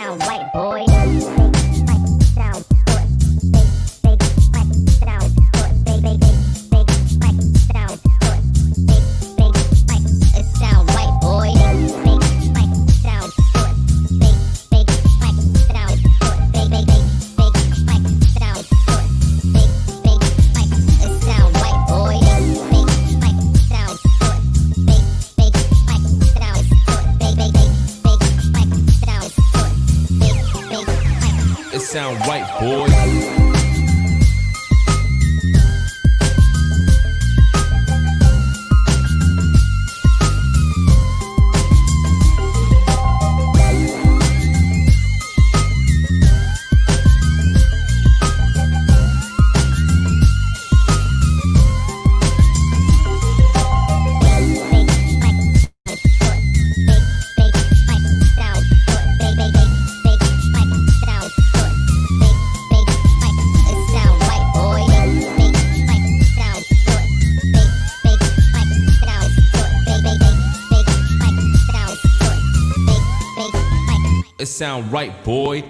sound white, boy. Sound white, boy. It sound right, boy.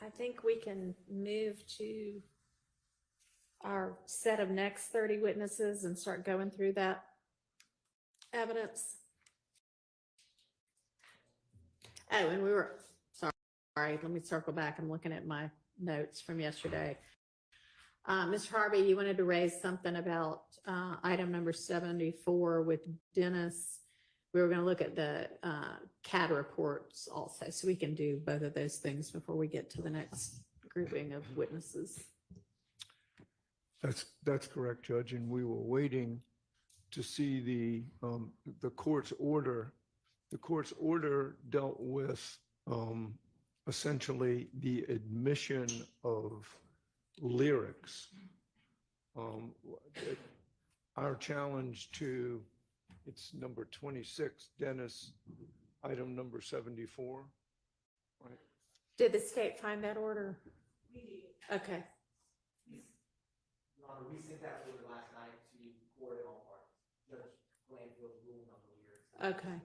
I think we can move to our set of next 30 witnesses and start going through that evidence. Oh, and we were, sorry, let me circle back. I'm looking at my notes from yesterday. Mr. Harvey, you wanted to raise something about item number 74 with Dennis. We were going to look at the CAD reports also, so we can do both of those things before we get to the next grouping of witnesses. That's correct, Judge, and we were waiting to see the court's order. The court's order dealt with essentially the admission of lyrics. Our challenge to, it's number 26, Dennis, item number 74, right? Did the state find that order? Okay. Your Honor, we sent that order last night to court and all parties. Judge Glanville ruled on the lyrics. Okay.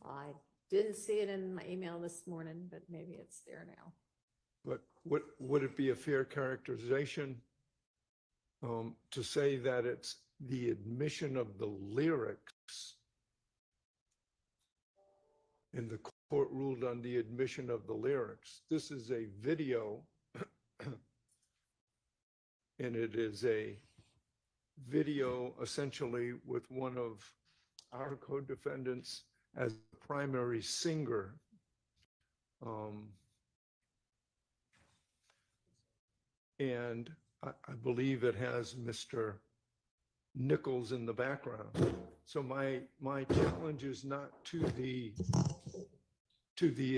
I didn't see it in my email this morning, but maybe it's there now. But would it be a fair characterization to say that it's the admission of the lyrics, and the court ruled on the admission of the lyrics? This is a video, and it is a video essentially with one of our co-defendants as the primary singer. And I believe it has Mr. Nichols in the background. So my challenge is not to the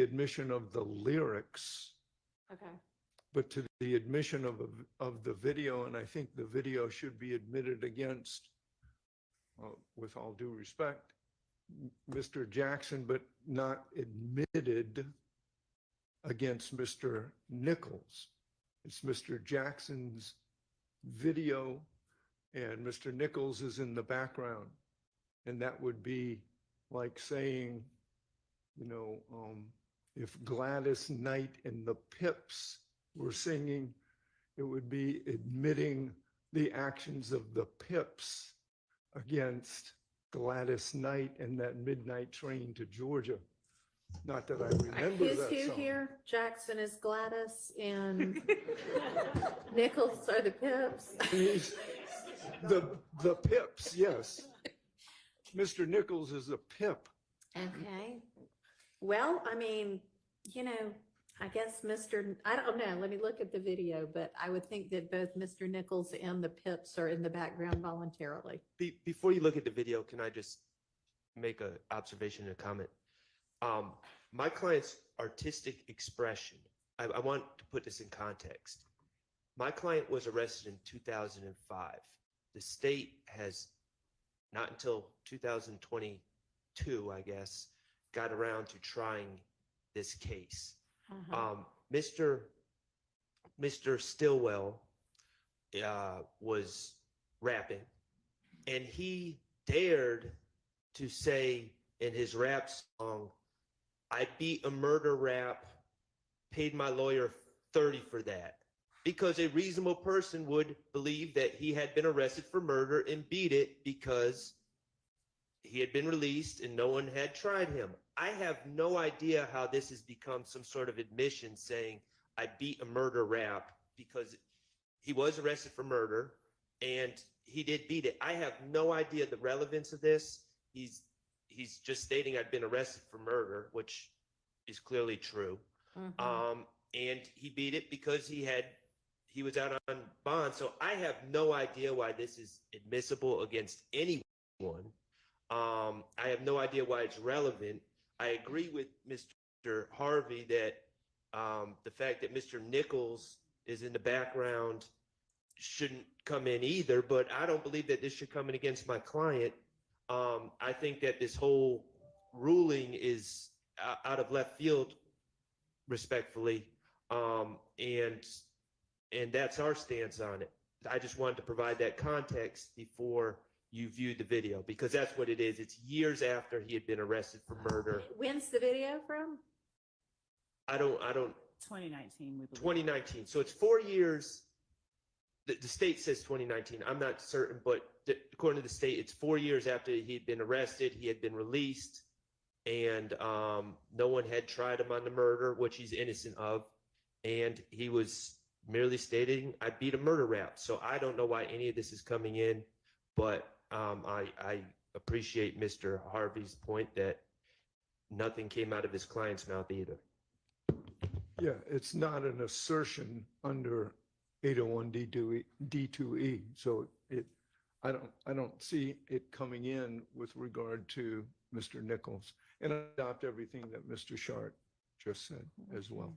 admission of the lyrics, Okay. but to the admission of the video. And I think the video should be admitted against, with all due respect, Mr. Jackson, but not admitted against Mr. Nichols. It's Mr. Jackson's video, and Mr. Nichols is in the background. And that would be like saying, you know, if Gladys Knight and the Pips were singing, it would be admitting the actions of the Pips against Gladys Knight and that midnight train to Georgia. Not that I remember Who's that who song. here? Jackson is Gladys and Nichols are the Pips. The Pips, yes. Mr. Nichols is a Pip. Okay. Well, I mean, you know, I guess I don't know, let me look at the video, but I would think that both Mr. Nichols and the Pips are in the background voluntarily. Before you look at the video, can I just make an observation and a comment? My client's artistic expression, I want to put this in context. My client was arrested in 2005. The state has, not until 2022, I guess, got around to trying this case. Mr. Stillwell was rapping, and he dared to say in his rap song, "I beat a murder rap, paid my lawyer $30 for that," because a reasonable person would believe that he had been arrested for murder and beat it because he had been released and no one had tried him. I have no idea how this has become some sort of admission saying I beat a murder rap, because he was arrested for murder and he did beat it. I have no idea the relevance of this. He's just stating I've been arrested for murder, which is clearly true. And he beat it because he was out on bond. So I have no idea why this is admissible against anyone. I have no idea why it's relevant. I agree with Mr. Harvey that the fact that Mr. Nichols is in the background shouldn't come in either, but I don't believe that this should come in against my client. I think that this whole ruling is out of left field, respectfully, and that's our stance on it. I just wanted to provide that context before you viewed the video, because that's what it is. It's years after he had been arrested for murder. When's the video from? I don't 2019, we believe. 2019. So it's 4 years. The state says 2019. I'm not certain, but according to the state, it's 4 years after he'd been arrested. He had been released, and no one had tried him on the murder, which he's innocent of. And he was merely stating, I beat a murder rap. So I don't know why any of this is coming in, but I appreciate Mr. Harvey's point that nothing came out of his client's mouth either. Yeah, it's not an assertion under 801 D2E. So I don't see it coming in with regard to Mr. Nichols. And I adopt everything that Mr. Schardt just said as well.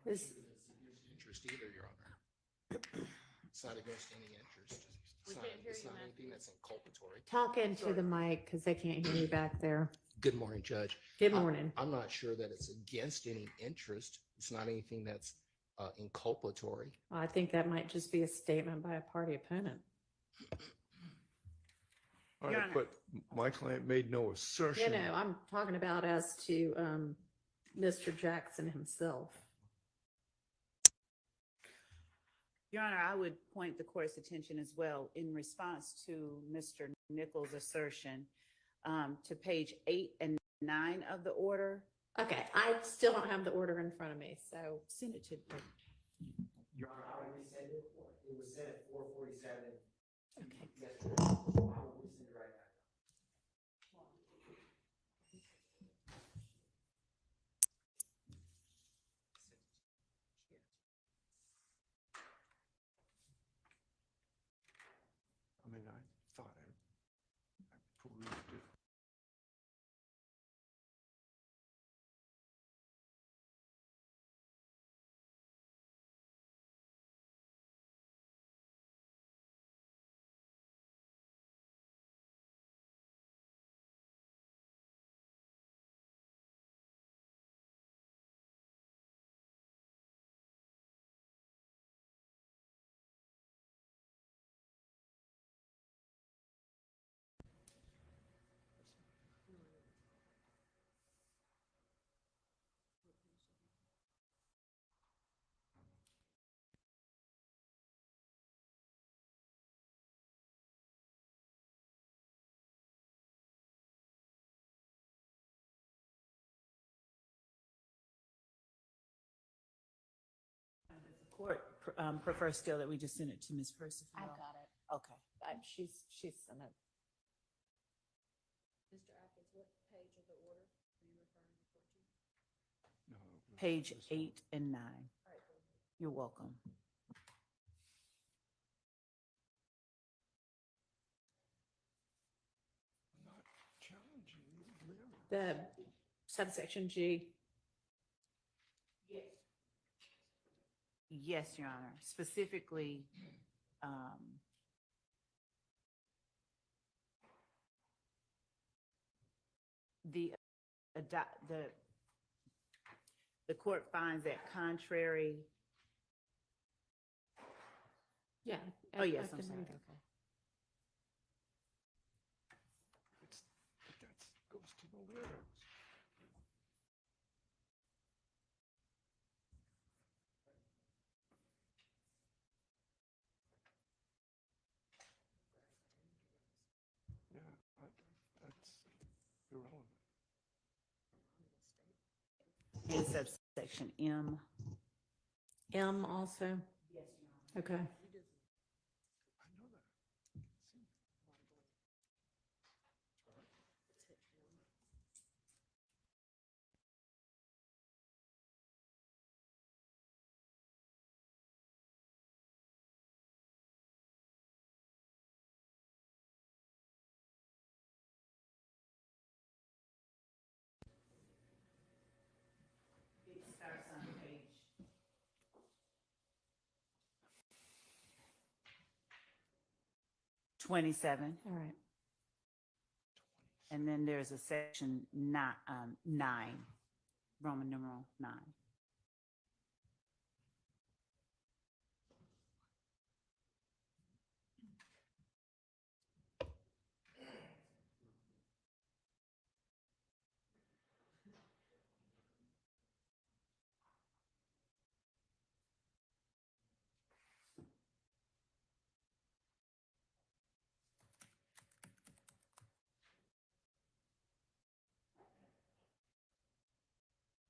Interest either, Your Honor. It's not against any interest. It's not anything that's inculpatory. Talk into the mic because they can't hear you back there. Good morning, Judge. Good morning. I'm not sure that it's against any interest. It's not anything that's inculpatory. I think that might just be a statement by a party opponent. All Your right, Honor. but my client made no assertion. I'm talking about as to Mr. Jackson himself. Your Honor, I would point the court's attention as well in response to Mr. Nichols' assertion to page 8 and 9 of the order. Okay, I still don't have the order in front of me, so Send it to the Your Honor, I already sent it. It was sent at 4:47 okay. yesterday. I will resend it right now. I mean, I thought I perused it. court prefers still that we just send it to Ms. Percival. I got it. Okay. She's sent it. Mr. Atkins, what page of the order are you referring to? No, it was- Page this one. 8 and 9. You're welcome. I'm not challenging you, really. The subsection G. Yes, Your Honor. Specifically, the court finds that contrary. Yeah. Oh, yes, I I'm can sorry. read it. Okay. That goes to the lyrics. Yeah, that's irrelevant. And subsection M. M also? Okay. I know that. It starts on page 27. All right. And then there's a section 9, Roman numeral 9.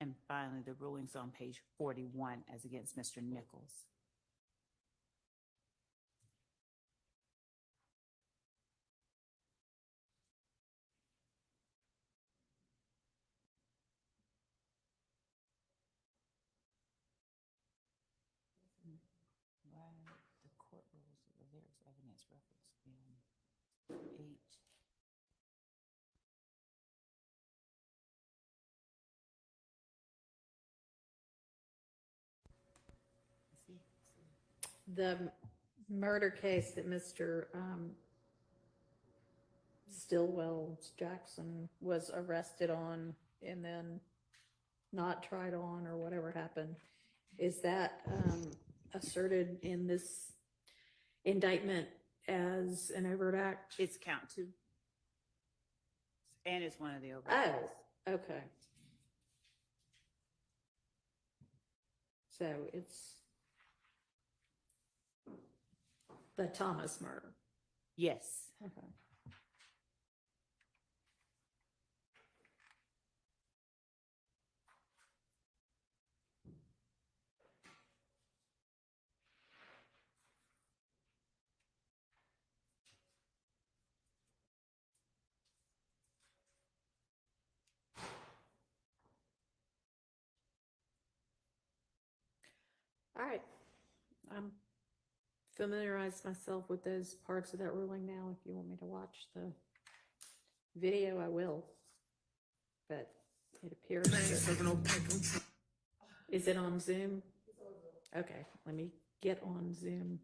And finally, the rulings on page 41 as against Mr. Nichols. The court rules that there is evidence referenced in 8. The murder case that Mr. Stillwell Jackson was arrested on and then not tried on or whatever happened, is that asserted in this indictment as an overt act? It's count 2. And it's one of the overt acts. Oh, okay. So it's the Thomas murder. Yes. Okay. All right. I'm familiarized myself with those parts of that ruling now. If you want me to watch the video, I will. But it appears that, is it on Zoom? Okay, let me get on Zoom.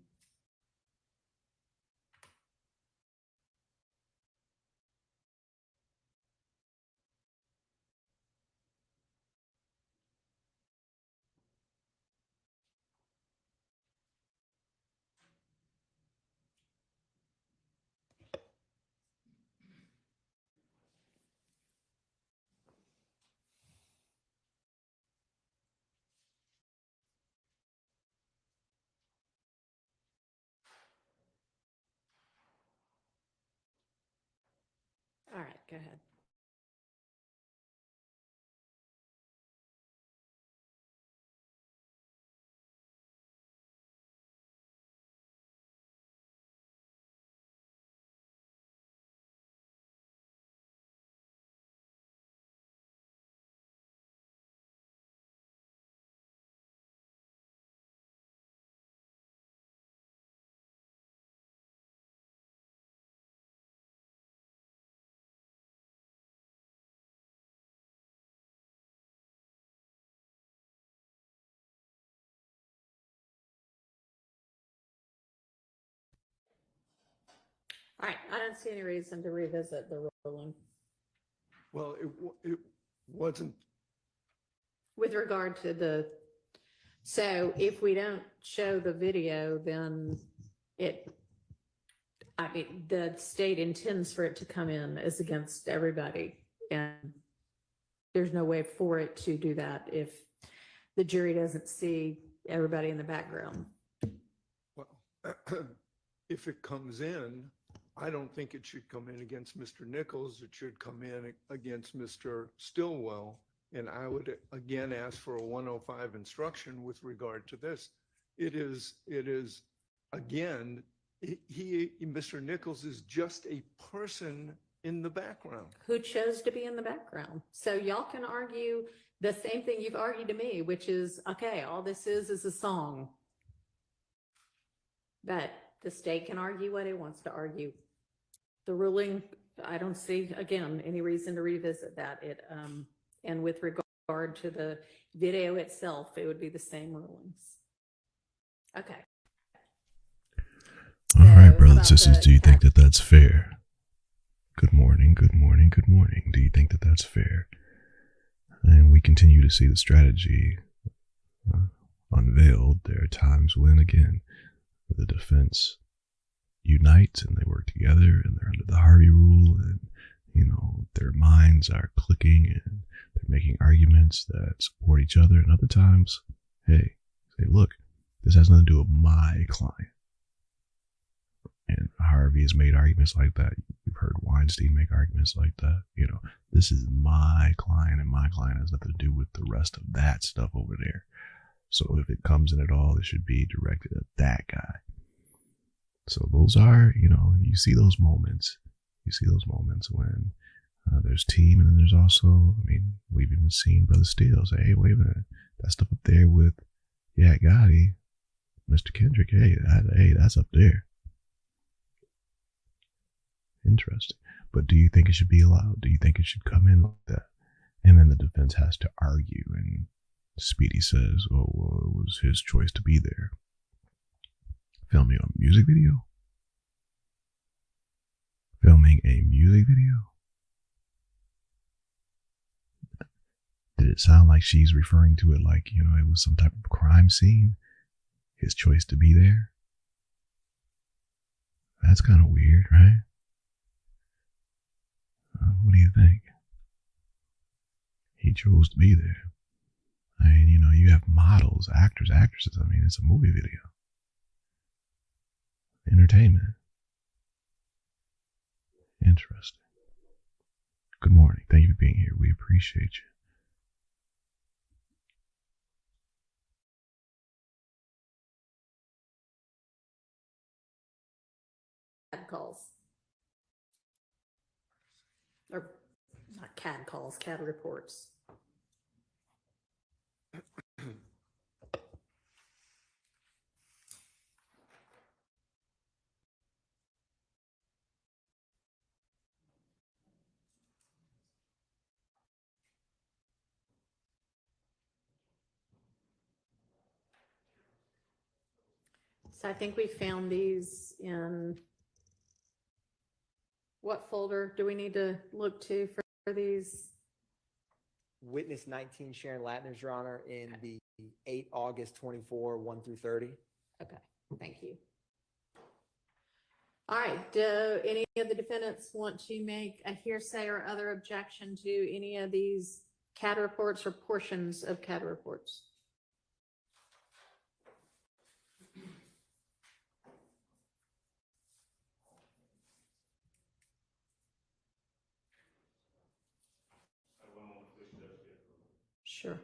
All right, go ahead. All right, I don't see any reason to revisit the ruling. Well, it wasn't, With regard to the, so if we don't show the video, then the state intends for it to come in as against everybody. And there's no way for it to do that if the jury doesn't see everybody in the background. well, if it comes in, I don't think it should come in against Mr. Nichols. It should come in against Mr. Stillwell. And I would again ask for a 105 instruction with regard to this. It is again, Mr. Nichols is just a person in the background. Who chose to be in the background. So y'all can argue the same thing you've argued to me, which is, okay, all this is a song. But the state can argue what it wants to argue. The ruling, I don't see, again, any reason to revisit that. And with regard to the video itself, it would be the same rulings. Okay. All right, So, brothers and about sisters, the- do you think that that's fair? Good morning, good morning, good morning. Do you think that that's fair? And we continue to see the strategy unveiled. There are times when, again, the defense unites and they work together and they're under the Harvey rule and, their minds are clicking and they're making arguments that support each other. And other times, hey, say, look, this has nothing to do with my client. And Harvey has made arguments like that. We've heard Weinstein make arguments like that. You know, this is my client, and my client has nothing to do with the rest of that stuff over there. So if it comes in at all, it should be directed at that guy. So those are, you know, you see those moments. You see those moments when there's team, and then there's also, I mean, we've even seen Brother Steele say, hey, wait a minute, that stuff up there with Gotti, Mr. Kendrick, hey, that's up there. Interesting. But do you think it should be allowed? Do you think it should come in like that? And then the defense has to argue, and Speedy says, oh, well, it was his choice to be there. Filming a music video? Filming a music video? Did it sound like she's referring to it like, you know, it was some type of crime scene? His choice to be there? That's kind of weird, right? What do you think? He chose to be there. I mean, you know, you have models, actors, actresses. I mean, it's a movie video. Entertainment. Interesting. Good morning. Thank you for being here. We appreciate you. CAD calls. Or not CAD calls, CAD reports. So I think we found these in what folder do we need to look to for these? Witness 19, Sharon Latner's, Your Honor, in the 8 August 24, 1 through 30. Okay, thank you. All right, do any of the defendants want to make a hearsay or other objection to any of these CAD reports or portions of CAD reports? Sure.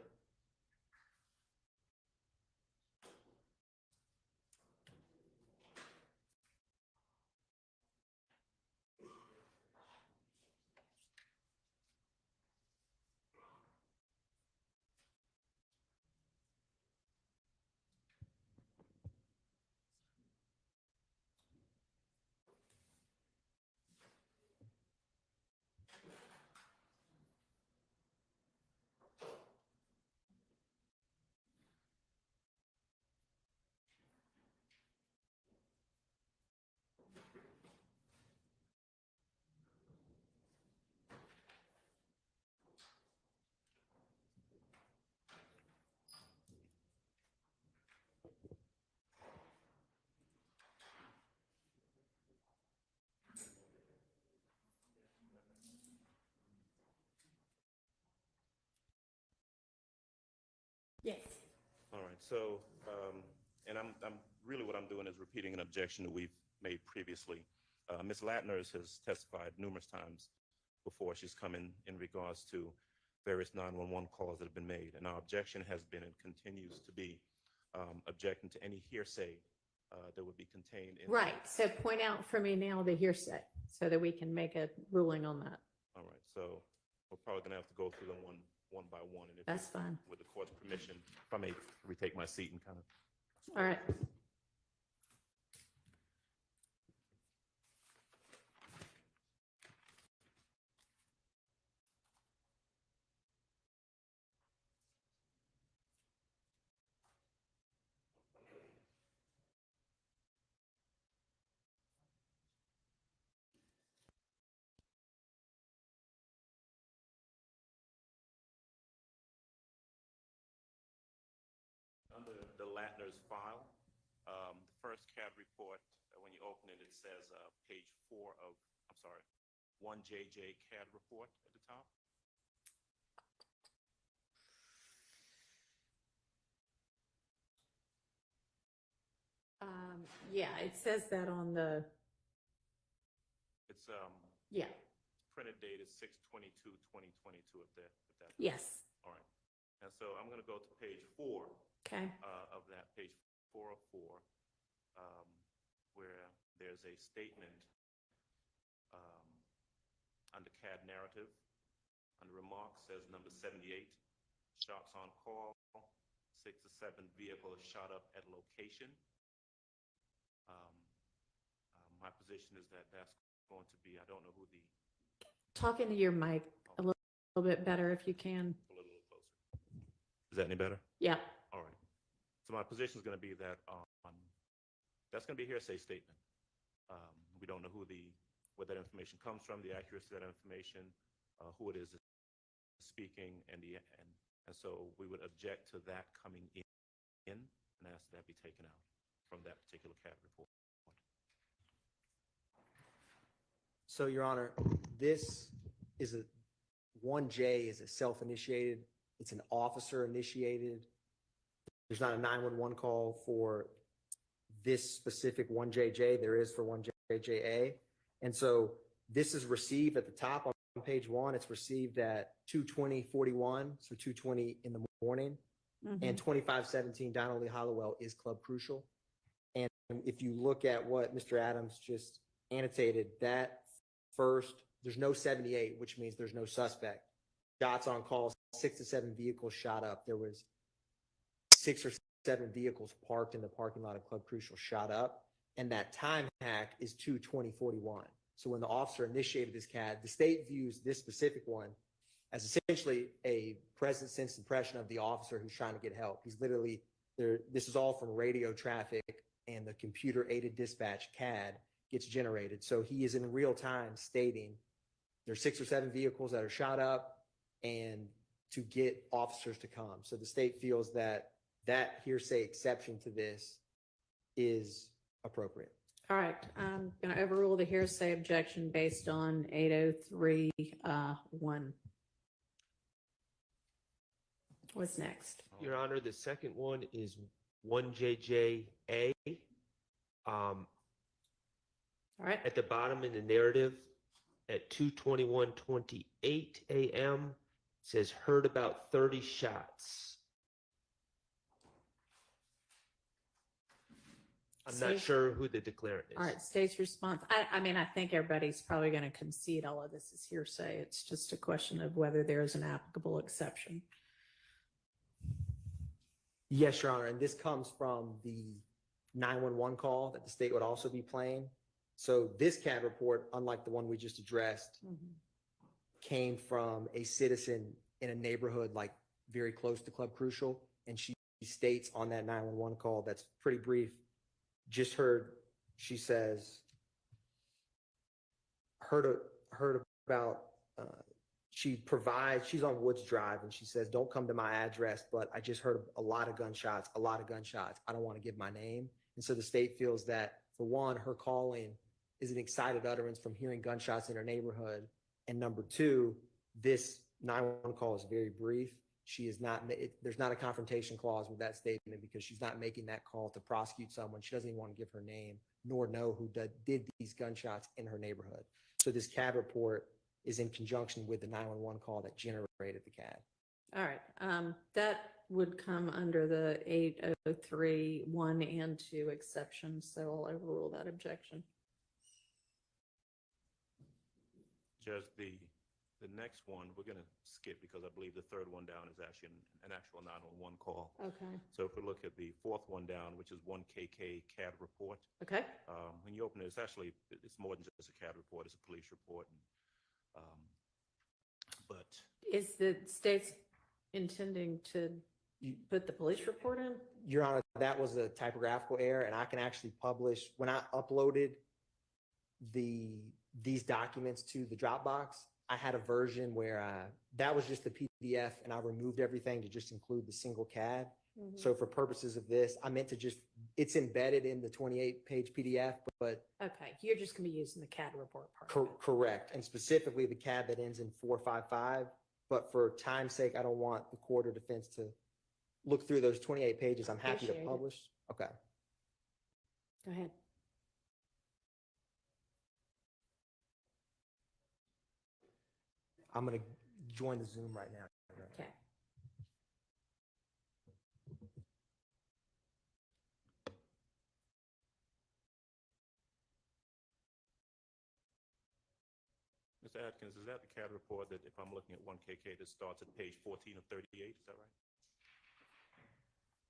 Yes. All right, so, and I'm really what I'm doing is repeating an objection that we've made previously. Ms. Latner has testified numerous times before. She's come in regards to various 911 calls that have been made. And our objection has been and continues to be objecting to any hearsay that would be contained in. Right, so point out for me now the hearsay so that we can make a ruling on that. All right, so we're probably gonna have to go through them one by one. And if That's fine. with the court's permission, if I may retake my seat and kind of. All right. Under the Latner's file, the first CAD report, when you open it, it says page 4 of, I'm sorry, 1JJ CAD report at the top. Yeah, it says that on the It's Yeah, printed date is 6/22/2022 if that's yes, all right. And so I'm going to go to page 4 okay. of that, page 404, where there's a statement under CAD narrative. Under remarks says number 78, shots on call, 6 to 7 vehicles shot up at location. My position is that that's going to be, I don't know who the, Talk into your mic a little bit better if you can. a little closer. Is that any better? Yeah, All right. So my position is going to be that that's going to be a hearsay statement. We don't know where that information comes from, the accuracy of that information, who it is that's speaking, and so we would object to that coming in and ask that be taken out from that particular CAD report. So, Your Honor, this is 1J is a self-initiated. It's an officer-initiated. There's not a 911 call for this specific 1JJ. There is for 1JJA. And so this is received at the top on page 1. It's received at 2:20:41, so 2:20 in the morning. And 2517 Donald Lee Hollowell is Club Crucial. And if you look at what Mr. Adams just annotated, that first, there's no 78, which means there's no suspect. Shots on call, 6 to 7 vehicles shot up. There was 6 or 7 vehicles parked in the parking lot of Club Crucial shot up. And that time hack is 2:20:41. So when the officer initiated this CAD, the state views this specific one as essentially a present sense impression of the officer who's trying to get help. He's literally there. This is all from radio traffic, and the computer aided dispatch CAD gets generated. So he is in real time stating there's 6 or 7 vehicles that are shot up and to get officers to come. So the state feels that that hearsay exception to this is appropriate. all right. I'm going to overrule the hearsay objection based on 803(1). What's next? Your Honor, the second one is 1JJA. All right, At the bottom in the narrative, at 2:21:28 a.m., says heard about 30 shots. I'm not Safe. sure who the declarant is. all right, state's response. I mean, I think everybody's probably going to concede all of this is hearsay. It's just a question of whether there is an applicable exception. Yes, Your Honor, and this comes from the 911 call that the state would also be playing. So this CAD report, unlike the one we just addressed, came from a citizen in a neighborhood like very close to Club Crucial, and she states on that 911 call that's pretty brief, just heard, she says, heard about, she's on Woods Drive, and she says, don't come to my address, but I just heard a lot of gunshots. I don't want to give my name. And so the state feels that, for one, her calling is an excited utterance from hearing gunshots in her neighborhood. And number two, this 911 call is very brief. She is not, there's not a confrontation clause with that statement because she's not making that call to prosecute someone. She doesn't even want to give her name nor know who did these gunshots in her neighborhood. So this CAD report is in conjunction with the 911 call that generated the CAD. All right, that would come under the 803(1) and 2 exceptions, so I'll overrule that objection. Judge, the next one, we're going to skip because I believe the third one down is actually an actual 911 call. Okay. So if we look at the fourth one down, which is 1KK CAD report, Okay. when you open it, it's more than just a CAD report, it's a police report. But Is the state's intending to put the police report in? Your Honor, that was a typographical error, and I can actually publish, when I uploaded these documents to the Dropbox, I had a version where that was just the PDF, and I removed everything to just include the single CAD. So for purposes of this, I meant to it's embedded in the 28-page PDF, but Okay, you're just going to be using the CAD report part. of it. correct, and specifically the CAD that ends in 455. But for time's sake, I don't want the court or defense to look through those 28 pages. I'm happy to Appreciate it. publish. Okay. Go ahead. I'm going to join the Zoom right now. Okay. Mr. Atkins, is that the CAD report that if I'm looking at 1KK that starts at page 14 of 38? Is that right?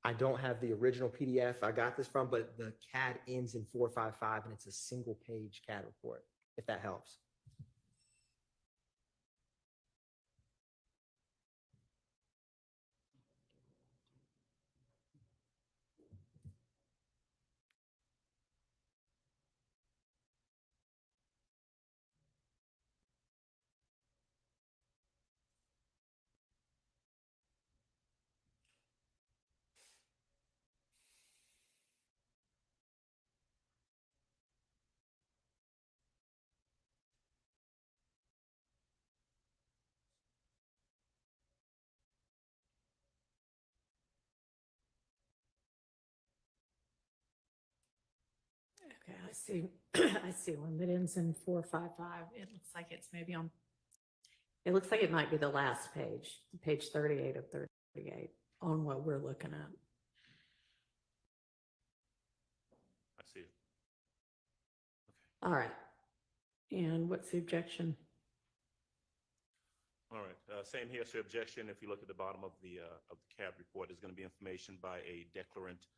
I don't have the original PDF I got this from, but the CAD ends in 455 and it's a single page CAD report, if that helps. Okay, I see. I see one that ends in 455. It looks like it's maybe on. It looks like it might be the last page, page 38 of 38 on what we're looking at. I see it. All right. And what's the objection? All right. Same here. So objection. If you look at the bottom of the CAD report, there's going to be information by a declarant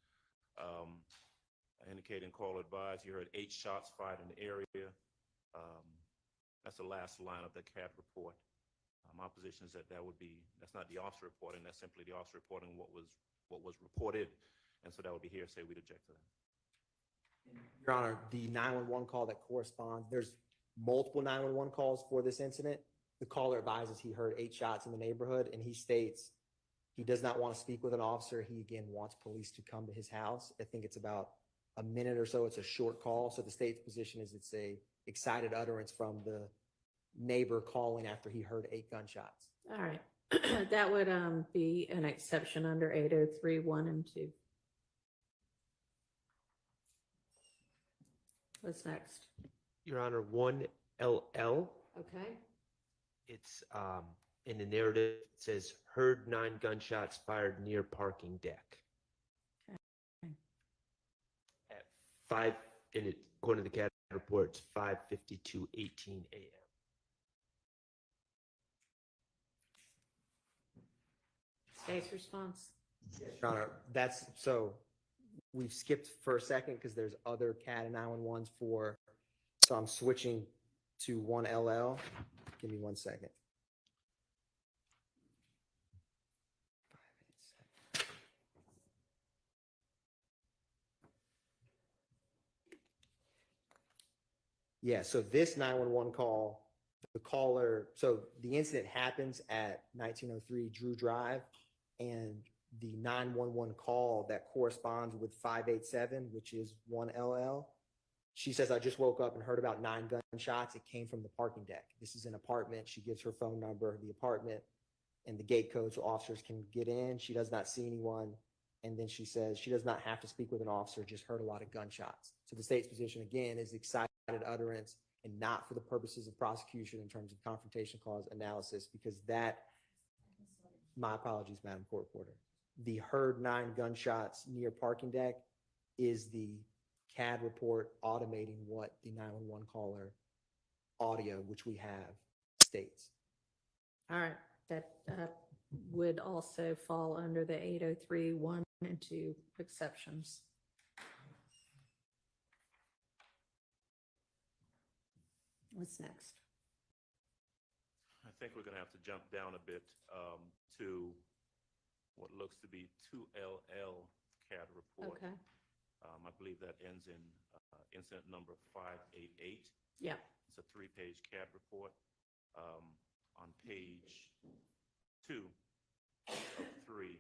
indicating call advised. You heard 8 shots fired in the area. That's the last line of the CAD report. My position is that that's not the officer reporting. That's simply the officer reporting what was reported, and so that would be hearsay. We'd object to that. Your Honor, the 911 call that corresponds, there's multiple 911 calls for this incident. The caller advises he heard 8 shots in the neighborhood, and he states he does not want to speak with an officer. He, again, wants police to come to his house. I think it's about a minute or so. It's a short call. So the state's position is it's a excited utterance from the neighbor calling after he heard 8 gunshots. All right. That would be an exception under 803, 1 and 2. What's next? Your Honor, 1LL. Okay. It's in the narrative, it says heard 9 gunshots fired near parking deck. Okay. At 5, and it, according to the CAD report, it's 5:52:18 a.m. State's response. Your Honor, that's so we've skipped for a second because there's other CAD and 911s for, so I'm switching to 1LL. Give me 1 second. Yeah, so this 911 call, the caller, so the incident happens at 1903 Drew Drive, and the 911 call that corresponds with 587, which is 1LL, she says, I just woke up and heard about 9 gunshots. It came from the parking deck. This is an apartment. She gives her phone number, the apartment, and the gate code so officers can get in. She does not see anyone. And then she says she does not have to speak with an officer, just heard a lot of gunshots. So the state's position, again, is excited utterance and not for the purposes of prosecution in terms of confrontation clause analysis, because that, my apologies, Madam Court Reporter, the heard 9 gunshots near parking deck is the CAD report automating what the 911 caller audio, which we have, states. All right. That would also fall under the 803, 1 and 2 exceptions. What's next? I think we're going to have to jump down a bit to what looks to be 2LL CAD report. Okay. I believe that ends in incident number 588. Yeah. It's a 3-page CAD report. On page 2 of 3,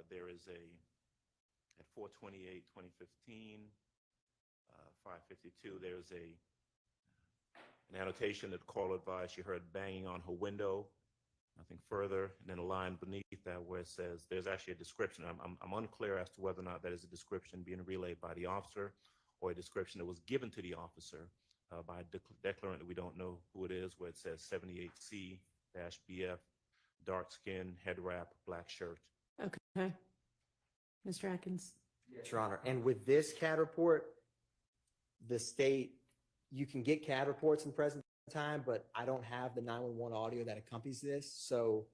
there is at 4/28/2015, 5:52, there's an annotation that caller advised she heard banging on her window. Nothing further. And then a line beneath that where it says there's actually a description. I'm unclear as to whether or not that is a description being relayed by the officer or a description that was given to the officer by a declarant that we don't know who it is, where it says 78C-BF, dark skin, head wrap, black shirt. Okay. Mr. Atkins? Yes, Your Honor. And with this CAD report, the state, you can get CAD reports in present time, but I don't have the 911 audio that accompanies this, so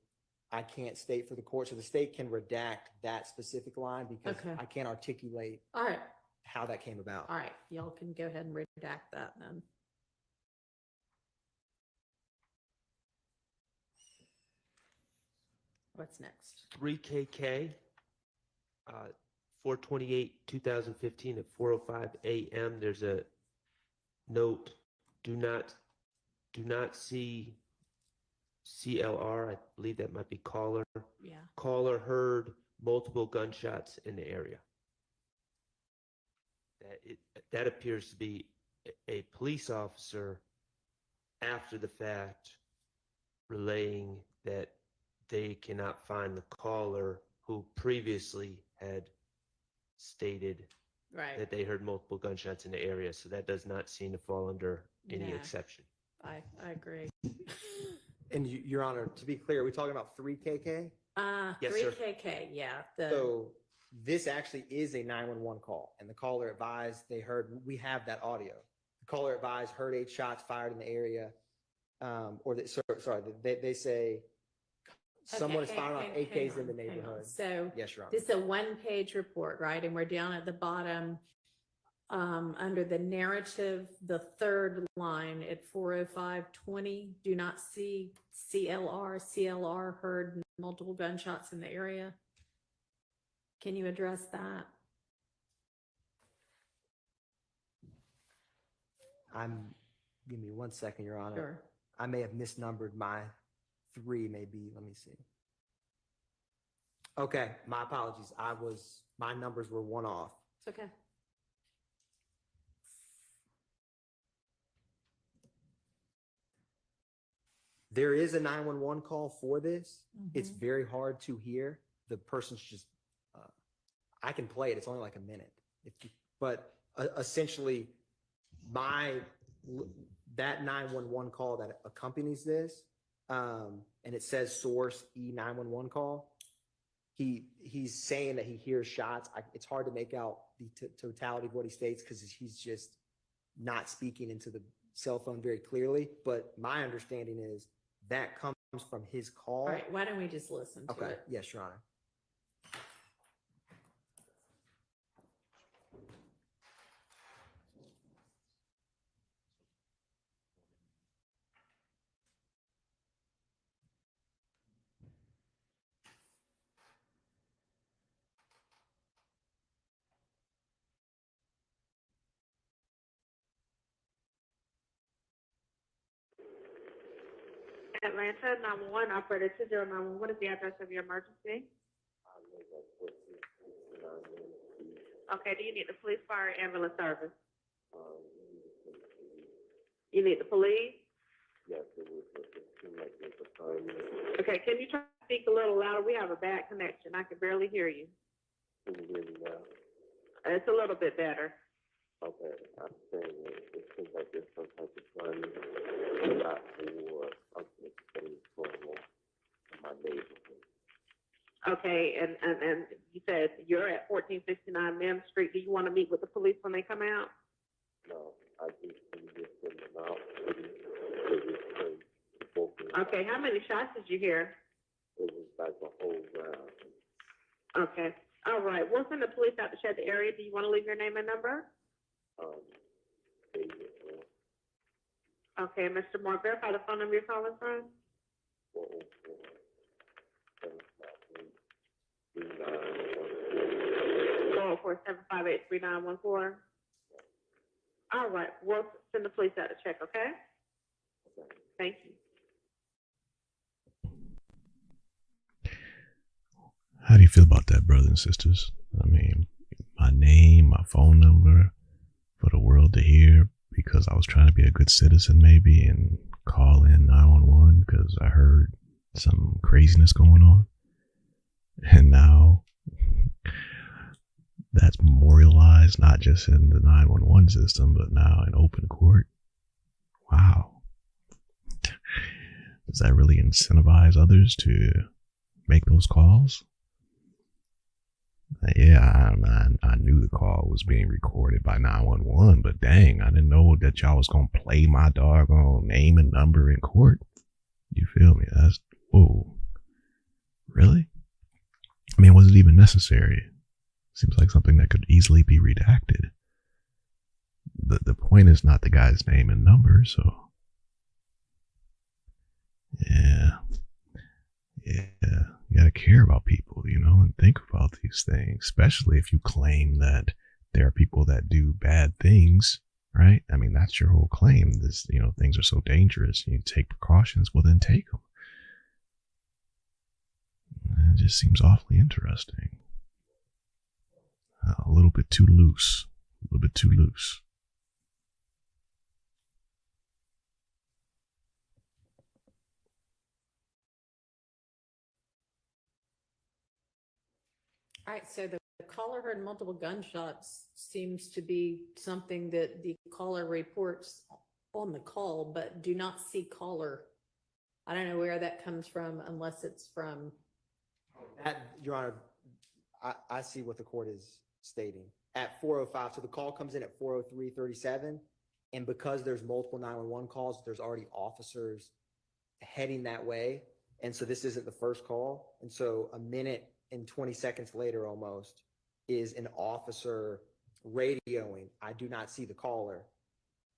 I can't state for the court. So the state can redact that specific line because Okay. I can't articulate All right. how that came about. All right. Y'all can go ahead and redact that then. What's next? 3KK, 4/28/2015 at 4:05 a.m. There's a note, do not see CLR. I believe that might be caller. Yeah. Caller heard multiple gunshots in the area. That appears to be a police officer after the fact relaying that they cannot find the caller who previously had stated Right. that they heard multiple gunshots in the area. So that does not seem to fall under any Yeah. exception. I agree. And Your Honor, to be clear, are we talking about 3KK? Yes, sir. 3KK, yeah. So this actually is a 911 call, and the caller advised they heard, we have that audio. The caller advised heard 8 shots fired in the area, they say someone is firing off AKs in the neighborhood. So Yes, Your Honor. this is a one-page report, right? And we're down at the bottom, under the narrative, the third line at 4:05:20, do not see CLR heard multiple gunshots in the area. Can you address that? Give me 1 second, Your Honor. Sure. I may have misnumbered my 3, maybe, let me see. Okay, my apologies. My numbers were 1 off. It's okay. There is a 911 call for this. It's Mhm. very hard to hear. The person's just, I can play it. It's only like a minute. But essentially, that 911 call that accompanies this, and it says source E911 call, he's saying that he hears shots. It's hard to make out the totality of what he states because he's just not speaking into the cell phone very clearly. But my understanding is that comes from his call. All right, why don't we just listen to Okay, it? yes, Your Honor. Atlanta 911 operator 2091. What is the address of your emergency? Okay, do you need the police, fire, ambulance service? You need the police? Yes, it seemed like it was time. Okay, can you try to speak a little louder? We have a bad connection. I can barely hear you. Can you hear me now? It's a little bit better. Okay, I'm saying it seems like there's some type of fun not for something things going on in my neighborhood. Okay, and you said you're at 1469 Mem Street. Do you want to meet with the police when they come out? No, I just need to send them out. Okay, how many shots did you hear? It was like a whole round. Okay, all right. We'll send the police out to check the area. Do you want to leave your name and number? Okay, Mr. Moore, verify the phone number you're calling from. 404-758-3914. All right, we'll send the police out to check, okay? Thank you. How do you feel about that, brothers and sisters? I mean, my name, my phone number for the world to hear because I was trying to be a good citizen maybe and call in 911 because I heard some craziness going on. And now that's memorialized not just in the 911 system, but now in open court. Does that really incentivize others to make those calls? Yeah, I knew the call was being recorded by 911, but dang, I didn't know that y'all was going to play my doggone name and number in court. You feel me? That's, whoa. Really? I mean, was it even necessary? Seems like something that could easily be redacted. The point is not the guy's name and number, so. Yeah. You gotta care about people, and think about these things, especially if you claim that there are people that do bad things, right? I mean, that's your whole claim. This, things are so dangerous. You take precautions, well, then take them. It just seems awfully interesting. A little bit too loose. A little bit too loose. All right, so the caller heard multiple gunshots seems to be something that the caller reports on the call, but do not see caller. I don't know where that comes from unless it's from. Your Honor, I see what the court is stating. At 4:05, so the call comes in at 4:03:37, and because there's multiple 911 calls, there's already officers heading that way, and so this isn't the first call, and so a minute and 20 seconds later almost is an officer radioing. I do not see the caller.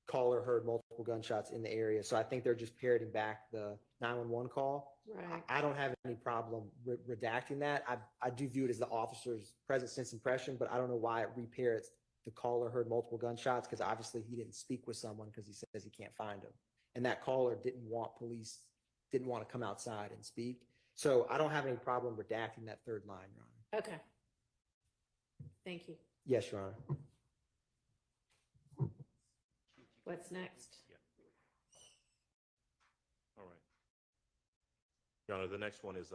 Caller heard multiple gunshots in the area, so I think they're just parroting back the 911 call. Right. I don't have any problem redacting that. I do view it as the officer's present sense impression, but I don't know why it reparrots the caller heard multiple gunshots, because obviously he didn't speak with someone because he says he can't find him. And that caller didn't want to come outside and speak. So I don't have any problem redacting that third line, Your Honor. Okay. Thank you. Yes, Your Honor. What's next? All right. Your Honor, the next one is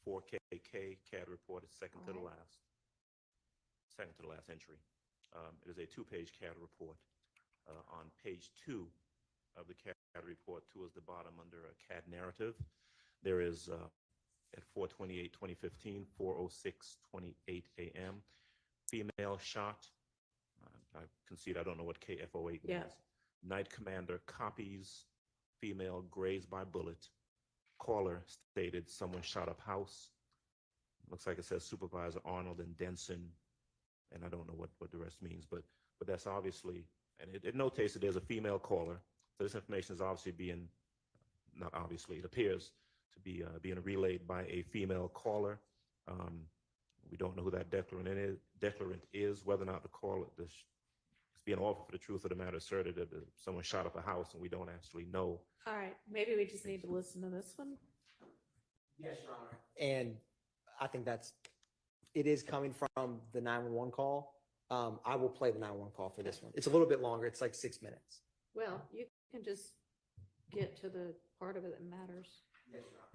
4KK CAD report. It's second to the last entry. It is a 2-page CAD report. On page 2 of the CAD report, 2 is the bottom under a CAD narrative. There is at 4/28/2015, 4:06:28 a.m. female shot. I concede I don't know what KFO8 means. Night commander copies female grazed by bullet. Caller stated someone shot up house. Looks like it says Supervisor Arnold and Denson, and I don't know what the rest means, but that's obviously, and it notates that there's a female caller. So this information is obviously not obviously, it appears to be being relayed by a female caller. We don't know who that declarant is, whether or not the caller is being offered for the truth of the matter asserted that someone shot up a house, and we don't actually know. All right, maybe we just need to listen to this one. Yes, Your Honor. And I think it is coming from the 911 call. I will play the 911 call for this one. It's a little bit longer. It's like 6 minutes. Well, you can just get to the part of it that matters. Yes, Your Honor.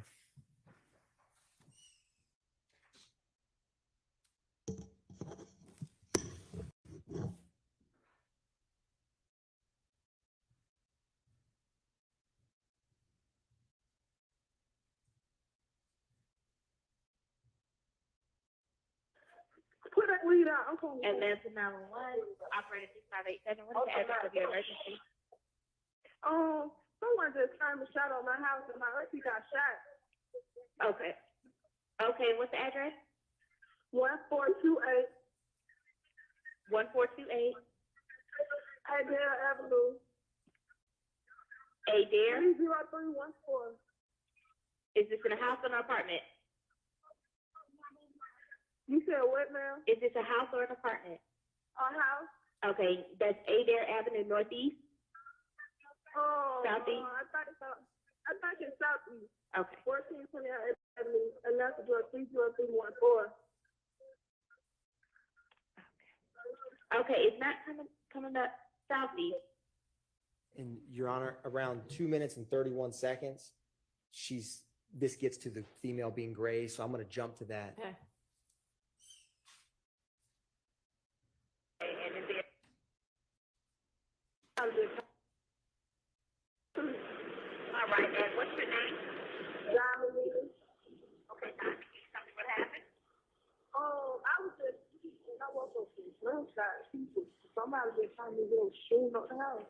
Put that weed out. Atlanta 911, operator 6587. What is the address of your emergency? Someone just turned a shot on my house and my auntie got shot. Okay. Okay, what's the address? 1428. 1428. Adair Avenue. Adair? 30314. Is this in a house or an apartment? You said what, ma'am? Is this a house or an apartment? A house. Okay, that's Adair Avenue Northeast? Southeast? I thought it's Southeast. Okay. 1428 Avenue, Atlanta, Georgia, 30314. Okay, it's not coming up Southeast. And Your Honor, around 2 minutes and 31 seconds, this gets to the female being grazed, so I'm going to jump to that. Okay. All right, and what's shot people. Somebody just told me they were shooting up the house.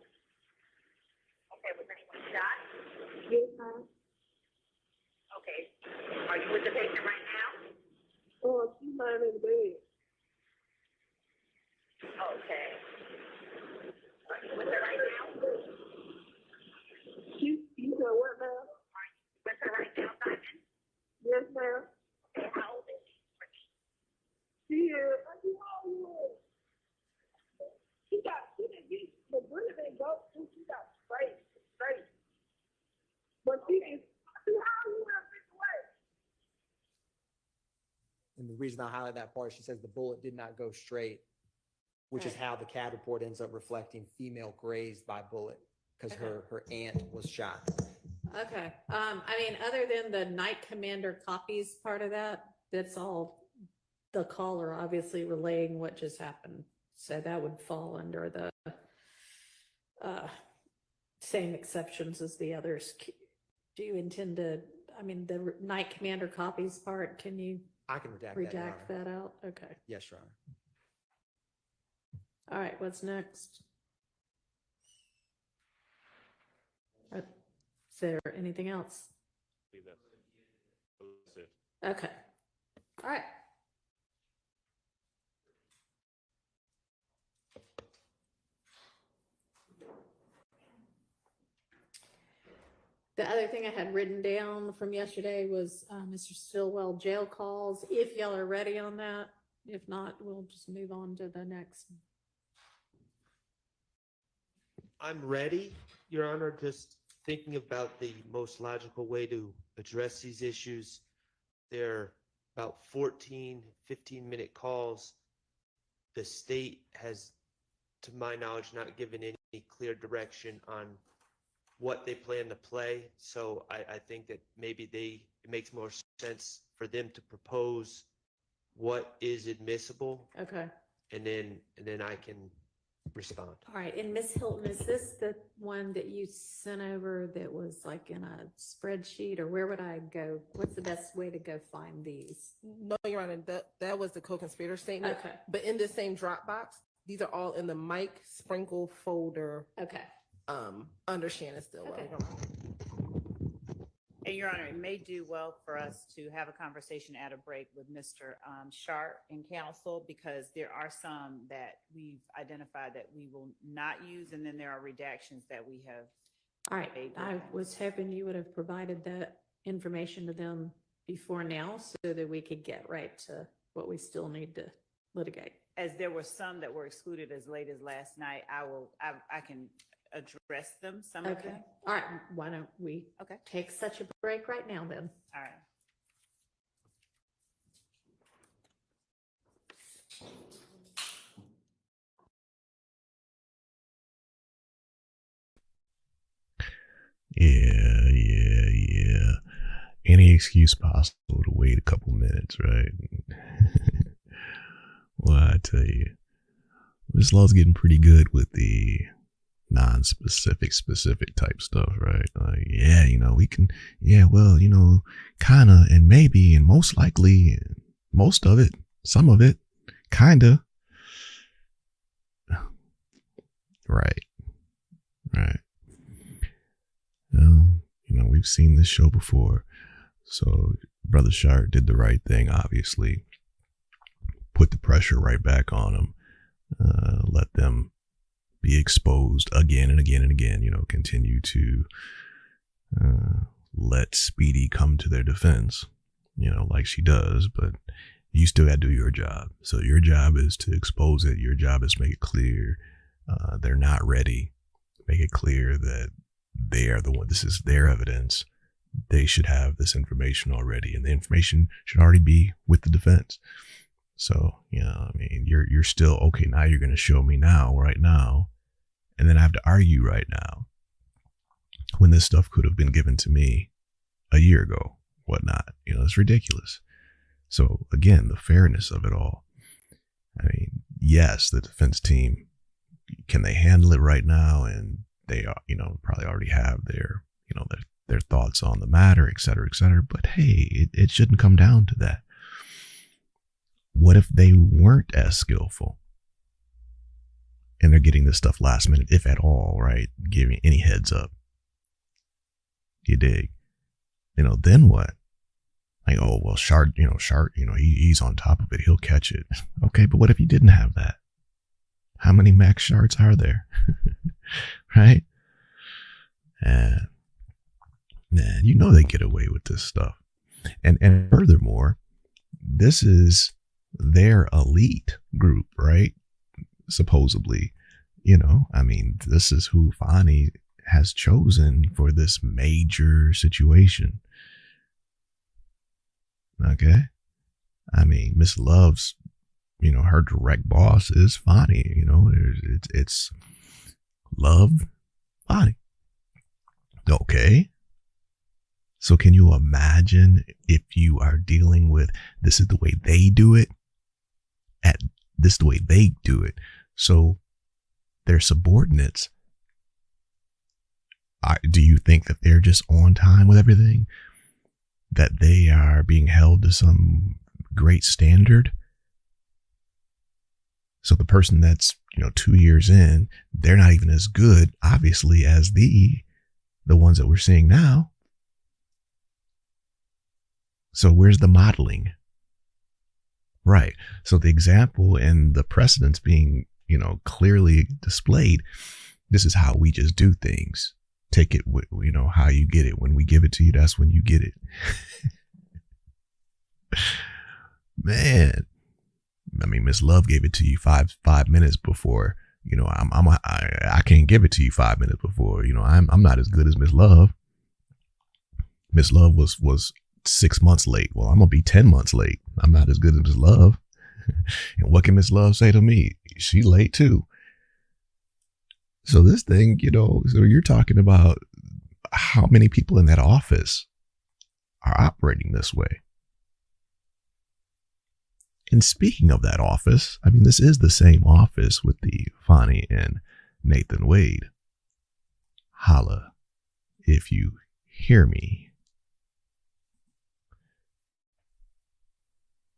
Okay, was anyone shot? Yes, ma'am. Okay. Are you with the patient right now? Oh, she's lying in the bed. Okay. Are you with her right now? You said what, ma'am? Are you with her right now, Simon? Yes, ma'am. Okay, how old is she? She is. She didn't get the bullet didn't go through. She got straight. But she is. And the reason I highlight that part, she says the bullet did not go straight, which is how the CAD report ends up reflecting female grazed by bullet because her aunt was shot. Okay. I mean, other than the night commander copies part of that, that's all the caller obviously relaying what just happened. So that would fall under the same exceptions as the others. Do you intend to, I mean, the night commander copies part, can you I can redact redact that. that out? Okay. Yes, Your Honor. All right, what's next? Is there anything else? Leave that. That's it. Okay. All right. The other thing I had written down from yesterday was Mr. Stillwell jail calls. If y'all are ready on that, if not, we'll just move on to the next. I'm ready, Your Honor, just thinking about the most logical way to address these issues. They're about 14, 15-minute calls. The state has, to my knowledge, not given any clear direction on what they plan to play. So I think that maybe it makes more sense for them to propose what is admissible. Okay. And then I can respond. All right. And Ms. Hilton, is this the one that you sent over that was like in a spreadsheet, or where would I go? What's the best way to go find these? No, Your Honor, that was the co-conspirator statement. Okay. But in the same Dropbox, these are all in the Mike Sprinkle folder. Okay. Under Shannon Stillwell. Okay. And Your Honor, it may do well for us to have a conversation at a break with Mr. Schardt and counsel, because there are some that we've identified that we will not use, and then there are redactions that we have. All right. I was hoping you would have provided that information to them before now so that we could get right to what we still need to litigate. As there were some that were excluded as late as last night, I can address them, some of Okay. them. All right. Why don't we Okay. take such a break right now then? All right. Yeah. Any excuse possible to wait a couple minutes, right? Well, I tell you, this law's getting pretty good with the non-specific, specific type stuff, right? Like, yeah, we can, well, kinda, and maybe, and most likely, and most of it, some of it, kinda. Right. We've seen this show before. So Brother Schardt did the right thing, obviously. Put the pressure right back on him. Let them be exposed again and again and again, continue to let Speedy come to their defense, like she does, but you still got to do your job. So your job is to expose it. Your job is to make it clear they're not ready. Make it clear that they are the one, this is their evidence. They should have this information already, and the information should already be with the defense. So, you're still, okay, now you're going to show me right now, and then I have to argue right now when this stuff could have been given to me a year ago, whatnot. It's ridiculous. So again, the fairness of it all. Yes, the defense team, can they handle it right now? And they, probably already have their, their thoughts on the matter, et cetera, but hey, it shouldn't come down to that. What if they weren't as skillful? and they're getting this stuff last minute, if at all, right? Giving any heads up. You dig? Then what? Like, oh, well, Schardt, he's on top of it. He'll catch it. Okay, but what if he didn't have that? How many Max Scharts are there? Right? And man, they get away with this stuff. And furthermore, this is their elite group, right? Supposedly, this is who Fani has chosen for this major situation. Okay. Miss Love's, her direct boss is Fani, it's Love, Fani. Okay. So can you imagine if you are dealing with, this is the way they do it, this is the way they do it. So their subordinates, do you think that they're just on time with everything? That they are being held to some great standard? So the person that's, 2 years in, they're not even as good, obviously, as the ones that we're seeing now. So where's the modeling? Right. So the example and the precedents being, clearly displayed. This is how we just do things. Take it, how you get it. When we give it to you, that's when you get it. Man. Miss Love gave it to you five minutes before, I can't give it to you 5 minutes before, I'm not as good as Miss Love. Miss Love was 6 months late. Well, I'm going to be 10 months late. I'm not as good as Miss Love. And what can Miss Love say to me? She late too. So this thing, so you're talking about how many people in that office are operating this way. And speaking of that office, this is the same office with the Fani and Nathan Wade. Holla if you hear me.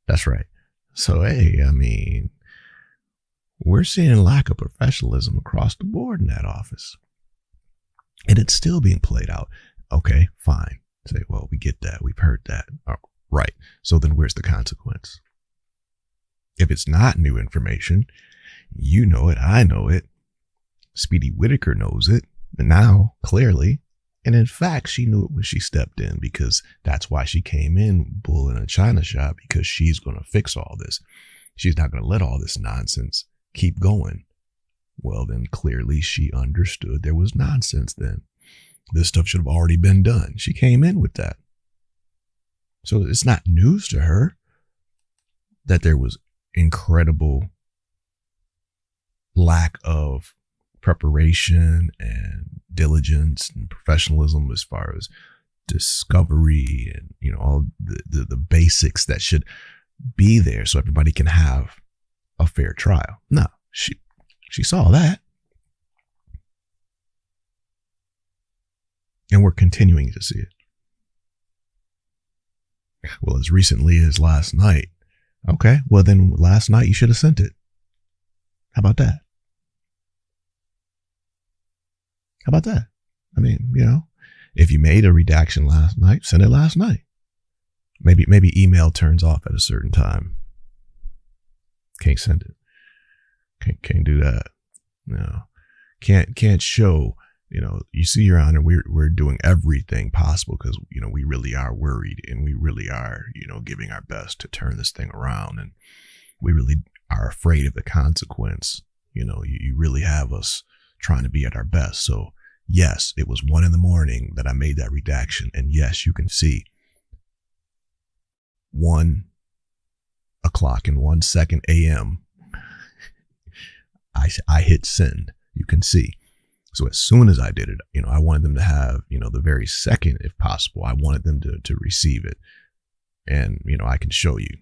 That's right. So, hey, we're seeing lack of professionalism across the board in that office. And it's still being played out. Okay, fine. Say, well, we get that. We've heard that. Oh, right. So then where's the consequence? If it's not new information, you know it, I know it. Speedy Whitaker knows it. And now, clearly. And in fact, she knew it when she stepped in, because that's why she came in bull in a china shop, because she's going to fix all this. She's not going to let all this nonsense keep going. Well, then clearly she understood there was nonsense then. This stuff should have already been done. She came in with that. So it's not news to her that there was incredible lack of preparation and diligence and professionalism as far as discovery and, all the basics that should be there so everybody can have a fair trial. No, she saw that. And we're continuing to see it. Well, as recently as last night. Okay, well then last night you should have sent it. How about that? How about that? If you made a redaction last night, send it last night. Maybe email turns off at a certain time. Can't send it. Can't do that. No. Can't show, you see, Your Honor, we're doing everything possible because, we really are worried and we really are, giving our best to turn this thing around. And we really are afraid of the consequence. You really have us trying to be at our best. So yes, it was 1 a.m. that I made that redaction. And yes, you can see 1 o'clock and 1 second a.m. I hit send. You can see. So as soon as I did it, I wanted them to have, the very second, if possible, I wanted them to receive it. And, I can show you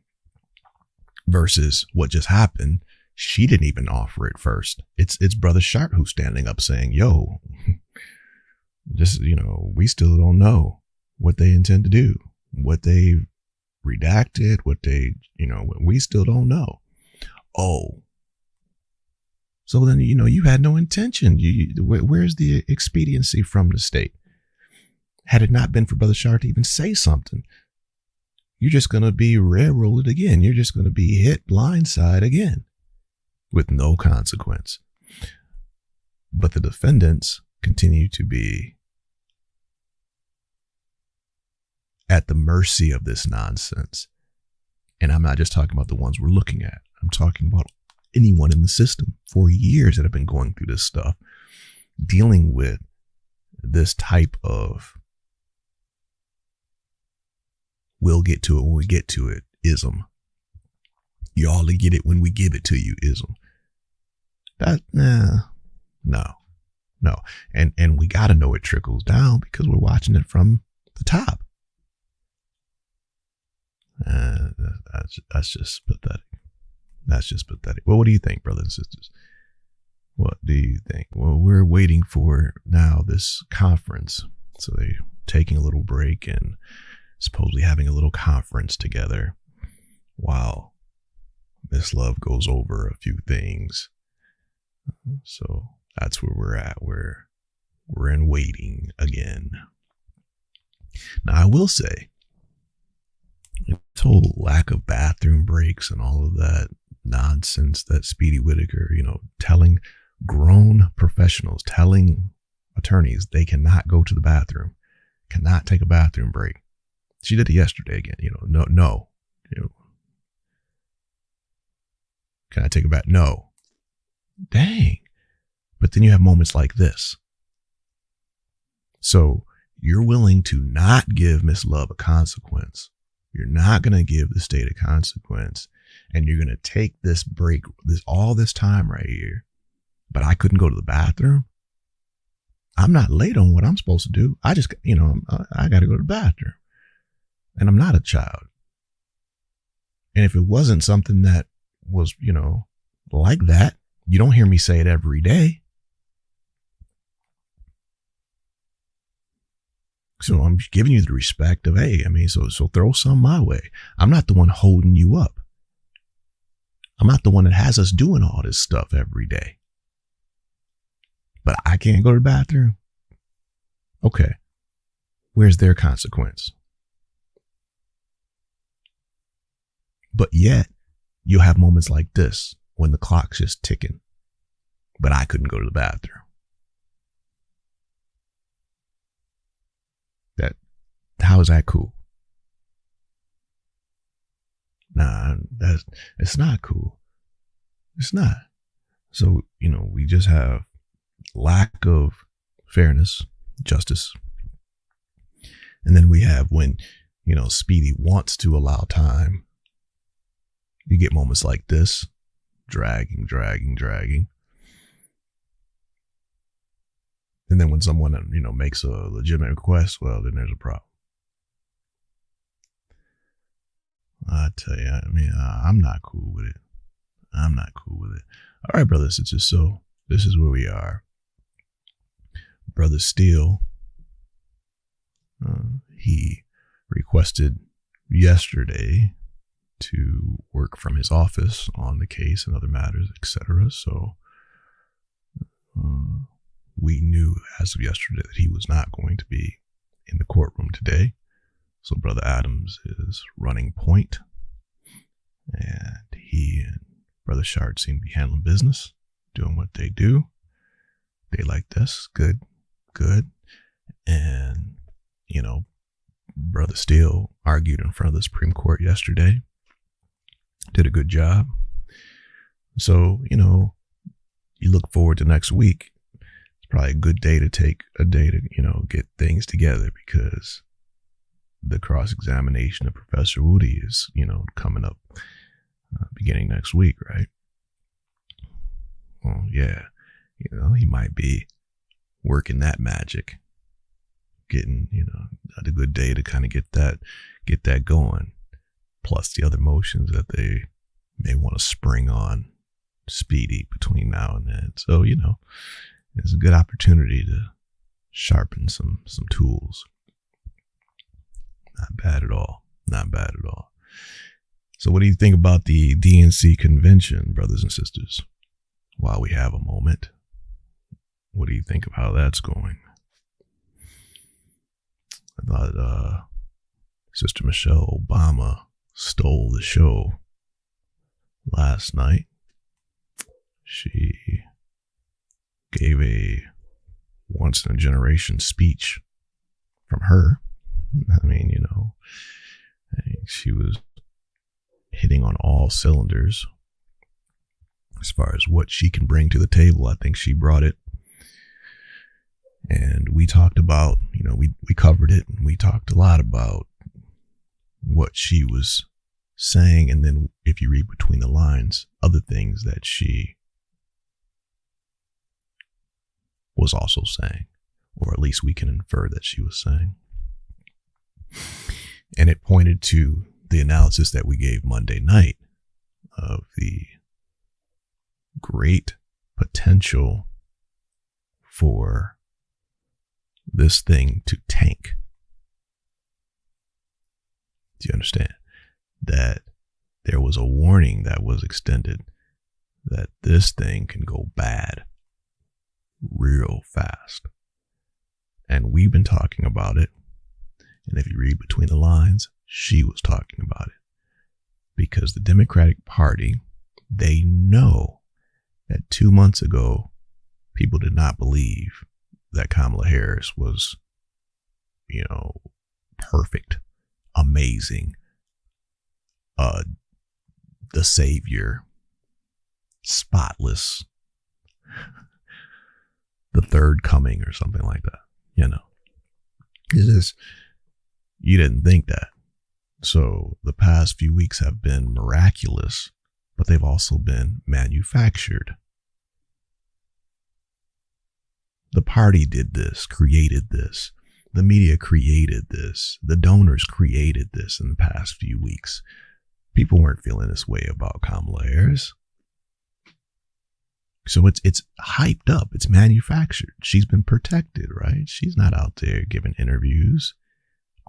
versus what just happened. She didn't even offer it first. It's Brother Schardt who's standing up saying, yo, just, we still don't know what they intend to do, what they redacted, what they, we still don't know. Oh, So then, you had no intention. Where's the expediency from the state? Had it not been for Brother Schardt to even say something, you're just going to be railroaded again. You're just going to be hit blindside again with no consequence. But the defendants continue to be at the mercy of this nonsense. And I'm not just talking about the ones we're looking at. I'm talking about anyone in the system for years that have been going through this stuff, dealing with this type of we'll get to it when we get to it ism. You all get it when we give it to you ism. No. And we got to know it trickles down because we're watching it from the top. That's just pathetic. That's just pathetic. Well, what do you think, brothers and sisters? What do you think? Well, we're waiting for now this conference. So they're taking a little break and supposedly having a little conference together while Miss Love goes over a few things. So that's where we're at. We're in waiting again. Now, I will say, this whole lack of bathroom breaks and all of that nonsense that Speedy Whitaker, telling grown professionals, telling attorneys they cannot go to the bathroom, cannot take a bathroom break. She did it yesterday again. No. Can I take a bath? No. Dang. But then you have moments like this. So you're willing to not give Miss Love a consequence. You're not going to give the state a consequence. And you're going to take this break, all this time right here. But I couldn't go to the bathroom. I'm not late on what I'm supposed to do. I just, I got to go to the bathroom. And I'm not a child. And if it wasn't something that was, like that, you don't hear me say it every day. So I'm giving you the respect of, hey, so throw some my way. I'm not the one holding you up. I'm not the one that has us doing all this stuff every day. But I can't go to the bathroom. Okay. Where's their consequence? But yet, you'll have moments like this when the clock's just ticking. But I couldn't go to the bathroom. How is that cool? Nah, it's not cool. It's not. So, we just have lack of fairness, justice. And then we have when, Speedy wants to allow time. You get moments like this, dragging. And then when someone, makes a legitimate request, well, then there's a problem. I tell you, I'm not cool with it. I'm not cool with it. All right, brothers and sisters, so this is where we are. Brother Steele, he requested yesterday to work from his office on the case and other matters, etc. So we knew as of yesterday that he was not going to be in the courtroom today. So Brother Adams is running point, and he and Brother Schardt seem to be handling business, doing what they do. They like this. Good. And, Brother Steele argued in front of the Supreme Court yesterday. Did a good job. So, you look forward to next week. It's probably a good day to take a day to, get things together because the cross-examination of Professor Woody is, coming up beginning next week, right? Well, yeah, he might be working that magic, getting, a good day to kind of get that going. Plus the other motions that they may want to spring on Speedy between now and then. So, it's a good opportunity to sharpen some tools. Not bad at all. So what do you think about the DNC convention, brothers and sisters? while we have a moment. What do you think of how that's going? I thought Sister Michelle Obama stole the show last night. She gave a once-in-a-generation speech from her. I mean, you know, she was hitting on all cylinders as far as what she can bring to the table. I think she brought it. And we talked about, you know, we covered it, and we talked a lot about what she was saying. And then if you read between the lines, other things that she was also saying, or at least we can infer that she was saying. And it pointed to the analysis that we gave Monday night of the great potential for this thing to tank. Do you understand? That there was a warning that was extended that this thing can go bad real fast. And we've been talking about it. And if you read between the lines, she was talking about it. Because the Democratic Party, they know that 2 months ago, people did not believe that Kamala Harris was, you know, perfect, amazing, the savior, spotless, the third coming or something like that. You know, it's just, you didn't think that. So the past few weeks have been miraculous, but they've also been manufactured. The party did this, created this. The media created this. The donors created this in the past few weeks. People weren't feeling this way about Kamala Harris. So it's hyped up. It's manufactured. She's been protected, right? She's not out there giving interviews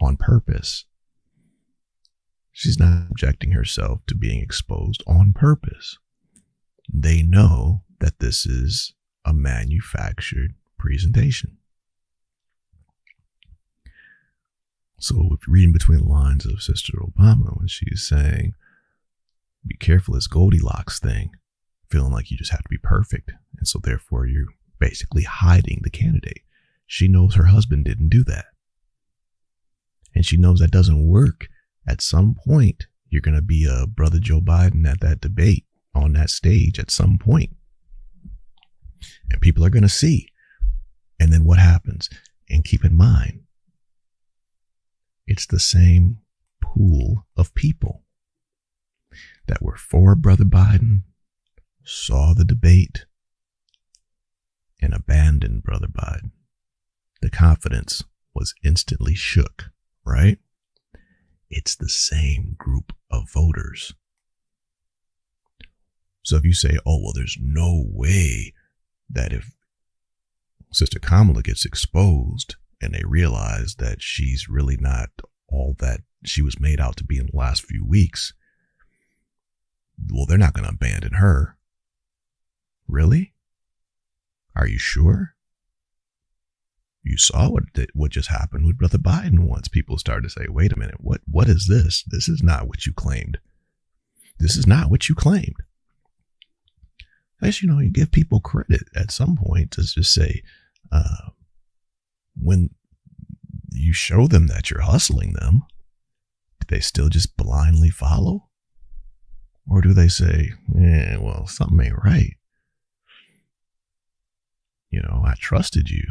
on purpose. She's not subjecting herself to being exposed on purpose. They know that this is a manufactured presentation. So if you're reading between the lines of Sister Obama, when she's saying, be careful, this Goldilocks thing, feeling like you just have to be perfect. And so therefore you're basically hiding the candidate. She knows her husband didn't do that. And she knows that doesn't work. At some point, you're going to be a brother Joe Biden at that debate on that stage at some point. And people are going to see. And then what happens? And keep in mind, it's the same pool of people that were for Brother Biden, saw the debate, and abandoned Brother Biden. The confidence was instantly shook, right? It's the same group of voters. So if you say, oh, well, there's no way that if Sister Kamala gets exposed and they realize that she's really not all that she was made out to be in the last few weeks, well, they're not going to abandon her. Really? Are you sure? You saw what just happened with Brother Biden once people started to say, wait a minute, what is this? This is not what you claimed. This is not what you claimed. As you know, you give people credit at some point to just say, when you show them that you're hustling them, do they still just blindly follow? Or do they say, yeah, well, something ain't right. You know, I trusted you.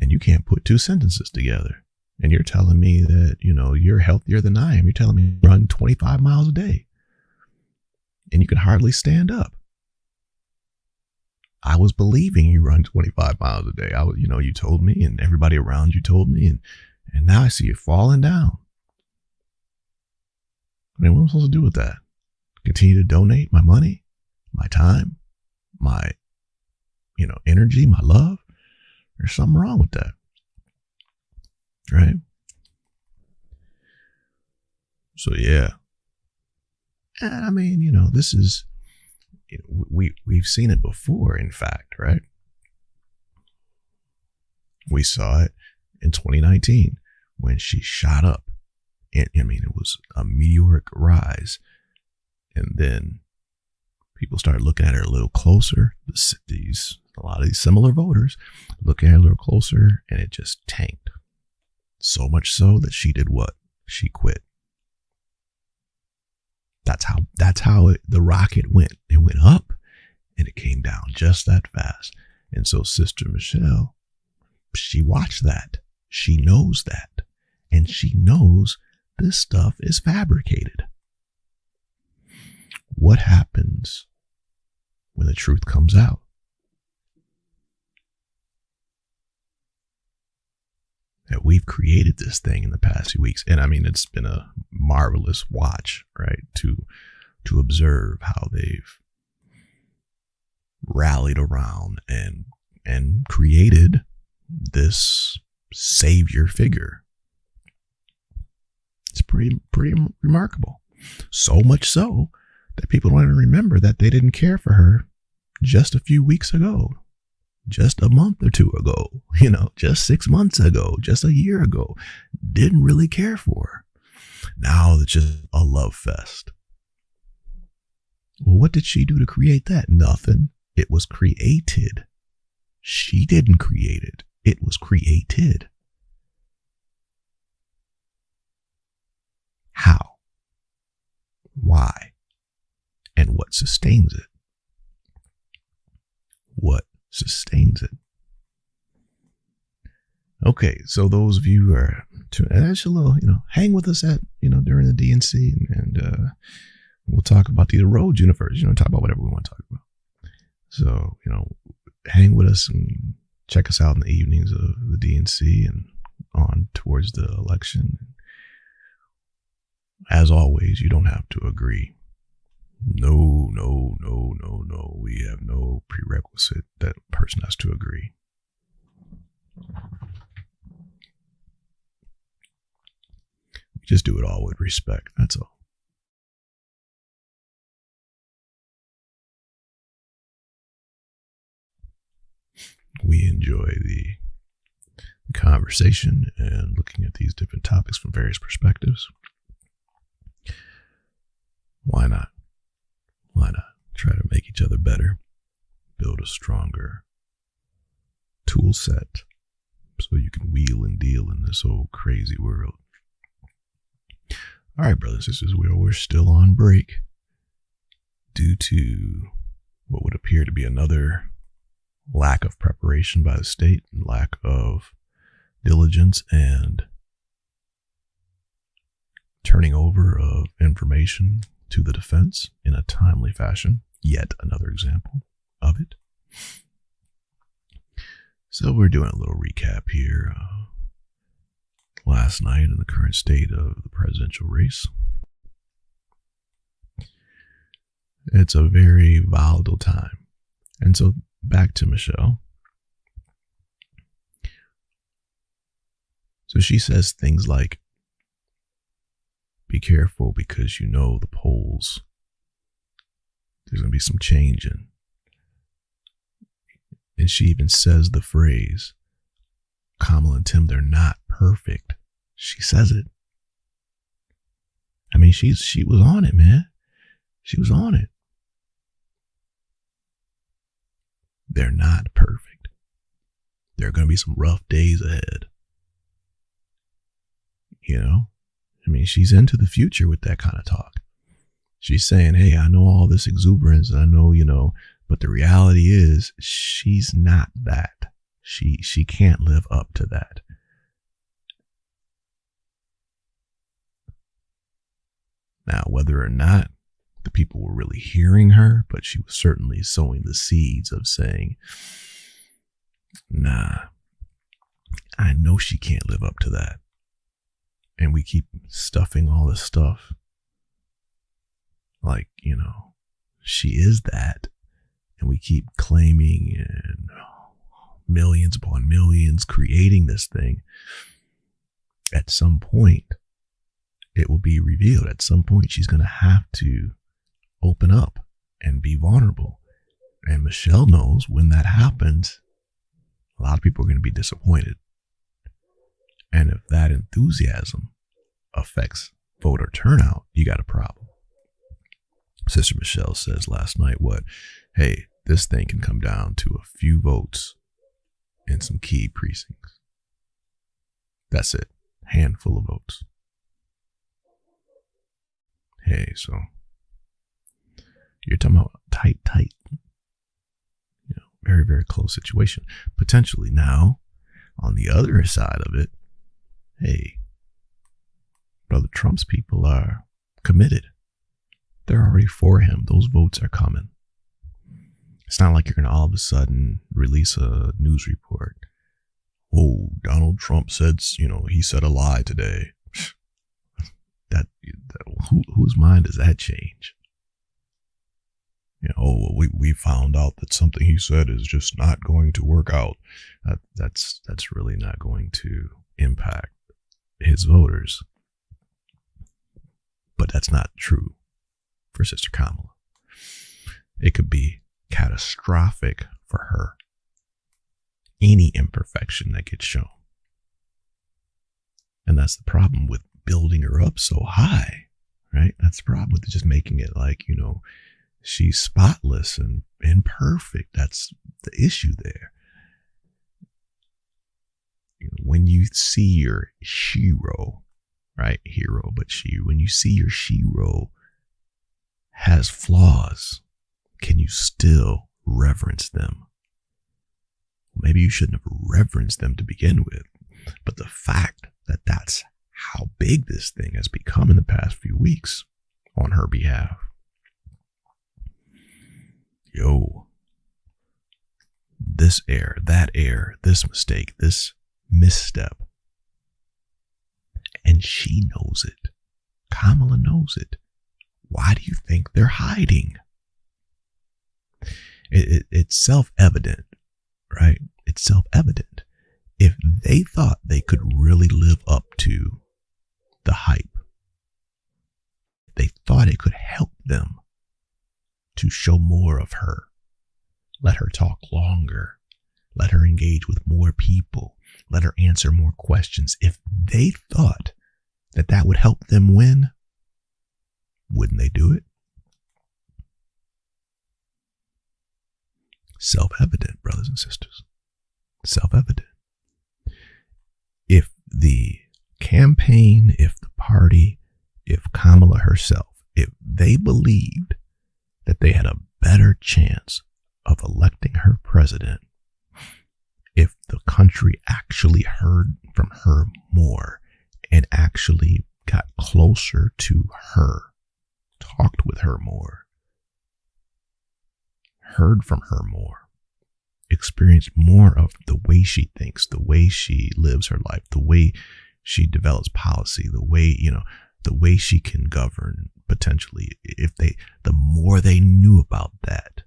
And you can't put two sentences together. And you're telling me that, you know, you're healthier than I am. You're telling me you run 25 miles a day. And you can hardly stand up. I was believing you run 25 miles a day. You told me, and everybody around you told me, and now I see you falling down. I mean, what am I supposed to do with that? Continue to donate my money, my time, my, energy, my love? There's something wrong with that. Right? So, yeah. And I mean, this is, we've seen it before, in fact, right? We saw it in 2019 when she shot up. It was a meteoric rise. And then people started looking at her a little closer. A lot of these similar voters looking at her a little closer, and it just tanked. So much so that she did what? She quit. That's how the rocket went. It went up and it came down just that fast. And so Sister Michelle, she watched that. She knows that. And she knows this stuff is fabricated. What happens when the truth comes out? That we've created this thing in the past few weeks. And it's been a marvelous watch, right? To observe how they've rallied around and created this savior figure. It's pretty remarkable. So much so that people don't even remember that they didn't care for her just a few weeks ago. Just a month or two ago, just 6 months ago, just a year ago, didn't really care for her. Now it's just a love fest. Well, what did she do to create that? Nothing. It was created. She didn't create it. It was created. How? Why? And what sustains it? What sustains it? Okay, so those of you who are that's a little, hang with us at, during the DNC, and we'll talk about the Rhodes universe, talk about whatever we want to talk about. So, hang with us and check us out in the evenings of the DNC and on towards the election. As always, you don't have to agree. No. We have no prerequisite that person has to agree. We just do it all with respect. That's all. We enjoy the conversation and looking at these different topics from various perspectives. Why not? Why not try to make each other better, build a stronger tool set so you can wheel and deal in this old crazy world? All right, brothers, this is where we're still on break due to what would appear to be another lack of preparation by the state, lack of diligence, and turning over of information to the defense in a timely fashion. Yet another example of it. So we're doing a little recap here. Last night in the current state of the presidential race. It's a very volatile time. And so back to Michelle. So she says things like, be careful because the polls, there's going to be some change in. And she even says the phrase, Kamala and Tim, they're not perfect. She says it. She was on it, man. She was on it. They're not perfect. There are going to be some rough days ahead. She's into the future with that kind of talk. She's saying, hey, I know all this exuberance, and I know, but the reality is she's not that. She can't live up to that. Now, whether or not the people were really hearing her, but she was certainly sowing the seeds of saying, nah, I know she can't live up to that. And we keep stuffing all this stuff like, she is that. And we keep claiming and millions upon millions creating this thing. At some point, it will be revealed. At some point, she's going to have to open up and be vulnerable. And Michelle knows when that happens, a lot of people are going to be disappointed. And if that enthusiasm affects voter turnout, you got a problem. Sister Michelle says last night, hey, this thing can come down to a few votes in some key precincts. That's it. Handful of votes. Hey, so you're talking about tight, very, very close situation. Potentially now, on the other side of it, hey, Brother Trump's people are committed. They're already for him. Those votes are coming. It's not like you're going to all of a sudden release a news report. Oh, Donald Trump said, he said a lie today. Whose mind does that change? We found out that something he said is just not going to work out. That's really not going to impact his voters. But that's not true for Sister Kamala. It could be catastrophic for her. Any imperfection that gets shown. And that's the problem with building her up so high, right? That's the problem with just making it like, she's spotless and imperfect. That's the issue there. When you see your shero, right? Hero, but when you see your shero has flaws, can you still reverence them? Maybe you shouldn't have reverenced them to begin with, but the fact that that's how big this thing has become in the past few weeks on her behalf. This error, that error, this mistake, this misstep. And she knows it. Kamala knows it. Why do you think they're hiding? It's self-evident, right? It's self-evident. If they thought they could really live up to the hype, they thought it could help them to show more of her, let her talk longer, let her engage with more people, let her answer more questions. If they thought that that would help them win, wouldn't they do it? Self-evident, brothers and sisters. Self-evident. If the campaign, if the party, if Kamala herself, if they believed that they had a better chance of electing her president, if the country actually heard from her more and actually got closer to her, talked with her more, heard from her more, experienced more of the way she thinks, the way she lives her life, the way she develops policy, the way she can govern potentially. The more they knew about that,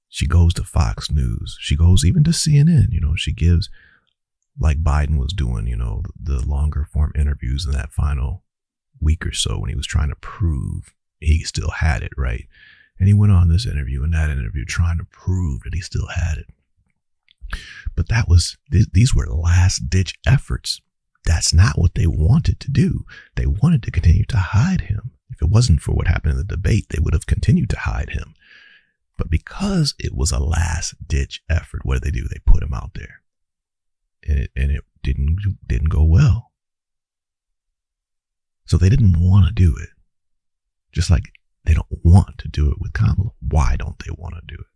she goes to Fox News. She goes even to CNN. She gives, like Biden was doing, the longer form interviews in that final week or so when he was trying to prove he still had it, right? And he went on this interview and that interview trying to prove that he still had it. But these were last ditch efforts. That's not what they wanted to do. They wanted to continue to hide him. If it wasn't for what happened in the debate, they would have continued to hide him. But because it was a last ditch effort, what did they do? They put him out there. And it didn't go well. So they didn't want to do it. Just like they don't want to do it with Kamala. Why don't they want to do it?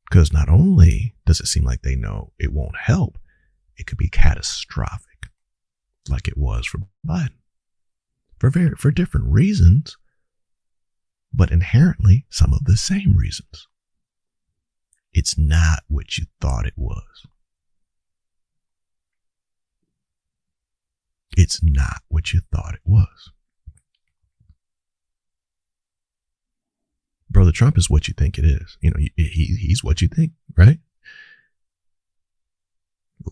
Because not only does it seem like they know it won't help, it could be catastrophic, like it was for Biden, for different reasons, but inherently some of the same reasons. It's not what you thought it was. It's not what you thought it was. Brother Trump is what you think it is. He's what you think, right?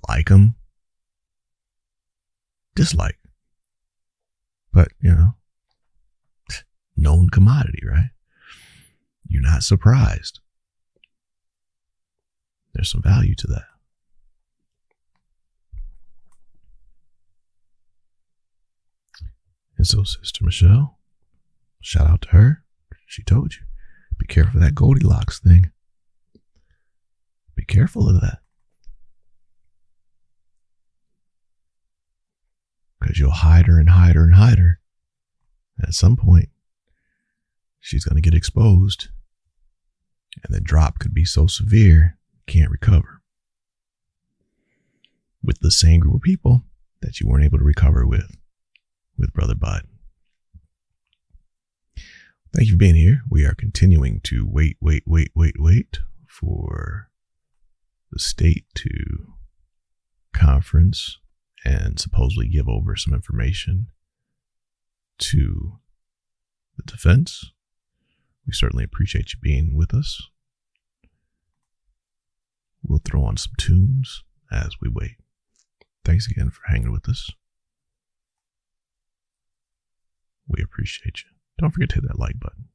Like him, dislike. But, known commodity, right? You're not surprised. There's some value to that. And so Sister Michelle, shout out to her. She told you, be careful of that Goldilocks thing. Be careful of that. Because you'll hide her and hide her and hide her. At some point, she's going to get exposed. And the drop could be so severe, can't recover. With the same group of people that you weren't able to recover with Brother Bud. Thank you for being here. We are continuing to wait for the state to conference and supposedly give over some information to the defense. We certainly appreciate you being with us. We'll throw on some tunes as we wait. Thanks again for hanging with us. We appreciate you. Don't forget to hit that like button.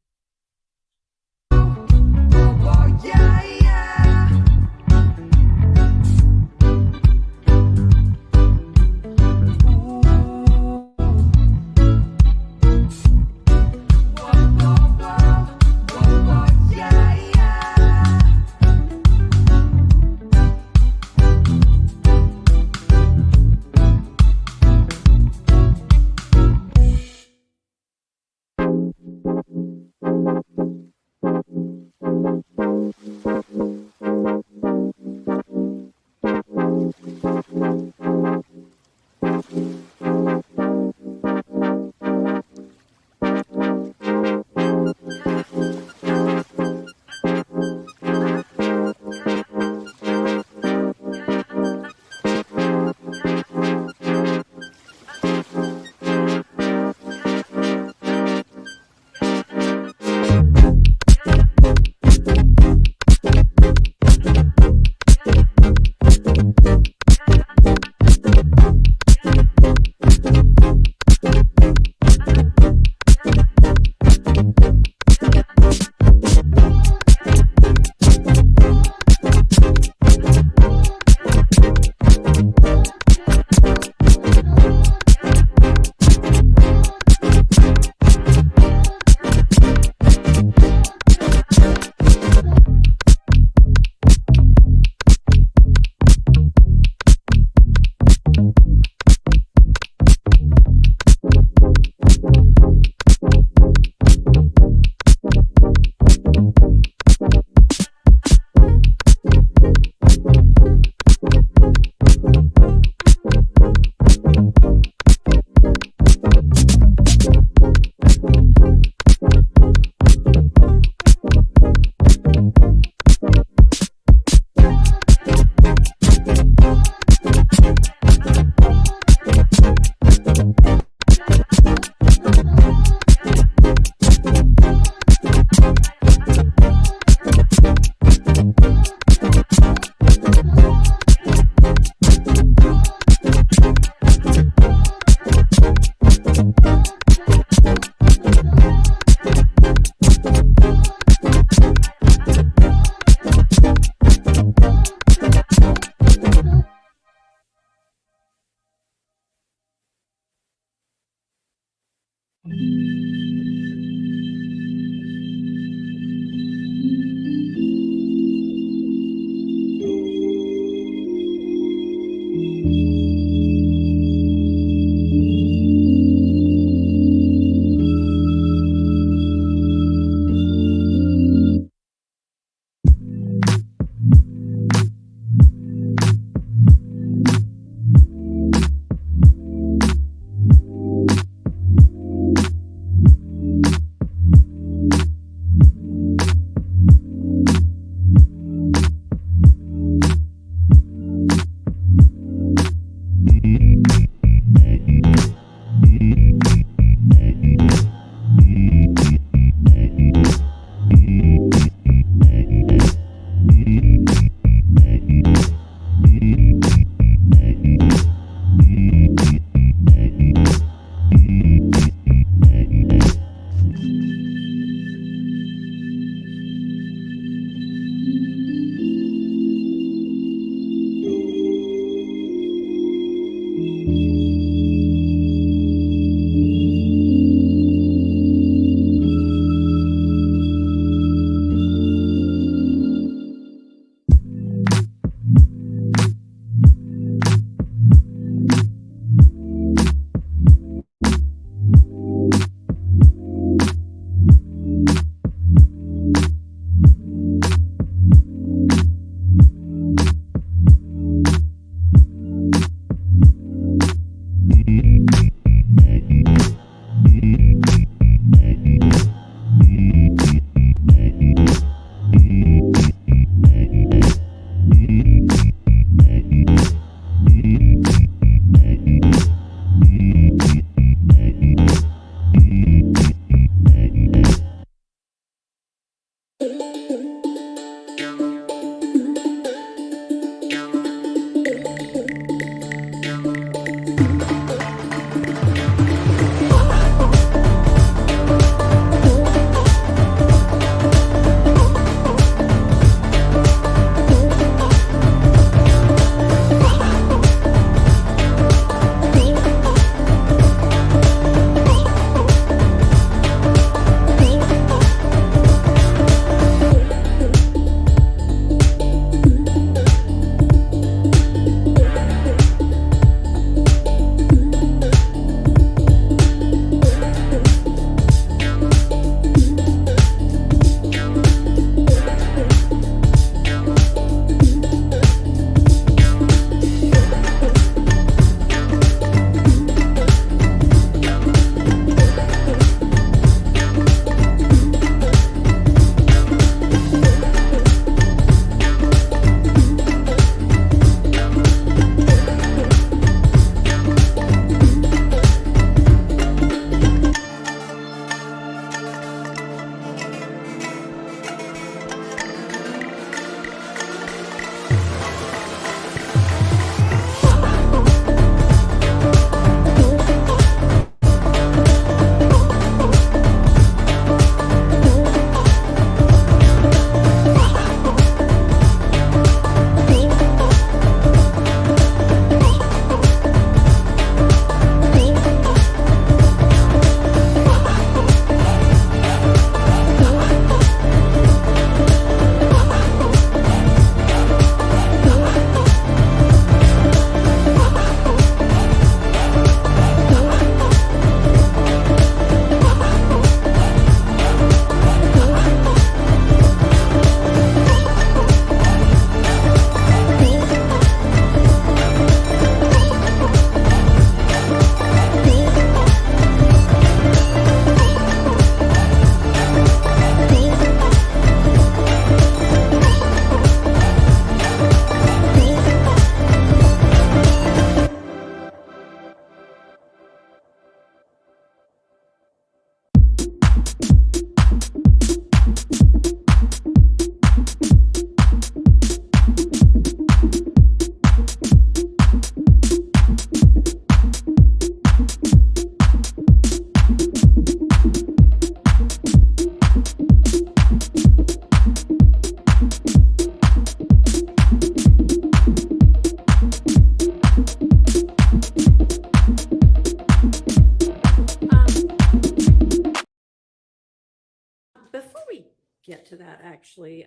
get to that actually.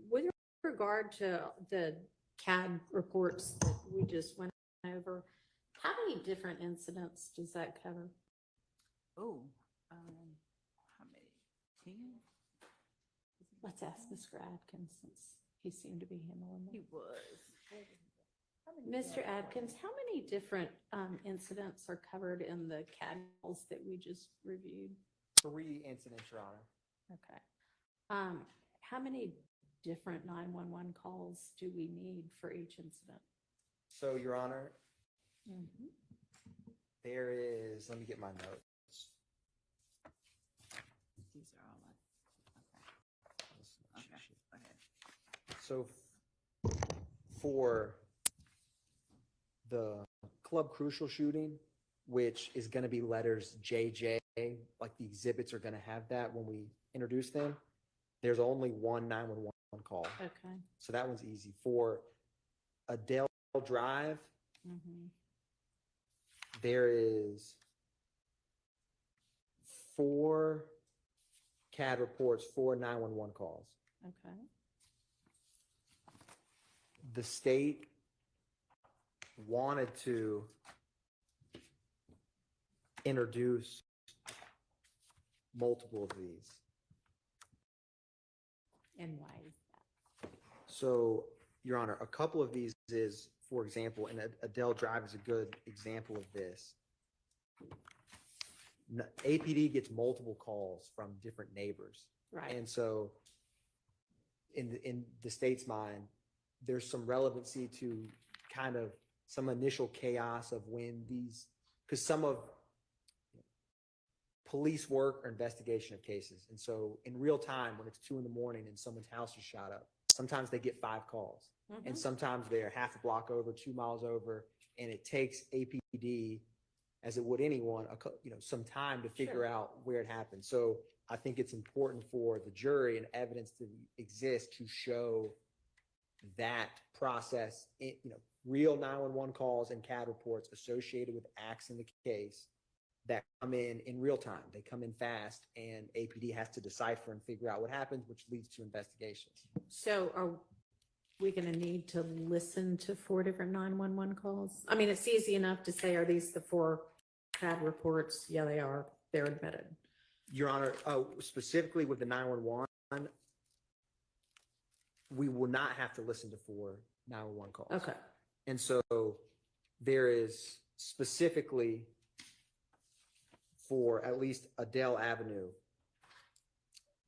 With regard to the CAD reports that we just went over, how many different incidents does that cover? Oh, how many? 10? Let's ask Mr. Atkins since he seemed to be handling He it. was. Mr. Atkins, how many different incidents are covered in the CAD files that we just reviewed? 3 incidents, Your Honor. Okay. How many different 911 calls do we need for each incident? So, Your Honor, Mhm. there is, let me get my notes. These are all okay. Go ahead. So for the Club Crucial shooting, which is going to be letters JJ, like the exhibits are going to have that when we introduce them, there's only one 911 call. Okay. So that one's easy. For Adele Drive, Mhm. there is 4 CAD reports, 4 911 calls. Okay. The state wanted to introduce multiple of these. And why is that? So, Your Honor, a couple of these is, for example, and Adele Drive is a good example of this. APD gets multiple calls from different neighbors. Right. And so in the state's mind, there's some relevancy to kind of some initial chaos of when these, because some of police work or investigation of cases. And so in real time, when it's 2 a.m. and someone's house is shot up, sometimes they get 5 calls. Mhm. And sometimes they're half a block over, 2 miles over, and it takes APD, as it would anyone, some time to figure Sure. out where it happened. So I think it's important for the jury and evidence to exist to show that process, real 911 calls and CAD reports associated with acts in the case that come in real time. They come in fast, and APD has to decipher and figure out what happened, which leads to investigations. So are we going to need to listen to 4 different 911 calls? I mean, it's easy enough to say, are these the 4 CAD reports? Yeah, they are. They're admitted. Your Honor, specifically with the 911, we will not have to listen to 4 911 calls. Okay. And so there is specifically for at least Adele Avenue,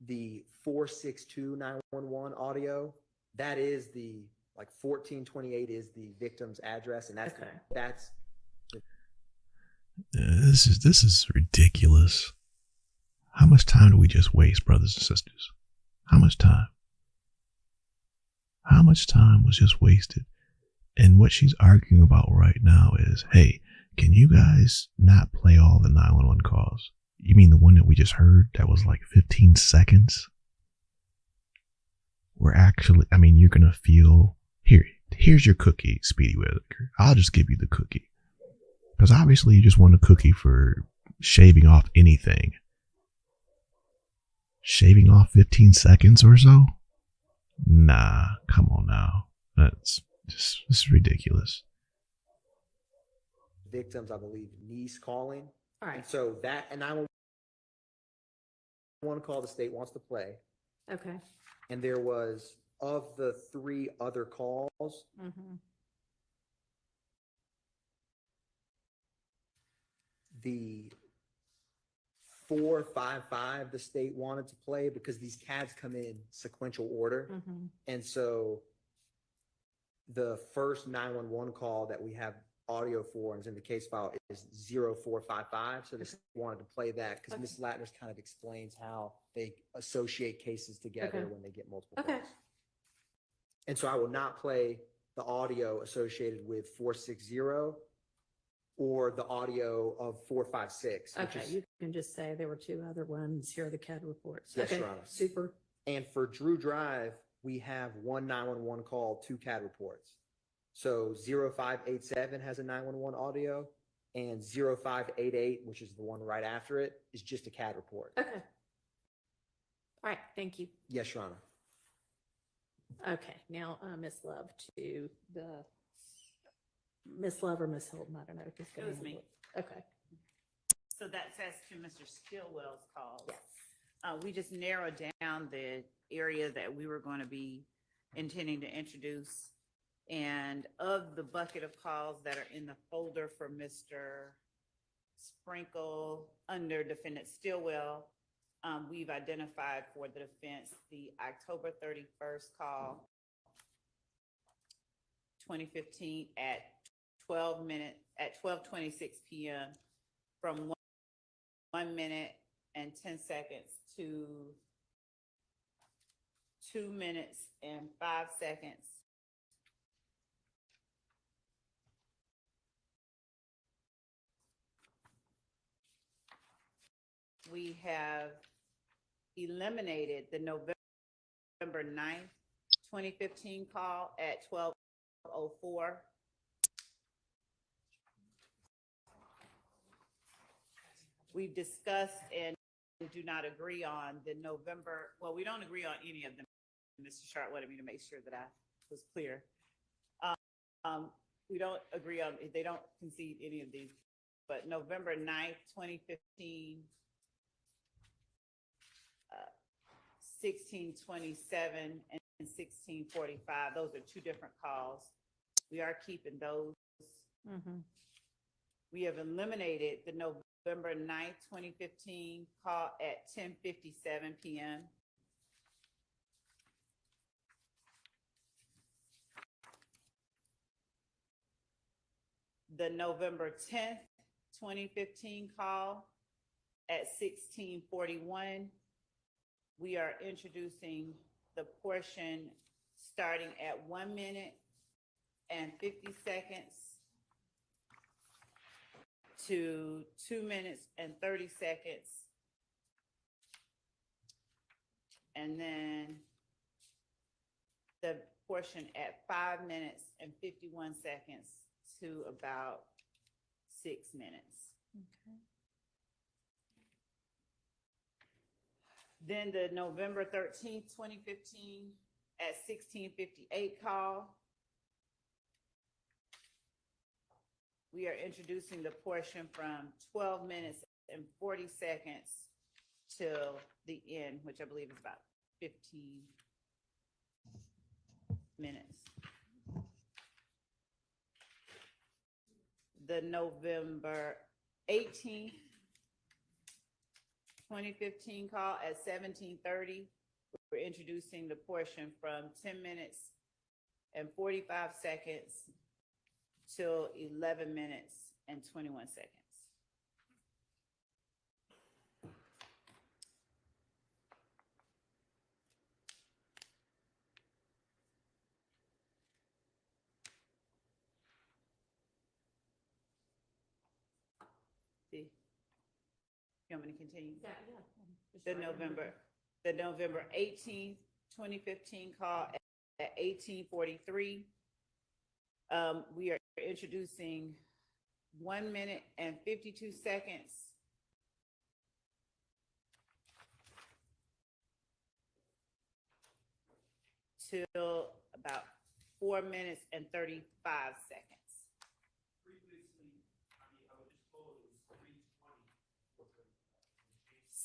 the 462 911 audio, that is the, 1428 is the victim's address, and that's, Okay. that's This is ridiculous. How much time do we just waste, brothers and sisters? How much time? How much time was just wasted? And what she's arguing about right now is, hey, can you guys not play all the 911 calls? You mean the one that we just heard that was like 15 seconds? You're going to feel, here's your cookie, Speedy Whitaker. I'll just give you the cookie. Because obviously you just want a cookie for shaving off anything. Shaving off 15 seconds or so? Nah, come on now. This is ridiculous. victims, I believe, niece calling. All right. And so that, and I want to call the state wants to play. Okay. And there was, of the 3 other calls, Mhm. the 4, 5, 5, the state wanted to play because these CADs come in sequential order. Mhm. And so the first 911 call that we have audio for and is in the case file is 0455. So the state wanted to play that because Okay. Ms. Latner's kind of explains how they associate cases together Okay. when they get multiple Okay. calls. And so I will not play the audio associated with 460 or the audio of 456. which Okay, is- you can just say there were 2 other ones. Here are the CAD reports. Yes, Okay, Your Honor. super. And for Drew Drive, we have 1 911 call, 2 CAD reports. So 0587 has a 911 audio, and 0588, which is the one right after it, is just a CAD report. Okay. All right, thank you. Yes, Your Honor. Okay, now, Ms. Love to the, Ms. Love or Ms. Holden, I don't know who's It going was to me. handle it. Okay, So that says to Mr. Stillwell's calls. yes. We just narrowed down the area that we were going to be intending to introduce. And of the bucket of calls that are in the folder for Mr. Sprinkle under defendant Stillwell, we've identified for the defense the October 31st call, 2015 at 12:26 p.m. from 1 minute and 10 seconds to 2 minutes and 5 seconds. We have eliminated the November 9th, 2015 call at 12:04. We've discussed and do not agree on the November, well, we don't agree on any of them. Mr. Schardt wanted me to make sure that I was clear. We don't agree on, they don't concede any of these, but November 9th, 2015, 16:27 and 16:45, those are two different calls. We are keeping those. We have eliminated the November 9th, 2015 call at 10:57 p.m. The November 10th, 2015 call at 16:41. We are introducing the portion starting at 1 minute and 50 seconds to 2 minutes and 30 seconds. And then the portion at 5 minutes and 51 seconds to about 6 minutes. Okay. Then the November 13th, 2015 at 16:58 call. We are introducing the portion from 12 minutes and 40 seconds till the end, which I believe is about 15 minutes. The November 18th, 2015 call at 17:30. We're introducing the portion from 10 minutes and 45 seconds till 11 minutes and 21 seconds. See? You want me to continue? The November 18th, 2015 call at 18:43. We are introducing 1 minute and 52 seconds till about 4 minutes and 35 seconds.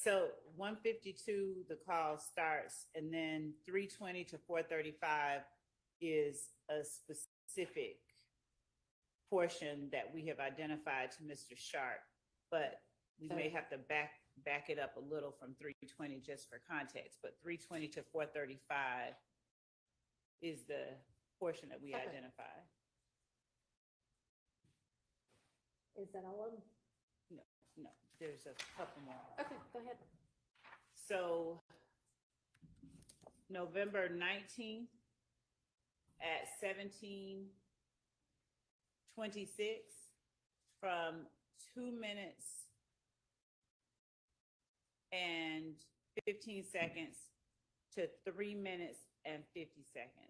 So 1:52, the call starts, and then 3:20 to 4:35 is a specific portion that we have identified to Mr. Schardt, but we may have to back it up a little from 3:20 just for context, but 3:20 to 4:35 is the portion that we identified. Is that all of them? No, there's a couple more. Okay, go ahead. So November 19th at 17:26 from 2 minutes and 15 seconds to 3 minutes and 50 seconds.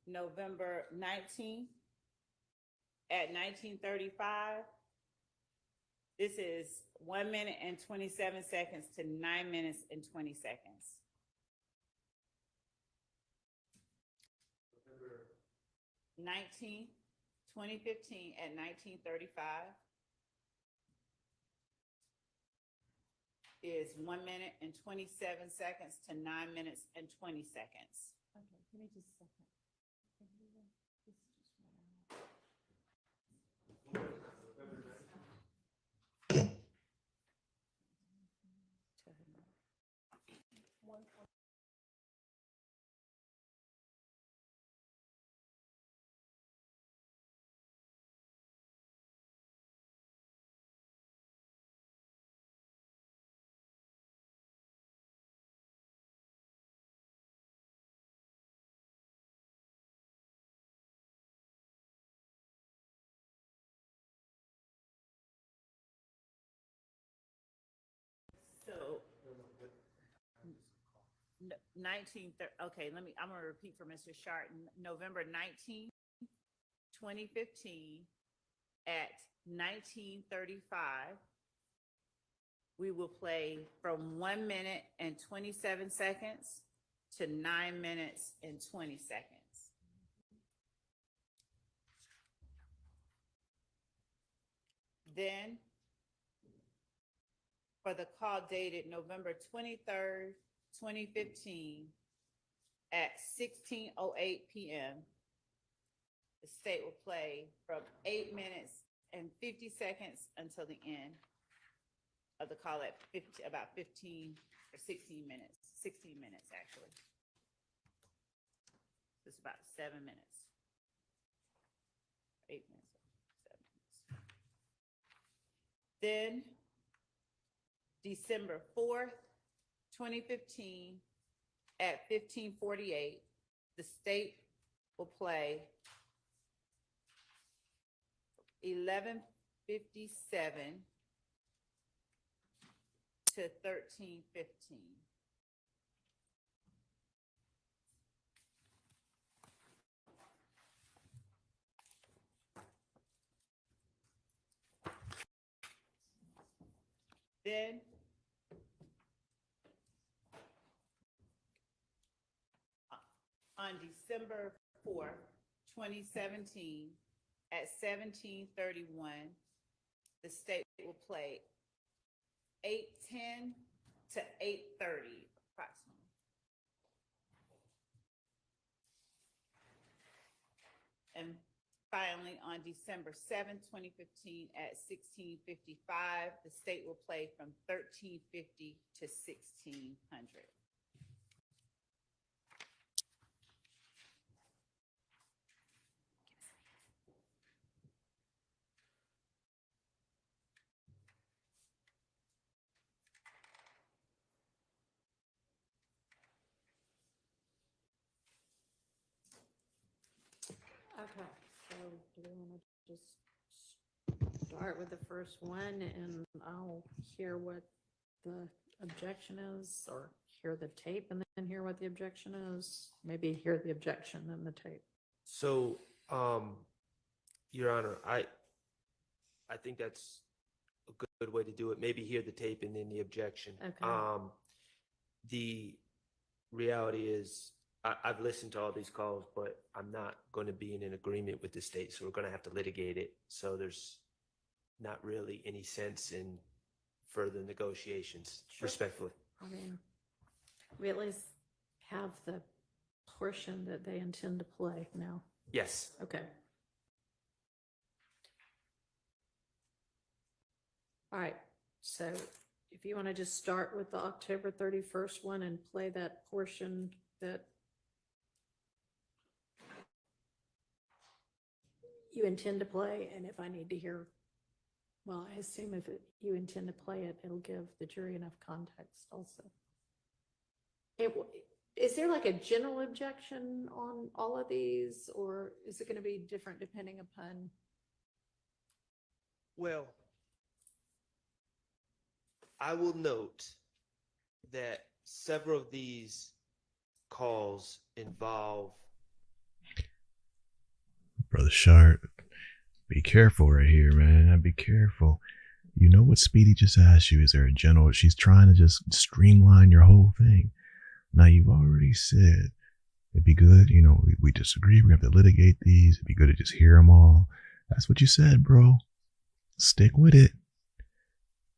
November 19th at 19:35. This is 1 minute and 27 seconds to 9 minutes and 20 seconds. 19, 2015 at 19:35 is 1 minute and 27 seconds to 9 minutes and 20 seconds. Okay, give me just a second. So 19, okay, I'm gonna repeat for Mr. Schardt. November 19, 2015 at 19:35, we will play from 1 minute and 27 seconds to 9 minutes and 20 seconds. Then for the call dated November 23rd, 2015 at 16:08 p.m., the state will play from 8 minutes and 50 seconds until the end of the call at about 15 or 16 minutes, 16 minutes actually. So it's about 7 minutes. 8 minutes, 7 minutes. Then December 4th, 2015 at 15:48, the state will play 11:57 to 13:15. Then on December 4th, 2017 at 17:31, the state will play 8:10 to 8:30 approximately. And finally, on December 7th, 2015 at 16:55, the state will play from 13:50 to 1600. Okay, so do we want to just start with the first one and I'll hear what the objection is, or hear the tape and then hear what the objection is? Maybe hear the objection and the tape. So, Your Honor, I think that's a good way to do it. Maybe hear the tape and then the objection. Okay. The reality is, I've listened to all these calls, but I'm not going to be in an agreement with the state, so we're going to have to litigate it. So there's not really any sense in further negotiations, respectfully. I mean, we at least have the portion that they intend to play now. Yes. Okay. All right, so if you want to just start with the October 31st one and play that portion that you intend to play, and if I need to hear, well, I assume if you intend to play it, it'll give the jury enough context also. Is there like a general objection on all of these, or is it going to be different depending upon? Well, I will note that several of these calls involve Brother Schardt, Be careful right here, man. Be careful. You know what Speedy just asked you? Is there a general? She's trying to just streamline your whole thing. Now, you've already said it'd be good. You know, we disagree. We have to litigate these. It'd be good to just hear them all. That's what you said, bro. Stick with it.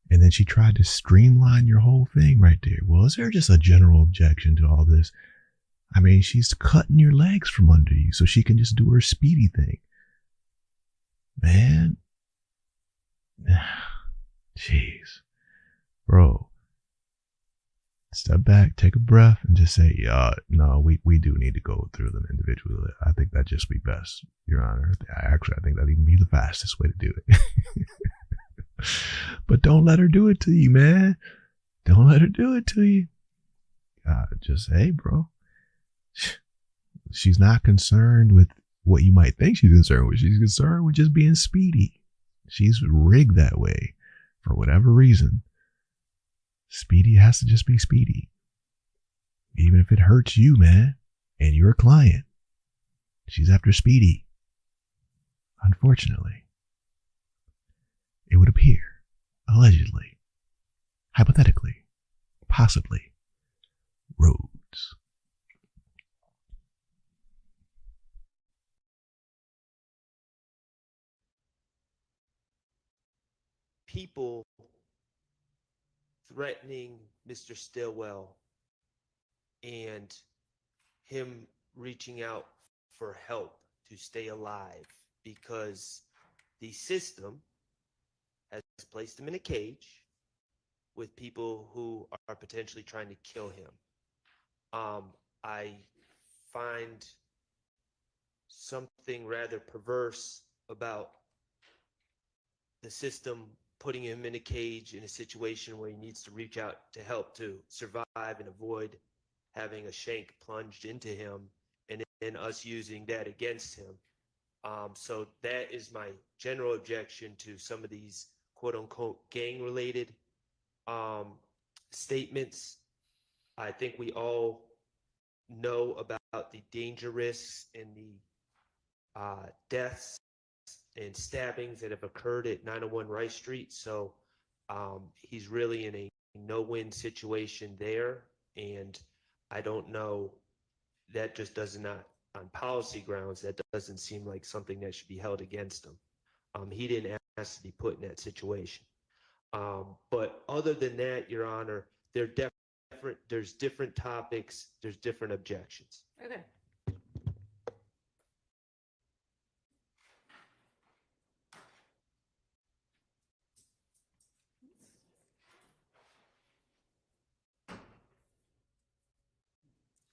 And then she tried to streamline your whole thing right there. Well, is there just a general objection to all this? I mean, she's cutting your legs from under you so she can just do her Speedy thing. Man. Jeez. Bro. Step back, take a breath, and just say, no, we do need to go through them individually. I think that'd just be best, Your Honor. Actually, I think that'd even be the fastest way to do it. But don't let her do it to you, man. Don't let her do it to you. Just, hey, bro. She's not concerned with what you might think she's concerned with. She's concerned with just being speedy. She's rigged that way for whatever reason. Speedy has to just be speedy. Even if it hurts you, man, and your client. She's after Speedy. Unfortunately. It would appear, allegedly, hypothetically, possibly, Rhodes. People threatening Mr. Stillwell and him reaching out for help to stay alive because the system has placed him in a cage with people who are potentially trying to kill him. I find something rather perverse about the system putting him in a cage in a situation where he needs to reach out to help to survive and avoid having a shank plunged into him and then us using that against him. So that is my general objection to some of these quote unquote gang related statements. I think we all know about the danger risks and the deaths and stabbings that have occurred at 901 Rice Street. So he's really in a no-win situation there. And I don't know, that just does not, on policy grounds, that doesn't seem like something that should be held against him. He didn't ask to be put in that situation. But other than that, Your Honor, there's different topics, there's different objections. Okay.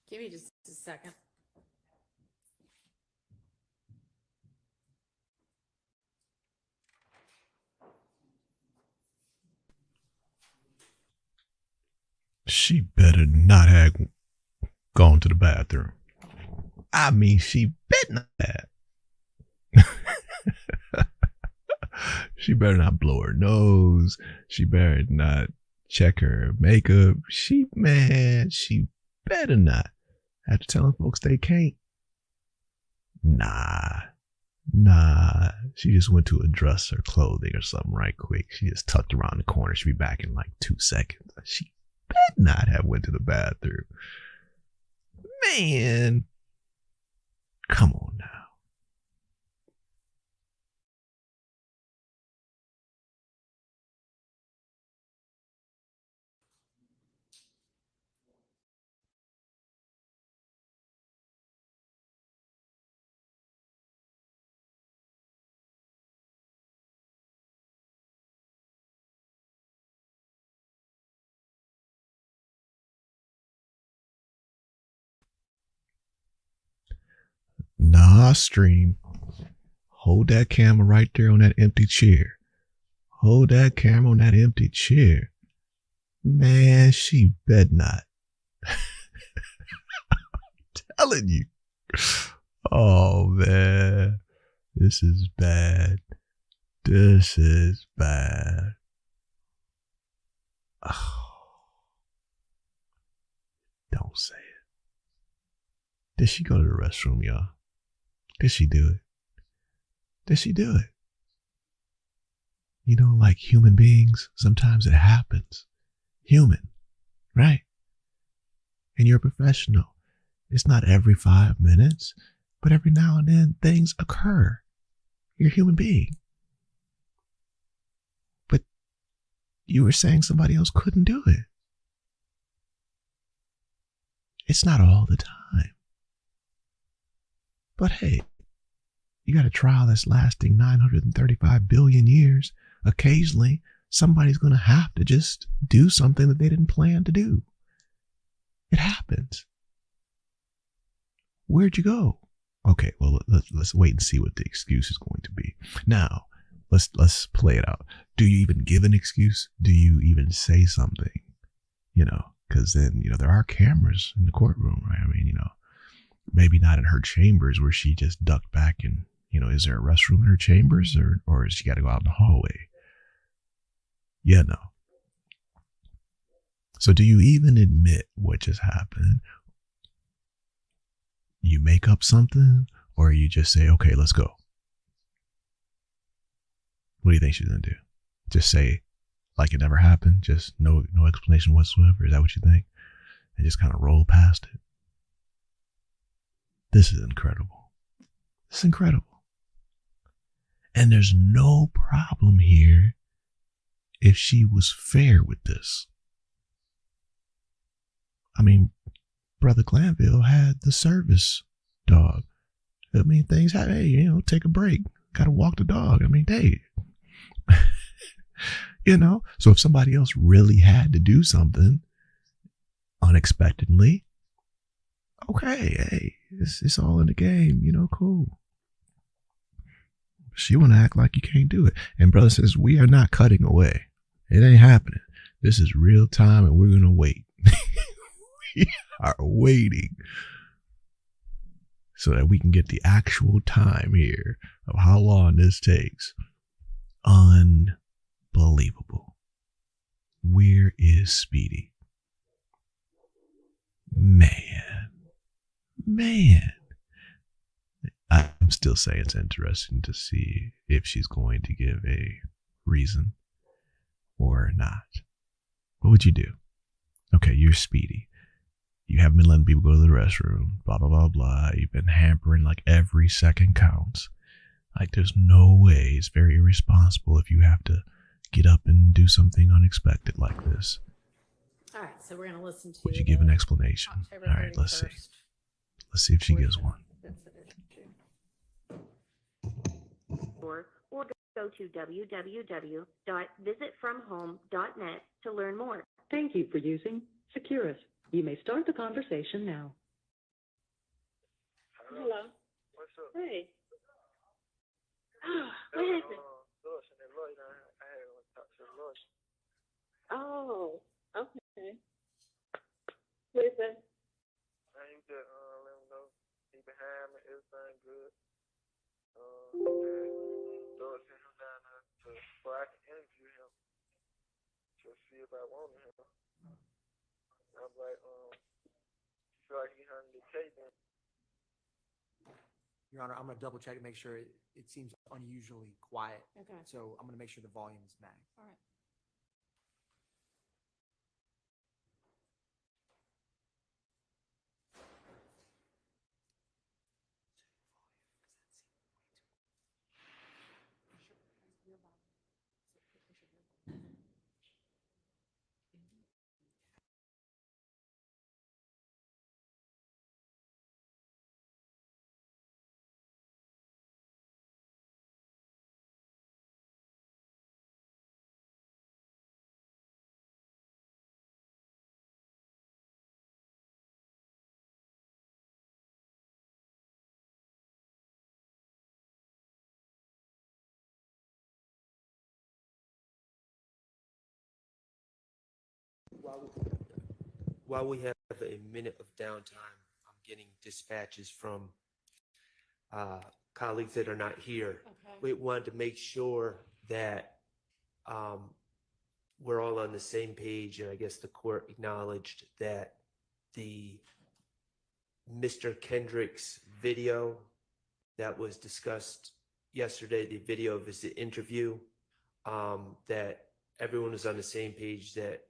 Give me just a second. She better not have gone to the bathroom. I mean, she better not have. She better not blow her nose. She better not check her makeup. She better not. After telling folks they can't. Nah. She just went to address her clothing or something right quick. She just tucked around the corner. She'll be back in like 2 seconds. She better not have went to the bathroom. Man. Come on now. Nah, stream. Hold that camera right there on that empty chair. Hold that camera on that empty chair. Man, she bet not. I'm telling you. Oh, man. This is bad. This is bad. Oh. Don't say it. Did she go to the restroom, y'all? Did she do it? Did she do it? You know, like human beings, sometimes it happens. Human, right? And you're a professional. It's not every 5 minutes, but every now and then things occur. You're a human being. But you were saying somebody else couldn't do it. It's not all the time. But hey, you got a trial that's lasting 935 billion years. Occasionally, somebody's going to have to just do something that they didn't plan to do. It happens. Where'd you go? Okay, well, let's wait and see what the excuse is going to be. Now, let's play it out. Do you even give an excuse? Do you even say something? You know, because then, you know, there are cameras in the courtroom, right? I mean, you know, maybe not in her chambers where she just ducked back and, you know, is there a restroom in her chambers or is she got to go out in the hallway? Yeah, no. So do you even admit what just happened? You make up something or you just say, okay, let's go. What do you think she's going to do? Just say like it never happened? Just no explanation whatsoever? Is that what you think? And just kind of roll past it? This is incredible. It's incredible. And there's no problem here if she was fair with this. I mean, Brother Glanville had the service dog. I mean, things happen. Hey, you know, take a break. Got to walk the dog. I mean, hey, you know, so if somebody else really had to do something unexpectedly, okay, hey, it's all in the game, you know, cool. She want to act like you can't do it. And brother says, we are not cutting away. It ain't happening. This is real time and we're going to wait. We are waiting so that we can get the actual time here of how long this takes. Unbelievable. Where is Speedy? Man. I'm still saying it's interesting to see if she's going to give a reason or not. What would you do? Okay, you're Speedy. You haven't been letting people go to the restroom, blah, blah, blah, blah. You've been hampering like every second counts. Like there's no way. It's very irresponsible if you have to get up and do something unexpected like this. All right, so we're going to listen to. Would you give an explanation? October All right, let's see. 31st. Let's see if she gives one. Or go to www.visitfromhome.net to learn more. Thank you for using Securus. You may start the conversation now. Hello. What's up? Hey. What happened? Oh, okay. What is that? You just let him know he behind me, everything good. So I sent him down there so I can interview him to see if I want him. I'm like, feel like he handled the case. Your Honor, I'm going to double check to make sure it seems unusually quiet. Okay. So I'm going to make sure the volume is maxed. All right. While we have a minute of downtime, I'm getting dispatches from colleagues that are not here. Okay. We wanted to make sure that we're all on the same page, and I guess the court acknowledged that the Mr. Kendrick's video that was discussed yesterday, the video of his interview, that everyone was on the same page that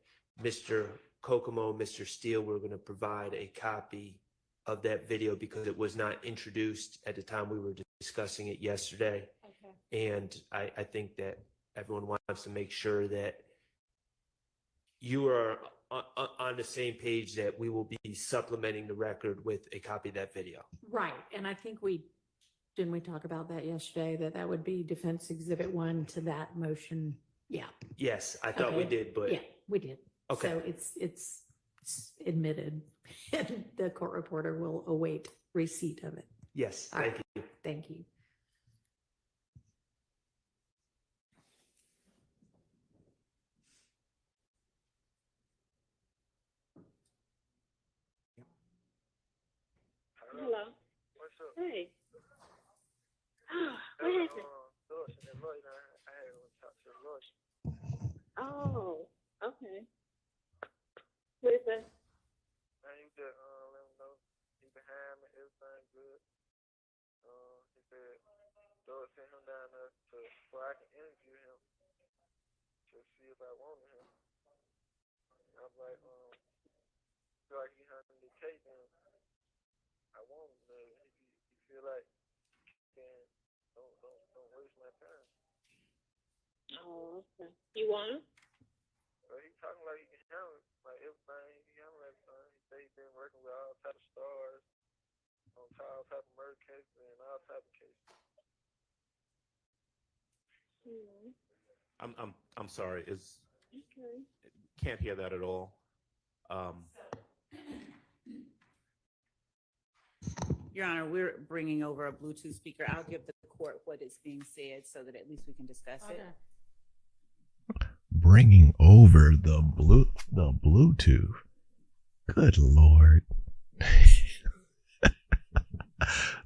Mr. Kokomo, Mr. Steele were going to provide a copy of that video because it was not introduced at the time we were discussing it yesterday. Okay. And I think that everyone wants to make sure that you are on the same page that we will be supplementing the record with a copy of that video. Right, and I think didn't we talk about that yesterday, that would be Defense Exhibit 1 to that motion? Yeah. Yes, I thought we Okay. did, but Yeah, we did. Okay. So it's admitted, and the court reporter will await receipt of it. yes, All thank right. you. Thank you. Hello. What's up? Hey. What happened? Lewis and that lawyer, I had to talk to the lawyer. Oh, okay. What is that? And you just let him know he behind me, everything good. He said Lewis sent him down there so I can interview him to see if I wanted him. And I'm like, feel like he handled the case and I want him. If you feel like then don't waste my time. Oh, okay. You want him? Well, he talking like he can handle it, like everything. He can handle everything. He say he been working with all type of stars on all type of murder cases and all type of cases. I'm sorry. Okay. Can't hear that at all. Your Honor, we're bringing over a Bluetooth speaker. I'll give the court what is being said so that at least we can discuss it. Bringing over the Bluetooth. Good Lord.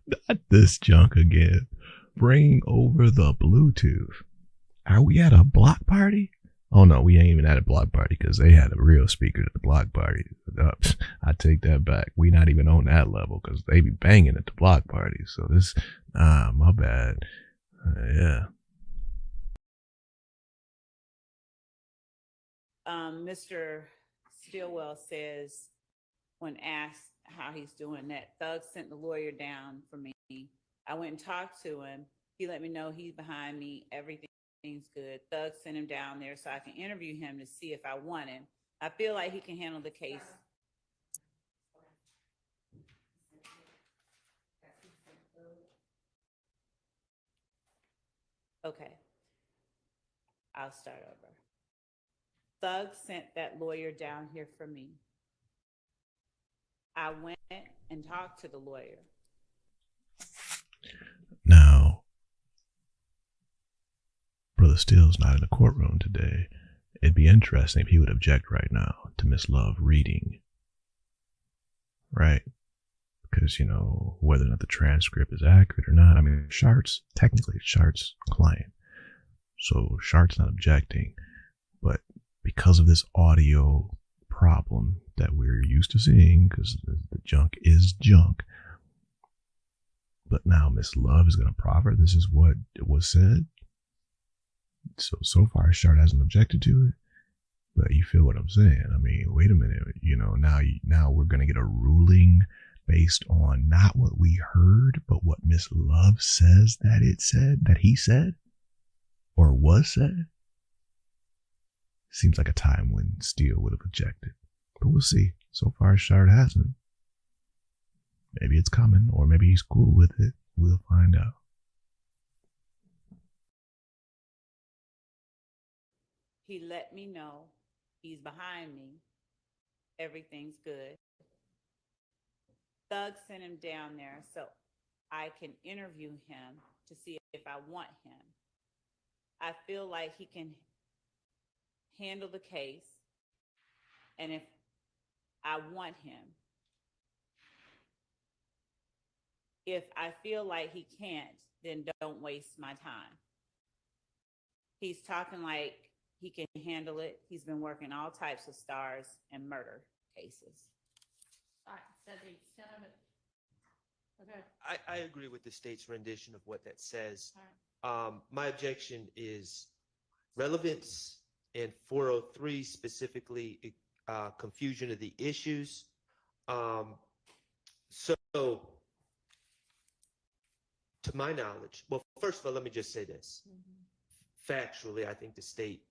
Not this junk again. Bringing over the Bluetooth. Are we at a block party? Oh no, we ain't even at a block party because they had a real speaker at the block party. I take that back. We not even on that level because they be banging at the block party. So this, my bad. Yeah. Mr. Stillwell says, when asked how he's doing, that Thug sent the lawyer down for me. I went and talked to him. He let me know he's behind me. Everything's good. Thug sent him down there so I can interview him to see if I want him. I feel like he can handle the case. Okay. I'll start over. Thug sent that lawyer down here for me. I went and talked to the lawyer. Now, Brother Steele's not in the courtroom today. It'd be interesting if he would object right now to Miss Love reading. Right? Because, you know, whether or not the transcript is accurate or not, I mean, technically Schart's client. So Schart's not objecting. But because of this audio problem that we're used to seeing, because the junk is junk, but now Miss Love is going to proffer this is what was said. So far Schardt hasn't objected to it, but you feel what I'm saying. I mean, wait a minute, you know, now we're going to get a ruling based on not what we heard, but what Miss Love says that he said or was said. Seems like a time when Steele would have objected, but we'll see. So far Schardt hasn't. Maybe it's coming, or maybe he's cool with it. We'll find out. He let me know he's behind me. Everything's good. Thug sent him down there so I can interview him to see if I want him. I feel like he can handle the case, and if I want him. If I feel like he can't, then don't waste my time. He's talking like he can handle it. He's been working all types of stars and murder cases. All right, so the extent of it. Okay. I agree with the state's rendition of what that says. All right. My objection is relevance and 403 specifically confusion of the issues. So to my knowledge, well, first of all, let me just say this. Factually, I think the state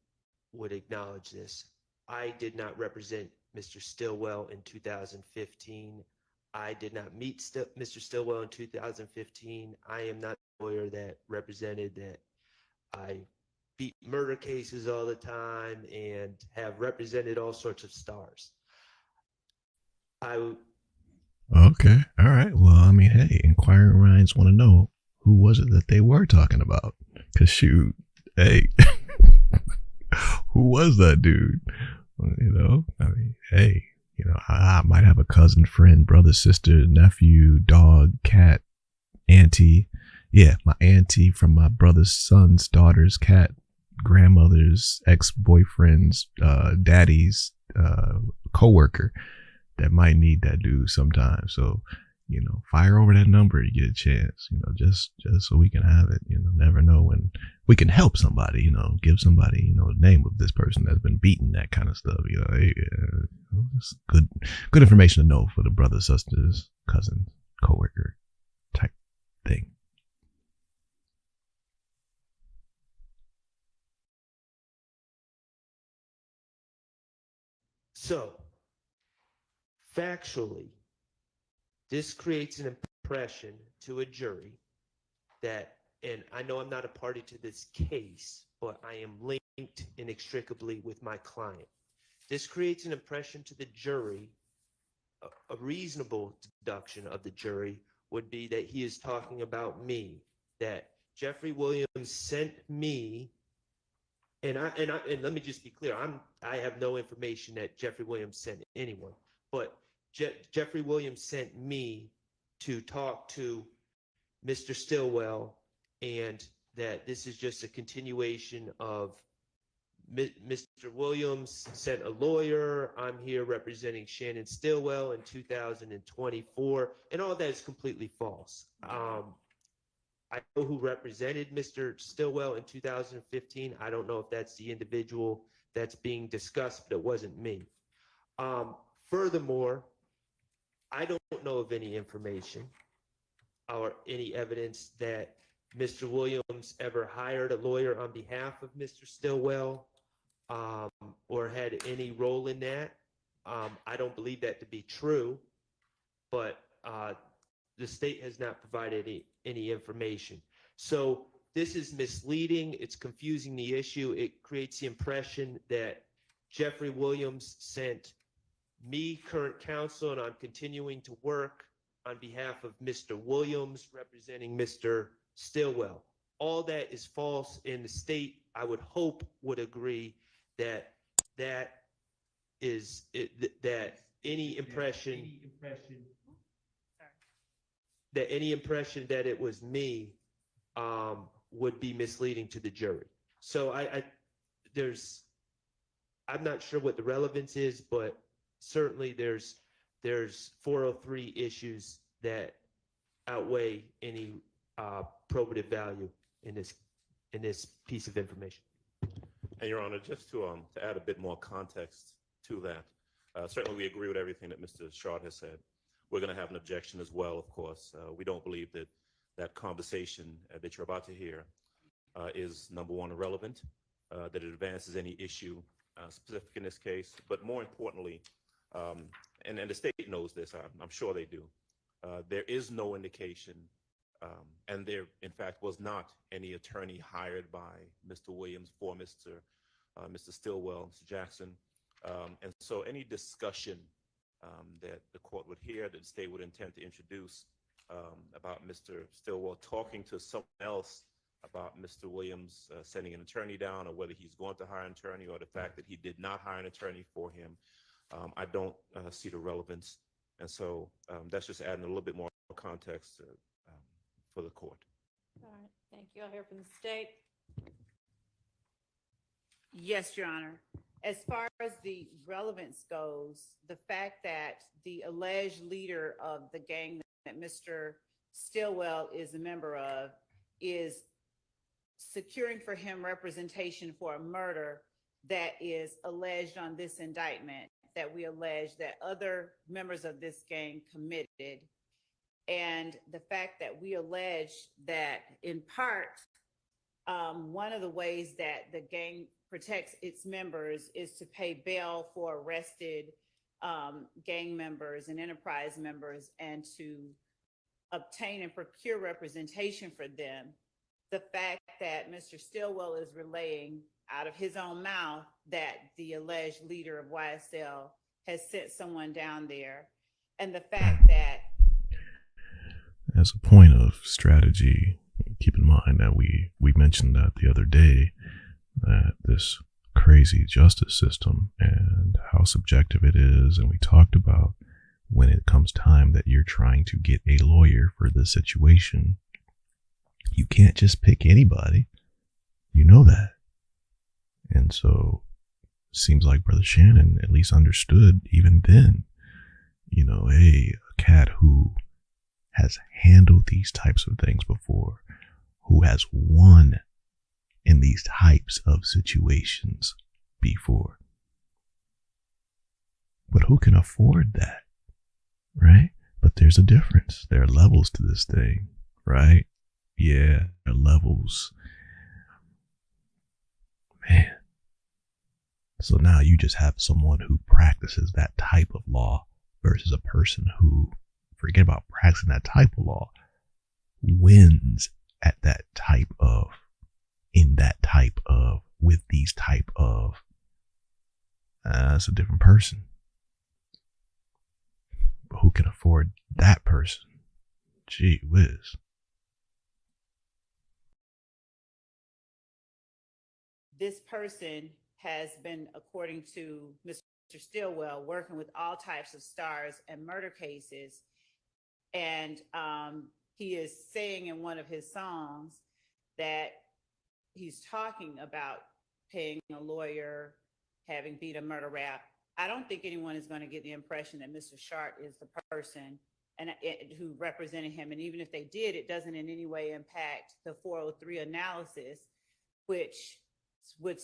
would acknowledge this. I did not represent Mr. Stillwell in 2015. I did not meet Mr. Stillwell in 2015. I am not a lawyer that represented that. I beat murder cases all the time and have represented all sorts of stars. Okay. All right. Well, I mean, hey, inquiring minds want to know who was it that they were talking about? Because shoot, hey, who was that dude? You know, I mean, hey, you know, I might have a cousin, friend, brother, sister, nephew, dog, cat, auntie. Yeah, my auntie from my brother's son's daughter's cat, grandmother's ex-boyfriend's daddy's co-worker that might need that dude sometime. So, you know, fire over that number, you get a chance, you know, just so we can have it, you know, never know when we can help somebody, you know, give somebody, you know, the name of this person that's been beaten, that kind of stuff, you know, hey, it's good information to know for the brother, sisters, cousin, coworker type thing. So, factually, this creates an impression to a jury that, and I know I'm not a party to this case, but I am linked inextricably with my client. This creates an impression to the jury. A reasonable deduction of the jury would be that he is talking about me, that Jeffrey Williams sent me, and let me just be clear, I have no information that Jeffrey Williams sent anyone, but Jeffrey Williams sent me to talk to Mr. Stillwell, and that this is just a continuation of Mr. Williams sent a lawyer. I'm here representing Shannon Stillwell in 2024, and all that is completely false. I know who represented Mr. Stillwell in 2015. I don't know if that's the individual that's being discussed, but it wasn't me. Furthermore, I don't know of any information or any evidence that Mr. Williams ever hired a lawyer on behalf of Mr. Stillwell or had any role in that. I don't believe that to be true, but the state has not provided any information. So this is misleading. It's confusing the issue. It creates the impression that Jeffrey Williams sent me, current counsel, and I'm continuing to work on behalf of Mr. Williams representing Mr. Stillwell. All that is false, and the state, I would hope, would agree that that is that any impression that it was me would be misleading to the jury. So I'm not sure what the relevance is, but certainly there's 403 issues that outweigh any probative value in this piece of information. And Your Honor, just to add a bit more context to that, certainly we agree with everything that Mr. Schardt has said. We're going to have an objection as well, of course. We don't believe that conversation that you're about to hear is, number one, irrelevant, that it advances any issue specific in this case, but more importantly, and the state knows this, I'm sure they do, there is no indication, and there, in fact, was not any attorney hired by Mr. Williams for Mr. Stillwell, Mr. Jackson. And so any discussion that the court would hear, that the state would intend to introduce about Mr. Stillwell talking to someone else about Mr. Williams sending an attorney down, or whether he's going to hire an attorney, or the fact that he did not hire an attorney for him, I don't see the relevance. And so that's just adding a little bit more context for the court. All right, thank you. I'll hear from the state. Yes, Your Honor. As far as the relevance goes, the fact that the alleged leader of the gang that Mr. Stillwell is a member of is securing for him representation for a murder that is alleged on this indictment, that we allege that other members of this gang committed. And the fact that we allege that in part, one of the ways that the gang protects its members is to pay bail for arrested gang members and enterprise members and to obtain and procure representation for them. The fact that Mr. Stillwell is relaying out of his own mouth that the alleged leader of YSL has sent someone down there, and the fact that, as a point of strategy, keep in mind that we mentioned that the other day, that this crazy justice system and how subjective it is, and we talked about when it comes time that you're trying to get a lawyer for this situation, you can't just pick anybody. You know that. And so seems like Brother Shannon at least understood even then, you know, hey, a cat who has handled these types of things before, who has won in these types of situations before. But who can afford that, right? But there's a difference. There are levels to this thing, right? Yeah, there are levels. Man. So now you just have someone who practices that type of law versus a person who, forget about practicing that type of law, wins at that type of, in that type of, with these type of. That's a different person. But who can afford that person? Gee whiz. this person has been, according to Mr. Stillwell, working with all types of stars and murder cases. And he is saying in one of his songs that he's talking about paying a lawyer, having beat a murder rap. I don't think anyone is going to get the impression that Mr. Schardt is the person who represented him. And even if they did, it doesn't in any way impact the 403 analysis, which would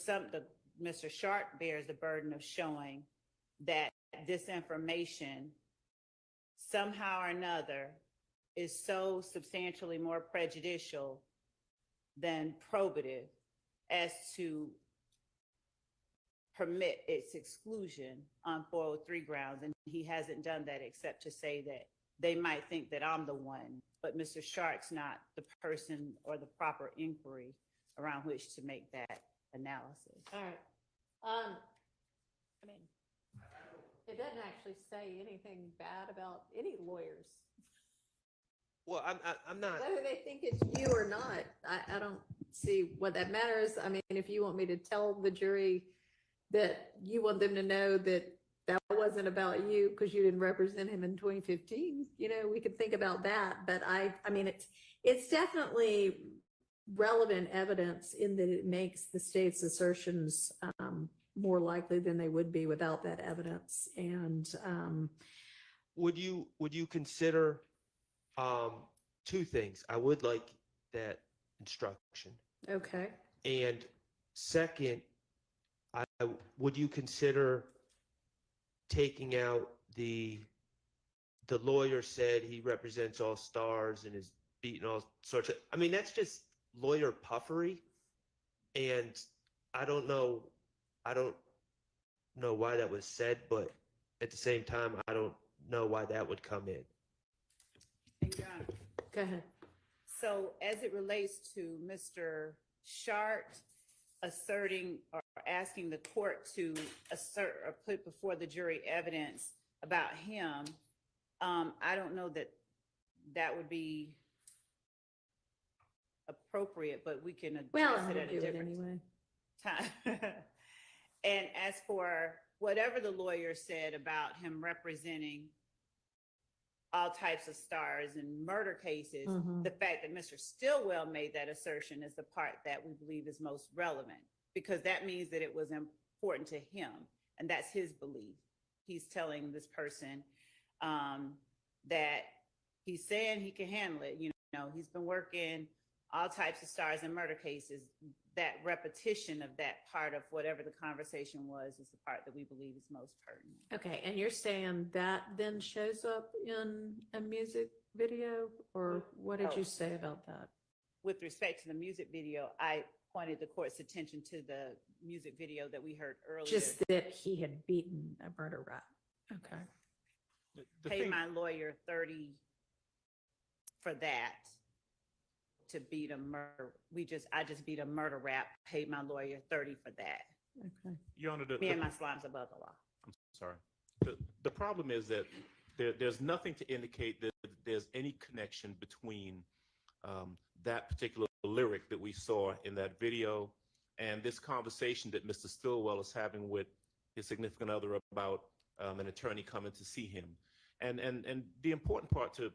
Mr. Schardt bears the burden of showing that this information somehow or another is so substantially more prejudicial than probative as to permit its exclusion on 403 grounds. And he hasn't done that except to say that they might think that I'm the one, but Mr. Schart's not the person or the proper inquiry around which to make that analysis. All right. I mean, it doesn't actually say anything bad about any lawyers. Well, I'm not. Whether they think it's you or not, I don't see what that matters. I mean, if you want me to tell the jury that you want them to know that that wasn't about you because you didn't represent him in 2015, you know, we could think about that. But I mean, it's definitely relevant evidence in that it makes the state's assertions more likely than they would be without that evidence. And would you consider two things? I would like that instruction. Okay. And second, would you consider taking out the lawyer said he represents all stars and is beating all sorts of, I mean, that's just lawyer puffery. And I don't know why that was said, but at the same time, I don't know why that would come in. Thank you, Your Honor. Go ahead. So as it relates to Mr. Schardt asserting or asking the court to assert or put before the jury evidence about him, I don't know that that would be appropriate, but we can address it at a different time. And as for whatever the lawyer said about him representing all types of stars and murder cases, the fact that Mr. Stillwell made that assertion is the part that we believe is most relevant, because that means that it was important to him, and that's his belief. He's telling this person that he's saying he can handle it. You know, he's been working all types of stars in murder cases, that repetition of that part of whatever the conversation was is the part that we believe is most pertinent. Okay, and you're saying that then shows up in a music video, or what did you say about that? With respect to the music video, I pointed the court's attention to the music video that we heard earlier. Just that he had beaten a murder rap. Okay. Pay my lawyer $30 for that to beat a murder. I just beat a murder rap, paid my lawyer $30 for that. Okay. Your Honor, Me and my slime's above the law. I'm sorry. The problem is that there's nothing to indicate that there's any connection between that particular lyric that we saw in that video and this conversation that Mr. Stillwell is having with his significant other about an attorney coming to see him. And the important part to,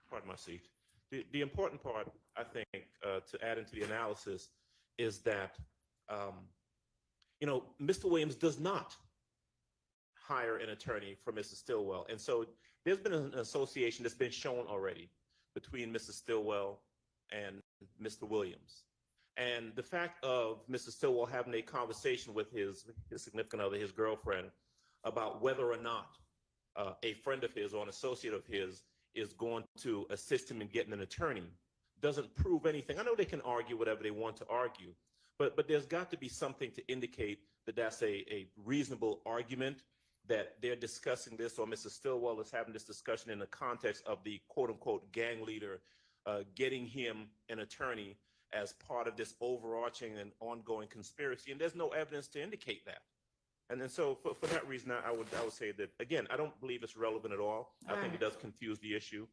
pardon my seat, the important part, I think, to add into the analysis is that, Mr. Williams does not hire an attorney for Mr. Stillwell. And so there's been an association that's been shown already between Mr. Stillwell and Mr. Williams. And the fact of Mr. Stillwell having a conversation with his significant other, his girlfriend, about whether or not a friend of his or an associate of his is going to assist him in getting an attorney doesn't prove anything. I know they can argue whatever they want to argue, but there's got to be something to indicate that that's a reasonable argument, that they're discussing this, or Mr. Stillwell is having this discussion in the context of the quote unquote gang leader getting him an attorney as part of this overarching and ongoing conspiracy. And there's no evidence to indicate that. And then so for that reason, I would say that, again, I don't believe it's relevant at all. I think it does confuse the issue.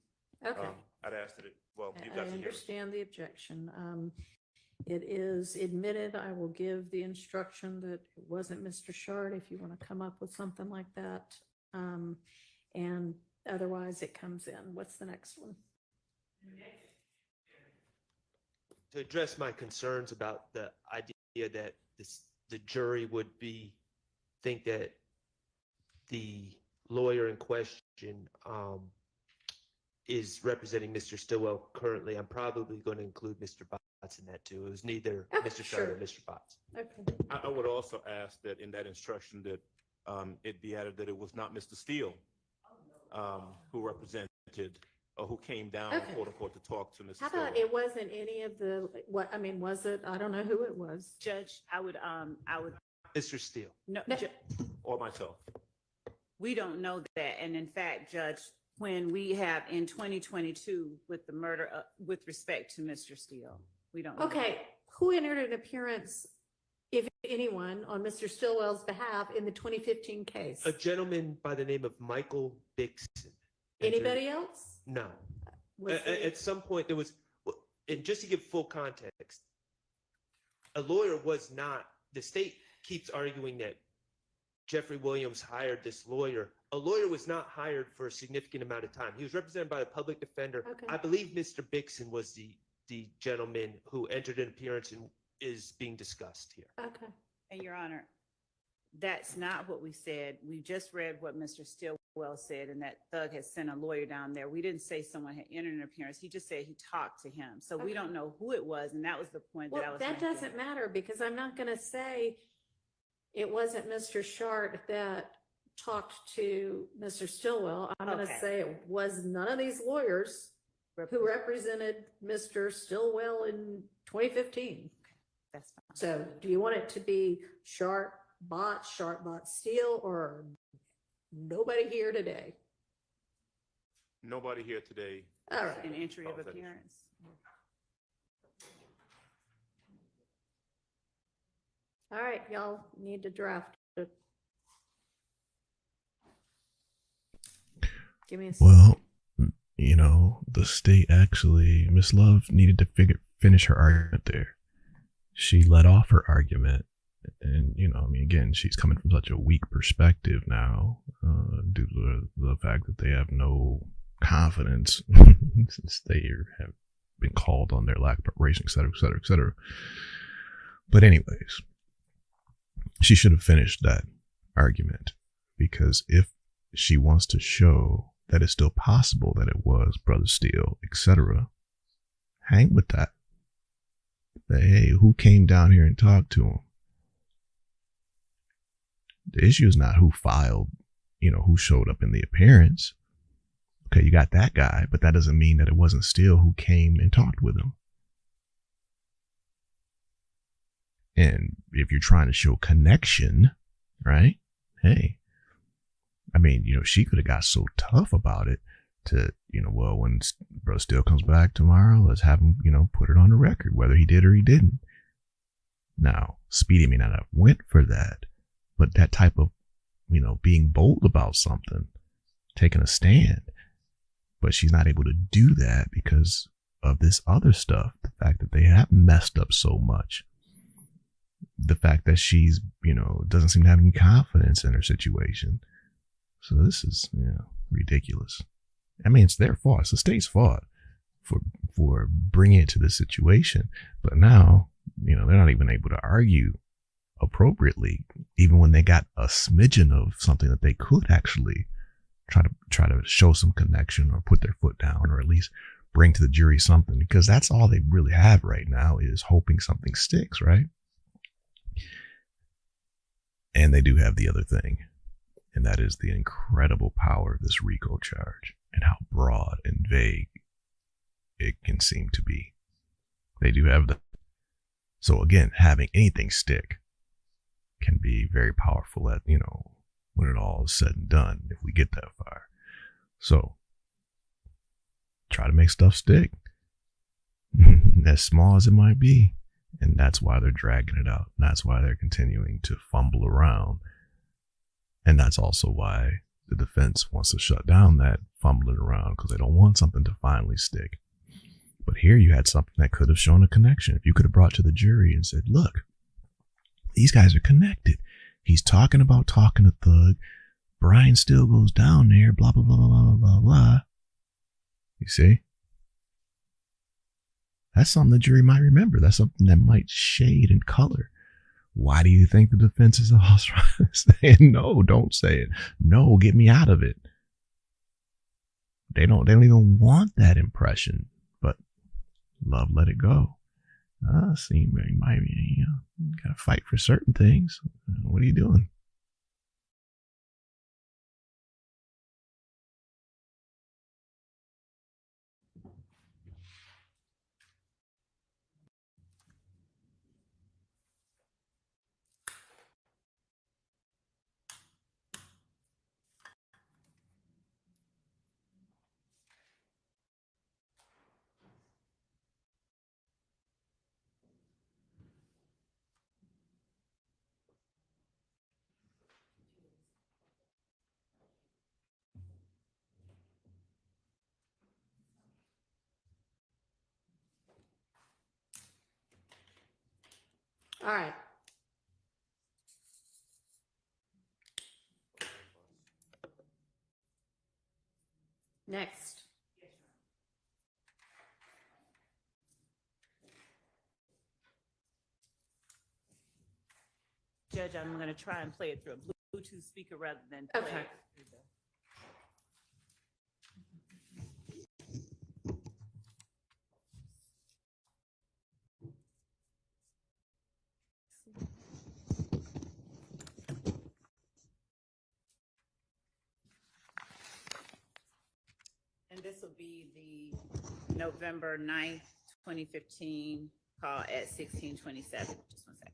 Okay. I'd ask that I understand the objection. It is admitted. I will give the instruction that it wasn't Mr. Schardt if you want to come up with something like that. And otherwise it comes in. What's the next one? To address my concerns about the idea that the jury would think that the lawyer in question is representing Mr. Stillwell currently, I'm probably going to include Mr. Botts in that too. It was neither Mr. Schardt or Mr. Botts. Okay. I would also ask that in that instruction that it be added that it was not Mr. Steele who represented or who came down, quote unquote, to talk to Mr. How about it wasn't any of the, was it? I don't know who it was. Judge, I would Mr. Steele. No, or myself. we don't know that. And in fact, Judge, when we have in 2022 with the murder, with respect to Mr. Steele, we don't know. Okay, who entered an appearance, if anyone, on Mr. Stillwell's behalf in the 2015 case? A gentleman by the name of Michael Bixson. Anybody else? No. At some point there was, and just to give full context, a lawyer was not, the state keeps arguing that Jeffrey Williams hired this lawyer. A lawyer was not hired for a significant amount of time. He was represented by a public defender. Okay. I believe Mr. Bixson was the gentleman who entered an appearance and is being discussed here. Okay. And Your Honor, that's not what we said. We just read what Mr. Stillwell said, and that Thug has sent a lawyer down there. We didn't say someone had entered an appearance. He just said he talked to him. So we don't know who it was, and that was the point that I was making. That doesn't matter, because I'm not going to say it wasn't Mr. Schardt that talked to Mr. Stillwell. I'm going to say it was none of these lawyers who represented Mr. Stillwell in 2015. That's fine. So do you want it to be Schardt Bot Steele, or nobody here today? Nobody here today. All right. An entry of appearance. All right, y'all need to draft it. Give me a second. Well, the state actually, Miss Love needed to finish her argument there. She let off her argument, and again, she's coming from such a weak perspective now, due to the fact that they have no confidence since they have been called on their lack of preparation, et cetera, et cetera, et cetera. But anyways, she should have finished that argument, because if she wants to show that it's still possible that it was Brother Steele, etc., hang with that. that, hey, who came down here and talked to him? The issue is not who filed, who showed up in the appearance. Okay, you got that guy, but that doesn't mean that it wasn't still who came and talked with him. And if you're trying to show connection, right? Hey, I mean, she could have got so tough about it to, well, when bro still comes back tomorrow, let's have him, put it on the record, whether he did or he didn't. Now, Speedy may not have went for that, but that type of, being bold about something, taking a stand, but she's not able to do that because of this other stuff. The fact that they have messed up so much. The fact that she's, doesn't seem to have any confidence in her situation. So this is, ridiculous. I mean, it's their fault. It's the state's fault for bringing it to this situation. But now, they're not even able to argue appropriately, even when they got a smidgen of something that they could actually try to show some connection or put their foot down, or at least bring to the jury something, because that's all they really have right now is hoping something sticks, right? And they do have the other thing, and that is the incredible power of this RICO charge and how broad and vague it can seem to be. They do have so again, having anything stick can be very powerful at, when it all is said and done, if we get that far. So try to make stuff stick, as small as it might be. And that's why they're dragging it out. And that's why they're continuing to fumble around. And that's also why the defense wants to shut down that fumbling around, because they don't want something to finally stick. But here you had something that could have shown a connection. If you could have brought to the jury and said, look, these guys are connected. He's talking about talking to Thug. Brian still goes down there, blah, blah, blah, blah, blah, blah, blah. You see? That's something the jury might remember. That's something that might shade and color. Why do you think the defense is all saying, no, don't say it. No, get me out of it. They don't even want that impression, but love, let it go. See, might be, gotta fight for certain things. What are you doing? All right. Next. Judge, I'm going to try and play it through a Bluetooth speaker rather than play Okay. it through the. And this will be the November 9th, 2015 call at 1627. Just one second.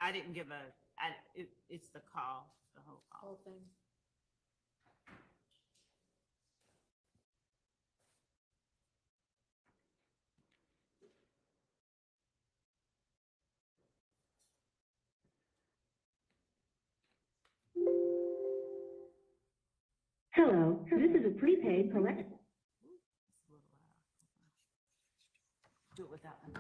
I didn't give it's the call, the whole call. Whole thing. Hello, this is a prepaid collect. Do it without them.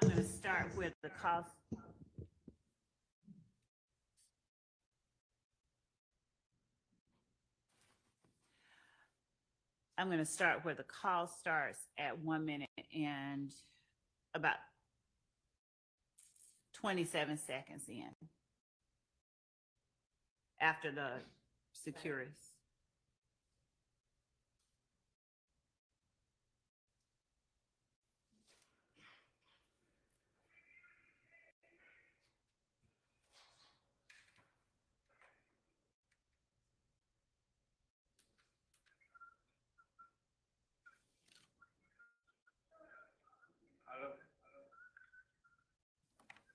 I'm going to start with the cost. I'm going to start where the call starts at 1 minute and about 27 seconds in after the security.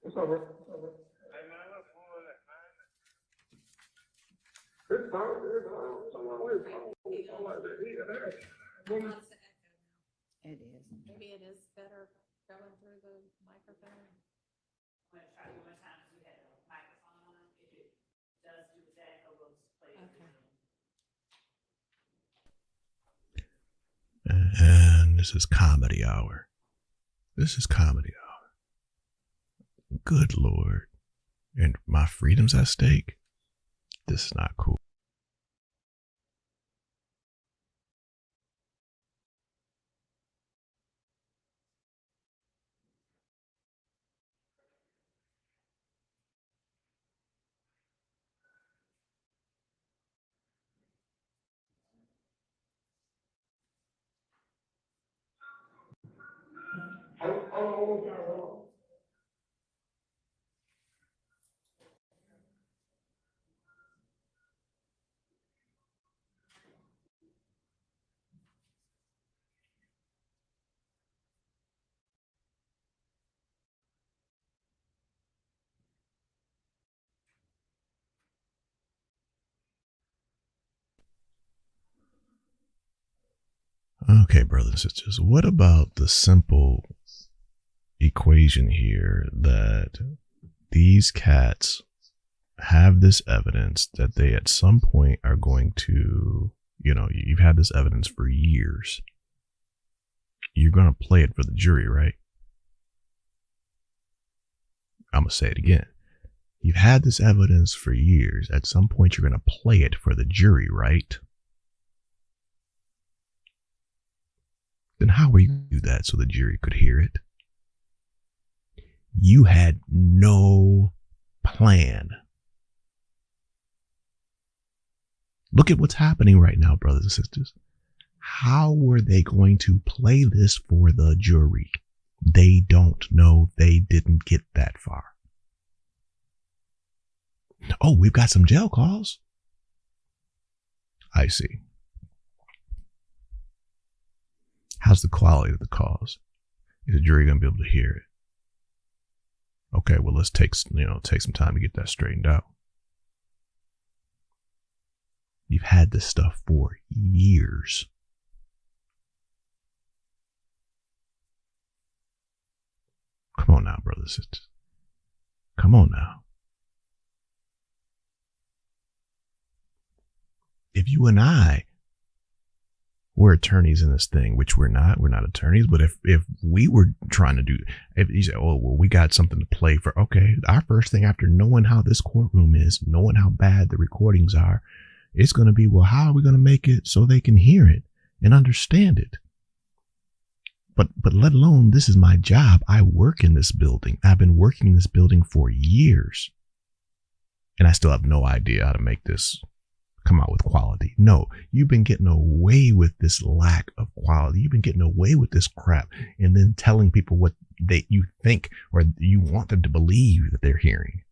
It's all right. Hey, man, let's pull that, man. It's all right. Someone with something like that. It is. Maybe it is better going through the microphone. I'm going to try one more time if you had a microphone on. If it does do that, I will play it. And this is comedy hour. This is comedy hour. Good Lord. And my freedom's at stake? This is not cool. Okay, brothers and sisters, what about the simple equation here that these cats have this evidence that they at some point are going to, you know, you've had this evidence for years. You're going to play it for the jury, right? I'm going to say it again. You've had this evidence for years. At some point, you're going to play it for the jury, right? Then how will you do that so the jury could hear it? You had no plan. Look at what's happening right now, brothers and sisters. How were they going to play this for the jury? They don't know. They didn't get that far. Oh, we've got some jail calls. I see. How's the quality of the calls? Is the jury going to be able to hear it? Okay, well, let's take some time to get that straightened out. You've had this stuff for years. Come on now, brothers and sisters. Come on now. If you and I were attorneys in this thing, which we're not attorneys, but if we were trying to do, if you say, oh, well, we got something to play for, okay, our first thing after knowing how this courtroom is, knowing how bad the recordings are, it's going to be, well, how are we going to make it so they can hear it and understand it? But let alone, this is my job. I work in this building. I've been working in this building for years. And I still have no idea how to make this come out with quality. No, you've been getting away with this lack of quality. You've been getting away with this crap and then telling people what you think or you want them to believe that they're hearing.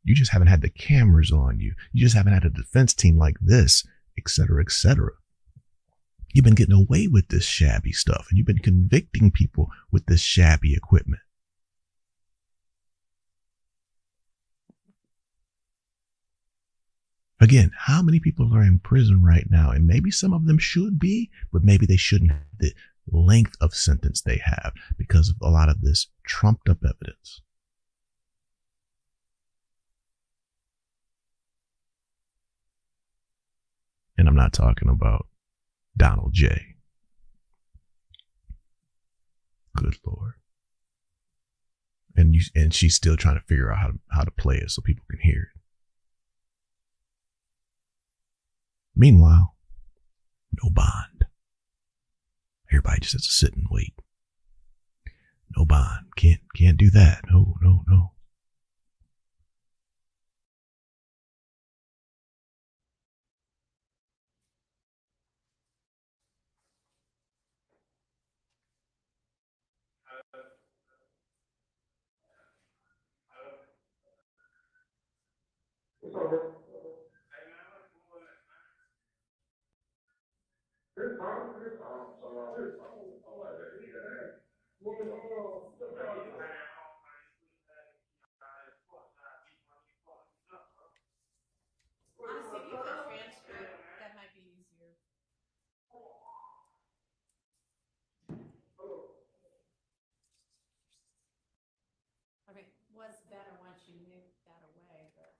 You just haven't had the cameras on you. You just haven't had a defense team like this, et cetera, et cetera. You've been getting away with this shabby stuff and you've been convicting people with this shabby equipment. Again, how many people are in prison right now? And maybe some of them should be, but maybe they shouldn't have the length of sentence they have because of a lot of this trumped up evidence. And I'm not talking about Donald J. Good Lord. And she's still trying to figure out how to play it so people can hear it. Meanwhile, No bond. Everybody just has to sit and wait. No bond. Can't do that. No. Honestly, if you put transcript, that might be easier. Okay, was better once you moved that away, but.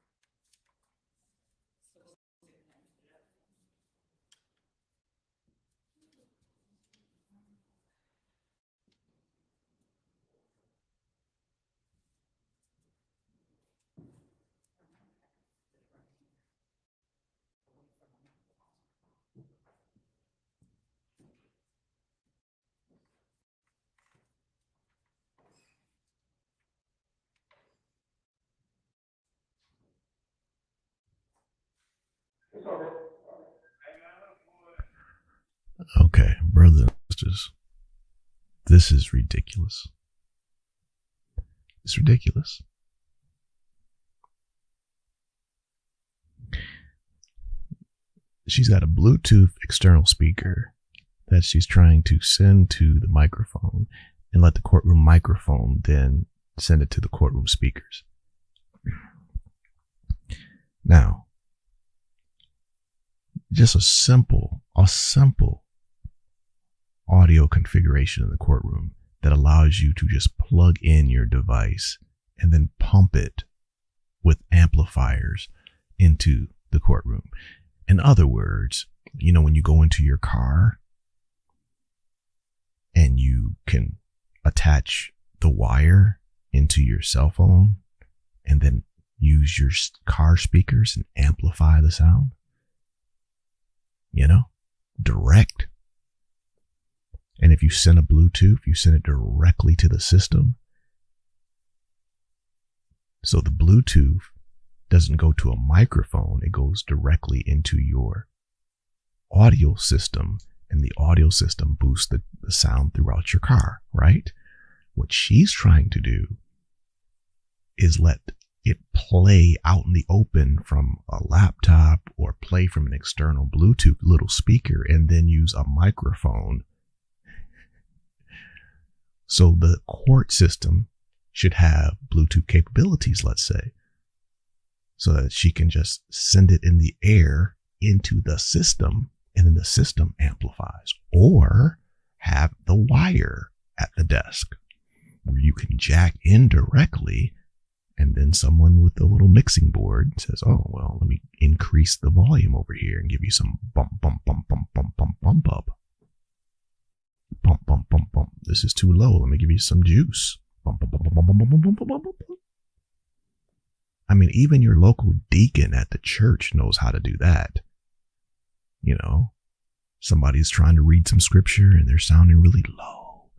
Okay, brothers and sisters, this is ridiculous. It's ridiculous. She's got a Bluetooth external speaker that she's trying to send to the microphone and let the courtroom microphone then send it to the courtroom speakers. Now, just a simple audio configuration in the courtroom that allows you to just plug in your device and then pump it with amplifiers into the courtroom. In other words, you know, when you go into your car and you can attach the wire into your cell phone and then use your car speakers and amplify the sound, you know, direct. And if you send a Bluetooth, you send it directly to the system. So the Bluetooth doesn't go to a microphone, it goes directly into your audio system, and the audio system boosts the sound throughout your car, right? What she's trying to do is let it play out in the open from a laptop or play from an external Bluetooth little speaker and then use a microphone. So the court system should have Bluetooth capabilities, let's say, so that she can just send it in the air into the system and then the system amplifies, or have the wire at the desk where you can jack in directly, and then someone with a little mixing board says, oh, well, let me increase the volume over here and give you some bump up. Bump. This is too low. Let me give you some juice. Bump. I mean, even your local deacon at the church knows how to do that. You know, somebody's trying to read some scripture and they're sounding really low.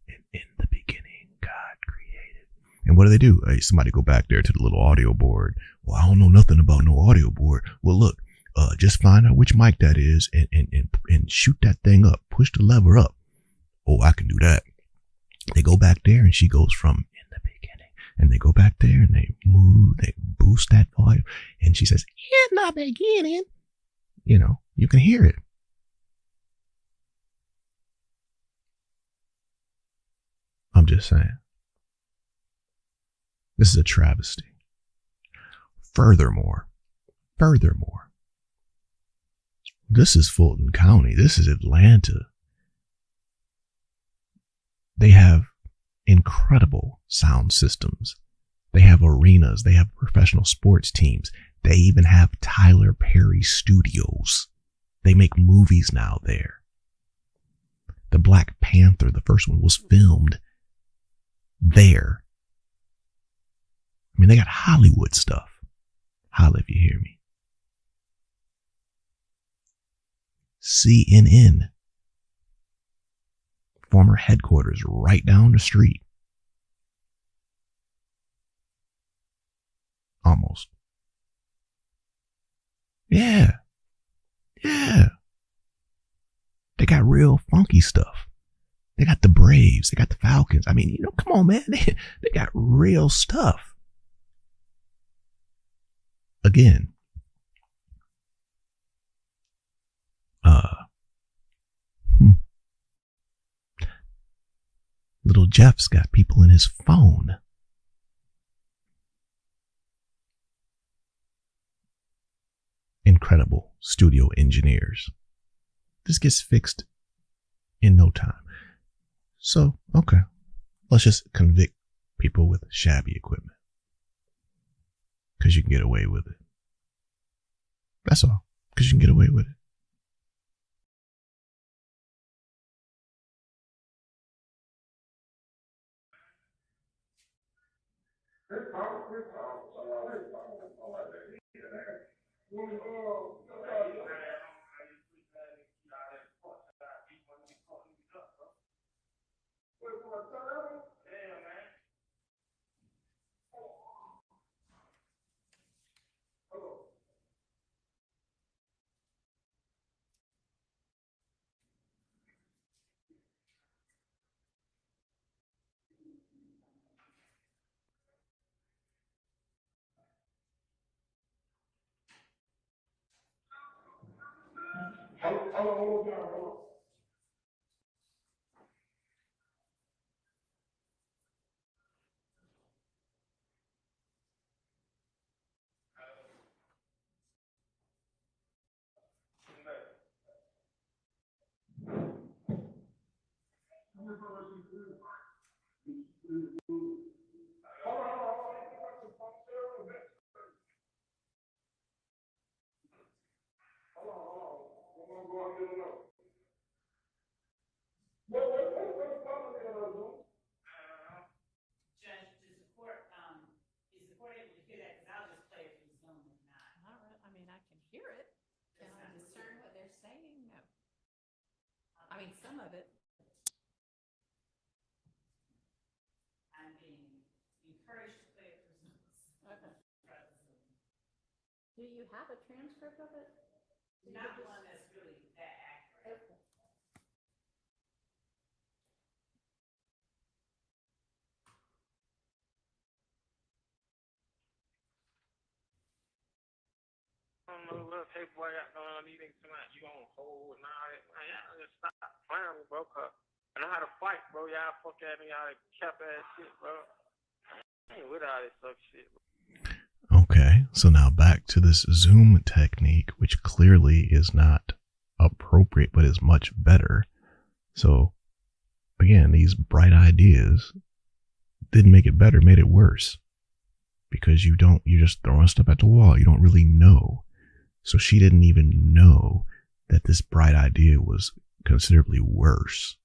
And in the beginning, God created. And what do? Hey, somebody go back there to the little audio board. Well, I don't know nothing about no audio board. Well, look, just find out which mic that is and shoot that thing up. Push the lever up. Oh, I can do that. They go back there and she goes from in the beginning, and they go back there and they move, they boost that volume, and she says, in the beginning, you know, you can hear it. I'm just saying. This is a travesty. Furthermore, this is Fulton County. This is Atlanta. They have incredible sound systems. They have arenas. They have professional sports teams. They even have Tyler Perry Studios. They make movies now there. The Black Panther, the first one, was filmed there. I mean, they got Hollywood stuff. Holla if you hear me. CNN, former headquarters right down the street. Almost. Yeah. Yeah. They got real funky stuff. They got the Braves. They got the Falcons. I mean, you know, come on, man. They got real stuff. Again, Little Jeff's got people in his phone. Incredible studio engineers. This gets fixed in no time. So, okay, let's just convict people with shabby equipment. Because you can get away with it. That's all. Because you can get away with it. Judge, is the court able to hear that? Because I'll just play it from Zoom if not. I mean, I can hear it. Can I discern what they're saying? No. I mean, some of it. I'm being encouraged to play it from Zoom. Okay. Do you have a transcript of it? Not one that's really that accurate. Okay. I don't know what paperboy got going on. These niggas come out, you on hold and all that. Man, y'all just stop playing with me, bro. Cause I know how to fight, bro. Y'all fuck at me, y'all cap ass shit, bro. I ain't with all this suck shit, bro. Okay, so now back to this Zoom technique, which clearly is not appropriate, but is much better. So, again, these bright ideas didn't make it better, made it worse. Because you're just throwing stuff at the wall. You don't really know. So she didn't even know that this bright idea was considerably worse.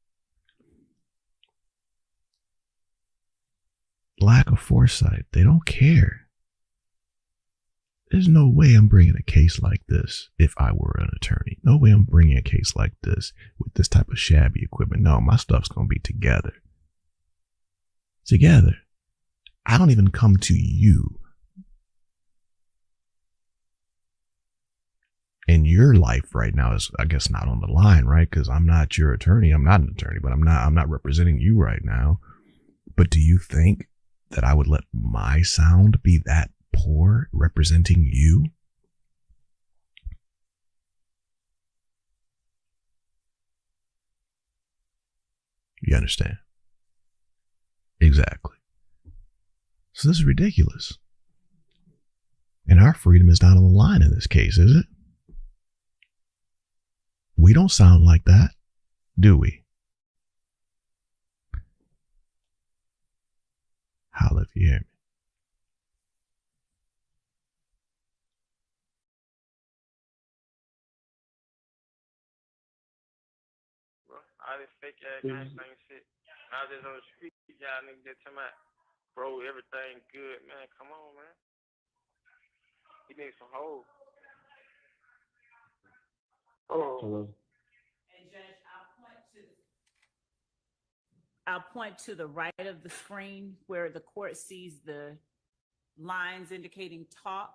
Lack of foresight. They don't care. There's no way I'm bringing a case like this if I were an attorney. No way I'm bringing a case like this with this type of shabby equipment. No, my stuff's going to be together. Together. I don't even come to you. And your life right now is, I guess, not on the line, right? Because I'm not your attorney. I'm not an attorney, but I'm not representing you right now. But do you think that I would let my sound be that poor representing you? You understand? Exactly. So this is ridiculous. And our freedom is not on the line in this case, is it? We don't sound like that, do we? Holla if you hear me. Bro, all this fake ass gang thing shit. I was just on the street, y'all niggas get to my bro, everything good, man. Come on, man. He needs some hoes. Hello. I'll point to the right of the screen where the court sees the lines indicating talk.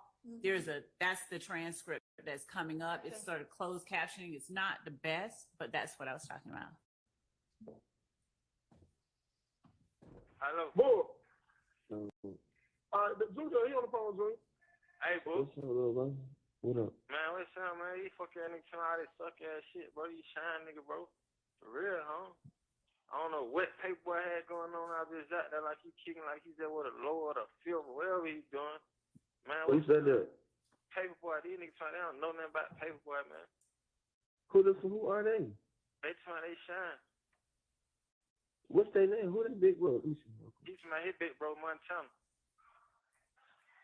That's the transcript that's coming up. It's sort of closed captioning. It's not the best, but that's what I was talking about. Hello. Boo. Junior, he on the phone, Junior. Hey, boo. What's up, little bro? What up? Man, what's up, man? You fuck ass nigga telling all this suck ass shit, bro. You shine, nigga, bro. For real, huh? I don't know what paperboy had going on out there like he kicking like he's there with a lower or the fifth or whatever he's doing. Man, Who said that? Paperboy, these niggas they don't know nothing about paperboy, man. Who are they? They trying they shine. What's their name? Who that big bro? He's my hit big bro Montana.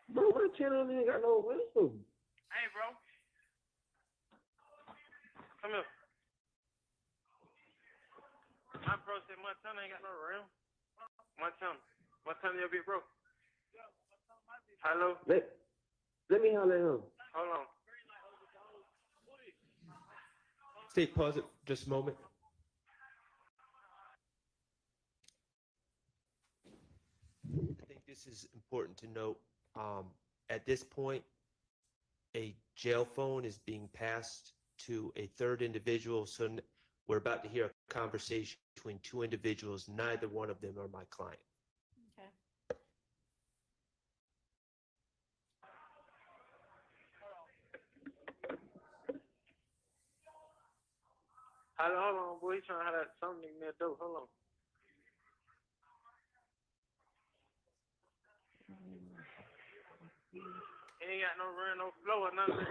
Bro, what channel ain't got no wisdom? Hey, bro. Come here. My bro said Montana ain't got no rim. Montana your big bro. Hello? Let me holler at him. Hold on. Stay paused just a moment. I think this is important to note. At this point, a jail phone is being passed to a third individual. So we're about to hear a conversation between two individuals. Neither one of them are my client. Okay. Hold on, boy. He trying to have that something near the door. Hold on. He ain't got no run, no flow or nothing.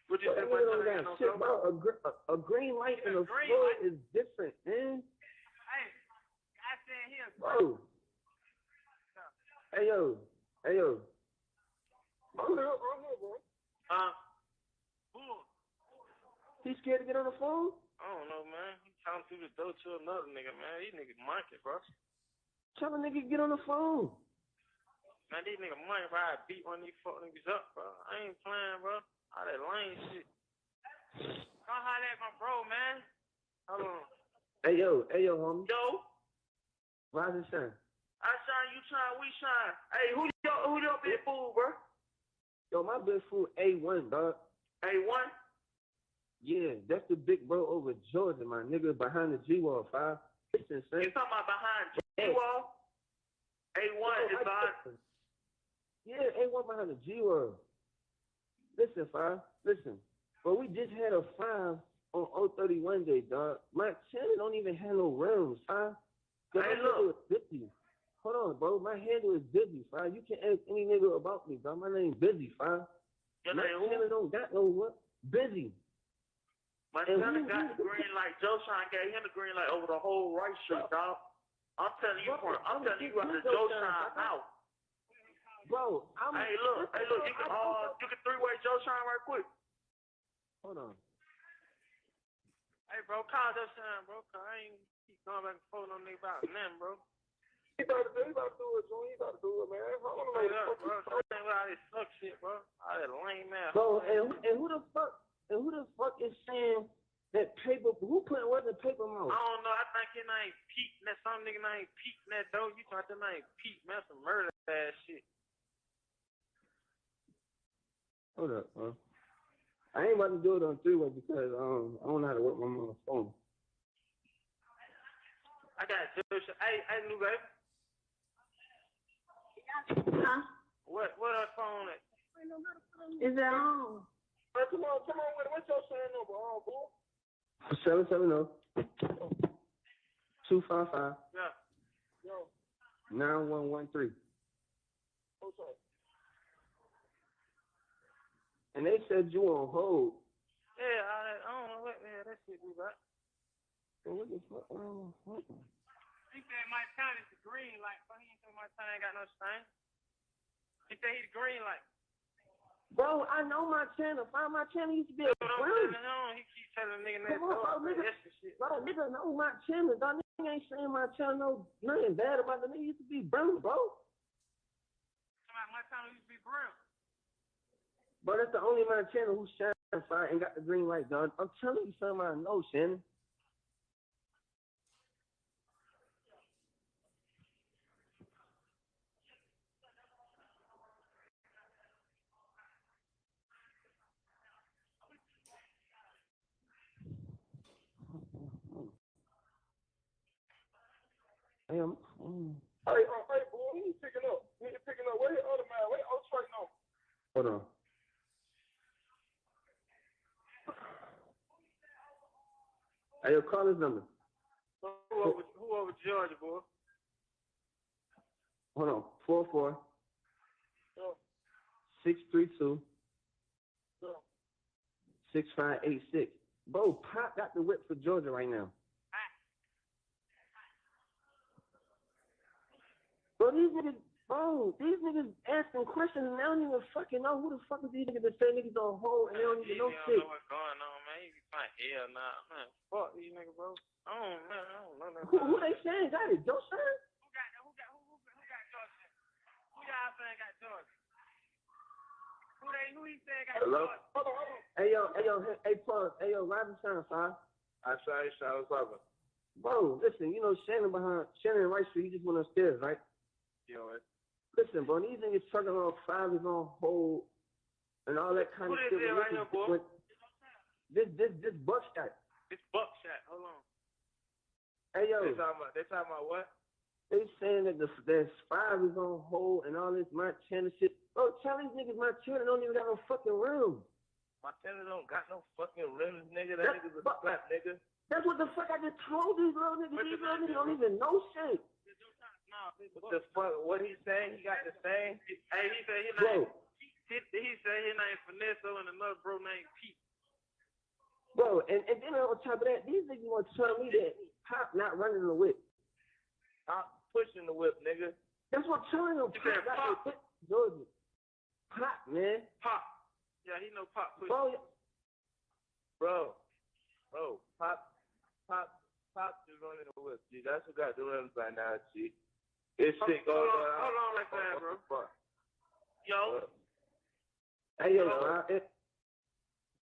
What you say, Montana ain't got no Shit, flow? bro, a green light and a flow is different, man. Hey, I said here. Bro. Hey, yo. I'm here, bro. Bull. He scared to get on the phone? I don't know, man. He talking through the door to another nigga, man. These niggas monkey, bro. Tell the nigga get on the phone. Man, these niggas monkey, bro. I beat one of these fuck niggas up, bro. I ain't playing, bro. All that lame shit. Come holler at my bro, man. Hold on. Hey, yo, homie. Yo. Rise and shine. I shine, you shine, we shine. Hey, who your big fool, bro? Yo, my big fool A1, dog. A1? Yeah, that's the big bro over Georgia, my nigga, behind the G-Wall, 5. It's insane. You talking about behind G-Wall? A1 is behind. Yeah, A1 behind the G-Wall. Listen, 5. Listen. But we just had a 5 on 031 day, dog. My channel don't even have no rims, 5. Hey, my handle is busy. Hold on, bro. My handle is busy, 5. You can ask any nigga about me, dog. My name Busy, 5. My channel don't got no what? Busy. My son got the green light. Joe Shine gave him the green light over the whole right street, dog. I'm telling you out the Joe Shine house. Bro, hey, look, you can three-way Joe Shine right quick. Hold on. Hey, bro, call Joe Shine, bro, cause I ain't keep going back and forth on nigga about nothing, bro. He about to do it, man. Hold on, hey, look, bro, ain't with all this suck shit, bro. All that lame ass. Bro, and who the fuck is saying that paper? Who put what in the paper mouth? I don't know. I think his name Pete. That some nigga name Pete in that door. You thought that name Pete, man, some murder ass shit. Hold up, bro. I ain't about to do it on three-way because I don't know how to work my phone. I got Joe. Hey, new baby. Huh? What that phone at? Is it on? Hey, come on with it. What's your sign number, boy? 770-255. Yeah. Yo. 9113. What's up? And they said you on hold. Yeah, I don't know what the hell that shit we got. So what the fuck? He said my town is the green light, but he ain't say my town ain't got no stain. He said he's the green light. Bro, I know my channel. Find my channel used to be a brown. He keeps telling nigga that. Bro, nigga know my channel. Dog, nigga ain't saying my channel nothing bad about the nigga used to be brown, bro. My channel used to be brown. But that's the only my channel who shine fire and got the green light, dog. I'm telling you something I know, Shannon. Hey, boy, he ain't picking up. He ain't picking up. Where the other man? Where the other strike on? Hold on. Hey, yo, call his number. Who over Georgia, boy? Hold on. 44 Yo, 632 yo. 6586. Bro, Pop got the whip for Georgia right now. Bro, these niggas asking questions and they don't even fucking know who the fuck is these niggas that say niggas on hold and they don't even know shit. Know what's going on, man. You can find hell nah, man. Fuck these niggas, bro. I don't know that. Who they saying got it? Joe Son? Who got Georgia? Who y'all saying got Georgia? Who he saying got Hello? Georgia? Hold on. Hey, Paul. Hey, yo, Robinson, fire. I saw what's up. Bro, listen, you know Shannon and Rice Street, he just went upstairs, right? Yo, Listen, bro, these niggas talking about 5 is on hold and all that kind of shit. Who this is right here, boy? This buckshot. It's buckshot. Hold on. Hey, yo. They talking about what? They saying that there's 5 is on hold and all this Montana shit. Bro, tell these niggas Montana don't even got no fucking room. Montana don't got no fucking rims, nigga. That nigga's a slap, nigga. That's what the fuck I just told these little niggas. These little niggas don't even know shit. What the fuck? What he saying? He got the same. Hey, he said his name. He said his name Finesse and another bro named Pete. Bro, and then on top of that, these niggas want to tell me that Pop not running the whip. Pop pushing the whip, nigga. That's what I'm telling them. He said Pop. Georgia. Pop, man. Pop. Yeah, he know Pop pushing. Bro, Pop is running the whip, G. That's who got the rims right now, G. This shit going on. Hold on, like that, bro. Yo. Hey, yo,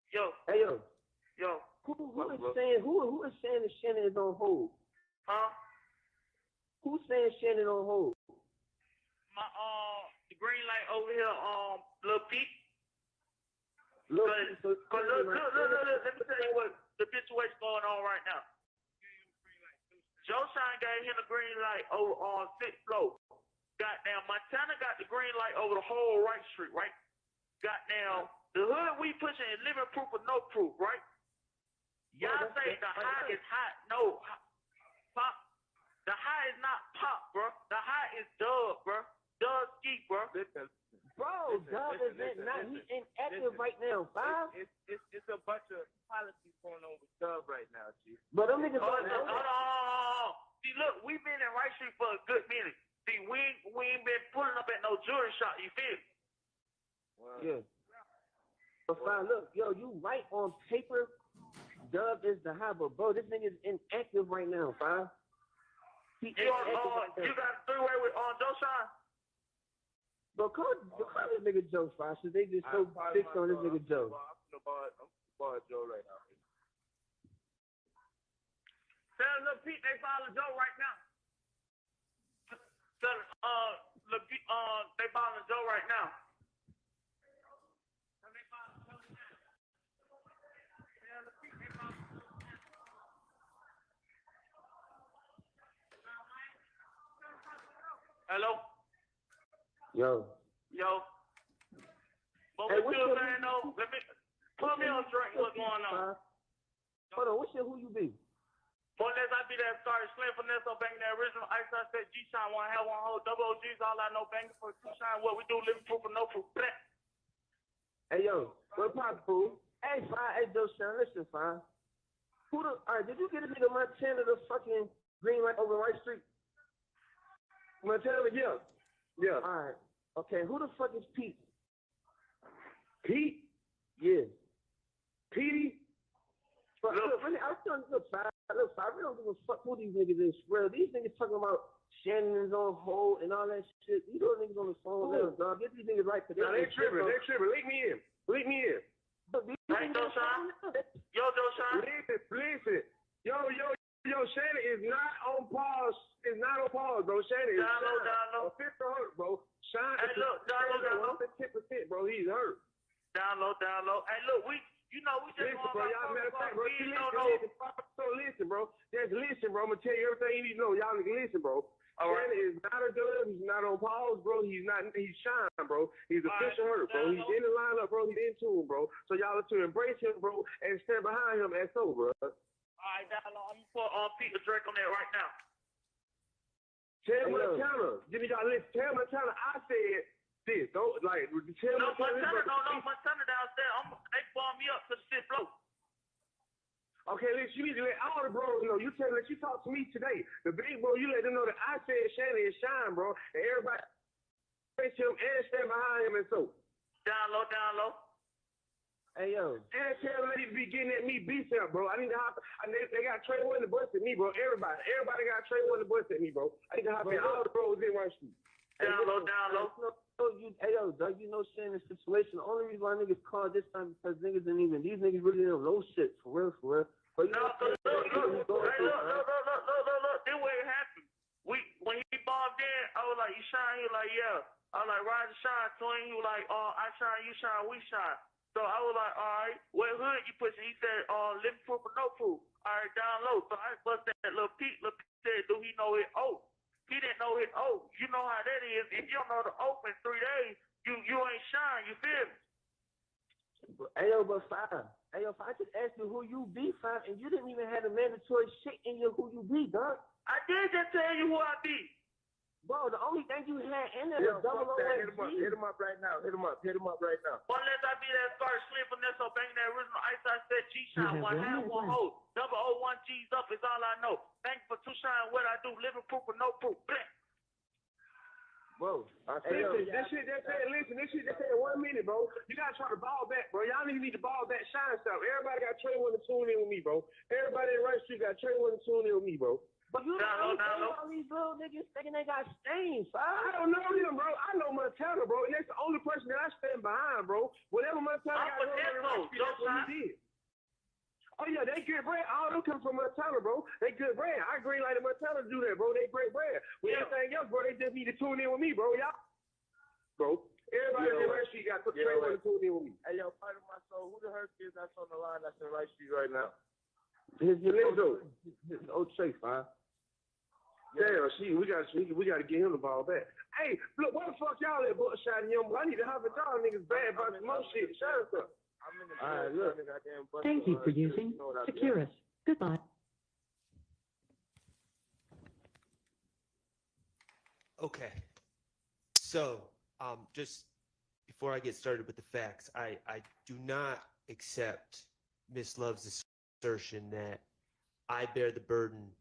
Yo. Hey, yo. Yo. Who is saying that Shannon is on hold? Huh? Who's saying Shannon on hold? My the green light over here, Lil Pete. Look, let me tell you what the situation going on right now. Joe Shine gave him the green light over on 6th floor. Goddamn, Montana got the green light over the whole right street, right? Goddamn, the hood we pushing is living proof or no proof, right? Y'all say the high is hot. No, Pop. The high is not Pop, bro. The high is Doug, bro. Doug Ski, bro. Bro, Doug is not. He's inactive right now. 5. It's a bunch of policies going on with Doug right now, G. But them niggas. Hold on. See, look, we've been in Rice Street for a good minute. See, we ain't been pulling up at no jewelry shop. You feel me? Wow. Yeah. But fine, look, yo, you right on paper. Doug is the high, but bro, this nigga's inactive right now, 5. You got a 3-way with Joe Shine? Bro, call this nigga Joe, 5, so they just so fixed on this nigga Joe. I'm bar Joe right now. Tell Lil Pete they follow Joe right now. Tell Lil Pete they follow Joe right now. Hello? Yo. But we still saying though, let me put me on drink. What's going on? Hold on, who you be? More or less, I be that started slim finesse on banging that original ice. I said G-Shine, one have one whole double OGs. All I know banging for 2 shine. What we do, living proof or no proof. Black. Hey yo, what pop fool? Hey, fine. Hey, Joe Shine, listen, fine. All right, did you get a nigga Montana the fucking green light over White Street? Montana, yeah. Yeah. All right. Okay, who the fuck is Pete? Pete? Yeah. Petey? But look, really, I really don't give a fuck who these niggas is. Bro, these niggas talking about Shannon's on hold and all that shit. These little niggas on the phone now, dog. Get these niggas right today. Nah, they tripping. Leak me in. Hey, Joe Shine. Yo, Joe Shine. Listen. Yo, Shannon is not on pause. It's not on pause, bro. Shannon is download. 50, bro. Shine. Hey, look, download. 10%, bro. He's hurt. Download. Hey, look, You know, we just Listen, bro, y'all matter of fact, bro. Listen, bro. Just listen, bro. I'm gonna tell you everything you need to know. Y'all niggas listen, bro. Shannon is not a dub. He's not on pause, bro. He's Shine, bro. He's official hurt, bro. He's in the lineup, bro. He's in tune, bro. So y'all are to embrace him, bro, and stand behind him as so, bro. All right, I'm gonna put Peter Drake on there right now. Tell Montana. Y'all listen. Tell Montana I said this. Don't like tell Montana. No, Montana downstairs. They ball me up to the shit float. Okay, listen, you need to let all the bros know. You tell them that you talked to me today. The big bro, you let them know that I said Shannon is Shine, bro. And everybody face him and stand behind him and so. Down low. Hey, yo. And tell them they need to be getting at me beef up, bro. I need to hop. They got Trey One to bust at me, bro. Everybody got Trey One to bust at me, bro. I need to hop in all the bros in one street. Down low. Hey, yo, Doug, you know Shannon's situation. The only reason why niggas called this time because these niggas really don't know shit, for real. But you look. This way it happened. When he bombed in, I was like, you shine? He was like, yeah. I was like, Roger Shine, twin. He was like, I shine, you shine, we shine. So I was like, all right, what hood you pushing? He said, living proof or no proof. All right, down low. So I bust that little Pete. Little Pete said, do he know his oath? He didn't know his oath. You know how that is. If you don't know the oath in 3 days, you ain't shine. You feel me? Hey, yo, but fine. Hey, yo, if I just asked you who you be, fine, and you didn't even have the mandatory shit in your who you be, dog. I did just tell you who I be. Bro, the only thing you had in there was double OSG. Hit him up right now. Hit him up right now. Unless I be that start sleeping this or banging that original ice I said G-Shine, one hand, one hold. 001 G's up is all I know. Thank you for two shine what I do, living proof or no proof. Bleh. Bro, this shit just said 1 minute, bro. You gotta try to ball back, bro. Y'all niggas need to ball back, shine stuff. Everybody got Trey One to tune in with me, bro. Everybody in Right Street got Trey One to tune in with me, bro. But you don't know all these little niggas thinking they got stains, I don't know them, bro. I know Montana, bro, and that's the only person that I stand behind, bro. Whatever Montana got going on, that's what he did. Oh, yeah, they good brand. All them come from Montana, bro. They good brand. I agree like the Montana do that, bro. They great brand. With everything else, bro, they just need to tune in with me, bro. Y'all, bro. Everybody in Right Street got to tune in with me. Hey, yo, part of my soul, who the heck is that's on the line that's in Right Street right now? His old Chase, man. Yeah, we got to get him the ball back. Hey, look, what the fuck y'all at Buckshot and Young? I need to have it y'all niggas bad about some more shit. Shut up. All right, look. Thank you for using Securus. Goodbye. Okay. So, just before I get started with the facts, I do not accept Miss Love's assertion that I bear the burden.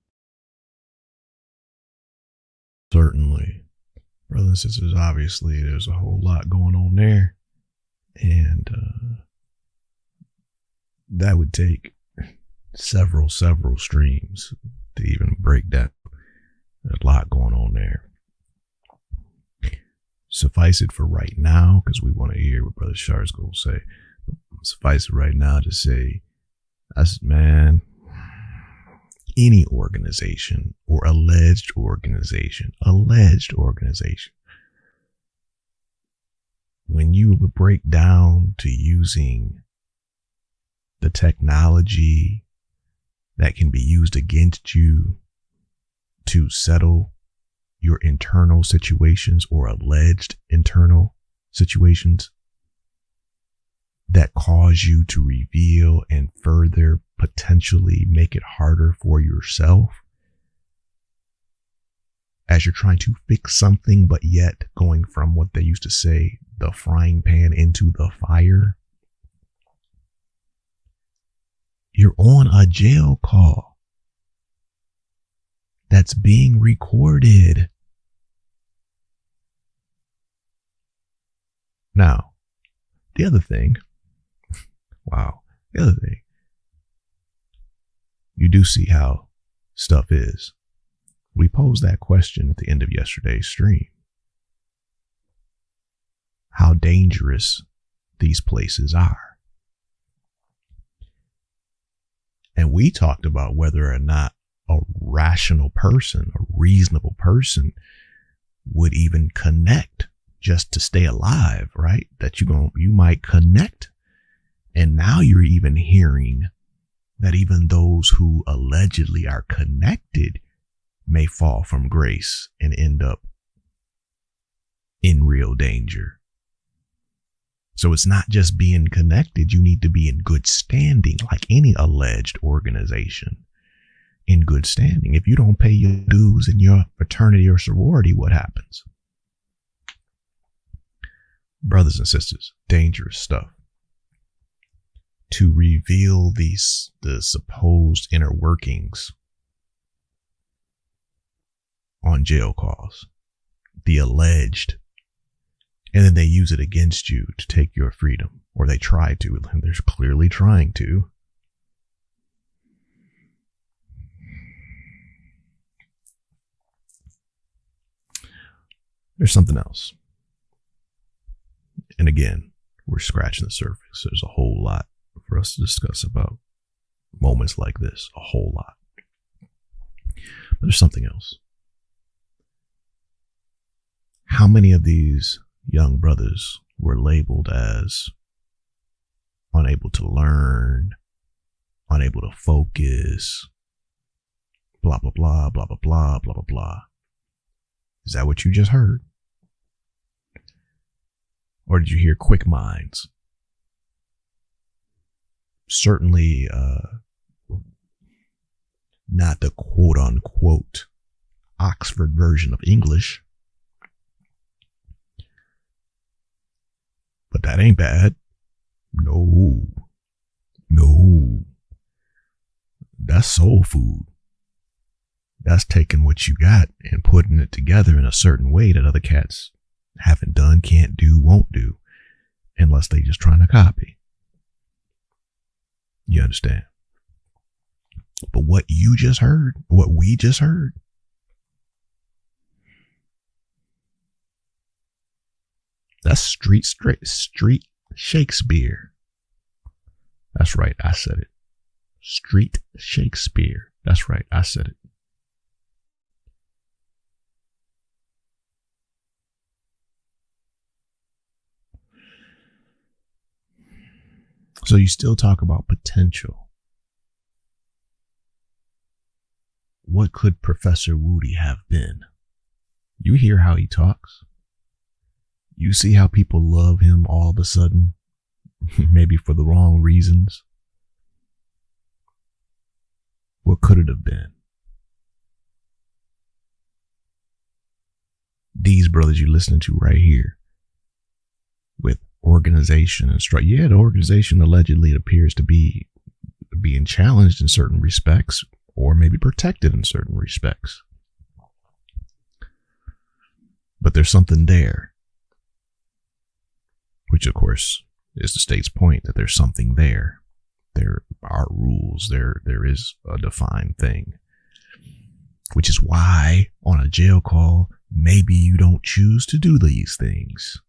Certainly. Brothers and sisters, obviously there's a whole lot going on there. And that would take several streams to even break down. There's a lot going on there. Suffice it for right now, because we want to hear what Brother Schart's going to say. Suffice it right now to say, man, any organization or alleged organization, when you break down to using the technology that can be used against you to settle your internal situations or alleged internal situations that cause you to reveal and further potentially make it harder for yourself as you're trying to fix something, but yet going from what they used to say, the frying pan into the fire. You're on a jail call that's being recorded. Now, the other thing, you do see how stuff is. We posed that question at the end of yesterday's stream. How dangerous these places are. And we talked about whether or not a rational person, a reasonable person would even connect just to stay alive, right? That you might connect And now you're even hearing that even those who allegedly are connected may fall from grace and end up in real danger. So it's not just being connected. You need to be in good standing, like any alleged organization, in good standing. If you don't pay your dues in your fraternity or sorority, what happens? Brothers and sisters, dangerous stuff. To reveal the supposed inner workings on jail calls, the alleged, and then they use it against you to take your freedom, or they try to, and they're clearly trying to. There's something else. And again, we're scratching the surface. There's a whole lot for us to discuss about moments like this, a whole lot. But there's something else. How many of these young brothers were labeled as unable to learn, unable to focus, blah, blah, blah, blah, blah, blah, blah, blah, blah? Is that what you just heard? Or did you hear quick minds? Certainly not the quote unquote Oxford version of English. But that ain't bad. No. That's soul food. That's taking what you got and putting it together in a certain way that other cats haven't done, can't do, won't do, unless they just trying to copy. You understand? But what you just heard, what we just heard, that's street Shakespeare. That's right, I said it. Street Shakespeare. That's right, I said it. So you still talk about potential. What could Professor Woody have been? You hear how he talks. You see how people love him all of a sudden, maybe for the wrong reasons. What could it have been? These brothers you're listening to right here, with organization and strike. Yeah, the organization allegedly appears to be being challenged in certain respects, or maybe protected in certain respects. But there's something there, which of course is the state's point, that there's something there. There are rules. There is a defined thing, which is why on a jail call, maybe you don't choose to do these things.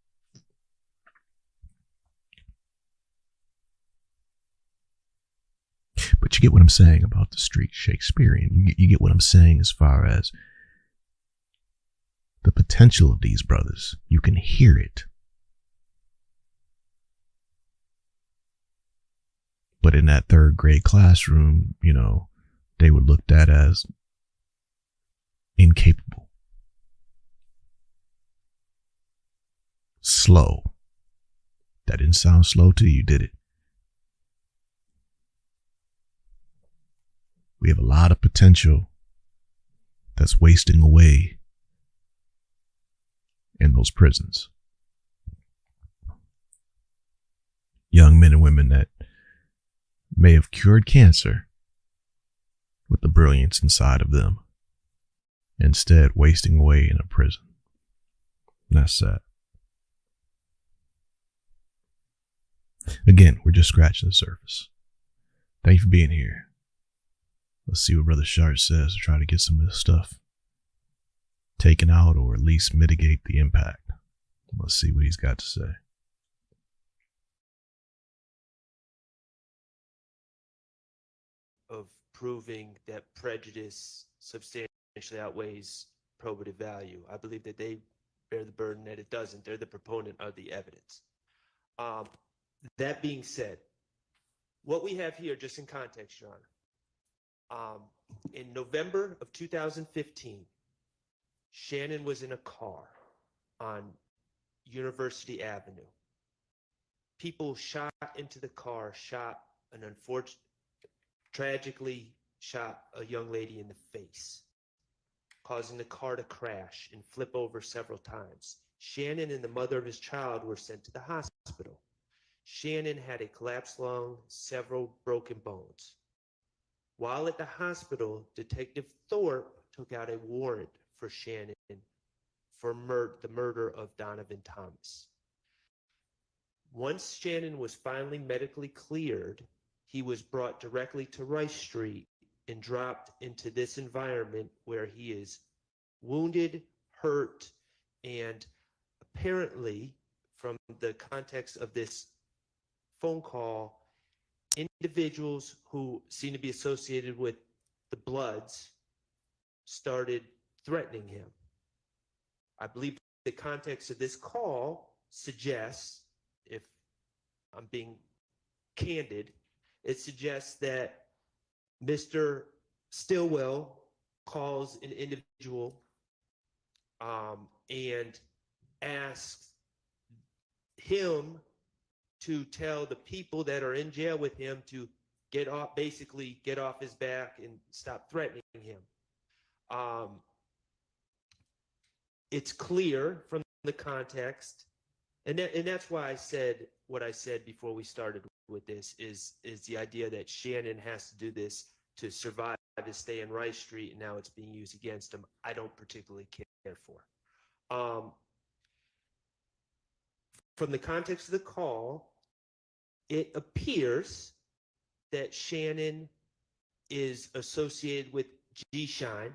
But you get what I'm saying about the street Shakespearean. You get what I'm saying as far as the potential of these brothers. You can hear it. But in that third grade classroom, you know, they were looked at as incapable, slow. That didn't sound slow to you, did it? We have a lot of potential that's wasting away in those prisons. Young men and women that may have cured cancer with the brilliance inside of them, instead wasting away in a prison. And that's sad. Again, we're just scratching the surface. Thank you for being here. Let's see what Brother Schardt says to try to get some of this stuff taken out, or at least mitigate the impact. Let's see what he's got to say. Of proving that prejudice substantially outweighs probative value. I believe that they bear the burden that it doesn't. They're the proponent of the evidence. That being said, what we have here, just in context, Your Honor, in November of 2015, Shannon was in a car on University Avenue. People shot into the car, tragically shot a young lady in the face, causing the car to crash and flip over several times. Shannon and the mother of his child were sent to the hospital. Shannon had a collapsed lung, several broken bones. While at the hospital, Detective Thorpe took out a warrant for Shannon for the murder of Donovan Thomas. Once Shannon was finally medically cleared, he was brought directly to Rice Street and dropped into this environment where he is wounded, hurt, and apparently, from the context of this phone call, individuals who seem to be associated with the Bloods started threatening him. I believe the context of this call suggests, if I'm being candid, it suggests that Mr. Stillwell calls an individual and asks him to tell the people that are in jail with him to basically get off his back and stop threatening him. It's clear from the context, and that's why I said what I said before we started with this, is the idea that Shannon has to do this to survive, to stay in Rice Street, and now it's being used against him. I don't particularly care for. From the context of the call, it appears that Shannon is associated with G-Shine,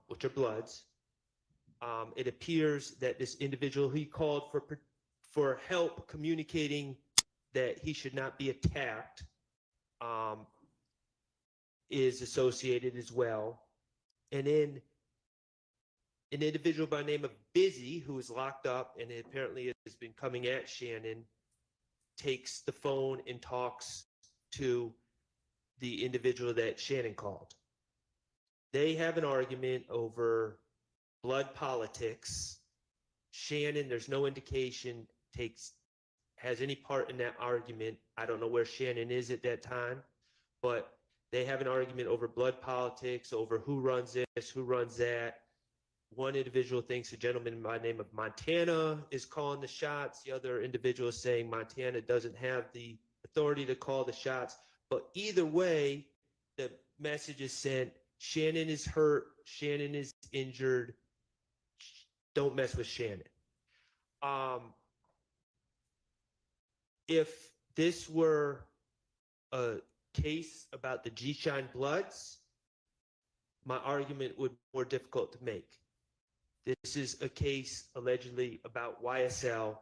which are Bloods. It appears that this individual he called for help communicating that he should not be attacked is associated as well. And then an individual by the name of Busy, who is locked up and apparently has been coming at Shannon, takes the phone and talks to the individual that Shannon called. They have an argument over blood politics. Shannon, there's no indication, has any part in that argument. I don't know where Shannon is at that time, but they have an argument over blood politics, over who runs this, who runs that. One individual thinks a gentleman by the name of Montana is calling the shots. The other individual is saying Montana doesn't have the authority to call the shots. But either way, the message is sent: Shannon is hurt, Shannon is injured, don't mess with Shannon. If this were a case about the G-Shine Bloods, my argument would be more difficult to make. This is a case allegedly about YSL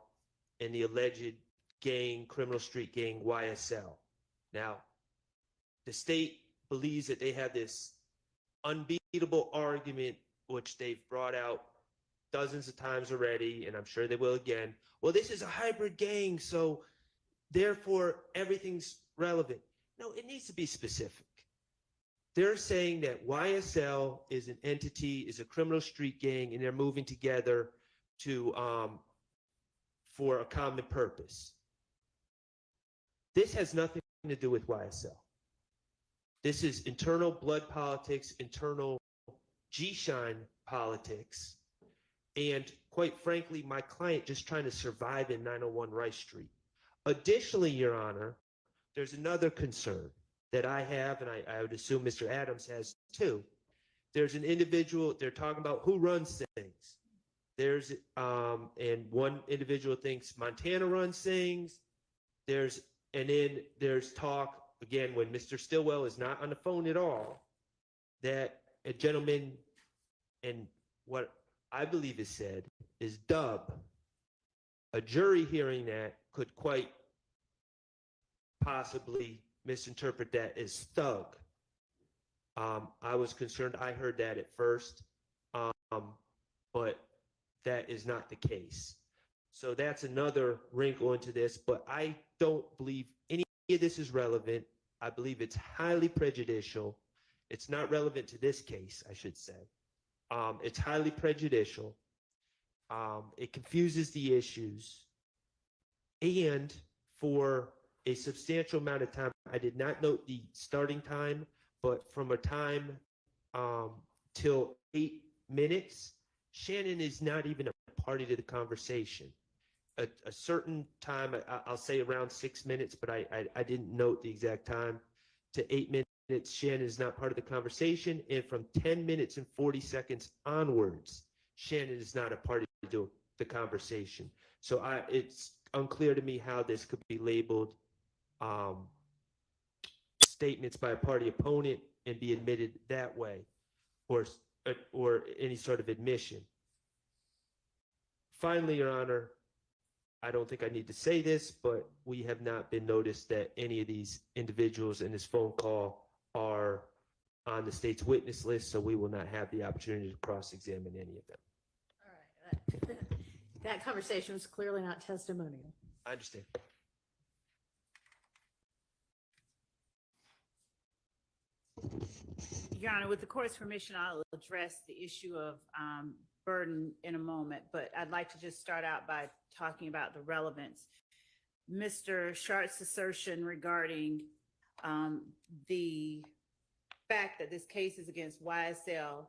and the alleged gang, criminal street gang YSL. Now, the state believes that they have this unbeatable argument, which they've brought out dozens of times already, and I'm sure they will again. Well, this is a hybrid gang, so therefore everything's relevant. No, it needs to be specific. They're saying that YSL is an entity, is a criminal street gang, and they're moving together to for a common purpose. This has nothing to do with YSL. This is internal blood politics, internal G-Shine politics, and quite frankly, my client just trying to survive in 901 Rice Street. Additionally, Your Honor, there's another concern that I have, and I would assume Mr. Adams has too. There's an individual, they're talking about who runs things. And one individual thinks Montana runs things. And then there's talk, again, when Mr. Stillwell is not on the phone at all, that a gentleman, and what I believe is said, is Dub. A jury hearing that could quite possibly misinterpret that as Thug. I was concerned, I heard that at first, but that is not the case. So that's another wrinkle into this, but I don't believe any of this is relevant. I believe it's highly prejudicial. It's not relevant to this case, I should say. It's highly prejudicial. It confuses the issues. And for a substantial amount of time, I did not note the starting time, but from a time till 8 minutes, Shannon is not even a party to the conversation. A certain time, I'll say around 6 minutes, but I didn't note the exact time, to 8 minutes, Shannon is not part of the conversation. And from 10 minutes and 40 seconds onwards, Shannon is not a party to the conversation. So it's unclear to me how this could be labeled statements by a party opponent and be admitted that way, or any sort of admission. Finally, Your Honor, I don't think I need to say this, but we have not been noticed that any of these individuals in this phone call are on the state's witness list, so we will not have the opportunity to cross-examine any of them. All right. That conversation was clearly not testimonial. I understand. Your Honor, with the court's permission, I'll address the issue of burden in a moment, but I'd like to just start out by talking about the relevance. Mr. Schart's assertion regarding the fact that this case is against YSL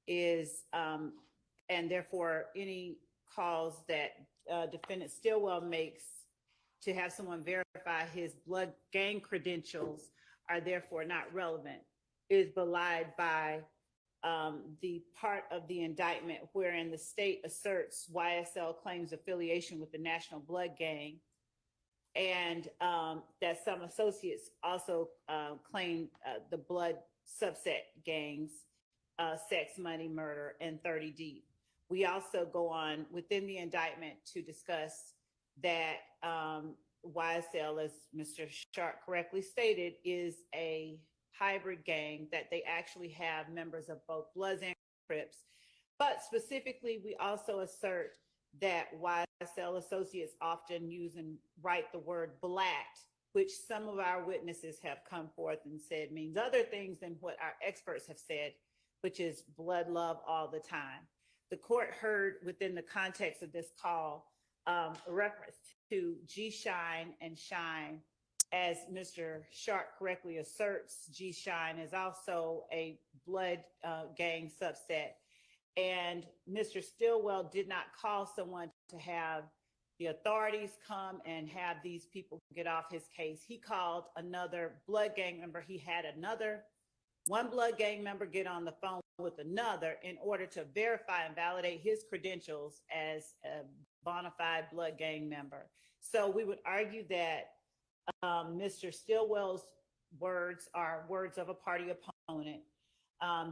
is, and therefore any calls that defendant Stillwell makes to have someone verify his blood gang credentials are therefore not relevant, is belied by the part of the indictment wherein the state asserts YSL claims affiliation with the National Blood Gang, and that some associates also claim the blood subset gangs, sex, money, murder, and 30 Deep. We also go on within the indictment to discuss that YSL, as Mr. Schardt correctly stated, is a hybrid gang, that they actually have members of both Bloods and Crips. But specifically, we also assert that YSL associates often use and write the word blacked, which some of our witnesses have come forth and said means other things than what our experts have said, which is blood love all the time. The court heard within the context of this call a reference to G-Shine and Shine. As Mr. Schardt correctly asserts, G-Shine is also a blood gang subset. And Mr. Stillwell did not call someone to have the authorities come and have these people get off his case. He called another blood gang member. He had one blood gang member get on the phone with another in order to verify and validate his credentials as a bona fide blood gang member. So we would argue that Mr. Stillwell's words are words of a party opponent,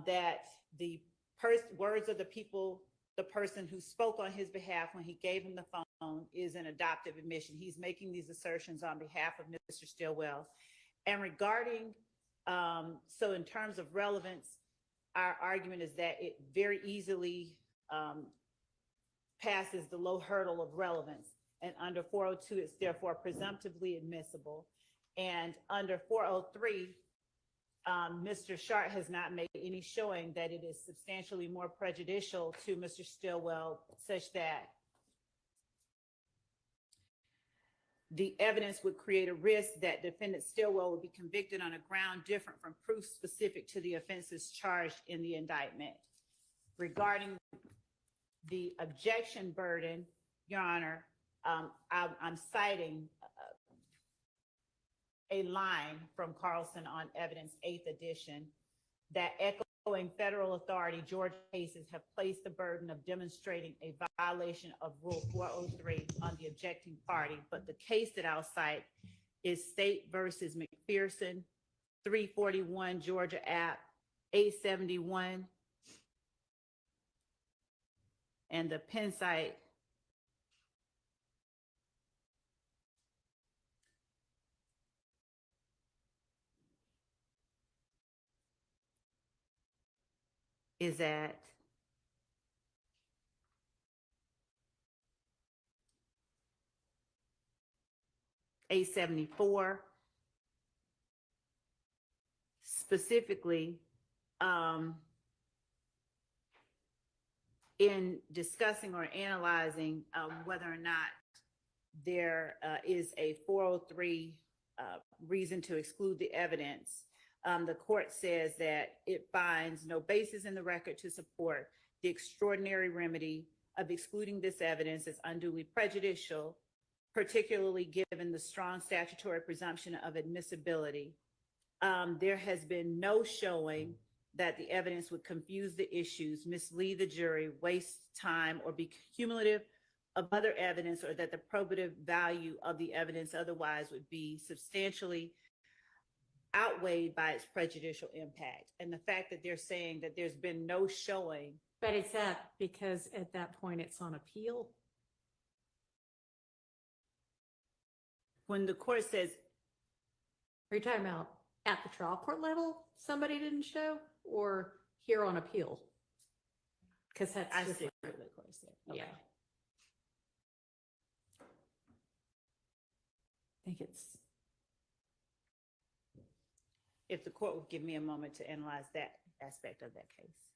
that the words of the person who spoke on his behalf when he gave him the phone is an adoptive admission. He's making these assertions on behalf of Mr. Stillwell. And regarding, so in terms of relevance, our argument is that it very easily passes the low hurdle of relevance. And under 402, it's therefore presumptively admissible. And under 403, Mr. Schardt has not made any showing that it is substantially more prejudicial to Mr. Stillwell, such that the evidence would create a risk that defendant Stillwell would be convicted on a ground different from proof specific to the offenses charged in the indictment. Regarding the objection burden, Your Honor, I'm citing a line from Carlson on Evidence 8th edition that, echoing federal authority, Georgia cases have placed the burden of demonstrating a violation of Rule 403 on the objecting party. But the case that I'll cite is State versus McPherson, 341 Georgia App, 871. And the pen site is at 874. specifically, in discussing or analyzing whether or not there is a 403 reason to exclude the evidence, the court says that it finds no basis in the record to support the extraordinary remedy of excluding this evidence as unduly prejudicial, particularly given the strong statutory presumption of admissibility. There has been no showing that the evidence would confuse the issues, mislead the jury, waste time, or be cumulative of other evidence, or that the probative value of the evidence otherwise would be substantially outweighed by its prejudicial impact. And the fact that they're saying that there's been no showing. But it's that because at that point it's on appeal. When the court says, are you talking about at the trial court level, somebody didn't show, or here on appeal? Because that's I just see. what the court said. Yeah. I think it's. if the court would give me a moment to analyze that aspect of that case.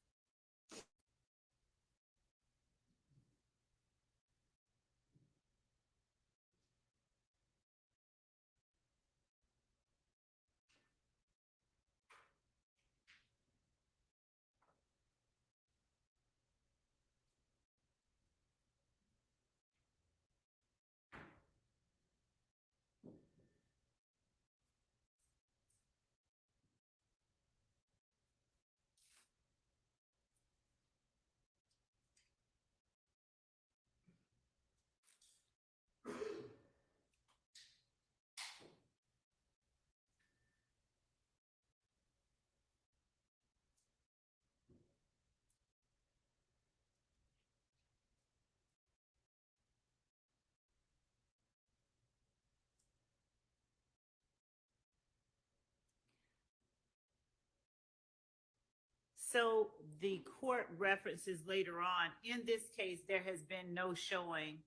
So the court references later on, in this case, there has been no showing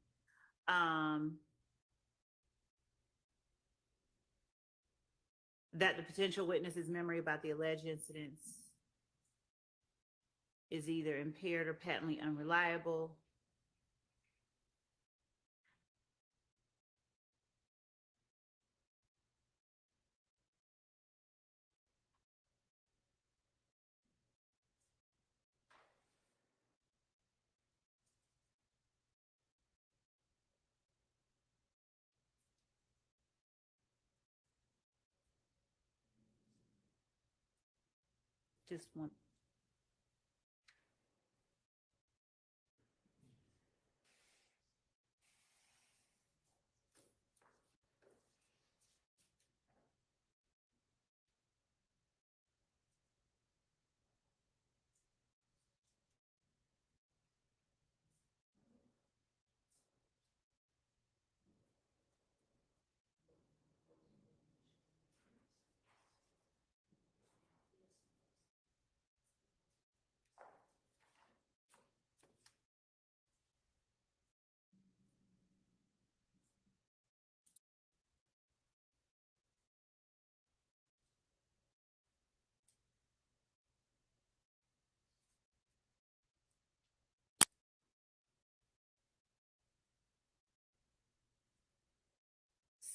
that the potential witness's memory about the alleged incidents is either impaired or patently unreliable. Just one.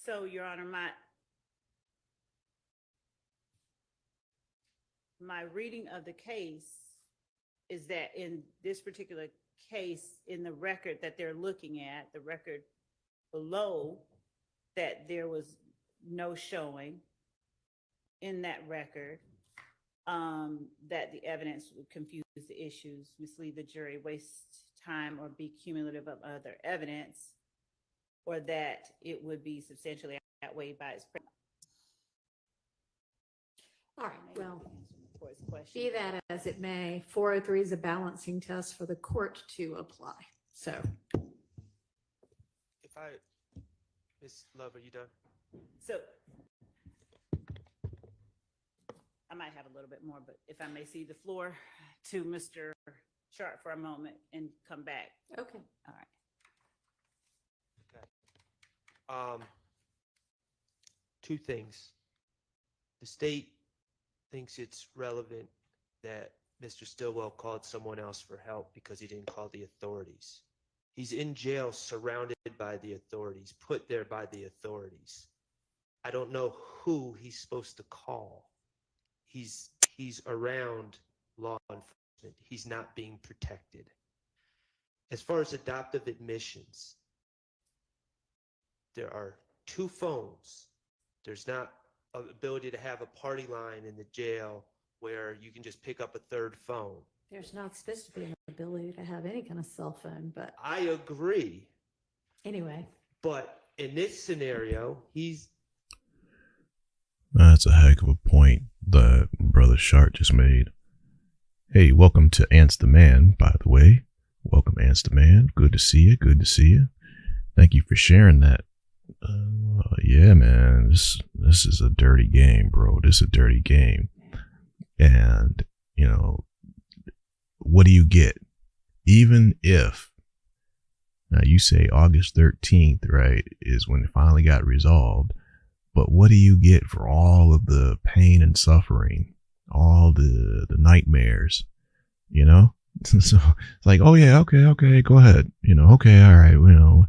So, Your Honor, my reading of the case is that in this particular case, in the record that they're looking at, the record below, that there was no showing in that record that the evidence would confuse the issues, mislead the jury, waste time, or be cumulative of other evidence, or that it would be substantially outweighed by its presence. All right, well, be that as it may, 403 is a balancing test for the court to apply. So, If I, Ms. Love, are you done? So, I might have a little bit more, but if I may cede the floor to Mr. Schardt for a moment and come back. okay. All right. Two things. The state thinks it's relevant that Mr. Stillwell called someone else for help because he didn't call the authorities. He's in jail surrounded by the authorities, put there by the authorities. I don't know who he's supposed to call. He's around law enforcement. He's not being protected. As far as adoptive admissions, there are 2 phones. There's not an ability to have a party line in the jail where you can just pick up a 3rd phone. There's not supposed to be an ability to have any kind of cell phone, but I agree. anyway. But in this scenario, That's a heck of a point that Brother Schardt just made. Hey, welcome to Ants the Man, by the way. Welcome, Ants the Man. Good to see you. Good to see you. Thank you for sharing that. Yeah, man, this is a dirty game, bro. This is a dirty game. And, you know, what do you get? Even if, now you say August 13th, right, is when it finally got resolved. But what do you get for all of the pain and suffering, all the nightmares, you know? So it's like, oh yeah, okay, go ahead. You know, okay, all right, you know,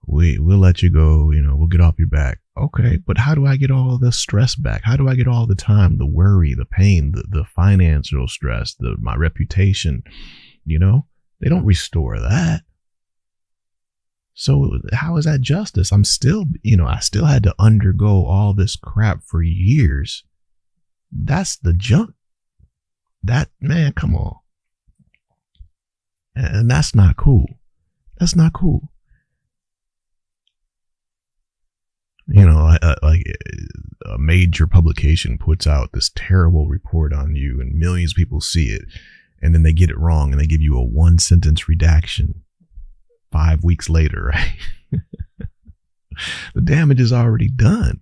we'll let you go, you know, we'll get off your back. Okay, but how do I get all the stress back? How do I get all the time, the worry, the pain, the financial stress, my reputation, you know? They don't restore that. So how is that justice? I'm still, you know, I still had to undergo all this crap for years. That's the junk. That, man, come on. And that's not cool. That's not cool. You know, like a major publication puts out this terrible report on you and millions of people see it, and then they get it wrong and they give you a 1-sentence redaction 5 weeks later, right? The damage is already done.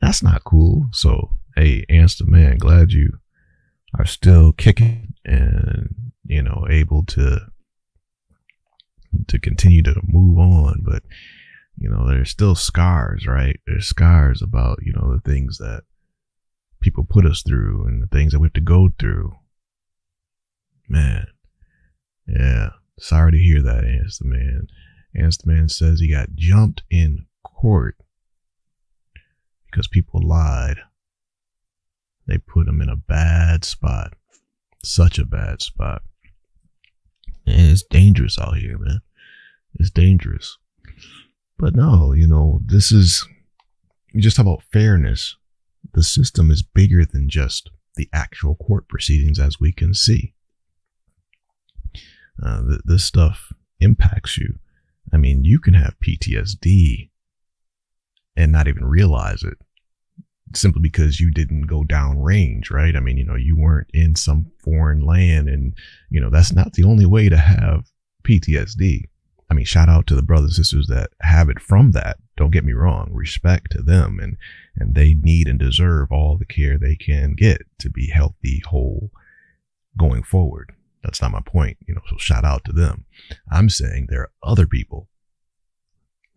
That's not cool. So, hey, Ants the Man, glad you are still kicking and, you know, able to continue to move on. But, you know, there's still scars, right? There's scars about, you know, the things that people put us through and the things that we have to go through. Man, yeah. Sorry to hear that, Ants the Man. Ants the Man says he got jumped in court because people lied. They put him in a bad spot. Such a bad spot. And it's dangerous out here, man. It's dangerous. But no, you know, this is, you just talk about fairness. The system is bigger than just the actual court proceedings, as we can see. This stuff impacts you. I mean, you can have PTSD and not even realize it simply because you didn't go downrange, right? I mean, you know, you weren't in some foreign land, and, you know, that's not the only way to have PTSD. I mean, shout out to the brothers and sisters that have it from that. Don't get me wrong, respect to them, and they need and deserve all the care they can get to be healthy, whole, going forward. That's not my point, you know, so shout out to them. I'm saying there are other people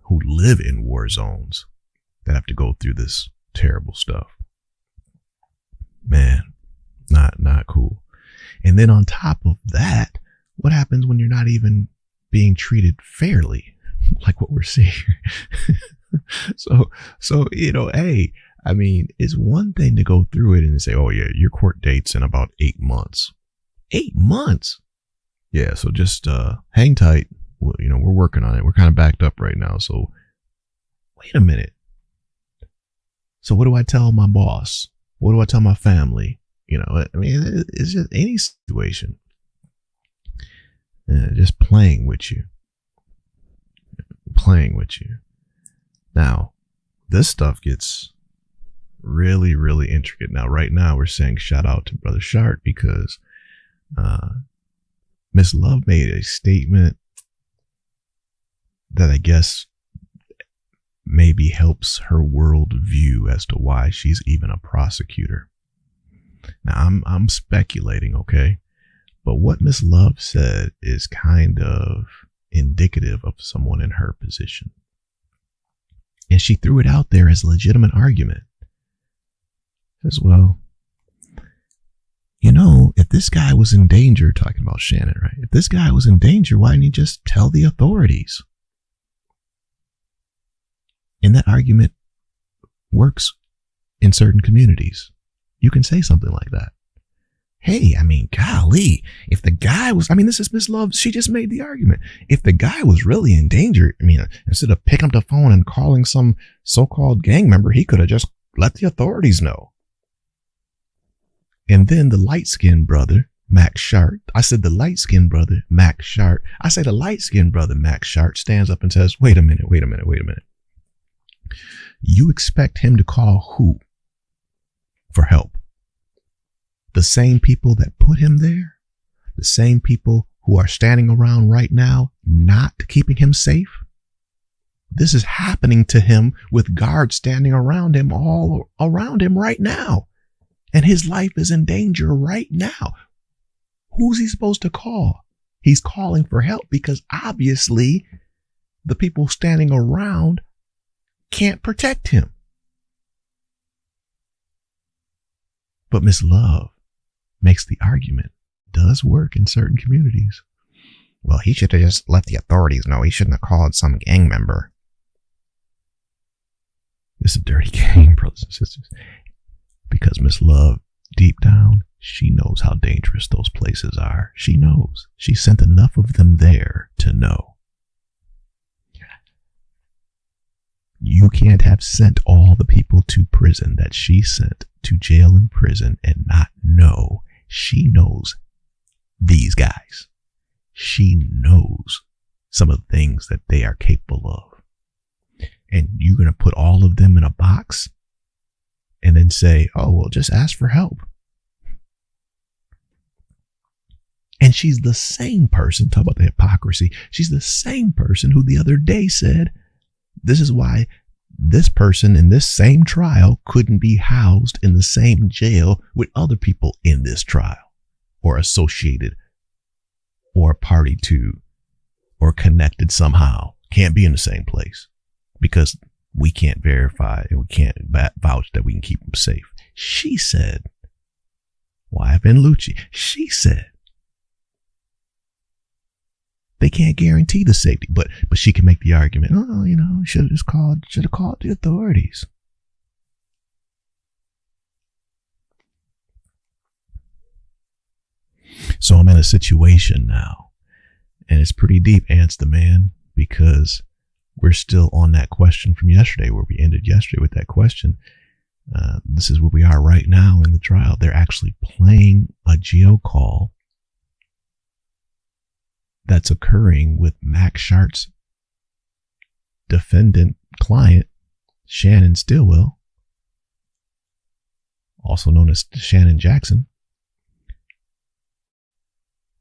who live in war zones that have to go through this terrible stuff. Man, not cool. And then on top of that, what happens when you're not even being treated fairly, like what we're seeing? So, you know, hey, I mean, it's one thing to go through it and say, oh yeah, your court date's in about 8 months. 8 months. Yeah. So just, hang tight. You know, we're working on it. We're kind of backed up right now. So wait a minute. So what do I tell my boss? What do I tell my family? You know, I mean, it's just any situation. Just playing with you. Now, this stuff gets really, really intricate. Now, right now, we're saying shout out to Brother Schardt because Miss Love made a statement that I guess maybe helps her world view as to why she's even a prosecutor. Now, I'm speculating, okay? But what Miss Love said is kind of indicative of someone in her position. And she threw it out there as a legitimate argument. As well, you know, if this guy was in danger, talking about Shannon, right? If this guy was in danger, why didn't he just tell the authorities? And that argument works in certain communities. You can say something like that. Hey, I mean, golly, if the guy was, I mean, this is Miss Love. She just made the argument. If the guy was really in danger, I mean, instead of picking up the phone and calling some so-called gang member, he could have just let the authorities know. And then the light-skinned brother, Max Schardt, I said the light-skinned brother, Max Schardt, I say the light-skinned brother, Max Schardt, stands up and says, wait a minute. You expect him to call who for help? The same people that put him there? The same people who are standing around right now, not keeping him safe? This is happening to him with guards standing around him, all around him right now. And his life is in danger right now. Who's he supposed to call? He's calling for help because obviously the people standing around can't protect him. But Miss Love makes the argument, does work in certain communities. Well, he should have just let the authorities know. He shouldn't have called some gang member. It's a dirty game, brothers and sisters. Because Miss Love, deep down, she knows how dangerous those places are. She knows. She sent enough of them there to know. You can't have sent all the people to prison that she sent to jail and prison and not know. She knows these guys. She knows some of the things that they are capable of. And you're going to put all of them in a box and then say, oh, well, just ask for help. And she's the same person, talk about the hypocrisy. She's the same person who the other day said, this is why this person in this same trial couldn't be housed in the same jail with other people in this trial or associated or a party to or connected somehow. Can't be in the same place because we can't verify and we can't vouch that we can keep them safe. She said, YFN Lucci, she said, they can't guarantee the safety, but she can make the argument, oh, you know, should have called the authorities. So I'm in a situation now, and it's pretty deep, Ants the man, because we're still on that question from yesterday, where we ended yesterday with that question. This is where we are right now in the trial. They're actually playing a geo call that's occurring with Max Schardt's defendant client, Shannon Stillwell, also known as Shannon Jackson,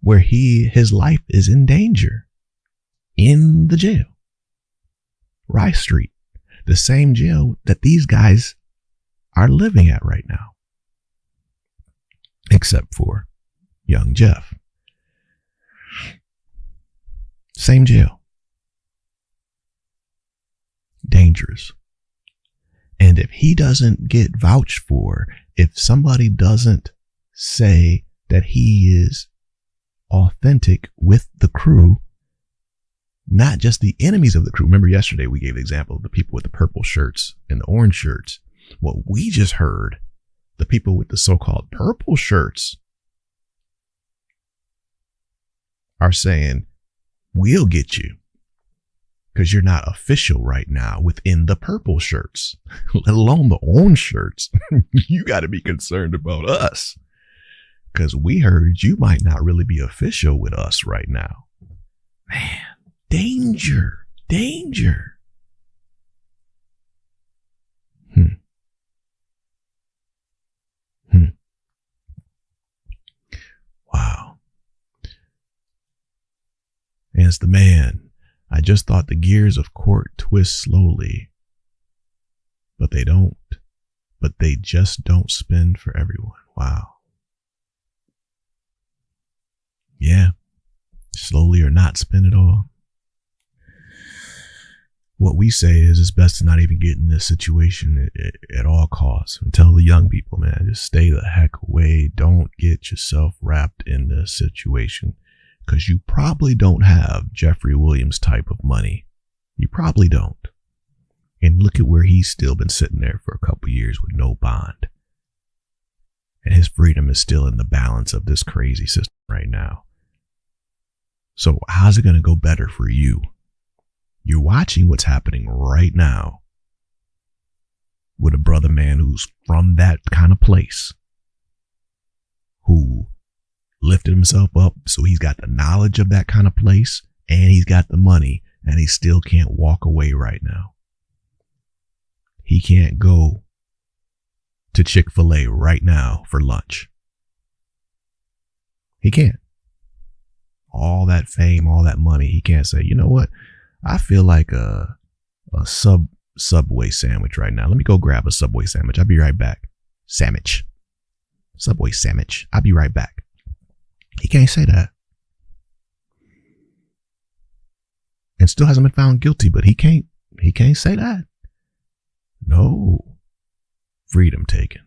where his life is in danger in the jail. Rice Street, the same jail that these guys are living at right now, except for young Jeff. Same jail. Dangerous. And if he doesn't get vouched for, if somebody doesn't say that he is authentic with the crew, not just the enemies of the crew. Remember yesterday we gave the example of the people with the purple shirts and the orange shirts. What we just heard, the people with the so-called purple shirts are saying, we'll get you because you're not official right now within the purple shirts, let alone the orange shirts. You got to be concerned about us because we heard you might not really be official with us right now. Man, danger. Wow. As the man, I just thought the gears of court twist slowly, but they don't. But they just don't spin for everyone. Wow. Yeah. Slowly or not spin at all. what we say is it's best to not even get in this situation at all costs. And tell the young people, man, just stay the heck away. Don't get yourself wrapped in this situation, because you probably don't have Jeffrey Williams type of money. You probably don't. And look at where he's still been sitting there for a couple years with no bond. And his freedom is still in the balance of this crazy system right now. So how's it going to go better for you? You're watching what's happening right now with a brother man who's from that kind of place, who lifted himself up, so he's got the knowledge of that kind of place, and he's got the money, and he still can't walk away right now. He can't go to Chick-fil-A right now for lunch. He can't. All that fame, all that money, he can't say, you know what? I feel like a Subway sandwich right now. Let me go grab a Subway sandwich. I'll be right back. Sandwich. Subway sandwich. I'll be right back. He can't say that. And still hasn't been found guilty, but he can't say that. No. Freedom taken.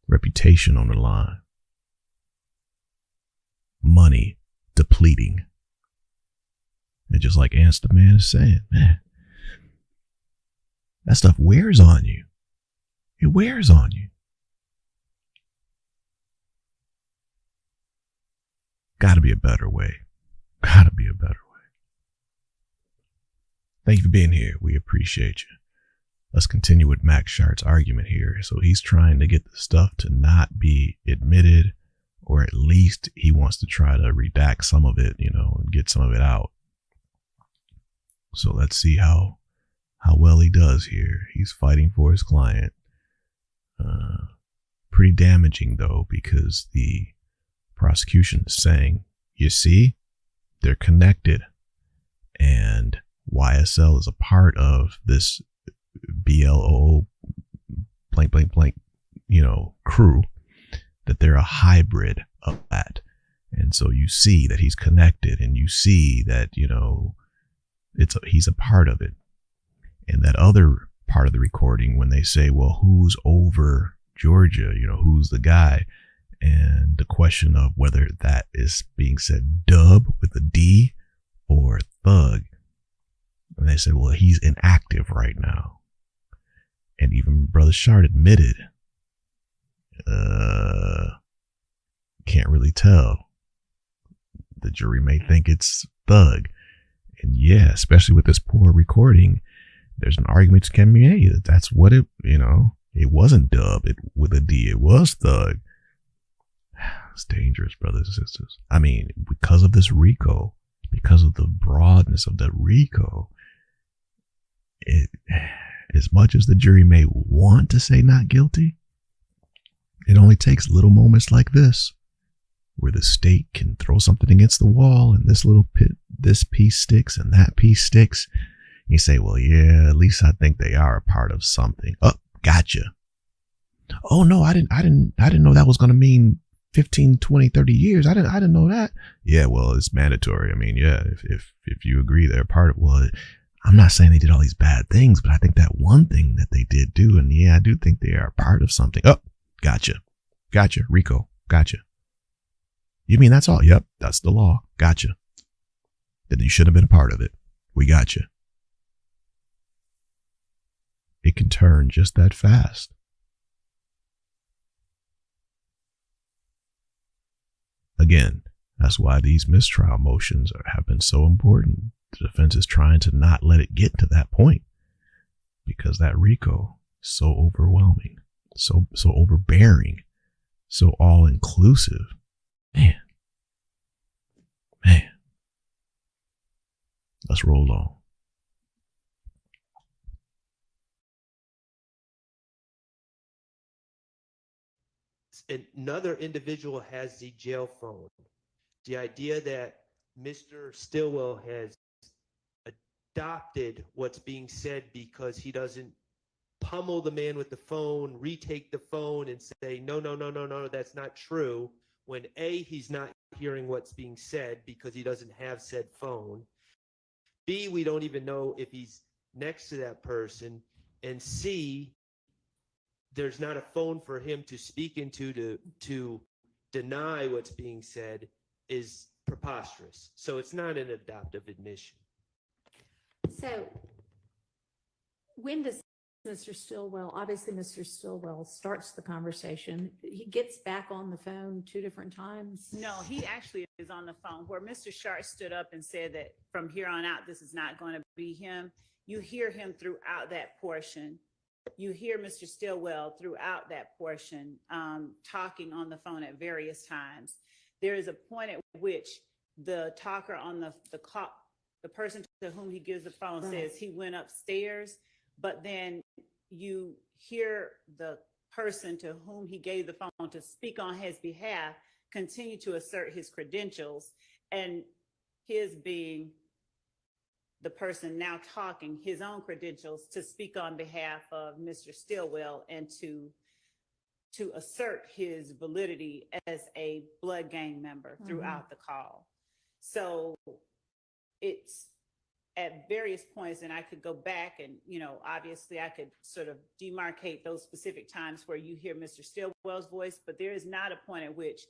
Reputation on the line. Money depleting. And just like Ants the Man is saying, man, that stuff wears on you. It wears on you. Gotta be a better way. Gotta be a better way. Thank you for being here. We appreciate you. Let's continue with Max Schardt's argument here. So he's trying to get the stuff to not be admitted, or at least he wants to try to redact some of it, and get some of it out. So let's see how well he does here. He's fighting for his client. Pretty damaging though, because the prosecution is saying, you see, they're connected, and YSL is a part of this BLO blank blank blank, crew, that they're a hybrid of that. And so you see that he's connected, and you see that, he's a part of it. And that other part of the recording, when they say, well, who's over Georgia? Who's the guy? And the question of whether that is being said dub with a D or thug. And they said, well, he's inactive right now. And even Brother Schardt admitted, can't really tell. The jury may think it's thug. And yeah, especially with this poor recording, there's an argument to can be made that that's what it wasn't dub with a D, it was thug. It's dangerous, brothers and sisters. I mean, because of this RICO, because of the broadness of the RICO, as much as the jury may want to say not guilty, it only takes little moments like this, where the state can throw something against the wall, and this piece sticks and that piece sticks. You say, well, yeah, at least I think they are a part of something. Oh, gotcha. Oh no, I didn't know that was going to mean 15, 20, 30 years. I didn't know that. Yeah, well, it's mandatory. I mean, yeah, if you agree they're a part of, well, I'm not saying they did all these bad things, but I think that one thing that they did do, and yeah, I do think they are a part of something. Oh, gotcha. RICO. Gotcha. You mean that's all? Yep, that's the law. Gotcha. Then you should have been a part of it. We gotcha. It can turn just that fast. Again, that's why these mistrial motions have been so important. The defense is trying to not let it get to that point, because that RICO is so overwhelming, so overbearing, so all-inclusive. Man. Let's roll on. Another individual has the jail phone. The idea that Mr. Stillwell has adopted what's being said because he doesn't pummel the man with the phone, retake the phone, and say, no, that's not true, when A, he's not hearing what's being said because he doesn't have said phone. B, we don't even know if he's next to that person. And C, there's not a phone for him to speak into to deny what's being said is preposterous. So it's not an adoptive admission. So when does Mr. Stillwell, obviously Mr. Stillwell starts the conversation, he gets back on the phone 2 different times? No, he actually is on the phone where Mr. Schardt stood up and said that from here on out, this is not going to be him. You hear him throughout that portion. You hear Mr. Stillwell throughout that portion talking on the phone at various times. There is a point at which the talker on the person to whom he gives the phone says he went upstairs, but then you hear the person to whom he gave the phone to speak on his behalf continue to assert his credentials, and his being the person now talking, his own credentials to speak on behalf of Mr. Stillwell and to assert his validity as a blood gang member throughout the call. So it's at various points, and I could go back and, you know, obviously I could sort of demarcate those specific times where you hear Mr. Stillwell's voice, but there is not a point at which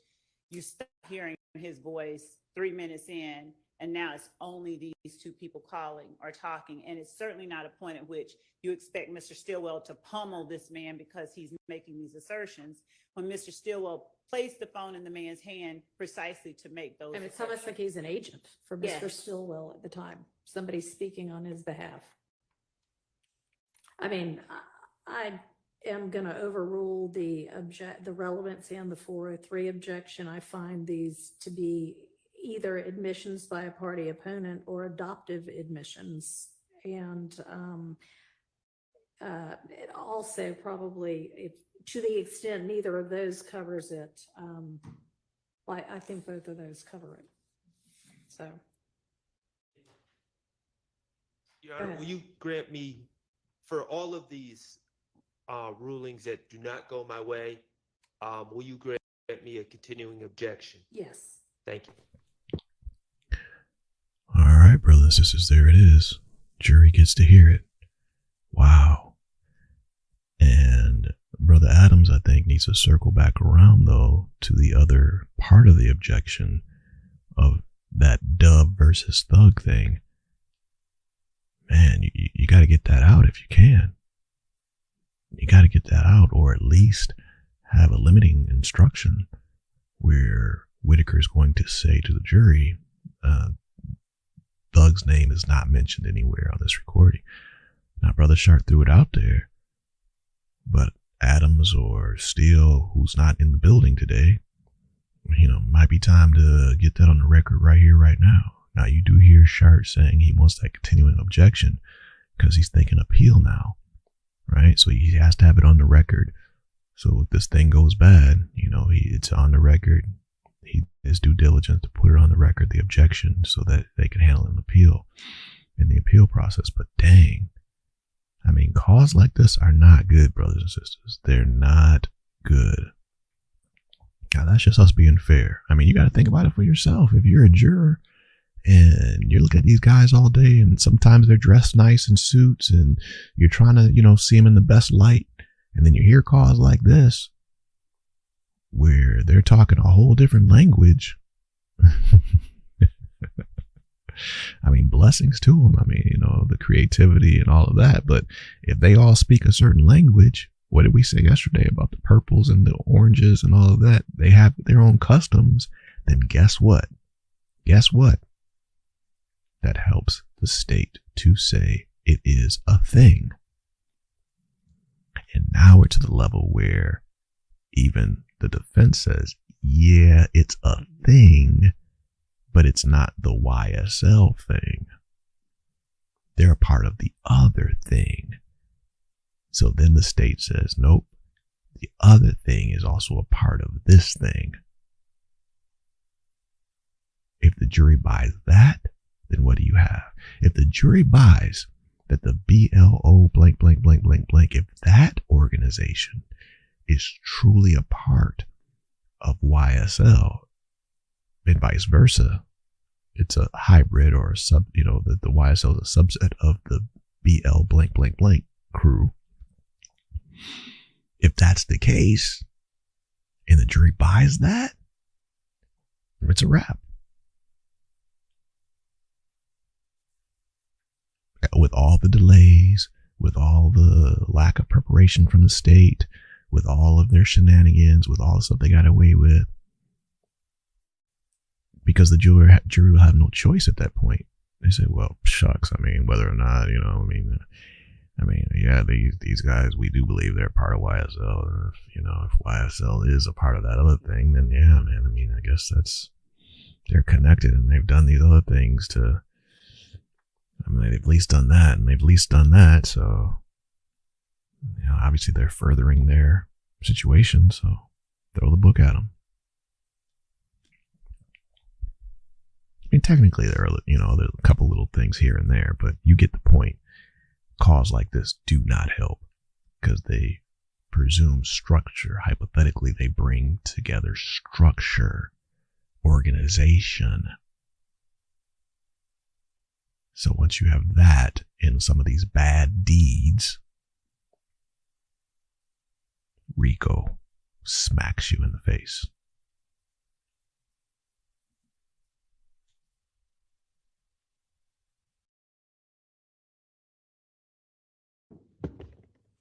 you stop hearing his voice 3 minutes in, and now it's only these 2 people calling or talking. And it's certainly not a point at which you expect Mr. Stillwell to pummel this man because he's making these assertions, when Mr. Stillwell placed the phone in the man's hand precisely to make those. And it's almost like he's an agent for Mr. Yes. Stillwell at the time, somebody speaking on his behalf. I mean, I am going to overrule the relevancy and the 403 objection. I find these to be either admissions by a party opponent or adoptive admissions. And it also probably, if, to the extent neither of those covers it, I think both of those cover it. So. Your Honor, will you grant me, for all of these rulings that do not go my way, will you grant me a continuing objection? Yes. Thank you. All right, brothers and sisters, there it is. Jury gets to hear it. Wow. And Brother Adams, I think, needs to circle back around, though, to the other part of the objection of that Dove versus Thug thing. Man, you got to get that out if you can. You got to get that out, or at least have a limiting instruction where Whitaker is going to say to the jury, Thug's name is not mentioned anywhere on this recording. Now, Brother Schardt threw it out there, but Adams or Steele, who's not in the building today, you know, might be time to get that on the record right here, right now. Now, you do hear Schardt saying he wants that continuing objection because he's thinking appeal now, right? So he has to have it on the record. So if this thing goes bad, you know, it's on the record. He is due diligence to put it on the record, the objection, so that they can handle an appeal in the appeal process. But dang, I mean, calls like this are not good, brothers and sisters. They're not good. Now, that's just us being fair. I mean, you got to think about it for yourself. If you're a juror and you're looking at these guys all day, and sometimes they're dressed nice in suits, and you're trying to, you know, see them in the best light, and then you hear calls like this, where they're talking a whole different language. I mean, blessings to them. I mean, you know, the creativity and all of that. But if they all speak a certain language, what did we say yesterday about the purples and the oranges and all of that? They have their own customs. Then guess what? Guess what? That helps the state to say it is a thing. And now we're to the level where even the defense says, yeah, it's a thing, but it's not the YSL thing. They're a part of the other thing. So then the state says, nope, the other thing is also a part of this thing. If the jury buys that, then what do you have? If the jury buys that the BLO blank, blank, blank, blank, blank, if that organization is truly a part of YSL and vice versa, it's a hybrid or a sub, that the YSL is a subset of the BL blank blank blank crew. If that's the case and the jury buys that, it's a wrap. With all the delays, with all the lack of preparation from the state, with all of their shenanigans, with all the stuff they got away with, because the jury will have no choice at that point. They say, well, shucks, I mean, whether or not, yeah, these guys, we do believe they're part of YSL. And if YSL is a part of that other thing, then yeah, man, I mean, I guess they're connected and they've done these other things to, they've at least done that and they've at least done that. So, obviously they're furthering their situation. So throw the book at them. I mean, technically there are, there's a couple little things here and there, but you get the point. Calls like this do not help because they presume structure. Hypothetically, they bring together structure, organization. So once you have that in some of these bad deeds, RICO smacks you in the face.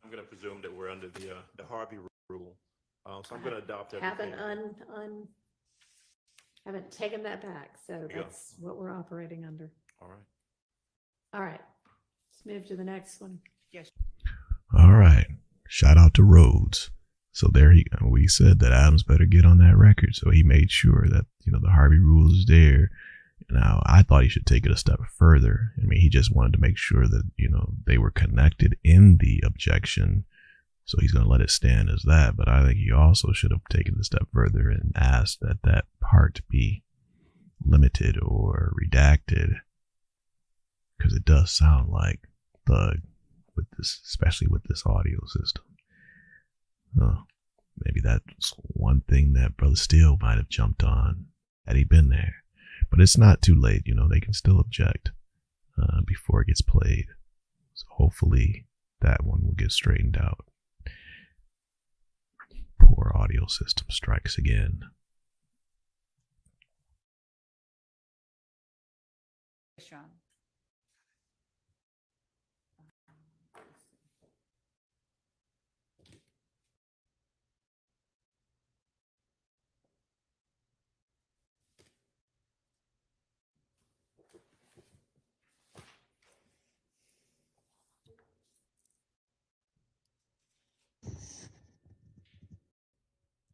I'm going to presume that we're under the Harvey rule. So I'm going to adopt everything. Haven't taken that back. So that's what we're operating under. All right. All right. Let's move to the next one. Yes. All right. Shout out to Rhodes. So we said that Adams better get on that record. So he made sure that, the Harvey rule is there. Now, I thought he should take it a step further. I mean, he just wanted to make sure that, they were connected in the objection. So he's going to let it stand as that. But I think he also should have taken it a step further and asked that that part be limited or redacted. Because it does sound like Thug with this, especially with this audio system. Maybe that's one thing that Brother Steele might have jumped on had he been there. But it's not too late, they can still object before it gets played. So hopefully that one will get straightened out. Poor audio system strikes again. Sean.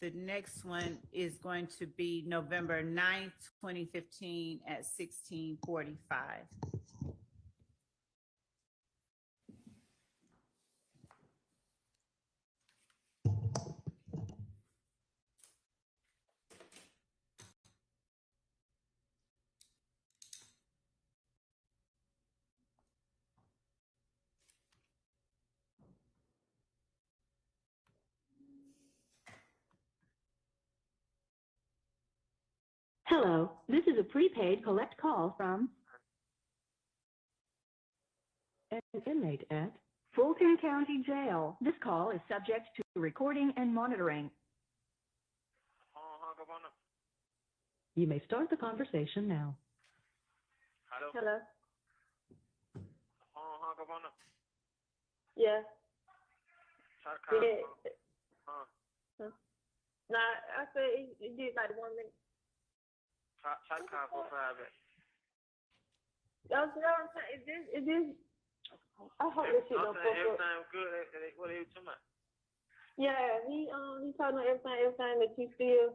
The next one is going to be November 9th, 2015 at 16:45. Hello, this is a prepaid collect call from an inmate at Fulton County Jail. This call is subject to recording and monitoring. You may start the conversation now. Hello. Yeah. Nah, I said it did like 1 minute. That's what I'm saying. It is. I hope this shit don't fuck up. Everything good. What are you talking about? Yeah, he told me everything that you still.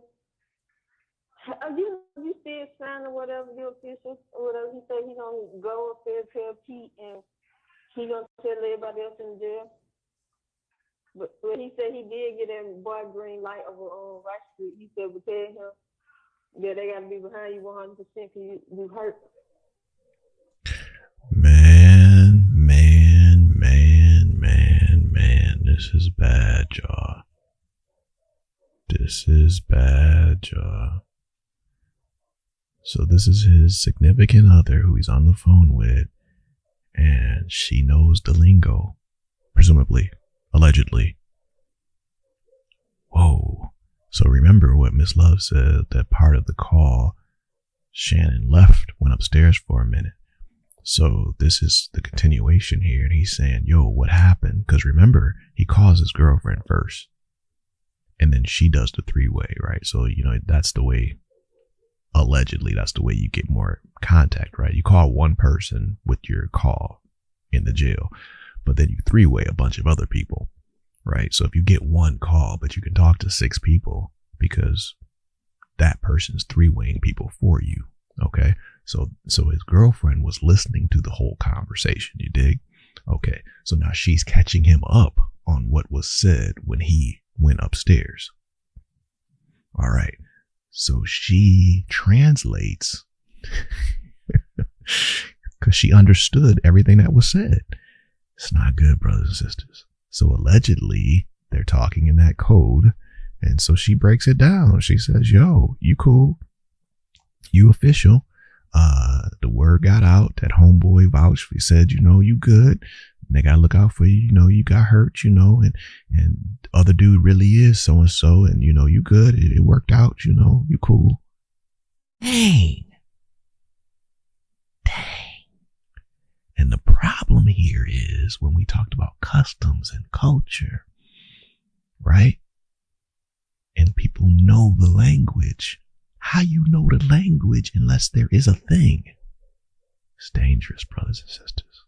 You still sign or whatever, the official or whatever. He said he gonna go up there, tell Pete, and he gonna tell everybody else in jail. But he said he did get that boy green light over on Rice Street. He said, but tell him. Yeah, they gotta be behind you 100% because you hurt. Man, this is bad, y'all. This is bad, y'all. So this is his significant other who he's on the phone with, and she knows the lingo, presumably, allegedly. Whoa. So remember what Miss Love said, that part of the call, Shannon left, went upstairs for a minute. So this is the continuation here, and he's saying, yo, what happened? Because remember, he calls his girlfriend first, and then she does the three-way, right? So, you know, that's the way, allegedly, that's the way you get more contact, right? You call one person with your call in the jail, but then you three-way a bunch of other people, right? So if you get one call, but you can talk to 6 people because that person's three-waying people for you, okay? So his girlfriend was listening to the whole conversation, you dig? Okay, so now she's catching him up on what was said when he went upstairs. All right, so she translates because she understood everything that was said. It's not good, brothers and sisters. So allegedly, they're talking in that code, and so she breaks it down. She says, yo, you cool, you official. The word got out that homeboy vouched. He said, you know, you good. They gotta look out for you. You know, you got hurt, you know, and other dude really is so-and-so, and you know, you good. It worked out, you know, you cool. Dang. And the problem here is when we talked about customs and culture, right? And people know the language. How you know the language unless there is a thing? It's dangerous, brothers and sisters.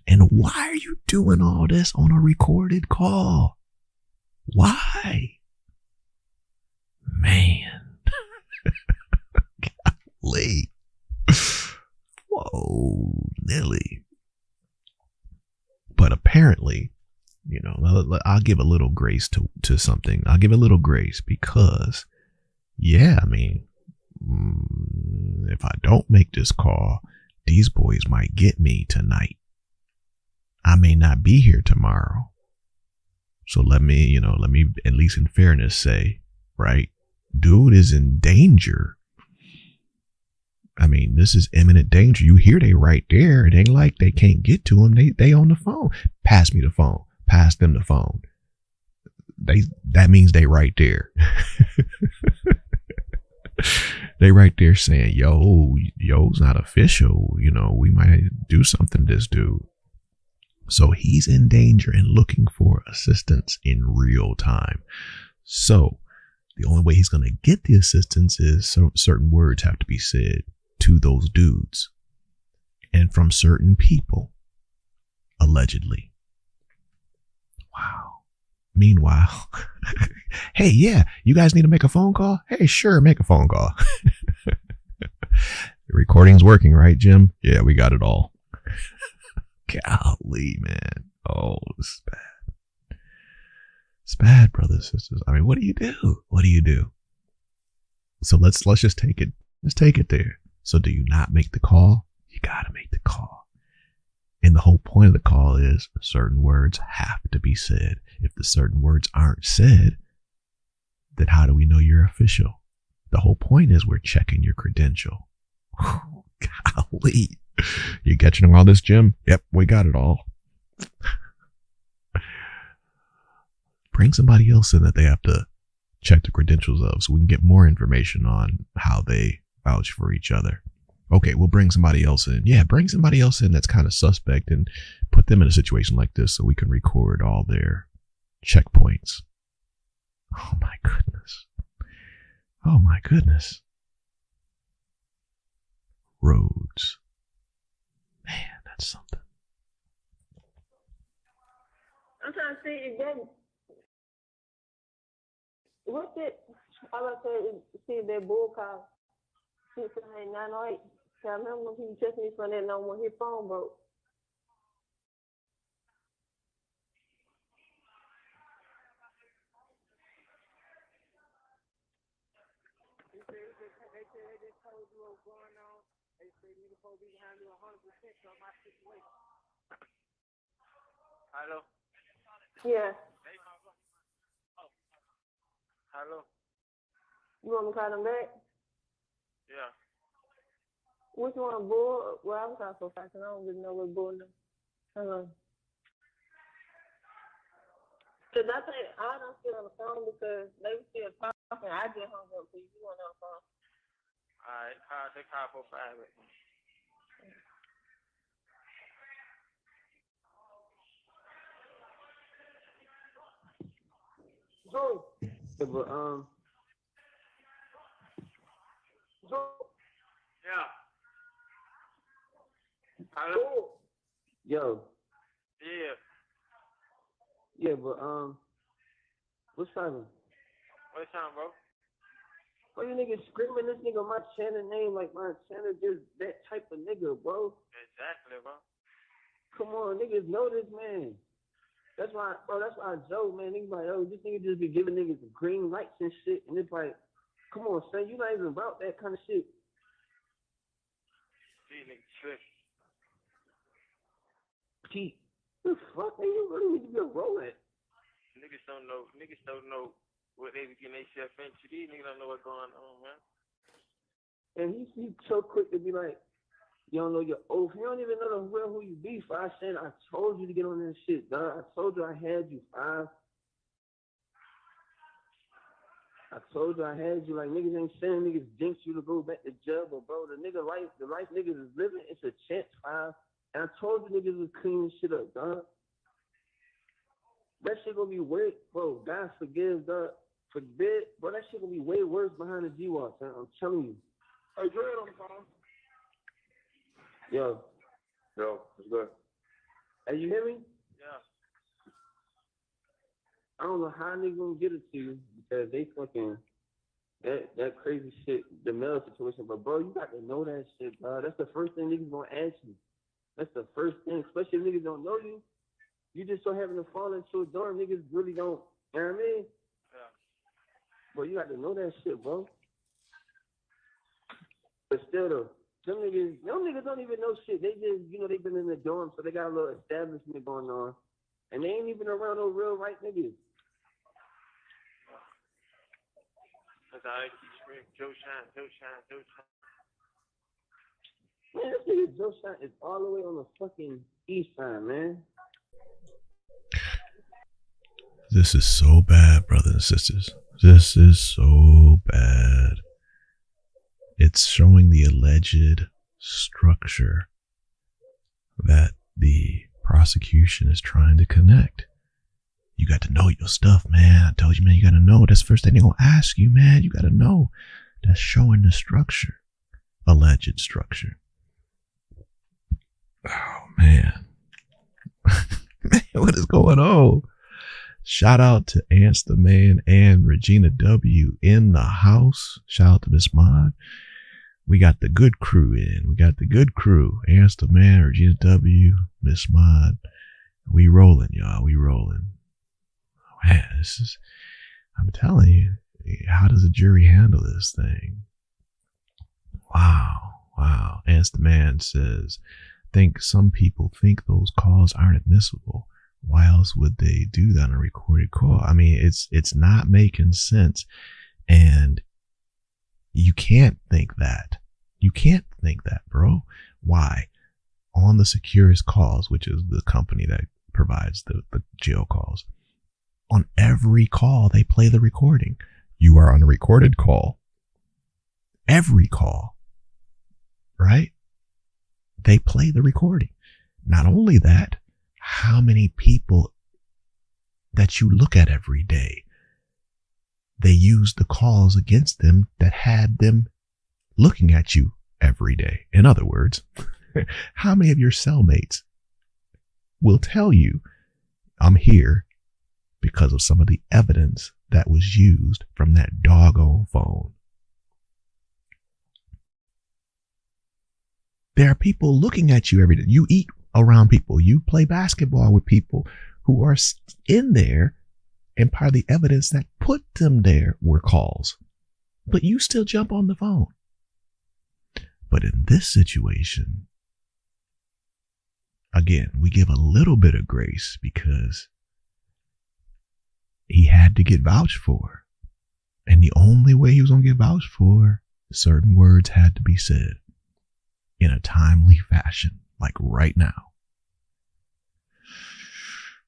And why are you doing all this on a recorded call? Why? Man. Golly. Whoa, Nelly. But apparently, you know, I'll give a little grace to something. I'll give a little grace because, yeah, I mean, if I don't make this call, these boys might get me tonight. I may not be here tomorrow. So let me at least in fairness say, right, dude is in danger. I mean, this is imminent danger. You hear they right there. It ain't like they can't get to him. They on the phone. Pass me the phone. Pass them the phone. That means they right there. They right there saying, yo's not official. You know, we might do something to this dude. So he's in danger and looking for assistance in real time. So the only way he's going to get the assistance is certain words have to be said to those dudes and from certain people, allegedly. Wow. Meanwhile, hey, yeah, you guys need to make a phone call? Hey, sure, make a phone call. The recording's working, right, Jim? Yeah, we got it all. Golly, man. Oh, this is bad. It's bad, brothers and sisters. I mean, what do you do? What do you do? So let's just take it. Let's take it there. So do you not make the call? You got to make the call. And the whole point of the call is certain words have to be said. If the certain words aren't said, then how do we know you're official? The whole point is we're checking your credential. Golly. You catching all this, Jim? Yep, we got it all. Bring somebody else in that they have to check the credentials of so we can get more information on how they vouch for each other. Okay, we'll bring somebody else in. Yeah, bring somebody else in that's kind of suspect and put them in a situation like this so we can record all their checkpoints. Oh my goodness. Oh my goodness. Rhodes. Man, that's something. I'm trying to see if that. What's it? I was saying, see if that bull call 698-908. I remember when he checked me for that number when his phone broke. They just told you what was going on. They said you supposed to be behind you 100% on my situation. Hello? Yeah. Hello? You want me to call them back? Yeah. Which one, Bull? Well, I was out so fast, and I don't really know what Bull is. Hold on. Cause I think I don't sit on the phone because they were still talking. I just hung up because you weren't on the phone. All right, take call 45. Joe. Yeah, but Joe. Yeah. Hello. Yo. Yeah. Yeah, but what's happening? What's up, bro? Why you niggas screaming this nigga my Shannon name like my Shannon just that type of nigga, bro? Exactly, bro. Come on, niggas know this man. That's why I joke, man. Niggas like, oh, this nigga just be giving niggas green lights and shit, and it's like, come on, son, you not even about that kind of shit. These niggas trick. Pete, the fuck, man, you really need to be a rolling. Niggas don't know what they be getting themselves into. These niggas don't know what's going on, man. And he's so quick to be like, you don't know your oath. You don't even know the real who you be. I said, I told you to get on this shit, dog. I told you I had you, five. I told you I had you. Like, niggas ain't saying niggas jinx you to go back to jail, but bro, the life niggas is living, it's a chance, five. And I told you niggas was cleaning shit up, dog. That shit gonna be way, bro, God forgive, dog. Forbid, bro, that shit gonna be way worse behind the G-Walk, man. I'm telling you. Hey, Dre on the phone. Yo, what's good? Hey, you hear me? Yeah. I don't know how niggas gonna get it to you because they fucking that crazy shit, the mail situation. But bro, you got to know that shit, bro. That's the first thing niggas gonna ask you. That's the first thing, especially if niggas don't know you. You just so happen to fall into a dorm, niggas really don't. You know what I mean? Yeah. Bro, you got to know that shit, bro. But still though. Them niggas don't even know shit. They just, they've been in the dorm, so they got a little establishment going on. And they ain't even around no real right niggas. That's how they keep screaming, Joe Shine. Man, this nigga Joe Shine is all the way on the fucking east side, man. This is so bad, brothers and sisters. This is so bad. It's showing the alleged structure that the prosecution is trying to connect. You got to know your stuff, man. I told you, man, you got to know. That's the first thing they're going to ask you, man. You got to know. That's showing the structure, alleged structure. Oh, man. Man, what is going on? Shout out to Ants the Man and Regina W in the house. Shout out to Miss Mod. We got the good crew in. We got the good crew. Ants the Man, Regina W, Miss Mod. We rolling, y'all. We rolling. Man, this is, I'm telling you, how does a jury handle this thing? Wow. Ants the Man says, some people think those calls aren't admissible. Why else would they do that on a recorded call? I mean, it's not making sense. And you can't think that. You can't think that, bro. Why? On the Securest Calls, which is the company that provides the jail calls, on every call, they play the recording. You are on a recorded call. Every call, right? They play the recording. Not only that, how many people that you look at every day, they use the calls against them that had them looking at you every day. In other words, how many of your cellmates will tell you, I'm here because of some of the evidence that was used from that doggone phone? There are people looking at you every day. You eat around people. You play basketball with people who are in there, and part of the evidence that put them there were calls. But you still jump on the phone. But in this situation, again, we give a little bit of grace because he had to get vouched for. And the only way he was going to get vouched for, certain words had to be said. in a timely fashion, like right now.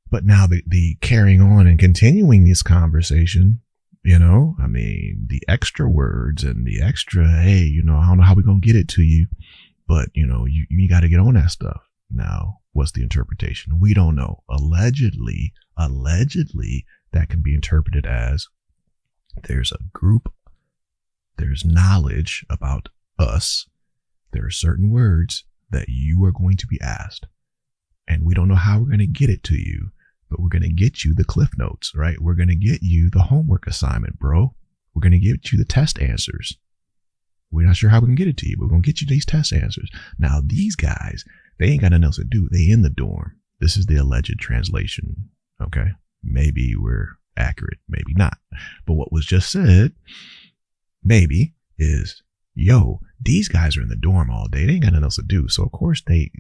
But now the carrying on and continuing this conversation, you know, I mean, the extra words and the extra, hey, you know, I don't know how we're going to get it to you, but, you know, you got to get on that stuff. Now, what's the interpretation? We don't know. Allegedly, that can be interpreted as there's a group, there's knowledge about us. There are certain words that you are going to be asked, and we don't know how we're going to get it to you, but we're going to get you the cliff notes, right? We're going to get you the homework assignment, bro. We're going to get you the test answers. We're not sure how we can get it to you, but we're going to get you these test answers. Now, these guys, they ain't got nothing else to do. They in the dorm. This is the alleged translation, okay? Maybe we're accurate, maybe not. But what was just said, maybe, is, yo, these guys are in the dorm all day. They ain't got nothing else to do. So, of course, they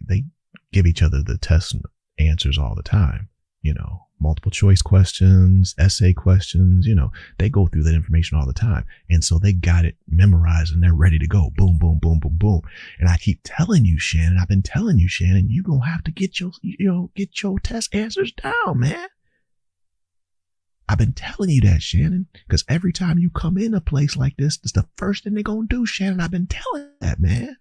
give each other the test answers all the time. You know, multiple choice questions, essay questions, you know, they go through that information all the time. And so they got it memorized and they're ready to go. Boom, boom, boom, boom, boom. And I keep telling you, Shannon, I've been telling you, Shannon, you're going to have to get your test answers down, man. I've been telling you that, Shannon, because every time you come in a place like this, it's the first thing they're going to do, Shannon. I've been telling that, man.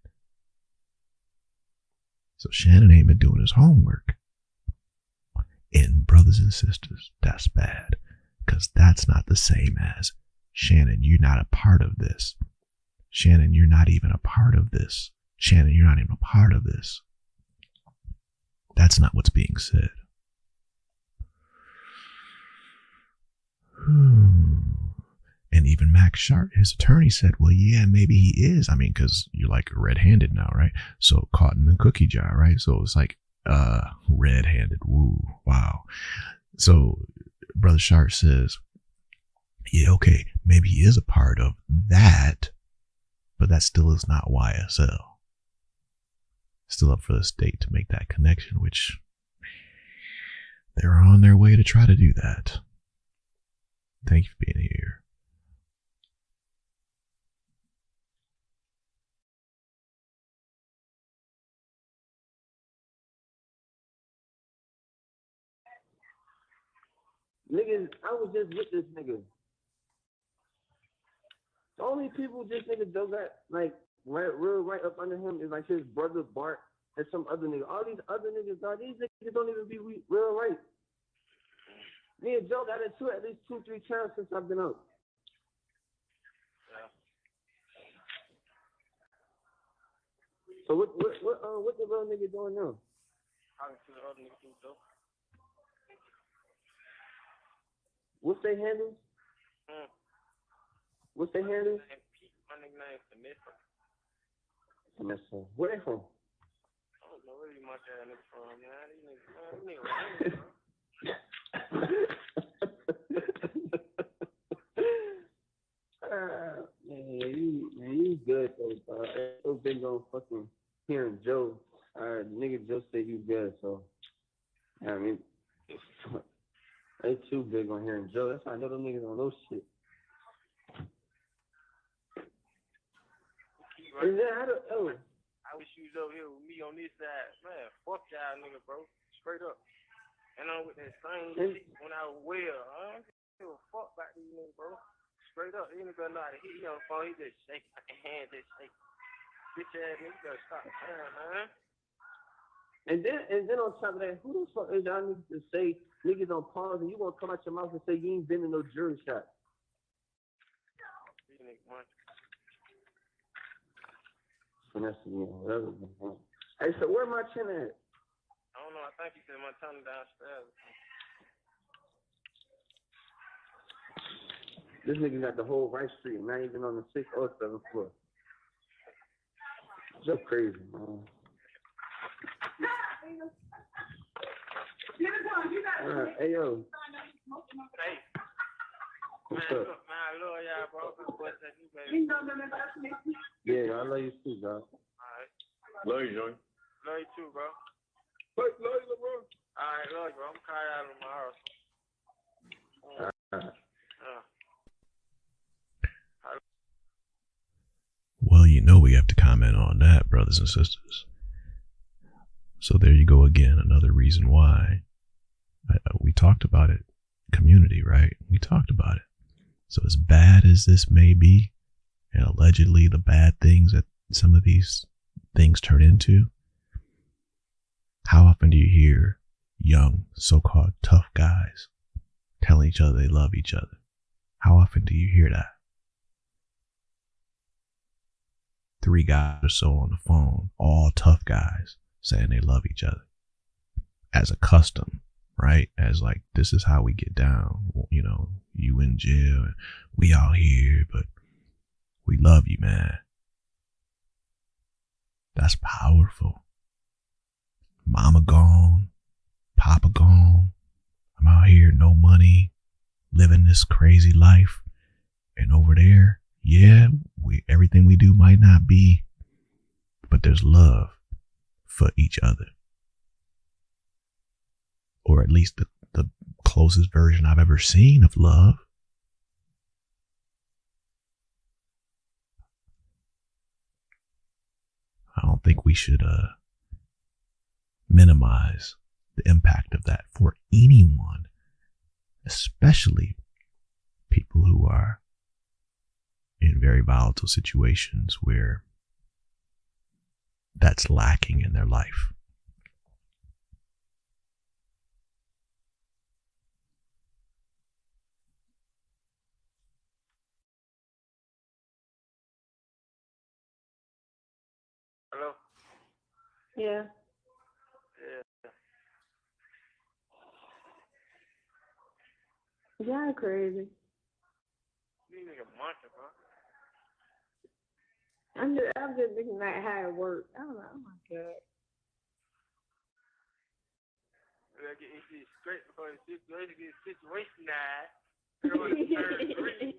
So Shannon ain't been doing his homework. And brothers and sisters, that's bad, because that's not the same as, Shannon, you're not a part of this. Shannon, you're not even a part of this. Shannon, you're not even a part of this. That's not what's being said. And even Max Schardt, his attorney, said, well, yeah, maybe he is. I mean, because you're like red-handed now, right? So caught in the cookie jar, right? So it's like, red-handed. Woo. Wow. So Brother Schardt says, yeah, okay, maybe he is a part of that, but that still is not YSL. Still up for the state to make that connection, which they're on their way to try to do that. Thank you for being here. Niggas, I was just with this nigga. The only people this nigga does that, like, right up under him is like his brother Bart and some other nigga. All these other niggas, dog, these niggas don't even be real right. Me and Joe got into it at least 2-3 times since I've been out. Yeah. So what the real nigga doing now? Talking to the other nigga too, though. What's their handles? What's their handles? My nigga name's Semester. Semester. Where they from? I don't know where you my dad nigga from, man. These niggas, man, you good though, bro. I'm so big on fucking hearing Joe. Nigga Joe said you good, so I mean, they too big on hearing Joe. That's why I know them niggas on those shit. Right. I wish you was over here with me on this side. Man, fuck y'all nigga, bro. Straight up. And I'm with that same shit when I was well. I don't give a fuck about these niggas, bro. Straight up. These niggas know how to hit you on the phone. He just shake like a hand, just shake. Bitch ass nigga, you gotta stop playing, man. And then on top of that, who the fuck is y'all niggas to say niggas on pause and you gonna come out your mouth and say you ain't been in no jury shot? These niggas, man. Finesse me or whatever. Hey, so where my chin at? I don't know. I think he said my tongue downstairs. This nigga got the whole right street, not even on the 6th or 7th floor. So crazy, man. Hey, yo. Hey. What's man, up? Look, man, I love y'all, bro. What's that you, baby? Yeah, I love you too, dog. Alright. Love you, Joey. Love you too, bro. Love you, bro. Alright, love you, bro. I'm gonna call y'all tomorrow. Well, You know we have to comment on that, brothers and sisters. So there you go again, another reason why. We talked about it, community, right? We talked about it. So as bad as this may be, and allegedly the bad things that some of these things turn into, how often do you hear young, so-called tough guys telling each other they love each other? How often do you hear that? 3 guys or so on the phone, all tough guys, saying they love each other as a custom, right? As like, this is how we get down. You know, you in jail, and we out here, but we love you, man. That's powerful. Mama gone, Papa gone. I'm out here, no money, living this crazy life. And over there, yeah, everything we do might not be, but there's love for each other. Or at least the closest version I've ever seen of love. I don't think we should minimize the impact of that for anyone, especially people who are in very volatile situations where that's lacking in their life. Hello? Yeah. Yeah. Y'all crazy. You nigga munching, bro. I'm just looking at how it works. I don't know. Oh my God. We gotta get this shit straight before the situation gets situationized. You're on the third degree.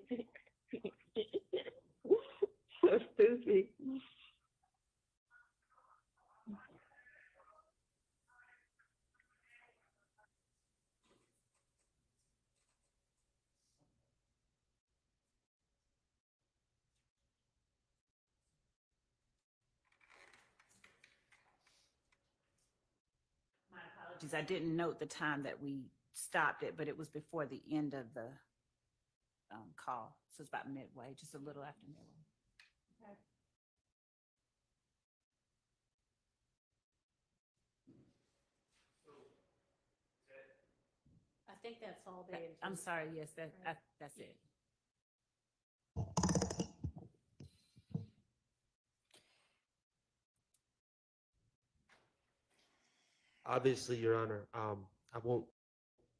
So stupid. I didn't note the time that we stopped it, but it was before the end of the call. So it's about midway, just a little after midway. Okay. I think that's all they. I'm sorry. Yes, that's it. Obviously, Your Honor, I won't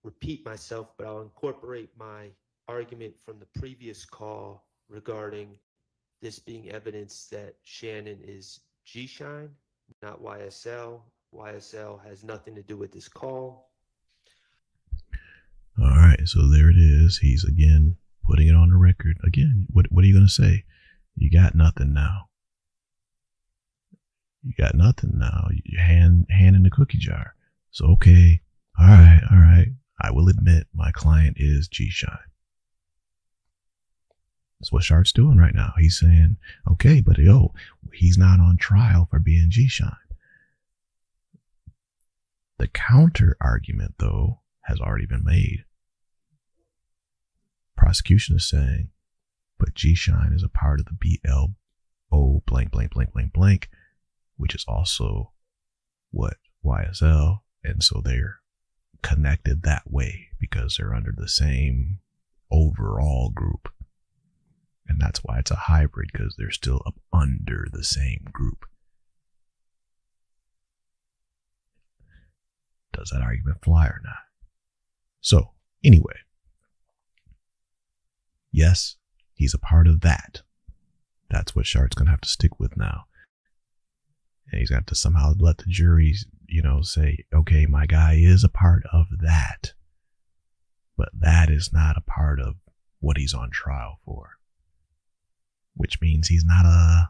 repeat myself, but I'll incorporate my argument from the previous call regarding this being evidence that Shannon is G-Shine, not YSL. YSL has nothing to do with this call. All right, so there it is. He's again putting it on the record. Again, what are you going to say? You got nothing now. You got nothing now. Your hand in the cookie jar. So, okay. All right. I will admit my client is G-Shine. That's what Schart's doing right now. He's saying, okay, but yo, he's not on trial for being G-Shine. The counter argument, though, has already been made. Prosecution is saying, but G-Shine is a part of the BLO blank, which is also what YSL, and so they're connected that way because they're under the same overall group. And that's why it's a hybrid, because they're still up under the same group. Does that argument fly or not? So, anyway, yes, he's a part of that. That's what Schart's going to have to stick with now. And he's got to somehow let the jury, say, okay, my guy is a part of that. But that is not a part of what he's on trial for. Which means he's not a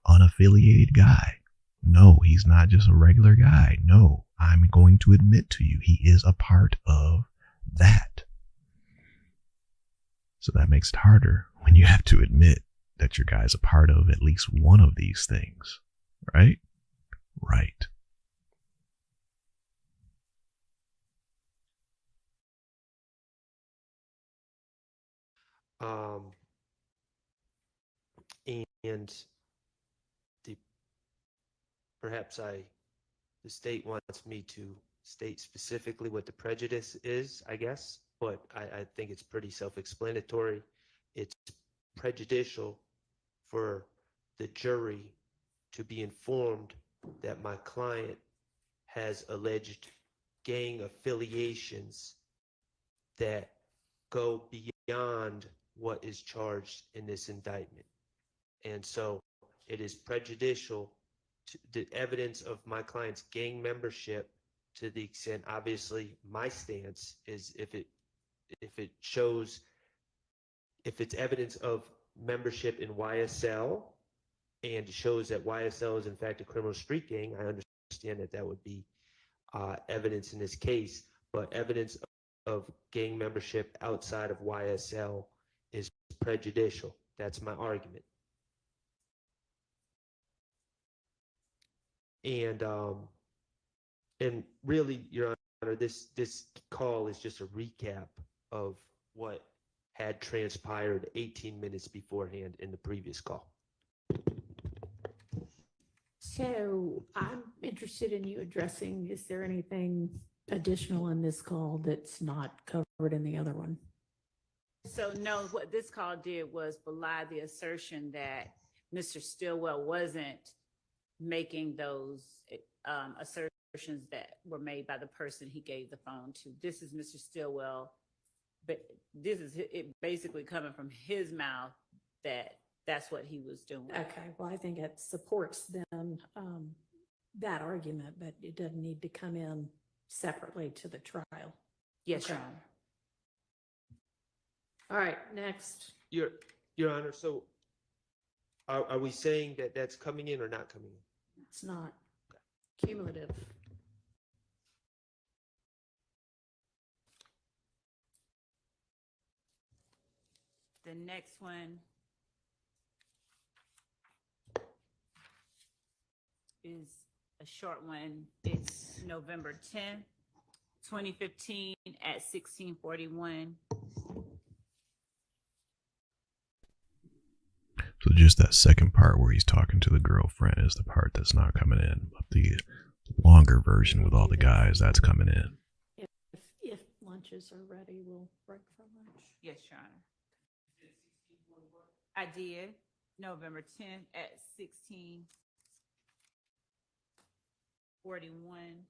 unaffiliated guy. No, he's not just a regular guy. No, I'm going to admit to you, he is a part of that. So that makes it harder when you have to admit that your guy's a part of at least one of these things, right? Right. And the perhaps the state wants me to state specifically what the prejudice is, I guess, but I think it's pretty self-explanatory. It's prejudicial for the jury to be informed that my client has alleged gang affiliations that go beyond what is charged in this indictment. And so it is prejudicial to the evidence of my client's gang membership, to the extent, obviously, my stance is if it's evidence of membership in YSL and shows that YSL is in fact a criminal street gang, I understand that would be evidence in this case, but evidence of gang membership outside of YSL is prejudicial. That's my argument. And really, Your Honor, this call is just a recap of what had transpired 18 minutes beforehand in the previous call. So I'm interested in you addressing, is there anything additional in this call that's not covered in the other one? So no, what this call did was belie the assertion that Mr. Stillwell wasn't making those assertions that were made by the person he gave the phone to. This is Mr. Stillwell, but this is it basically coming from his mouth that that's what he was doing. Okay, well, I think it supports then that argument, but it doesn't need to come in separately to the trial. Yes, Okay. Your Honor. All right, next. Your Honor, so are we saying that that's coming in or not coming in? It's not cumulative. The next one is a short one. It's November 10th, 2015 at 16:41. So just that second part where he's talking to the girlfriend is the part that's not coming in. But the longer version with all the guys, that's coming in. If lunches are ready, we'll break for lunch. Yes, Your Honor. I did. November 10th at 16:41.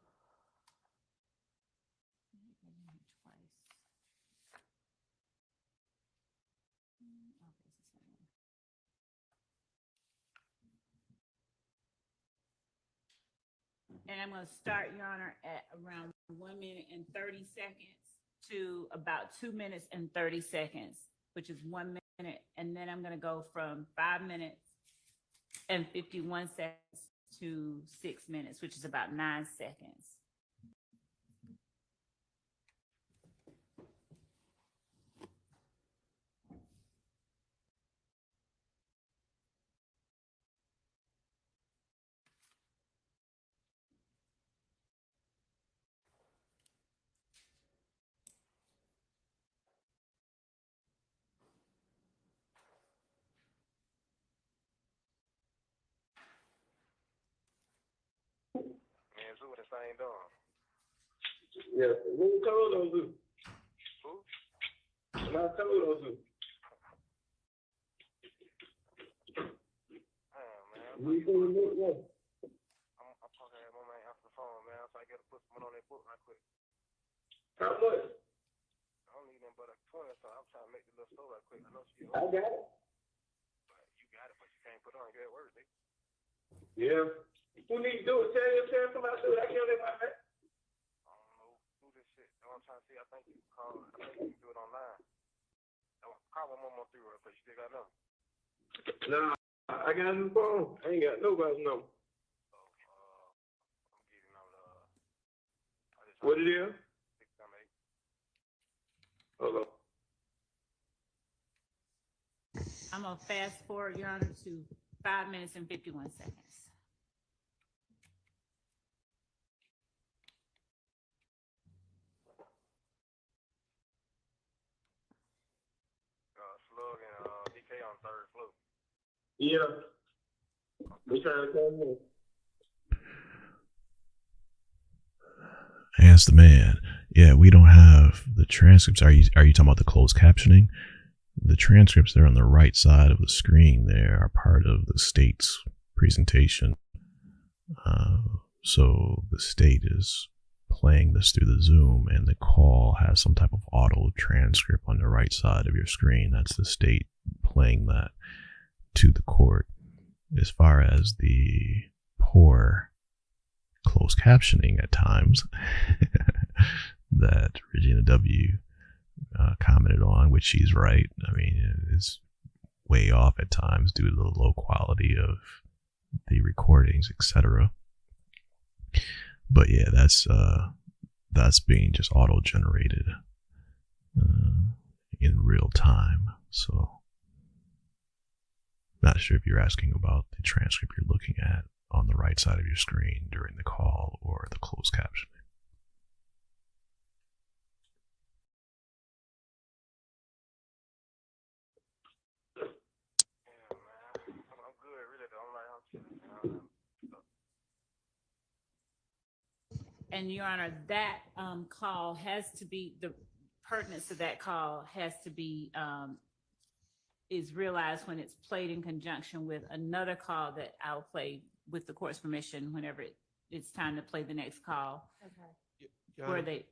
And I'm going to start, Your Honor, at around 1 minute and 30 seconds to about 2 minutes and 30 seconds, which is 1 minute. And then I'm going to go from 5 minutes and 51 seconds to 6 minutes, which is about 9 seconds. Man, Zoo in the same dorm. Yeah, who told those Zoo? Who? And I told those Zoo. Man. We can look one. I'm talking to my man off the phone, man, so I gotta put someone on that book right quick. How much? I don't need nothing but a 20, so I'm trying to make the little store right quick. I know she I got it. You got it, but you can't put it on. You at work, nigga. Yeah. Who needs to do it? Tell somebody to do it. I can't let my man. I don't know. Do this shit. That's what I'm trying to see. I think you can call. I think you can do it online. Call 113 real quick. You still got nothing? Nah, I got a new phone. I ain't got nobody's number. I'm getting on What it is? 678. Hold on. I'm gonna fast forward, Your Honor, to 5 minutes and 51 seconds. Slug and DK on third floor. Yeah. We trying to come in. Ask the man. Yeah, we don't have the transcripts. Are you talking about the closed captioning? The transcripts, they're on the right side of the screen. They are part of the state's presentation. So the state is playing this through the Zoom, and the call has some type of auto transcript on the right side of your screen. That's the state playing that to the court. As far as the poor closed captioning at times that Regina W. Commented on, which she's right. I mean, it's way off at times due to the low quality of the recordings, etc. But yeah, that's being just auto generated in real time. So not sure if you're asking about the transcript you're looking at on the right side of your screen during the call or the closed captioning. And Your Honor, that call has to be, the pertinence of that call has to be, is realized when it's played in conjunction with another call that I'll play with the court's permission whenever it's time to play the next call. Okay. Your Where Honor, they,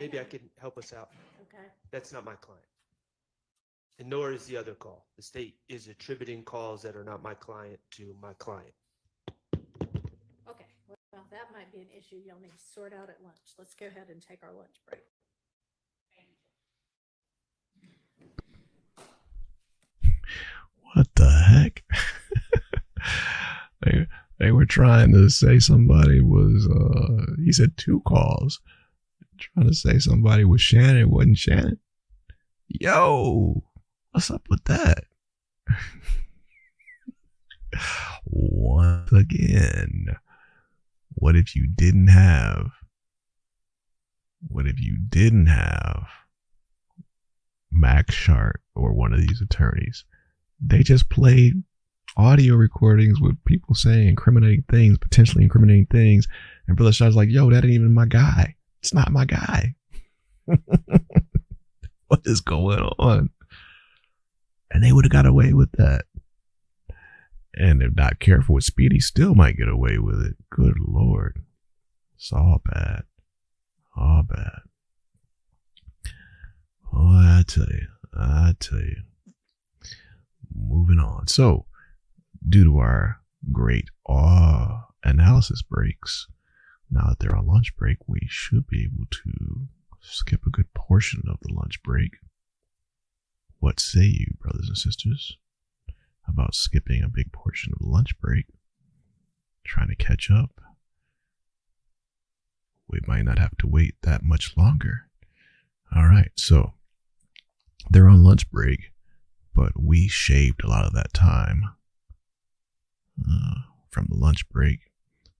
maybe I can help us out. Okay. That's not my client. And nor is the other call. The state is attributing calls that are not my client to my client. Okay, well, that might be an issue you'll need to sort out at lunch. Let's go ahead and take our lunch break. What the heck? They were trying to say somebody was, he said 2 calls. Trying to say somebody was Shannon. It wasn't Shannon. Yo, what's up with that? Once again, what if you didn't have Max Schardt or one of these attorneys? They just played audio recordings with people saying incriminating things, potentially incriminating things, and Brother Schartt's like, yo, that ain't even my guy. It's not my guy. What is going on? And they would have got away with that. And if not careful with Speedy, still might get away with it. Good Lord. It's all bad. All bad. Oh, I tell you. Moving on. So, due to our great analysis breaks, now that they're on lunch break, we should be able to skip a good portion of the lunch break. What say you, brothers and sisters, about skipping a big portion of the lunch break? Trying to catch up? We might not have to wait that much longer. All right, so they're on lunch break, but we shaved a lot of that time from the lunch break.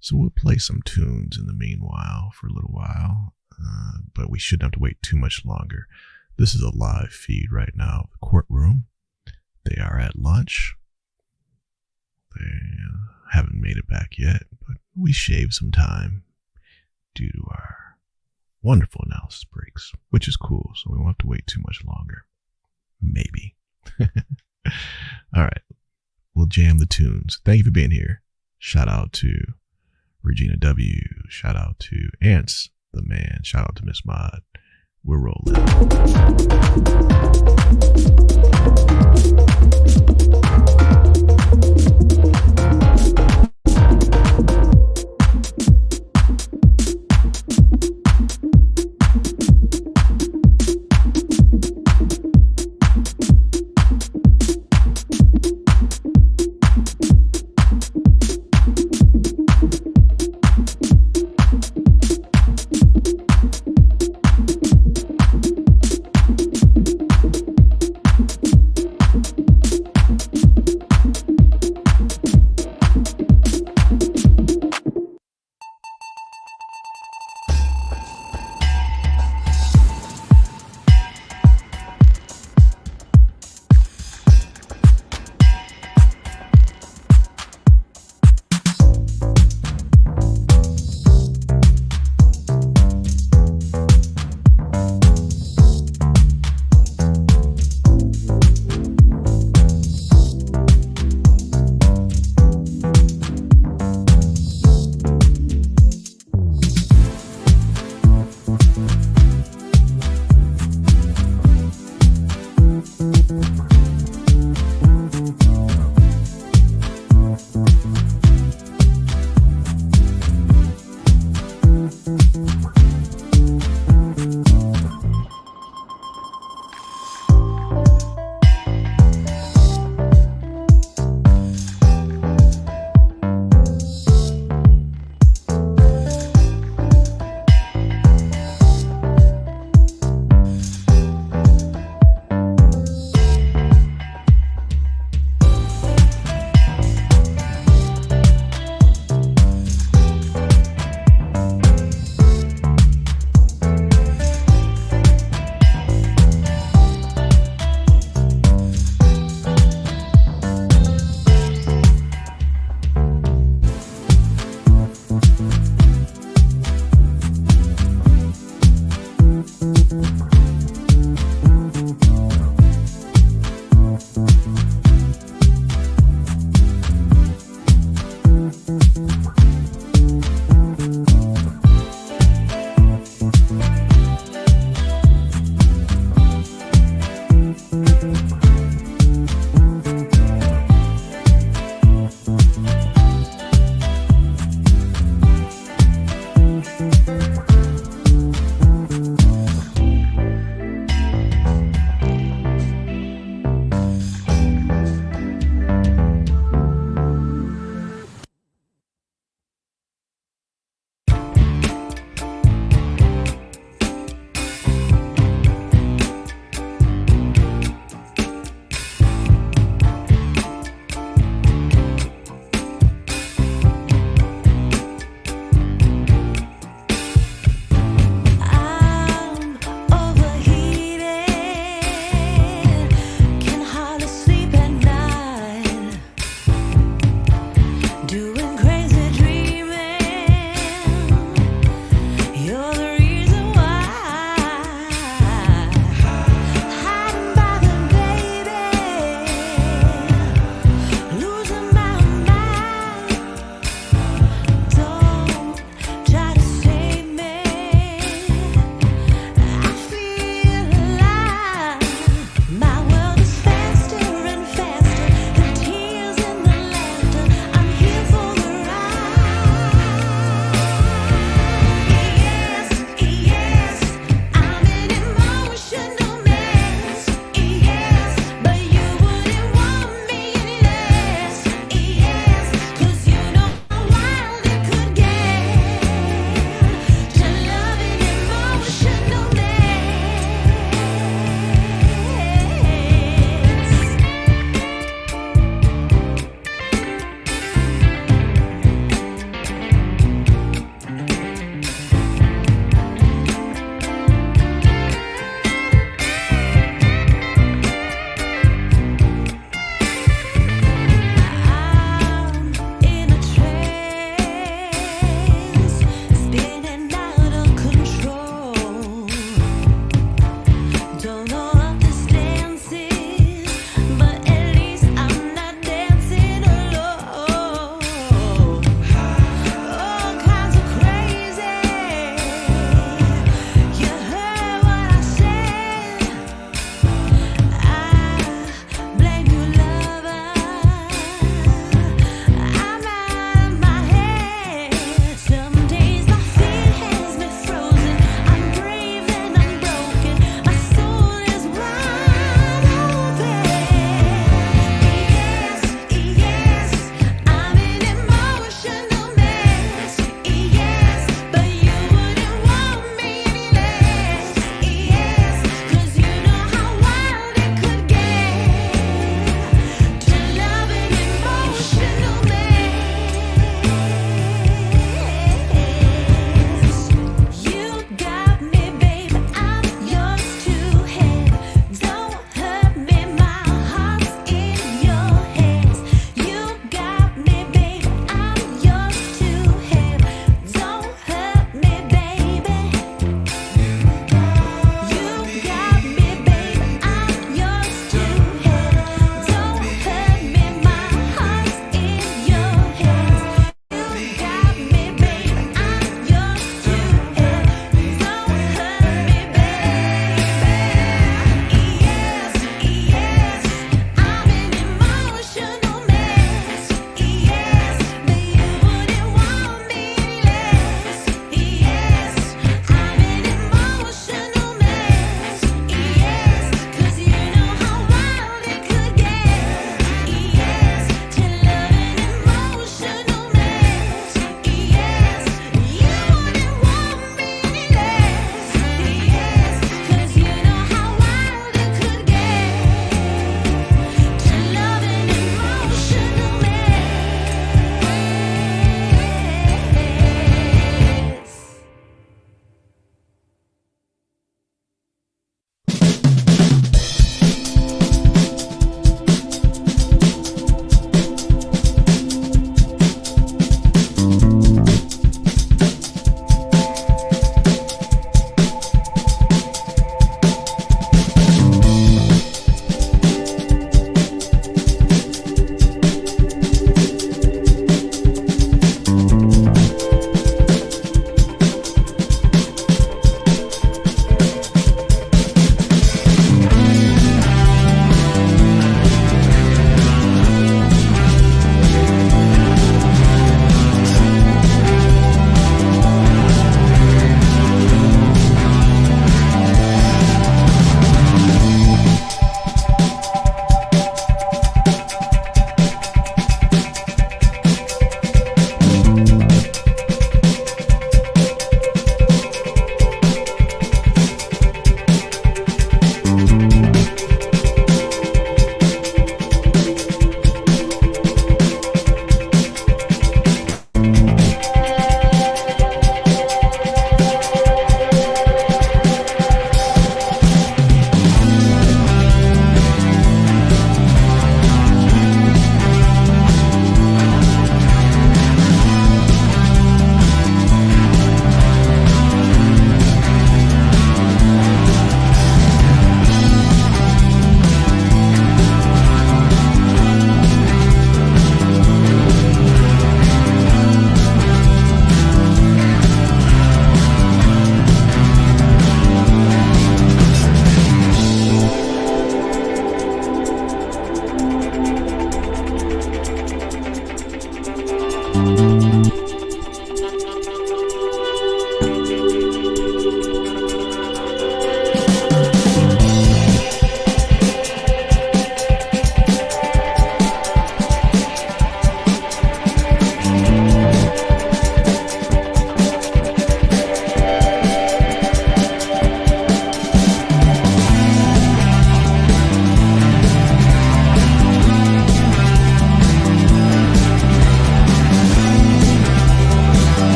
So we'll play some tunes in the meanwhile for a little while, but we shouldn't have to wait too much longer. This is a live feed right now of the courtroom. They are at lunch. They haven't made it back yet, but we shaved some time due to our wonderful analysis breaks, which is cool, so we won't have to wait too much longer. Maybe. All right. We'll jam the tunes. Thank you for being here. Shout out to Regina W. Shout out to Ants, the man. Shout out to Miss Mod. We're rolling.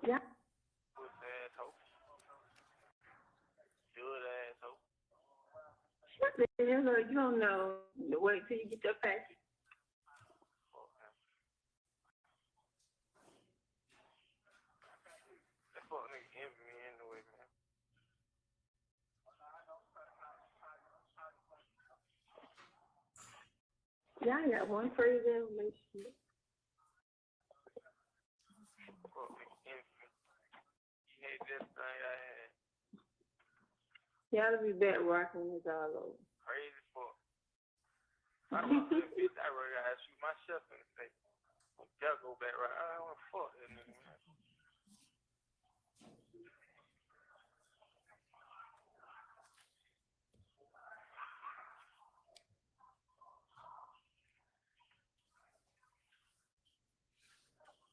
Yeah. Pussy asshole. Good asshole. What the hell? You don't know. Wait till you get your package. That fuck nigga envy me anyway, man. Yeah, I got one for you there. Relationship. Fuck nigga envy me. You hate this thing I had. Y'all be back rocking this all over. Crazy fuck. I don't want to bitch. I really gotta shoot myself in the face. Y'all go back right. I don't want to fuck that nigga, man.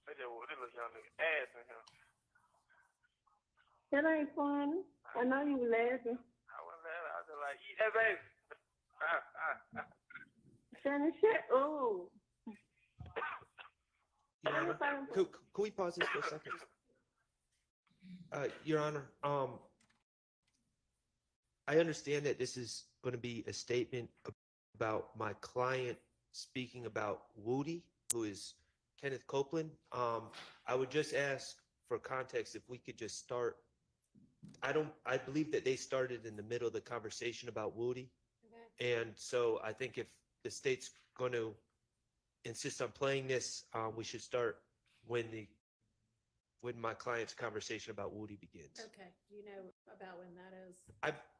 They just this little young nigga ass in him. That ain't funny. I know you were laughing. I wasn't laughing. I was just like, eat that baby. Shannon, shut up. Your Honor, could we pause this for a second? Your Honor, I understand that this is going to be a statement about my client speaking about Woody, who is Kenneth Copeland. I would just ask for context if we could just start. I believe that they started in the middle of the conversation about Woody. Okay. And so I think if the state's going to insist on playing this, we should start when my client's conversation about Woody begins. Okay. Do you know about when that is?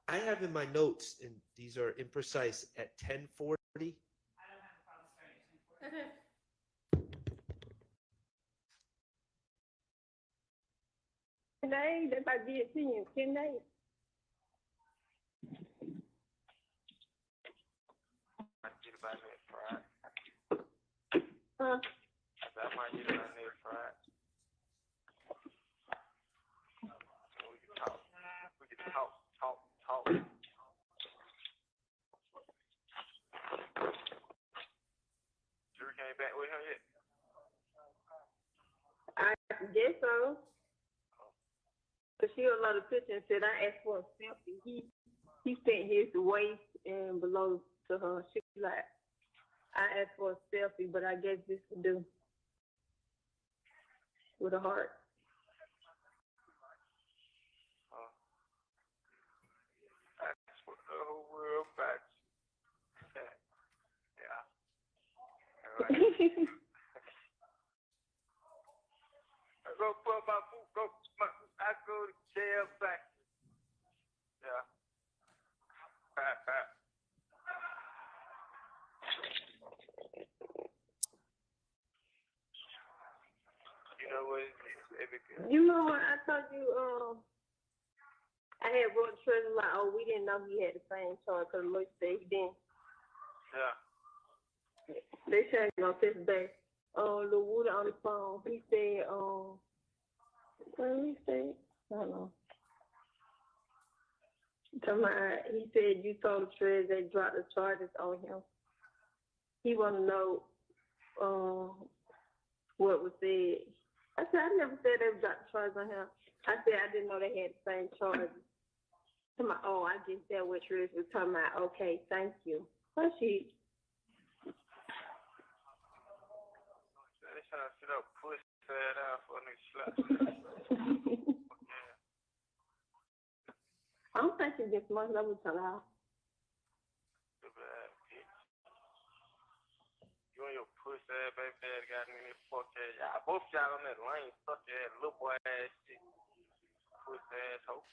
I have in my notes, and these are imprecise, at 10:40. I don't have a problem starting at 10:40. Okay. Today, that I did see you. 10 days. I get about that fried. Huh? I might get about that fried. We can talk. We can talk. Drew came back with him yet? I guess so. But she a lot of pictures and said I asked for a selfie. He sent his waist and below to her. She was like, I asked for a selfie, but I guess this will do. With a heart. That's what the whole world back. Yeah. I go put my boot, I go to jail back. Yeah. You know what it is? You know what? I told you, I had wrote Treasure like, oh, we didn't know he had the same charge because Lloyd said he didn't. Yeah. They changed on this day. Lil Woody on the phone. He said, what did he say? I don't know. He said you told the Treasure they dropped the charges on him. He want to know what was said. I said, I never said they dropped the charges on him. I said, I didn't know they had the same charges. Oh, I guess that what Treasure was talking about. Okay, thank you. But she. They trying to sit up, push that out for a nigga slap. I don't think she gets much love with her out. You and your pussy ass baby dad got in there, fuck ass. Y'all both y'all on that lane, fuck ass, little boy ass shit. Pussy asshole.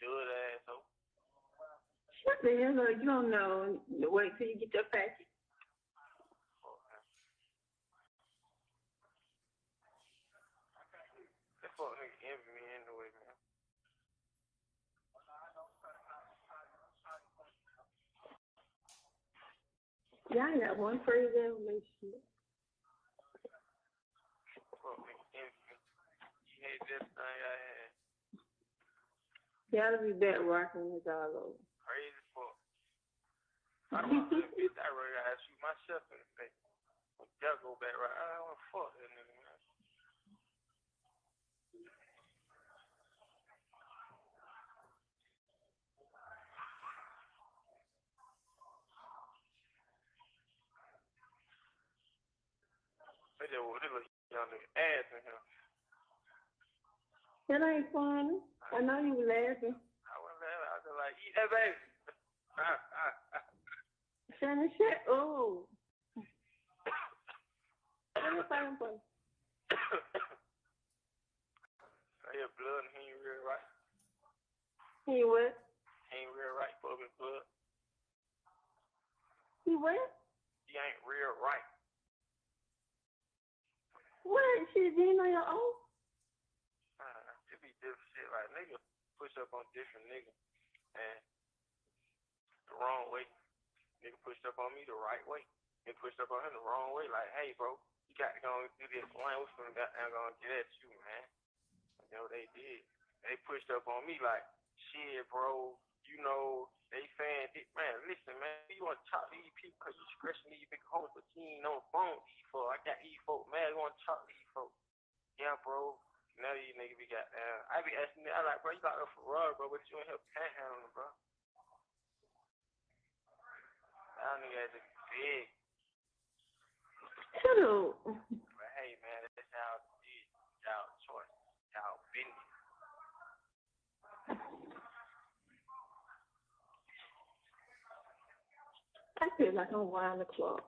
Good asshole. What the hell? You don't know. Wait till you get your package. That fuck nigga envy me anyway, man. Yeah, I got one for you there, relationship. Fuck nigga envy me. You hate this thing I had. Y'all be back rocking this all over. Crazy fuck. I don't want to bitch. I really gotta shoot myself in the face. Y'all go back right. I don't want to fuck that nigga, man. They just with this little young nigga ass in here. That ain't funny. I know you were laughing. I was laughing. I was just like, eat that baby. Shannon, shut up. Let me find something. Say your blood and he ain't real right. He what? He ain't real right for his blood. He what? He ain't real right. What? Shit, you know your own? It be different shit. Like, niggas push up on different niggas. And the wrong way. Nigga pushed up on me the right way. Nigga pushed up on him the wrong way. Like, hey, bro, you got to go and do this. Man, we finna goddamn go and get at you, man. You know, they did. They pushed up on me like, shit, bro, you know, they saying, man, listen, man, you want to talk to these people because you scratching these big hoes, but you ain't on the phone with these folks. I got these folks, man, you want to talk to these folks. Yeah, bro. Now these niggas be goddamn. I be asking me, I like, bro, you got up for rug, bro, but you ain't help panhandling, bro. That nigga has a big. Shut up. But hey, man, that's y'all did. Y'all choice. Y'all business. I feel like I'm wild the clock.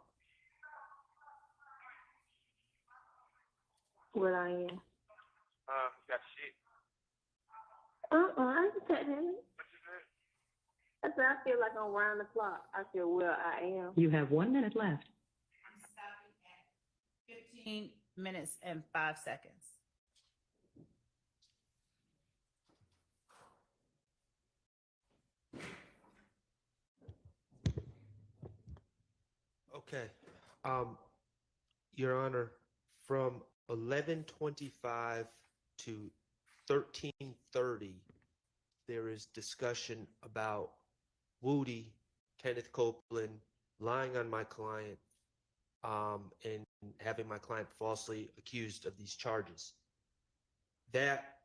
What I am. You got shit. I ain't said that. What you said? I said I feel like I'm round the clock. I said, well, I am. You have 1 minute left. I'm stopping at 15 minutes and 5 seconds. Okay. Your Honor, from 11:25 to 13:30, there is discussion about Woody, Kenneth Copeland, lying on my client, and having my client falsely accused of these charges. That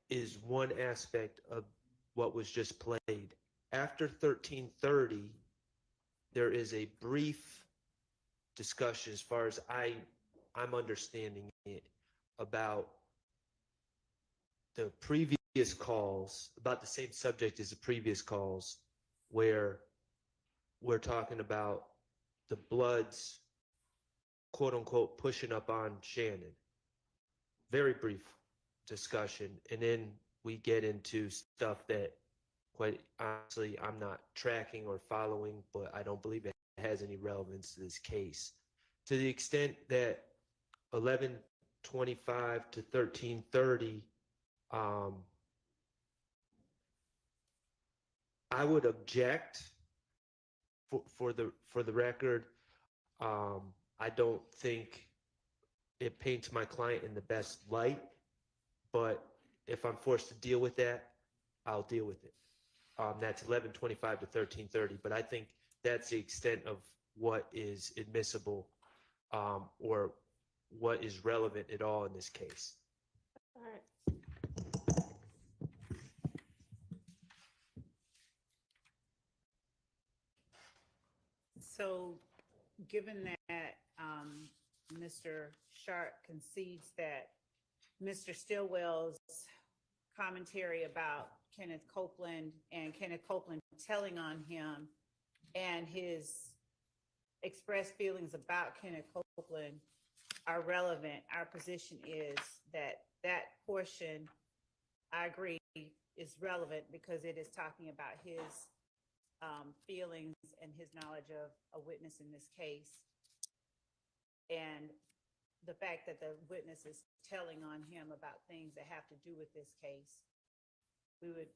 is one aspect of what was just played. After 13:30, there is a brief discussion, as far as I'm understanding it, about the previous calls, about the same subject as the previous calls, where we're talking about the Bloods, quote unquote, pushing up on Shannon. Very brief discussion. And then we get into stuff that, quite honestly, I'm not tracking or following, but I don't believe it has any relevance to this case. To the extent that 11:25 to 13:30, I would object. For the record, I don't think it paints my client in the best light, but if I'm forced to deal with that, I'll deal with it. That's 11:25 to 13:30, but I think that's the extent of what is admissible, or what is relevant at all in this case. All right. So, given that Mr. Schardt concedes that Mr. Stillwell's commentary about Kenneth Copeland and Kenneth Copeland telling on him and his expressed feelings about Kenneth Copeland are relevant, our position is that that portion, I agree, is relevant because it is talking about his feelings and his knowledge of a witness in this case. And the fact that the witness is telling on him about things that have to do with this case, we would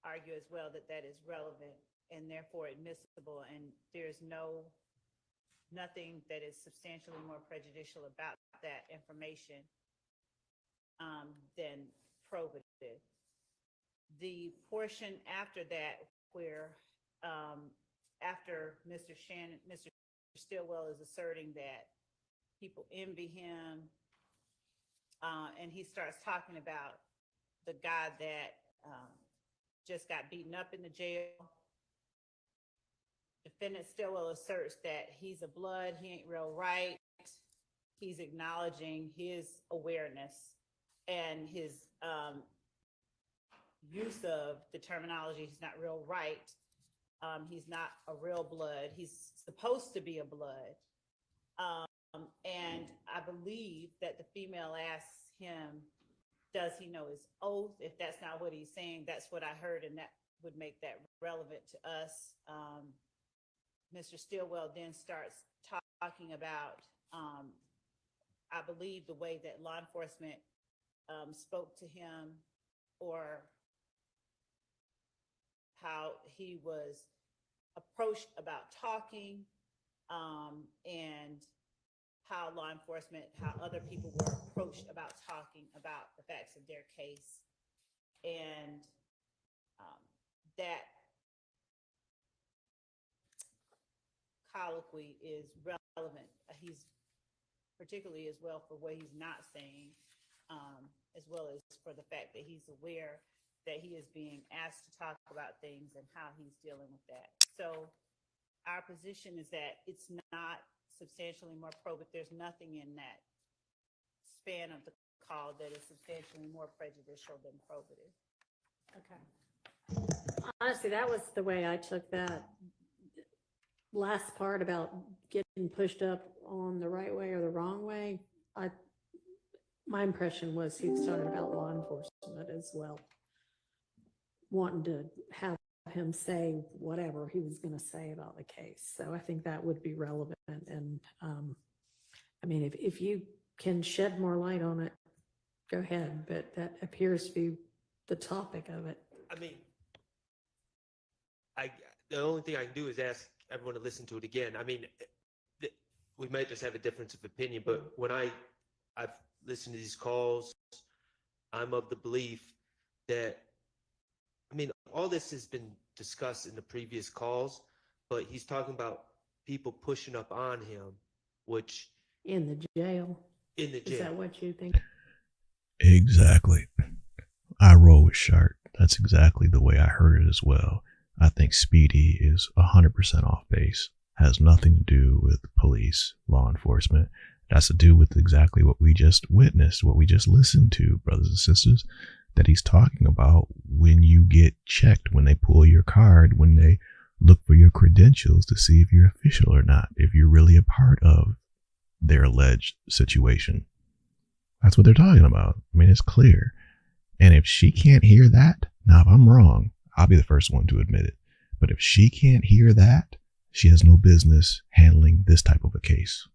argue as well that that is relevant and therefore admissible, and there's nothing that is substantially more prejudicial about that information than probative. The portion after that, where after Mr. Stillwell is asserting that people envy him, and he starts talking about the guy that just got beaten up in the jail, Defendant Stillwell asserts that he's a blood, he ain't real right. He's acknowledging his awareness and his use of the terminology, he's not real right. He's not a real blood. He's supposed to be a blood. And I believe that the female asks him, does he know his oath? If that's not what he's saying, that's what I heard, and that would make that relevant to us. Mr. Stillwell then starts talking about, I believe, the way that law enforcement spoke to him, or how he was approached about talking, and how law enforcement, how other people were approached about talking about the facts of their case. And that colloquy is relevant. He's particularly as well for what he's not saying, as well as for the fact that he's aware that he is being asked to talk about things and how he's dealing with that. So our position is that it's not substantially more probative. There's nothing in that span of the call that is substantially more prejudicial than probative. Okay. Honestly, that was the way I took that last part about getting pushed up on the right way or the wrong way. My impression was he was talking about law enforcement as well, wanting to have him say whatever he was going to say about the case. So I think that would be relevant. And I mean, if you can shed more light on it, go ahead. But that appears to be the topic of it. I mean, the only thing I can do is ask everyone to listen to it again. I mean, we might just have a difference of opinion, but when I've listened to these calls, I'm of the belief that, I mean, all this has been discussed in the previous calls, but he's talking about people pushing up on him, which in the jail. In the jail. Is that what you think? Exactly. I roll with Schardt. That's exactly the way I heard it as well. I think Speedy is 100% off base. Has nothing to do with police, law enforcement. It has to do with exactly what we just witnessed, what we just listened to, brothers and sisters, that he's talking about when you get checked, when they pull your card, when they look for your credentials to see if you're official or not, if you're really a part of their alleged situation. That's what they're talking about. I mean, it's clear. And if she can't hear that, now if I'm wrong, I'll be the first one to admit it. But if she can't hear that, she has no business handling this type of a case.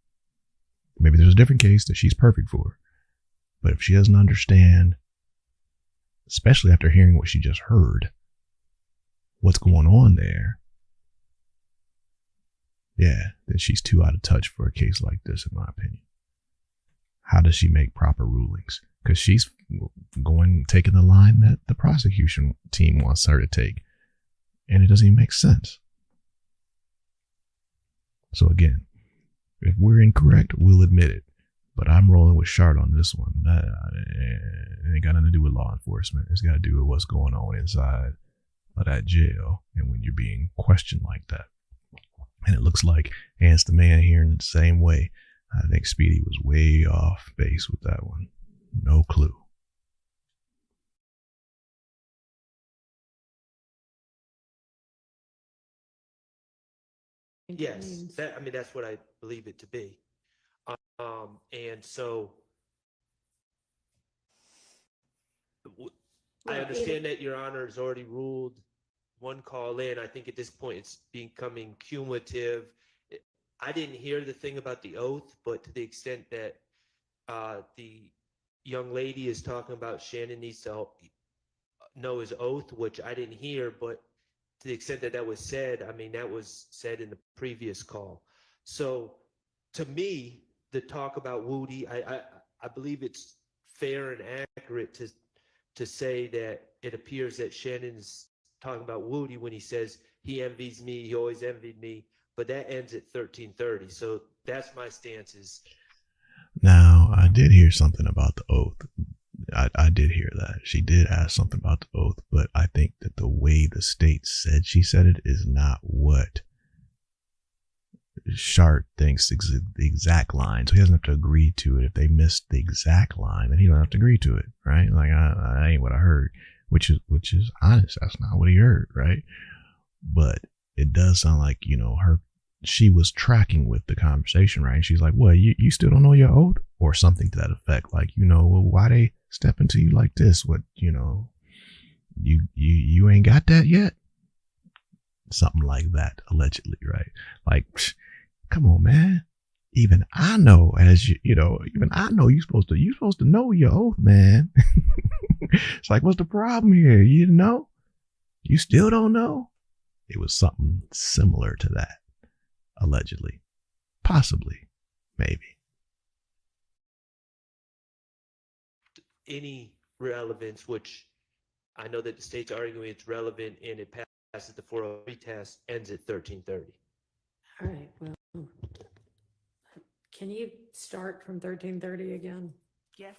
Maybe there's a different case that she's perfect for. But if she doesn't understand, especially after hearing what she just heard, what's going on there, yeah, then she's too out of touch for a case like this, in my opinion. How does she make proper rulings? Because she's taking the line that the prosecution team wants her to take. And it doesn't even make sense. So again, if we're incorrect, we'll admit it. But I'm rolling with Schardt on this one. It ain't got nothing to do with law enforcement. It's got to do with what's going on inside of that jail and when you're being questioned like that. And it looks like Ants the Man hearing it the same way. I think Speedy was way off base with that one. No clue. Yes, I mean, that's what I believe it to be. And so I understand that Your Honor has already ruled one call in. I think at this point it's becoming cumulative. I didn't hear the thing about the oath, but to the extent that the young lady is talking about Shannon needs to know his oath, which I didn't hear, but to the extent that that was said, I mean, that was said in the previous call. So to me, the talk about Woody, I believe it's fair and accurate to say that it appears that Shannon's talking about Woody when he says he envies me, he always envied me, but that ends at 13:30. So that's my stance is. Now, I did hear something about the oath. I did hear that. She did ask something about the oath, but I think that the way the state said she said it is not what Schardt thinks the exact line, so he doesn't have to agree to it. If they missed the exact line, then he don't have to agree to it, right? Like I ain't what I heard, which is honest. That's not what he heard, right? But it does sound like, you know, she was tracking with the conversation, right? And she's like, "What? You still don't know your oath?" Or something to that effect, like, you know, well, why they step into you like this? What, you know, you ain't got that yet? Something like that, allegedly, right? Like, come on, man. Even I know, even I know you're supposed to know your oath, man. It's like, what's the problem here? You didn't know? You still don't know? It was something similar to that, allegedly, possibly, maybe. Any relevance, which I know that the state's arguing it's relevant and it passes the 403 test, ends at 1330. All right, well, can you start from 1330 again? Yes.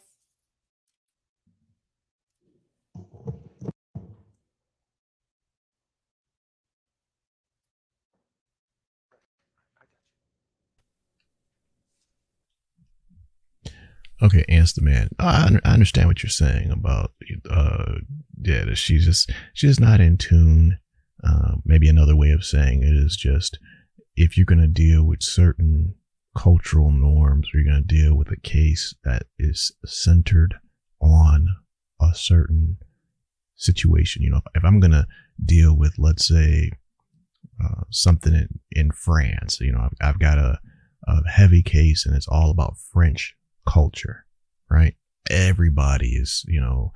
Okay, answer the man. I understand what you're saying about that she's just not in tune. Maybe another way of saying it is just, if you're going to deal with certain cultural norms, or you're going to deal with a case that is centered on a certain situation. You know, if I'm going to deal with, let's say, something in France, you know, I've got a heavy case and it's all about French culture, right? Everybody is, you know,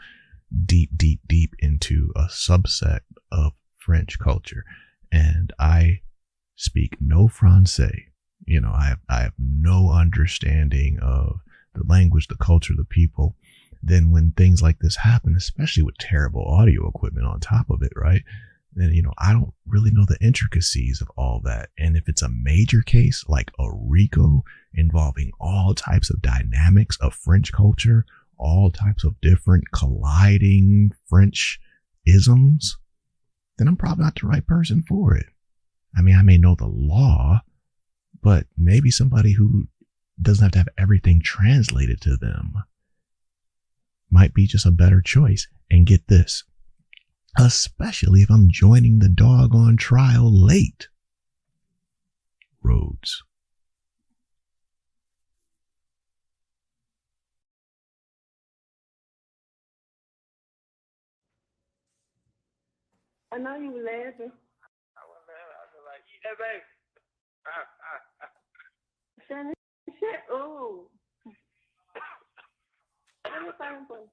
deep into a subset of French culture, and I speak no Francais. You know, I have no understanding of the language, the culture, the people. Then when things like this happen, especially with terrible audio equipment on top of it, right? Then, you know, I don't really know the intricacies of all that. And if it's a major case like a RICO involving all types of dynamics of French culture, all types of different colliding French isms, then I'm probably not the right person for it. I mean, I may know the law, but maybe somebody who doesn't have to have everything translated to them might be just a better choice. And get this, especially if I'm joining the doggone trial late. Rhodes. I know you were laughing. I was laughing. I was like, eat that baby. Shannon, shut up. Let me find one.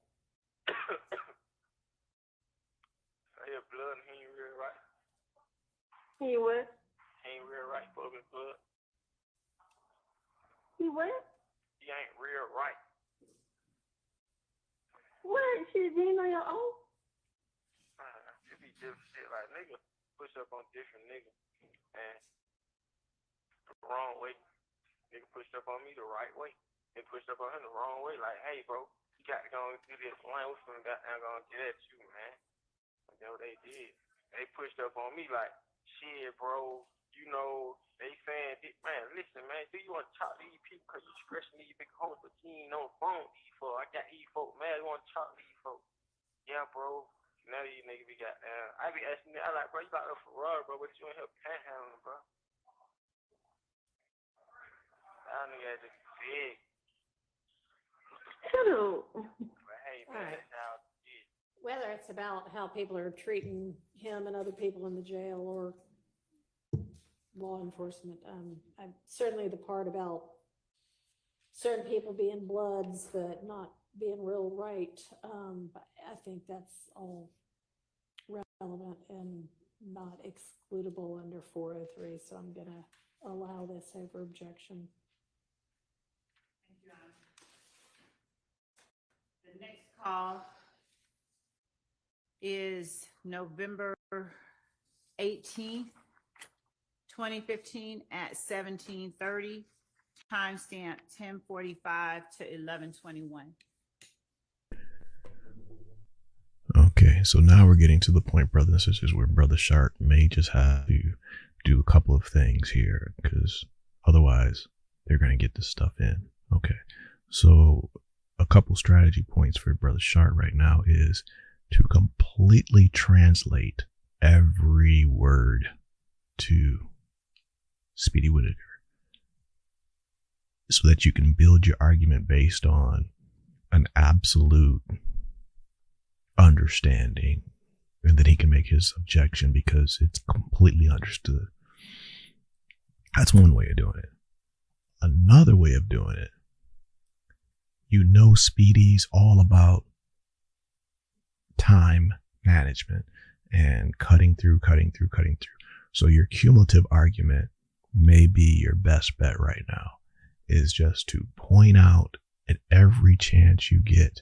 I hear blood and he ain't real right. He what? He ain't real right, full of blood. He what? He ain't real right. What? Shit, you know your own? It be different shit like nigga push up on different niggas and the wrong way. Nigga pushed up on me the right way. They pushed up on him the wrong way. Like, hey, bro, you got to go and do this. Man, we're finna goddamn gonna get at you, man. That's what they did. They pushed up on me like, shit, bro. You know, they saying, man, listen, man, do you want to talk to these people because you stressing these big hoes, but you ain't on the phone with these folks. I got these folks, man, you want to talk to these folks. Yeah, bro. Now these niggas be goddamn. I be asking me, I like, bro, you got a Ferrari, bro, but you in here panhandling, bro. That nigga had to big. Shut up. But hey, man, Right. that's how it is. Whether it's about how people are treating him and other people in the jail or law enforcement, certainly the part about certain people being bloods but not being real right, I think that's all relevant and not excludable under 403, so I'm gonna allow this over objection. Thank you, Anna. The next call is November 18th, 2015 at 17:30, timestamp 10:45 to 11:21. Okay, so now we're getting to the point, brothers and sisters, where Brother Schardt may just have to do a couple of things here, because Otherwise, they're going to get this stuff in. Okay. So a couple strategy points for Brother Schardt right now is to completely translate every word to Speedy Whitaker so that you can build your argument based on an absolute understanding, and then he can make his objection because it's completely understood. That's one way of doing it. Another way of doing it, you know, Speedy's all about time management and cutting through. So your cumulative argument may be your best bet right now, is just to point out at every chance you get,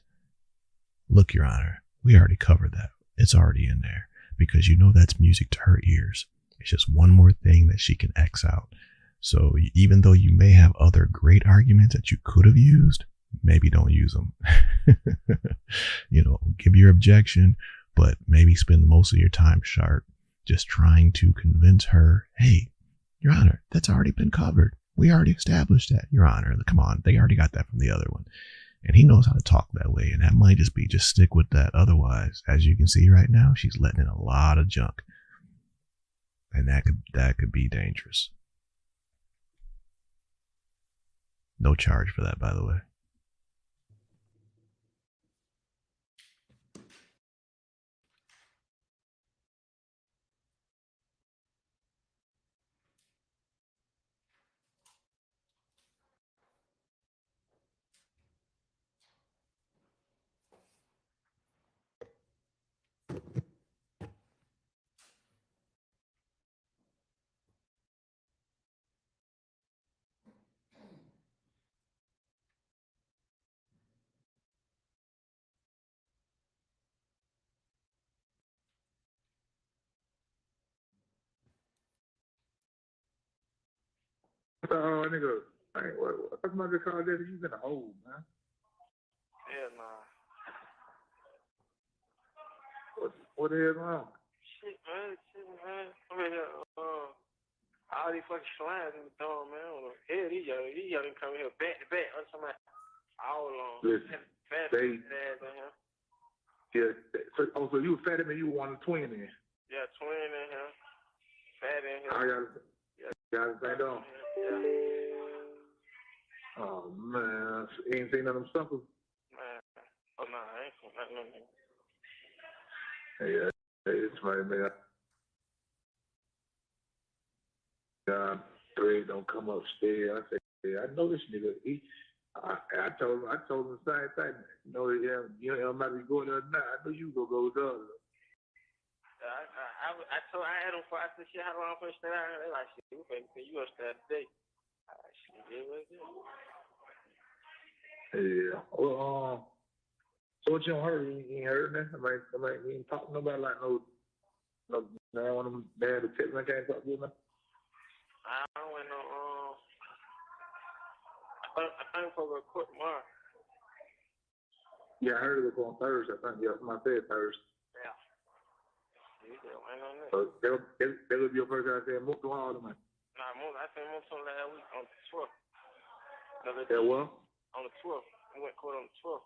look, Your Honor, we already covered that. It's already in there, because you know that's music to her ears. It's just one more thing that she can X out. So even though you may have other great arguments that you could have used, maybe don't use them. You know, give your objection, but maybe spend most of your time, Schardt, just trying to convince her, hey, Your Honor, that's already been covered. We already established that, Your Honor. Come on, they already got that from the other one. And he knows how to talk that way, and that might just be, just stick with that. Otherwise, as you can see right now, she's letting in a lot of junk. And that could be dangerous. No charge for that, by the way. Nigga, what the fuck call that? You been a hole, man. Hell nah. What the hell wrong? Shit, man. I mean, all these fucking slimes in the dorm, man. Hell, these young come here back to back. I'm talking about all along. Listen, Fat they- ass in here. Yeah. So you were fat and you want a twin in. Yeah, twin in here. Fat in here. I got it back on. Yeah. Oh man, ain't seen none of them suckers. Man. Oh, nah, I ain't seen nothing in Hey, here. it's funny, man. Three don't come upstairs. I say, yeah, I know this nigga. I told him the same thing. You know, you might be going there now. I know you gonna go there. I had them for, I said, shit, how long for stay out here? They like, shit, we finna see you upstairs today. Shit, it was good. Yeah. Well, so what you don't heard? You ain't heard that? I mean, you ain't talking to nobody like no one of them bad tips I can't talk to you, man. I don't went no, I think for a court tomorrow. Yeah, I heard it was on Thursday. I think, yeah, somebody said Thursday. Yeah. You just went on that. So they would be your first guy saying, move to all of them. Nah, I think moved some last week on the 12th. Yeah, well? On the 12th. We went to court on the 12th.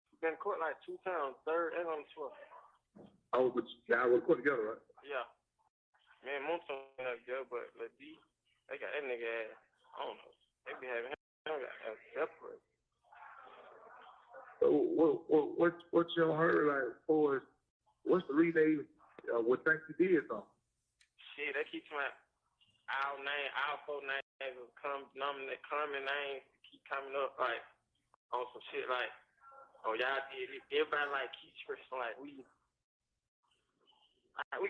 We've been to court like 2 times, 3rd and on the 12th. Oh, but y'all were put together, right? Yeah. Me and Monson went up together, but the D, they got that nigga ass, I don't know. They be having him got separate. So what y'all heard, like, for what's the reason they would think you did something? Shit, they keep talking about our 4 names will come, common names keep coming up, like, on some shit like, oh, y'all did it. Everybody, like, keep stressing, like, we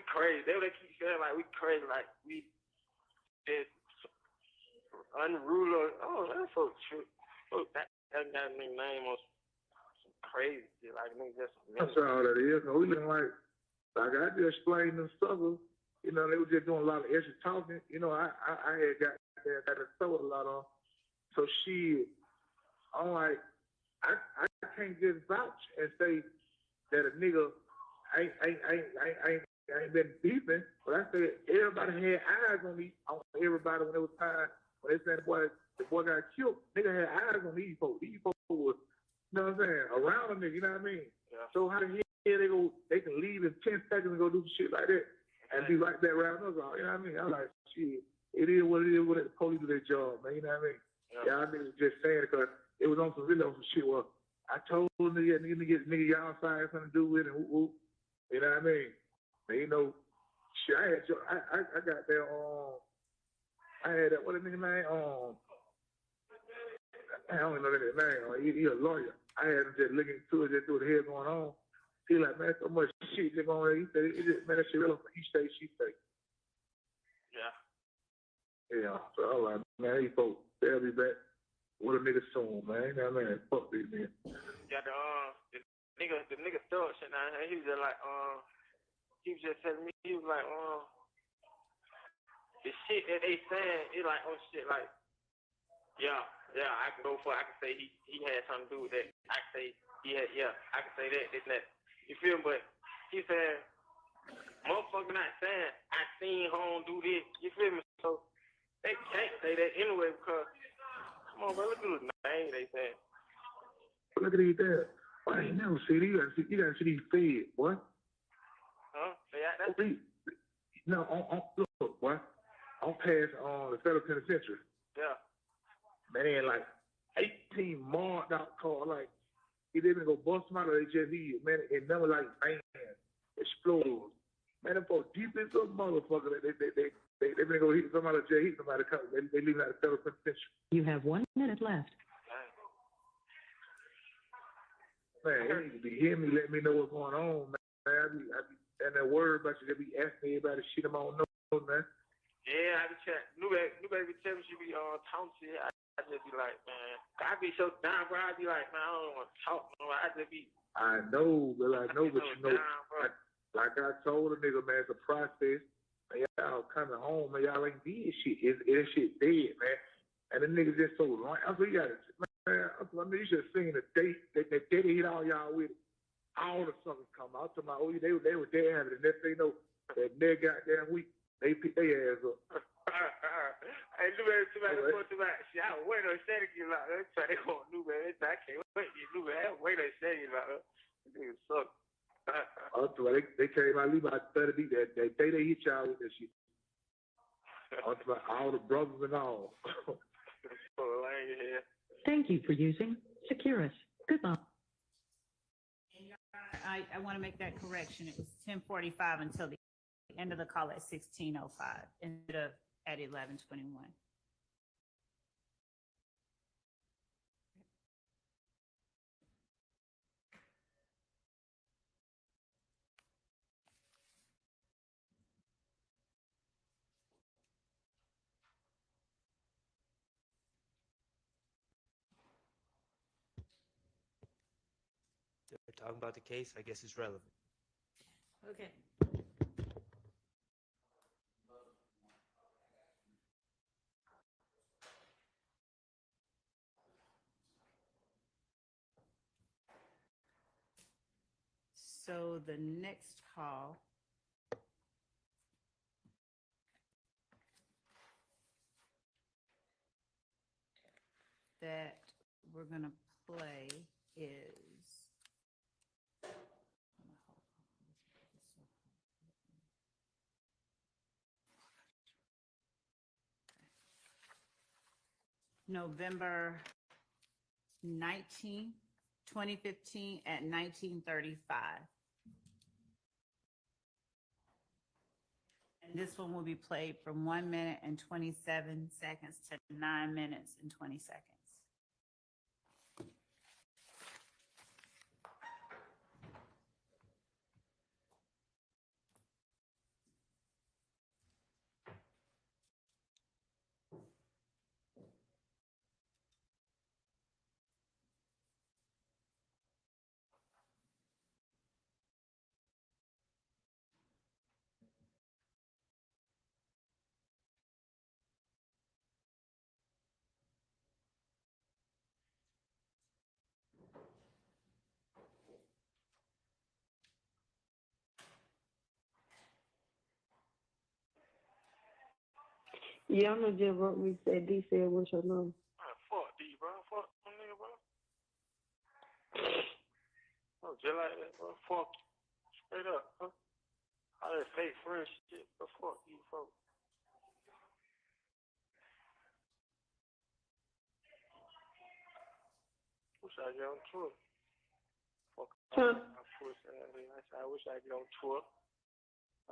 crazy. They keep saying, like, we crazy, like, we just unruly. Oh, that's so true. Oh, that got a nigga name on some crazy shit, like, nigga just. That's all that is. We looking like I just explained them struggles. You know, they were just doing a lot of extra talking. You know, I had got to throw a lot on. So I'm like, I can't just vouch and say that a nigga ain't been beefing. But I said everybody had eyes on everybody when it was time when they said the boy got killed, nigga had eyes on these folks. These folks was, you know what I'm saying, around a nigga, you know what I mean? Yeah. So how the hell they can leave in 10 seconds and go do shit like that and be right there around us all, you know what I mean? I'm like, shit, it is what it is, what the police do their job, man, you know what I mean? Yeah, I niggas just saying it because it was on some really on some shit. Well, I told nigga y'all find something to do with it, and whoop, you know what I mean? And, you know, shit, I got there I had that, what the nigga name? I don't even know that name. He a lawyer. I had him just looking into it, just through the head going on. He like, man, so much shit just going on. He said, man, that shit real from each state, she say. Yeah. Yeah. So I was like, man, these folks, they'll be back. What a nigga soon, man. You know what I mean? Fuck these niggas. Got the nigga Schardt shit down here. He was just like, he was just telling me, he was like, the shit that they saying, it like, oh shit, like, yeah, I can go for it. I can say he had something to do with that. I can say I can say that, this and that. You feel me? But he said, motherfucker not saying I seen home do this. You feel me? So they can't say that anyway because, come on, bro, look at the name they saying. Look at these there. I ain't never see these. You gotta see these feds, boy. Huh? Yeah, that's no, look, boy. I'm past the federal penitentiary. Yeah. Man, they had like 18 marked out cars. Like, he didn't go bust them out or they just leave. Man, it never like, man, explodes. Man, them folks deep as a motherfucker. They been go hit somebody or jail, hit somebody. They leaving out the federal penitentiary. You have 1 minute left. Man, they need to be hearing me, letting me know what's going on, man. I be and that word about you, they be asking me about the shit I don't know, man. Yeah, I be chat. New baby tell me she be talking shit. I just be like, man, I be so down, bro. I be like, man, I don't want to talk, no. I just be. I know, but you know, like I told a nigga, man, it's a process. Man, y'all coming home, man, y'all ain't did shit. That shit dead, man. And the niggas just so long. I said, you got it, man. I mean, you should have seen the date that they hit all y'all with it. All the suckers come out to my, oh, they were there having it. And next thing you know, that next goddamn week, they pick their ass up. Hey, new baby, somebody go to my shit. I was waiting on Shannon to get out. They try to go on new baby. I can't wait to get new baby. I was waiting on Shannon to get out. This nigga suck. They came out, leave about 30 beat that day. They hit y'all with that shit. All the brothers and all. Thank you for using Securus. Goodbye. I want to make that correction. It was 10:45 until the end of the call at 16:05 instead of at 11:21. They're talking about the case. I guess it's relevant. Okay. So the next call that we're going to play is November 19, 2015 at 19:35. And this one will be played from 1 minute and 27 seconds to 9 minutes and 20 seconds. Yeah, I'm gonna just wrote me said D said what's your number. Man, fuck D, bro. Fuck them nigga, bro. Oh, just like that, bro. Fuck you. Straight up, huh? All that fake friend shit, but fuck you, folks. Wish I get on tour. Fuck. I wish I get on tour.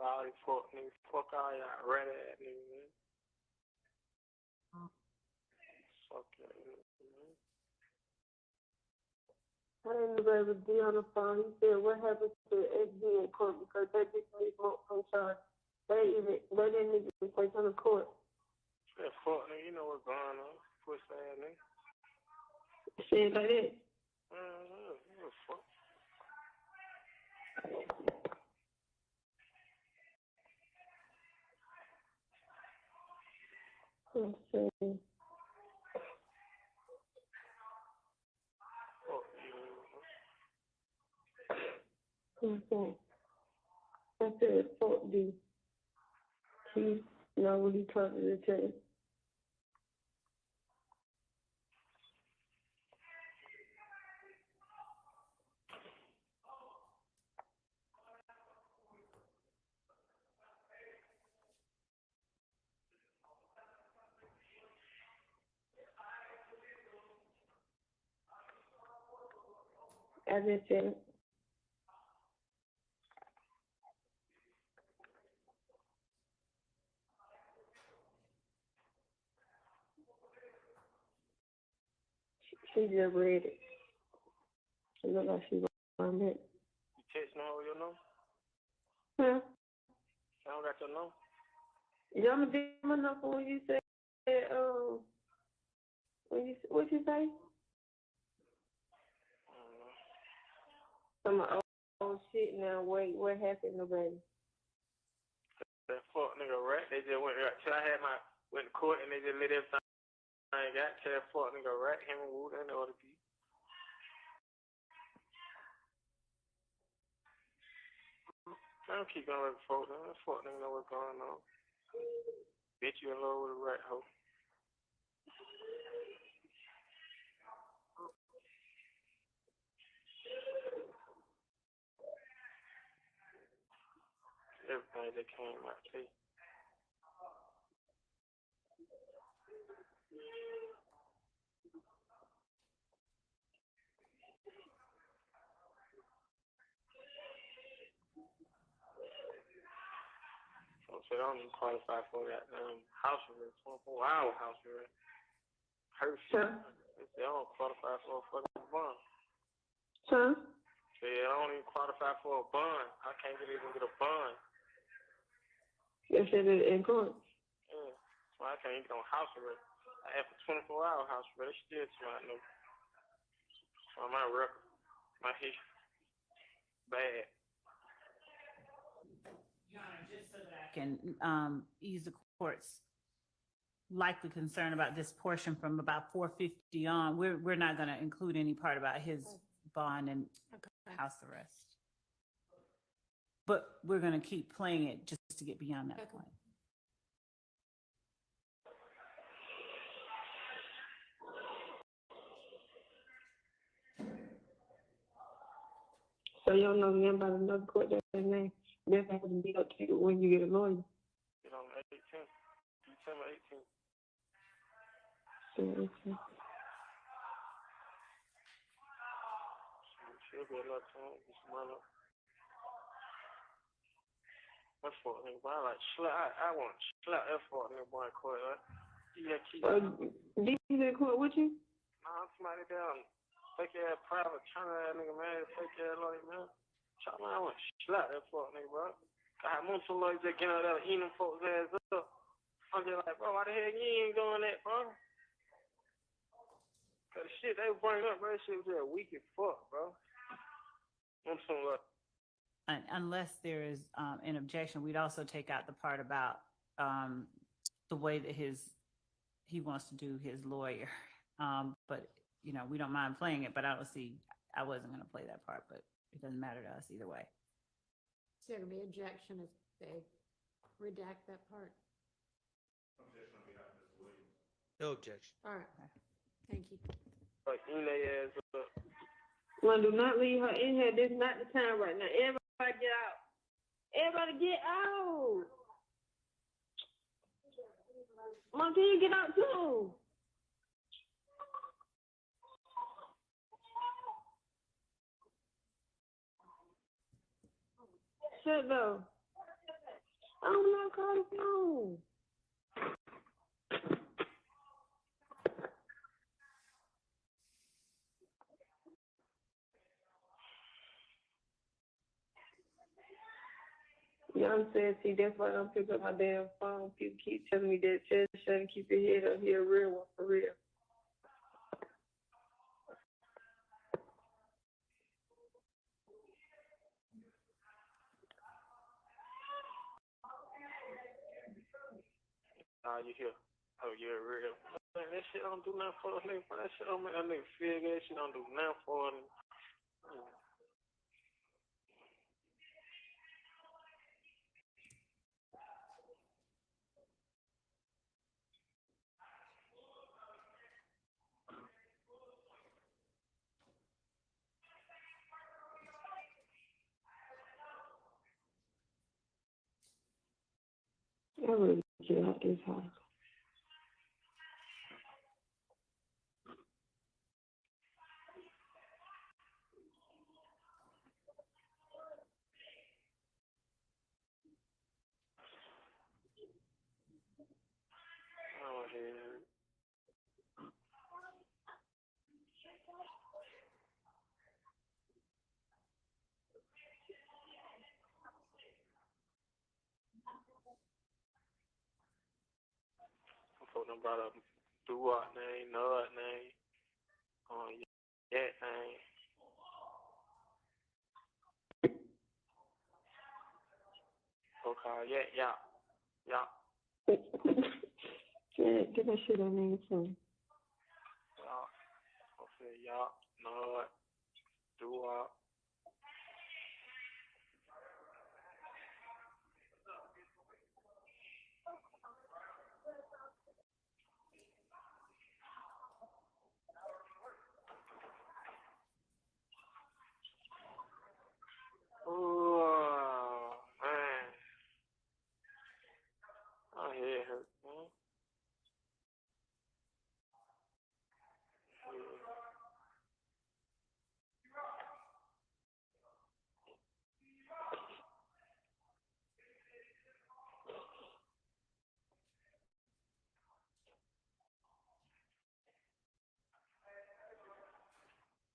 All these fuck niggas. Fuck all y'all rat ass niggas, man. Fuck that nigga, man. I didn't know to be on the phone. He said, what happened to XD in court because they didn't need more from charge. They didn't need to take on the court. That fuck nigga, you know what's going on. Push ass nigga. Shit like that. What fuck? I'm saying. Fuck you. Okay. I said, fuck D. He know what he talking to the judge. I just said, she just read it. It looked like she was on it. You texting her with your number? Huh? I don't got your number. Y'all gonna give my number when you said, what you say? I'm like, oh shit now, wait, what happened to baby? That fuck nigga rat, they just went went to court and they just let everything I got to that fuck nigga rat, him and Wood and the other people. I don't keep going with folks, man. That fuck nigga know what's going on. Bitch, you in love with a rat hoe. Everything that came out today. So I don't even qualify for that house arrest, 24-hour house arrest. Her shit. They say I don't qualify for a fucking bond. Huh? Say I don't even qualify for a bond. I can't even get a bond. You said it in court. Yeah. So I can't even get on house arrest. I have a 24-hour house arrest. They still smart no. So my record, my history, bad. Your Honor, just so that I can ease the court's likely concern about this portion from about 450 on, we're not going to include any part about his bond and house arrest. But we're going to keep playing it just to get beyond that point. So you don't know nothing about another court that name. That's going to be up to you when you get a lawyer. Get on 18th, December 18th. Okay. She'll be a lot of time. Get some money. That fuck nigga, boy, I like slap. I want to slap that fuck nigga boy in court, right? Yeah, keep. Did you in court with you? Nah, somebody down. Fake ass private China ass nigga, man. Fake ass lawyer, man. China, I want to slap that fuck nigga, bro. I want some lawyers that get out there eating them folks' ass up. I'm just like, bro, why the hell you ain't doing that, bro? Cause the shit they bring up, bro, that shit was just weak as fuck, bro. I'm so like. Unless there is an objection, we'd also take out the part about the way that he wants to do his lawyer. But you know, we don't mind playing it, but I wasn't going to play that part, but it doesn't matter to us either way. Is there gonna be objection if they redact that part? Objection on behalf No objection. All right. Thank you. Like, eat their ass up. Man, do not leave her in here. This is not the time right now. Everybody get out. Everybody get out. Mom, can you get out too? Shut though. I'm not calling the phone. You know what I'm saying? See, that's why I don't pick up my damn phone. People keep telling me that, just shut and keep your head up. He a real one, for real. You hear? Oh, you're real. Man, that shit don't do nothing for a nigga. That shit don't make a nigga feel good. That shit don't do nothing for a nigga. I really get out this house. Oh, hell. Folk done brought up Duart name, Nud name, that name. Folk call yeah. Get that shit on me, too. Folk say Nud, Duart. Oh, man. My head hurt, man.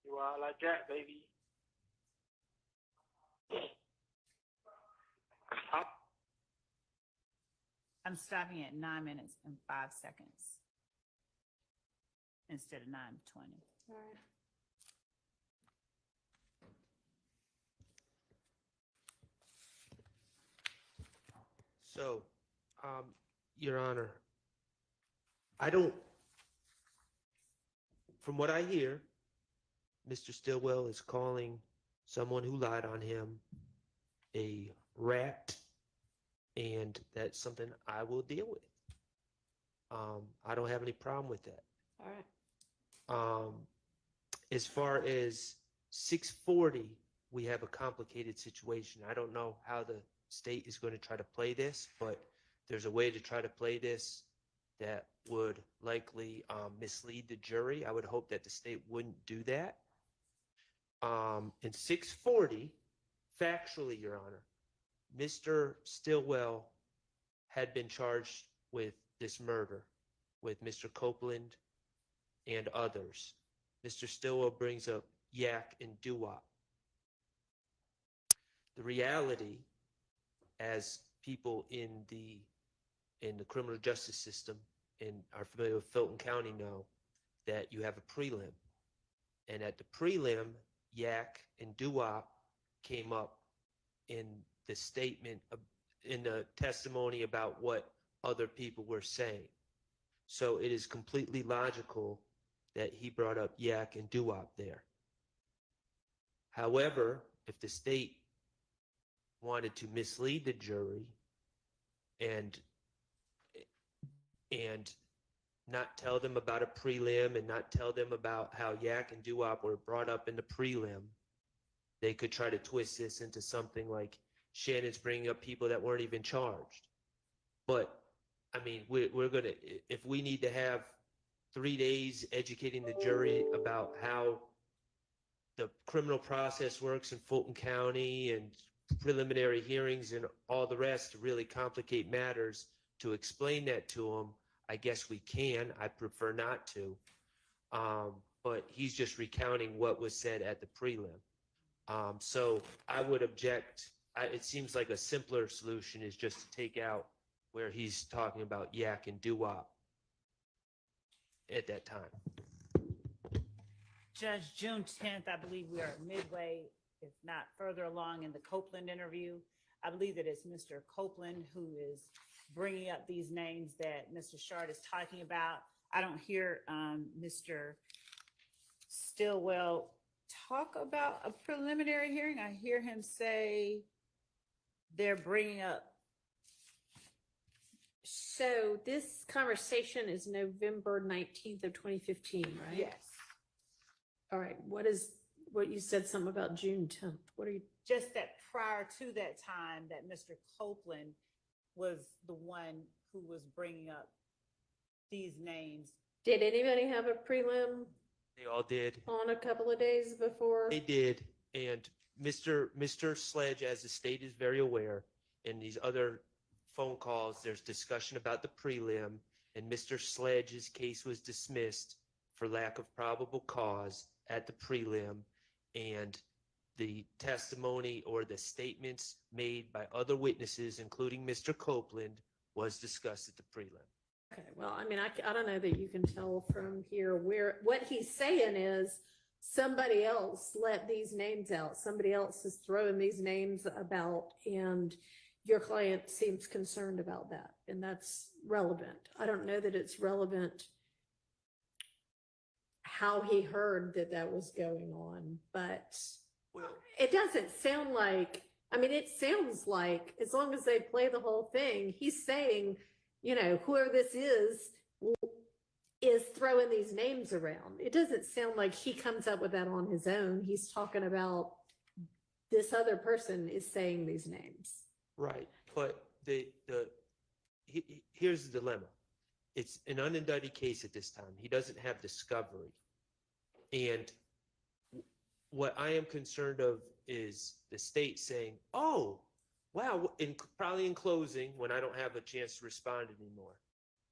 You all like that, baby. Stop. I'm stopping at 9 minutes and 5 seconds instead of 9:20. All right. So, Your Honor, from what I hear, Mr. Stillwell is calling someone who lied on him a rat, and that's something I will deal with. I don't have any problem with that. All right. As far as 640, we have a complicated situation. I don't know how the state is going to try to play this, but there's a way to try to play this that would likely mislead the jury. I would hope that the state wouldn't do that. In 640, factually, Your Honor, Mr. Stillwell had been charged with this murder with Mr. Copeland and others. Mr. Stillwell brings up yak and doo-wop. The reality, as people in the criminal justice system and are familiar with Fulton County know, that you have a prelim. And at the prelim, yak and doo-wop came up in the statement, in the testimony about what other people were saying. So it is completely logical that he brought up yak and doo-wop there. However, if the state wanted to mislead the jury and not tell them about a prelim and not tell them about how Yak and Doo-Wop were brought up in the prelim, they could try to twist this into something like Shannon's bringing up people that weren't even charged. But I mean, we're gonna, if we need to have 3 days educating the jury about how the criminal process works in Fulton County and preliminary hearings and all the rest to really complicate matters, to explain that to them, I guess we can. I prefer not to. But he's just recounting what was said at the prelim. So I would object. It seems like a simpler solution is just to take out where he's talking about Yak and Doo-Wop at that time. Judge, June 10th, I believe we are midway, if not further along in the Copeland interview. I believe that it's Mr. Copeland who is bringing up these names that Mr. Schardt is talking about. I don't hear Mr. Stillwell talk about a preliminary hearing. I hear him say they're bringing up. So this conversation is November 19th of 2015, right? Yes. All right. What you said something about June 10th. What are you? Just that prior to that time that Mr. Copeland was the one who was bringing up these names. Did anybody have a prelim They all did. on a couple of days before? They did. And Mr. Sledge, as the state is very aware, in these other phone calls, there's discussion about the prelim, and Mr. Sledge's case was dismissed for lack of probable cause at the prelim, and the testimony or the statements made by other witnesses, including Mr. Copeland, was discussed at the prelim. Okay, well, I mean, I don't know that you can tell from here what he's saying is somebody else let these names out. Somebody else is throwing these names about, and your client seems concerned about that, and that's relevant. I don't know that it's relevant how he heard that was going on, but it doesn't sound like, I mean, it sounds like as long as they play the whole thing, he's saying, you know, whoever this is throwing these names around. It doesn't sound like he comes up with that on his own. He's talking about this other person is saying these names. Right, but here's the dilemma. It's an unindicted case at this time. He doesn't have discovery. And what I am concerned of is the state saying, oh, wow, probably in closing when I don't have a chance to respond anymore.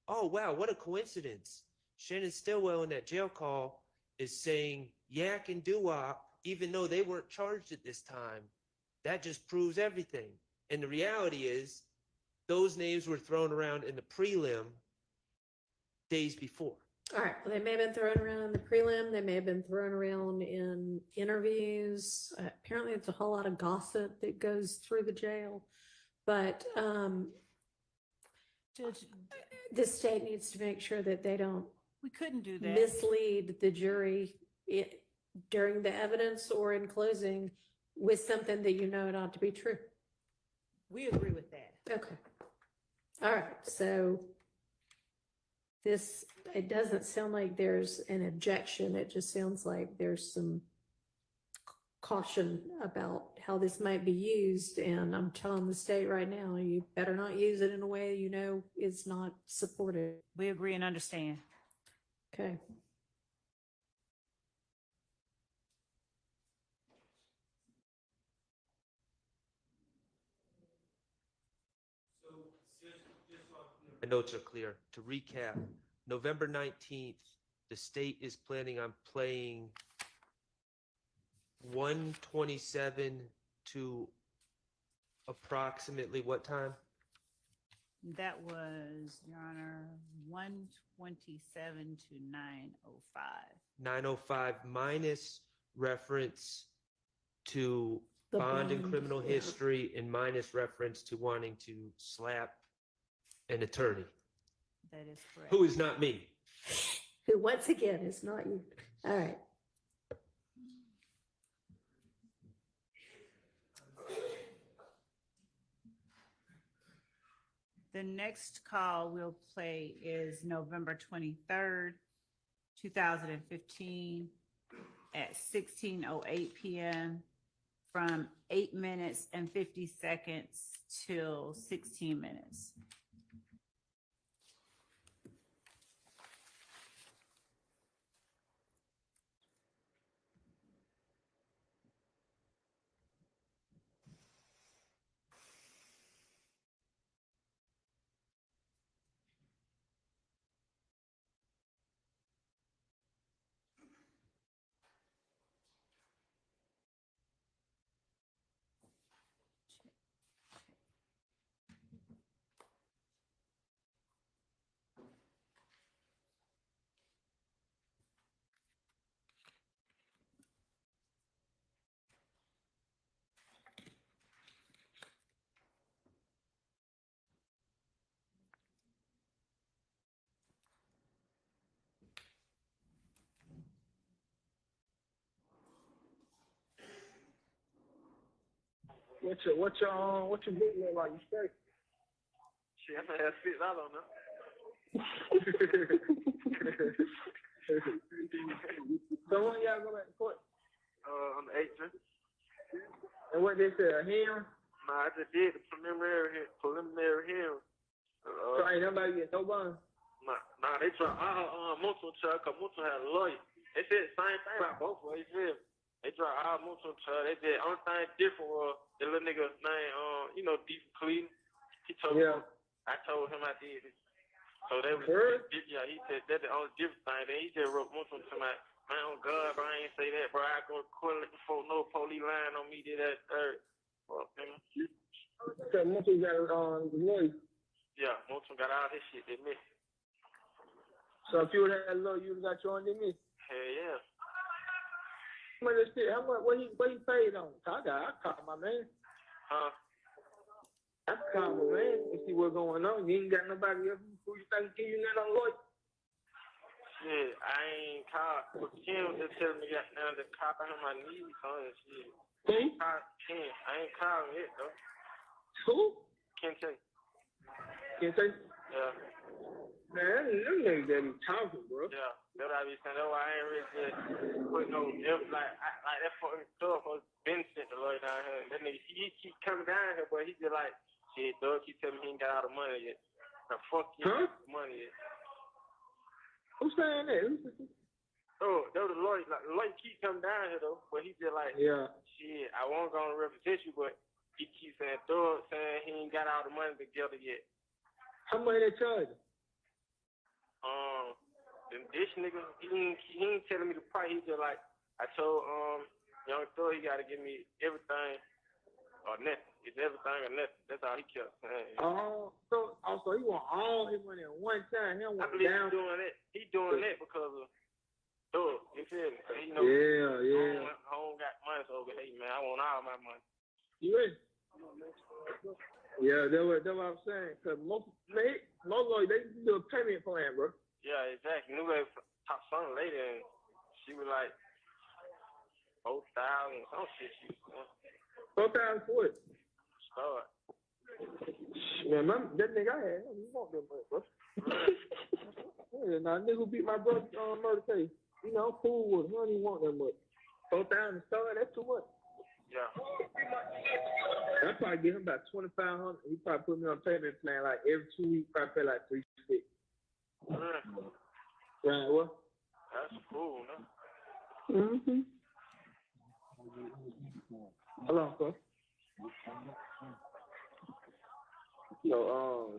Oh, wow, what a coincidence. Shannon Stillwell in that jail call is saying Yak and Doo-Wop, even though they weren't charged at this time, that just proves everything. And the reality is those names were thrown around in the prelim days before. All right, well, they may have been thrown around in the prelim. They may have been thrown around in interviews. Apparently, it's a whole lot of gossip that goes through the jail. But Judge, the state needs to make sure that they don't we couldn't do that. mislead the jury during the evidence or in closing with something that you know not to be true. We agree with that. Okay. All right, so it doesn't sound like there's an objection. It just sounds like there's some caution about how this might be used. And I'm telling the state right now, you better not use it in a way you know is not supported. We agree and understand. Okay. My notes are clear. To recap, November 19th, the state is planning on playing 1:27 to approximately what time? That was, Your Honor, 1:27 to 9:05. 9:05 minus reference to The bond and bond, criminal yeah. history and minus reference to wanting to slap an attorney, That is correct. who is not me. Who once again is not you. All right. The next call we'll play is November 23rd, 2015 at 16:08 p.m. from 8 minutes and 50 seconds till 16 minutes. What your book look like? You straight? Shit, I have $6 on them. So when y'all go back to court? On the 8th. And what they say, a hearing? Nah, I just did the preliminary hearing. So ain't nobody get no bond? Nah, they try multiple charge, cause multiple had a lawyer. They said the same thing about both of them, you feel me? They tried all multiple charge. They did only thing different was the little nigga name, Deep Cleveland. He told me, I told him I did it. So they was, yeah, he said that's the only different thing. Then he just wrote multiple to my, man, oh God, bro, I ain't say that, bro. I go to court looking for no police lying on me, did that, third. Well, so multiple got the lawyer? Yeah, multiple got all this shit, they missed. So if you would have had a lawyer, you would have got your own, they missed? Hell yeah. How much? What he paid on? I called my man. Huh? I called my man and see what's going on. You ain't got nobody else who you think give you nothing on lawyer? Shit, I ain't called. But Kim just telling me that now to call him my knees on and shit. Who? Kim. I ain't calling it though. Who? Kente. Kente? Yeah. Man, them niggas that be talking, bro. Yeah, that's what I be saying. That's why I ain't really just put no like that fucking stuff was been sent the lawyer down here. That nigga, he keep coming down here, but he just like, shit, dog, keep telling me he ain't got all the money yet. Now, fuck you, ain't got the money yet. Who's saying that? Oh, that was the lawyer. Like, the lawyer keep coming down here, though, but he just like, shit, I won't go and represent you, but he keep saying, dog, saying he ain't got all the money together yet. How much they charge him? This nigga, he ain't telling me the price. He just like, I told Young Thug he gotta give me everything or nothing. It's everything or nothing. That's all he kept saying. So he want all his money at one time. He don't want down. He doing that because of Thug. You feel me? He know home got money, so hey man, I want all my money. You ready? Yeah, that's what I'm saying. Cause most lawyers they do a payment plan, bro. Yeah, exactly. Knew they talked to some lady and she was like 4,000 some shit. 4,000 for it. Start. Man, that nigga I had, he want that money, bro. Yeah, now nigga who beat my brother murder case. You know, I'm cool with him. I don't even want that much. 4,000 start, that's too much. Yeah. I'd probably give him about 2,500. He probably put me on a payment plan like every 2 weeks, probably pay like $350. Right, what? That's cool, no? Mm-hmm. Hold on, sir. Yo,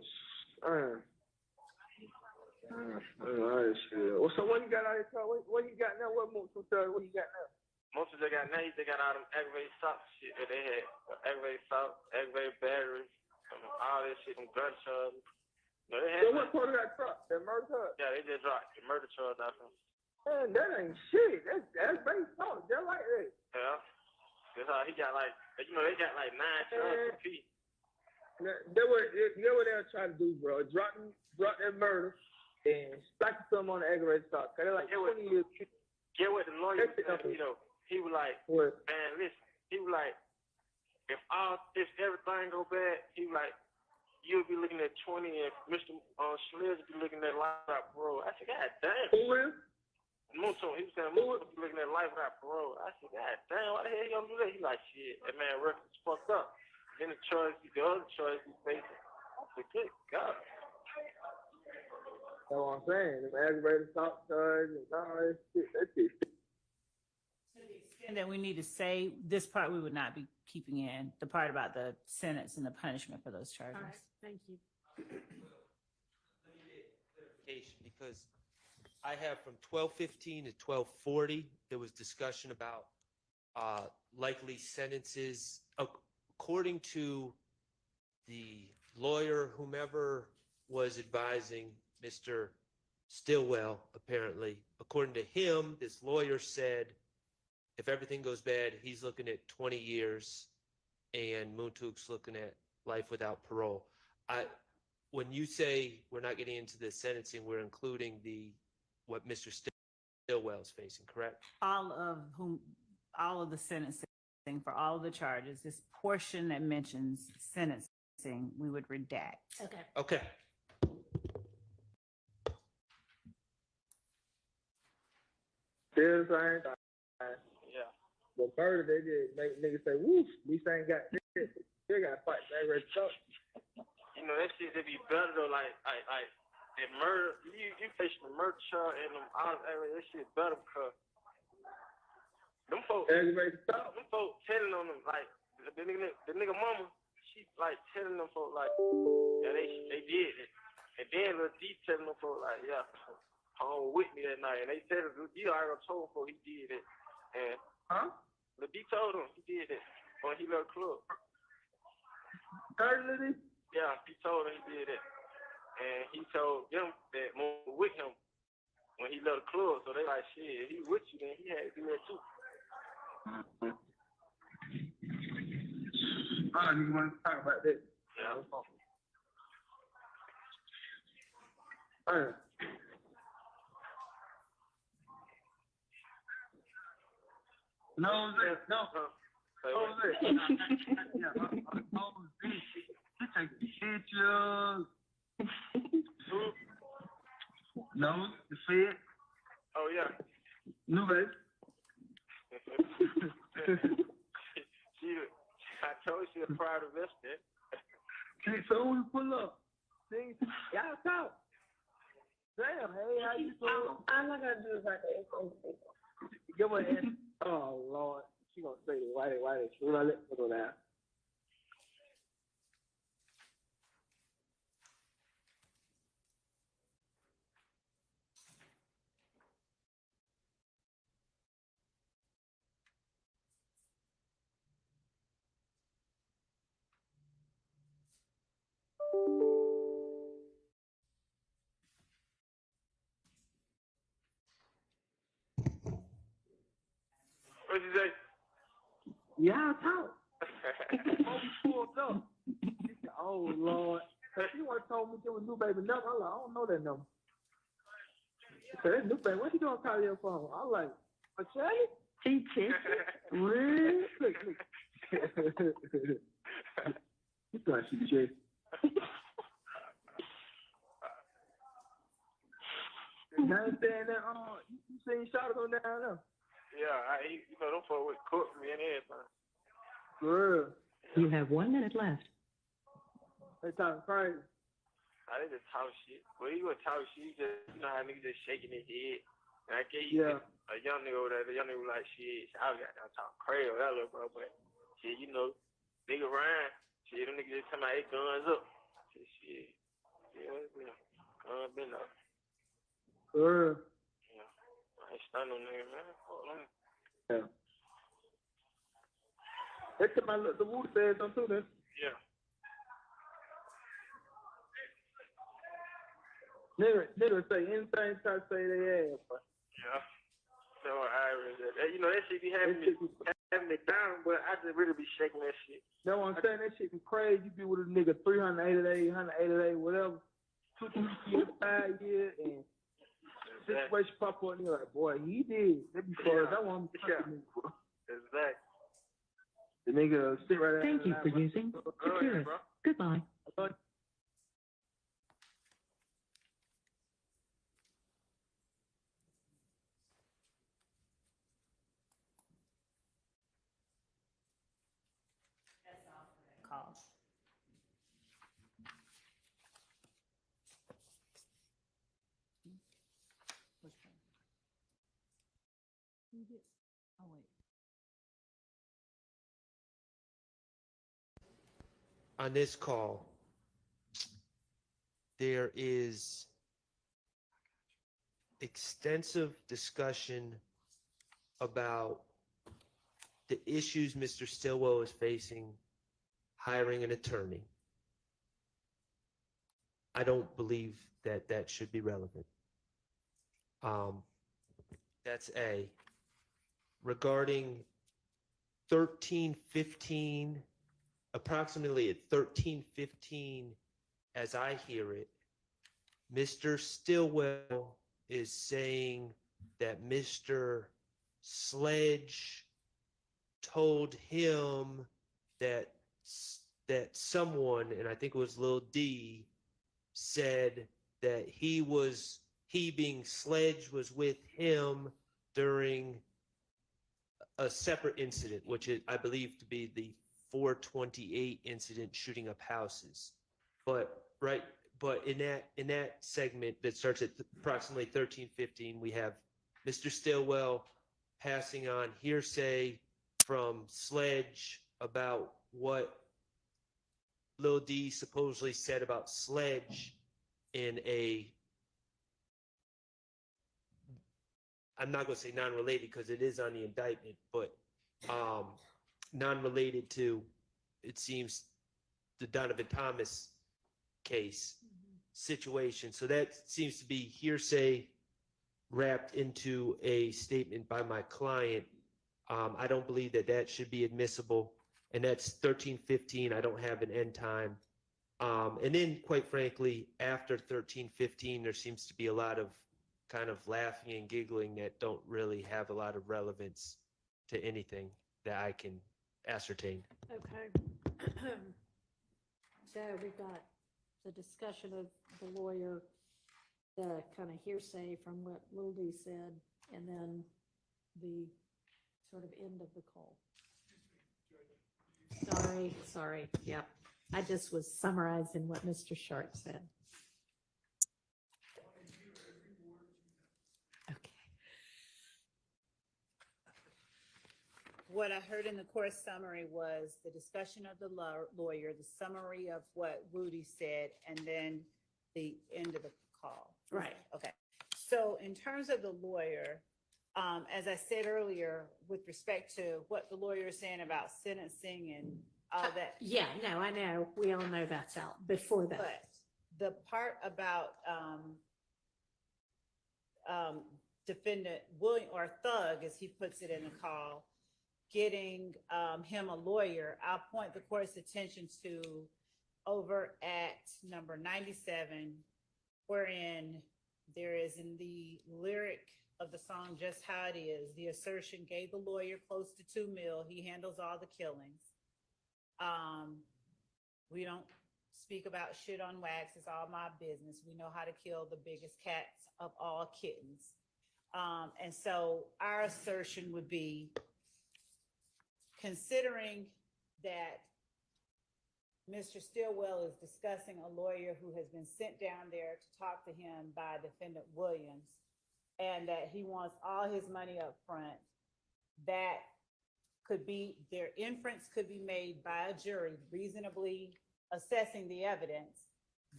shit. Well, so what you got out of here? What you got now? What you got now? Most of they got now, they got all them aggravated assault shit that they had. Aggravated assault, aggravated battery, all that shit, them gun charges. No, so what part of that truck? That murder charge? Yeah, they just dropped the murder charge out of them. Man, that ain't shit. That's based on just like that. Yeah. That's how he got like, they got like 9 charges apiece. That's what they'll try to do, bro. Drop that murder and stack some on the aggravated assault. Cause they're like 20 years. Get what the lawyer said, he was like, what? Man, listen, he was like, if everything go bad, he was like, you'll be looking at 20, and Mr. Sledge be looking at life without parole. I said, God damn. Who is? Muto, he was saying Muto be looking at life without parole. I said, God damn, why the hell you gonna do that? He like, shit, that man record is fucked up. Then the other choice he's facing. I said, good God. That's what I'm saying. The aggravated assault charge and all that shit. That shit. And that we need to say, this part we would not be keeping in, the part about the sentence and the punishment for those charges. All right, thank you. Because I have from 12:15 to 12:40, there was discussion about likely sentences. According to the lawyer, whomever was advising Mr. Stillwell, apparently, according to him, this lawyer said, if everything goes bad, he's looking at 20 years and Muntuk's looking at life without parole. When you say we're not getting into the sentencing, we're including what Mr. Stillwell is facing, correct? All of the sentencing for all of the charges, this portion that mentions sentencing, we would redact. Okay. Okay. Still the same thing. Yeah. But murder, they just make niggas say, woof, these ain't got shit. They got to fight that red stuff. You know, that shit, they be better though, like that murder, you facing the murder charge and that shit better because them folks telling on them, like, the nigga mama, she like telling them folks like, yeah, they did it. And then Lil D telling them folks like, yeah, home with me that night. And they said, Lil D already told folks he did it. And Lil D told him he did it when he left the club. Lil D? Yeah, he told him he did it. And he told them that more with him when he left the club. So they like, shit, if he with you, then he had to do that too. You want to talk about that? Yeah. No. He take pictures. No, the Fed. Oh, yeah. No, baby. I told you a proud investor. Okay, so we pull up. See, y'all talk. Damn, hey, how you doing? I'm not gonna do it like that. Give her an oh, Lord. She gonna say it. Why they? She gonna let me go down. What'd you say? Y'all talk. Before we pulled up, she said, oh, Lord. She once told me it was new baby number. I'm like, I don't know that number. She said, that new baby, what you gonna call your phone? I'm like, Charlie? She checking. Really? Look. You thought she checking. You understand that? You seen Schardt on down there? Yeah, you know, them folks would cook me and everything. Girl. You have 1 minute left. They talking crazy. They just talk shit. Well, you gonna talk shit, you know how niggas just shaking their head. And I gave you a young nigga over there, the young nigga was like, shit, I got down talking crazy with that little bro, but shit, you know, nigga Ryan, shit, them niggas just talking about their guns up. Shit. Yeah, guns been up. Girl. I ain't stunned on nigga, man. Hold on. Yeah. That's my the Woody said something too, then. Yeah. Nigga say anything, try to say they ass, but. Yeah. So you know, that shit be having me down, but I just really be shaking that shit. No, I'm saying that shit be crazy. You be with a nigga 388, 188, whatever. 2 years, 5 years, and situation pop up and you're like, boy, he did. That be fun. That one be me, bro. Exactly. The nigga sit right there. Thank you for using Securus. Goodbye. did. Oh, wait. On this call, there is extensive discussion about the issues Mr. Stillwell is facing hiring an attorney. I don't believe that that should be relevant. That's A. Regarding 1315, approximately at 1315, as I hear it, Mr. Stillwell is saying that Mr. Sledge told him that someone, and I think it was Lil D, said that he being Sledge was with him during a separate incident, which I believe to be the 428 incident shooting up houses. But in that segment that starts at approximately 1315, we have Mr. Stillwell passing on hearsay from Sledge about what Lil D supposedly said about Sledge in a, I'm not going to say non-related because it is on the indictment, but non-related to, it seems, the Donovan Thomas case situation. So that seems to be hearsay wrapped into a statement by my client. I don't believe that that should be admissible. And that's 1315. I don't have an end time. And then, quite frankly, after 1315, there seems to be a lot of kind of laughing and giggling that don't really have a lot of relevance to anything that I can ascertain. Okay. So we've got the discussion of the lawyer, the kind of hearsay from what Lil D said, and then the sort of end of the call. Sorry. Yep. I just was summarizing what Mr. Schardt said. Okay. What I heard in the court summary was the discussion of the lawyer, the summary of what Woody said, and then the end of the call. Right. Okay. So in terms of the lawyer, as I said earlier, with respect to what the lawyer is saying about sentencing and all that. Yeah, no, I know. We all know that's out before that. But the part about defendant William, or Thug, as he puts it in the call, getting him a lawyer, I'll point the court's attention to over at number 97, wherein there is in the lyric of the song Just How It Is, the assertion gave the lawyer close to $2 million. He handles all the killings. We don't speak about shit on wax. It's all my business. We know how to kill the biggest cats of all kittens. And so our assertion would be, considering that Mr. Stillwell is discussing a lawyer who has been sent down there to talk to him by defendant Williams, and that he wants all his money up front, that could be, their inference could be made by a jury reasonably assessing the evidence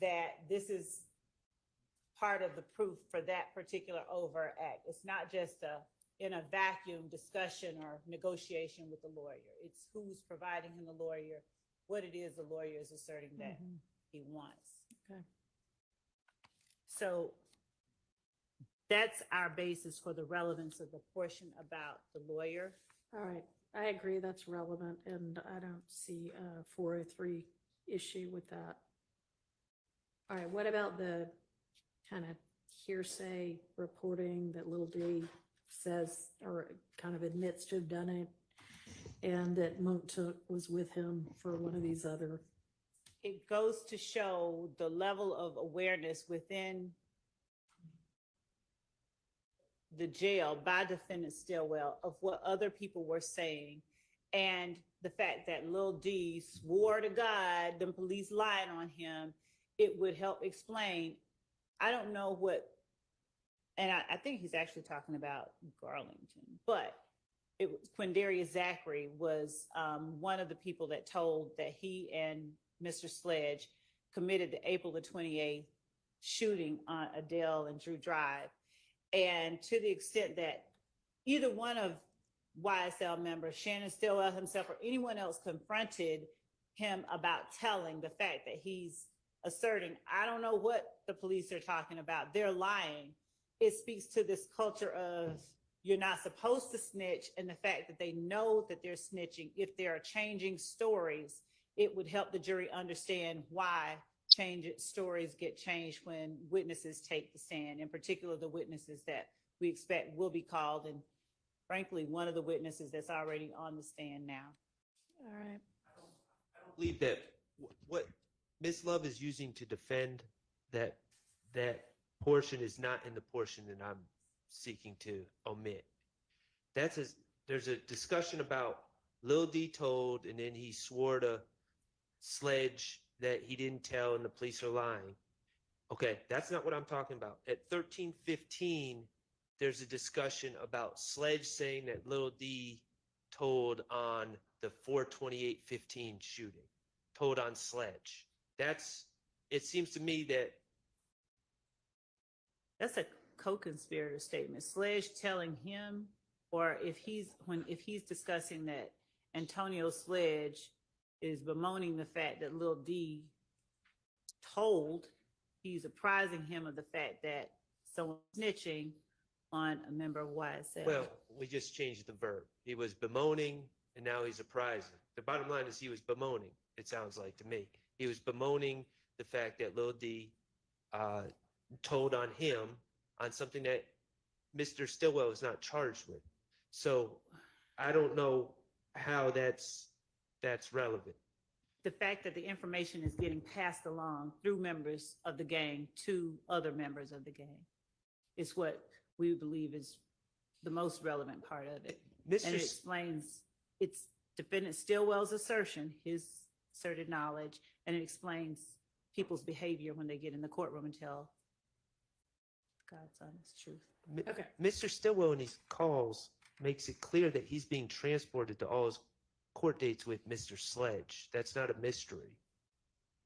that this is part of the proof for that particular overt act. It's not just in a vacuum discussion or negotiation with the lawyer. It's who's providing him the lawyer, what it is the lawyer is asserting that he wants. Okay. So that's our basis for the relevance of the portion about the lawyer. All right. I agree that's relevant, and I don't see a 403 issue with that. All right. What about the kind of hearsay reporting that Lil D says or kind of admits to have done it, and that Monk was with him for one of these other? It goes to show the level of awareness within the jail by defendant Stillwell of what other people were saying, and the fact that Lil D swore to God, the police lied on him. It would help explain. I don't know what and I think he's actually talking about Garlington, but it was Quindarius Zachary was one of the people that told that he and Mr. Sledge committed the April the 28th shooting on Adele and Drew Drive. And to the extent that either one of YSL members, Shannon Stillwell himself or anyone else confronted him about telling, the fact that he's asserting, I don't know what the police are talking about, they're lying. It speaks to this culture of you're not supposed to snitch, and the fact that they know that they're snitching. If they are changing stories, it would help the jury understand why stories get changed when witnesses take the stand, in particular the witnesses that we expect will be called, and frankly, one of the witnesses that's already on the stand now. All right. I don't believe that what Ms. Love is using to defend that portion is not in the portion that I'm seeking to omit. There's a discussion about Lil D told, and then he swore to Sledge that he didn't tell and the police are lying. Okay, that's not what I'm talking about. At 13:15, there's a discussion about Sledge saying that Lil D told on the 4/28/15 shooting, told on Sledge. It seems to me that's a co-conspirator statement. Sledge telling him, or if he's discussing that Antonio Sledge is bemoaning the fact that Lil D told, he's apprising him of the fact that someone's snitching on a member of YSL. well, we just changed the verb. He was bemoaning and now he's apprising. The bottom line is he was bemoaning, it sounds like to me. He was bemoaning the fact that Lil D told on him on something that Mr. Stillwell is not charged with. So I don't know how that's relevant. The fact that the information is getting passed along through members of the gang to other members of the gang is what we believe is the most relevant part of it. And it explains, it's defendant Stillwell's assertion, his asserted knowledge, and it explains people's behavior when they get in the courtroom and tell God's honest truth. Okay. Mr. Stillwell in his calls makes it clear that he's being transported to all his court dates with Mr. Sledge. That's not a mystery.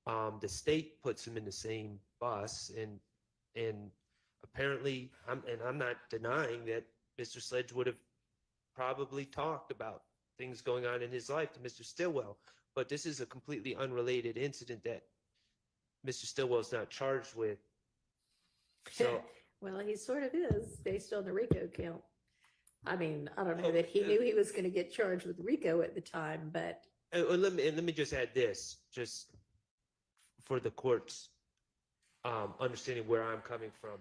The state puts him in the same bus, and apparently, I'm not denying that Mr. Sledge would have probably talked about things going on in his life to Mr. Stillwell, but this is a completely unrelated incident that Mr. Stillwell's not charged with. So, well, he sort of is based on the RICO count. I mean, I don't know that he knew he was going to get charged with RICO at the time, but let me just add this, just for the court's understanding where I'm coming from.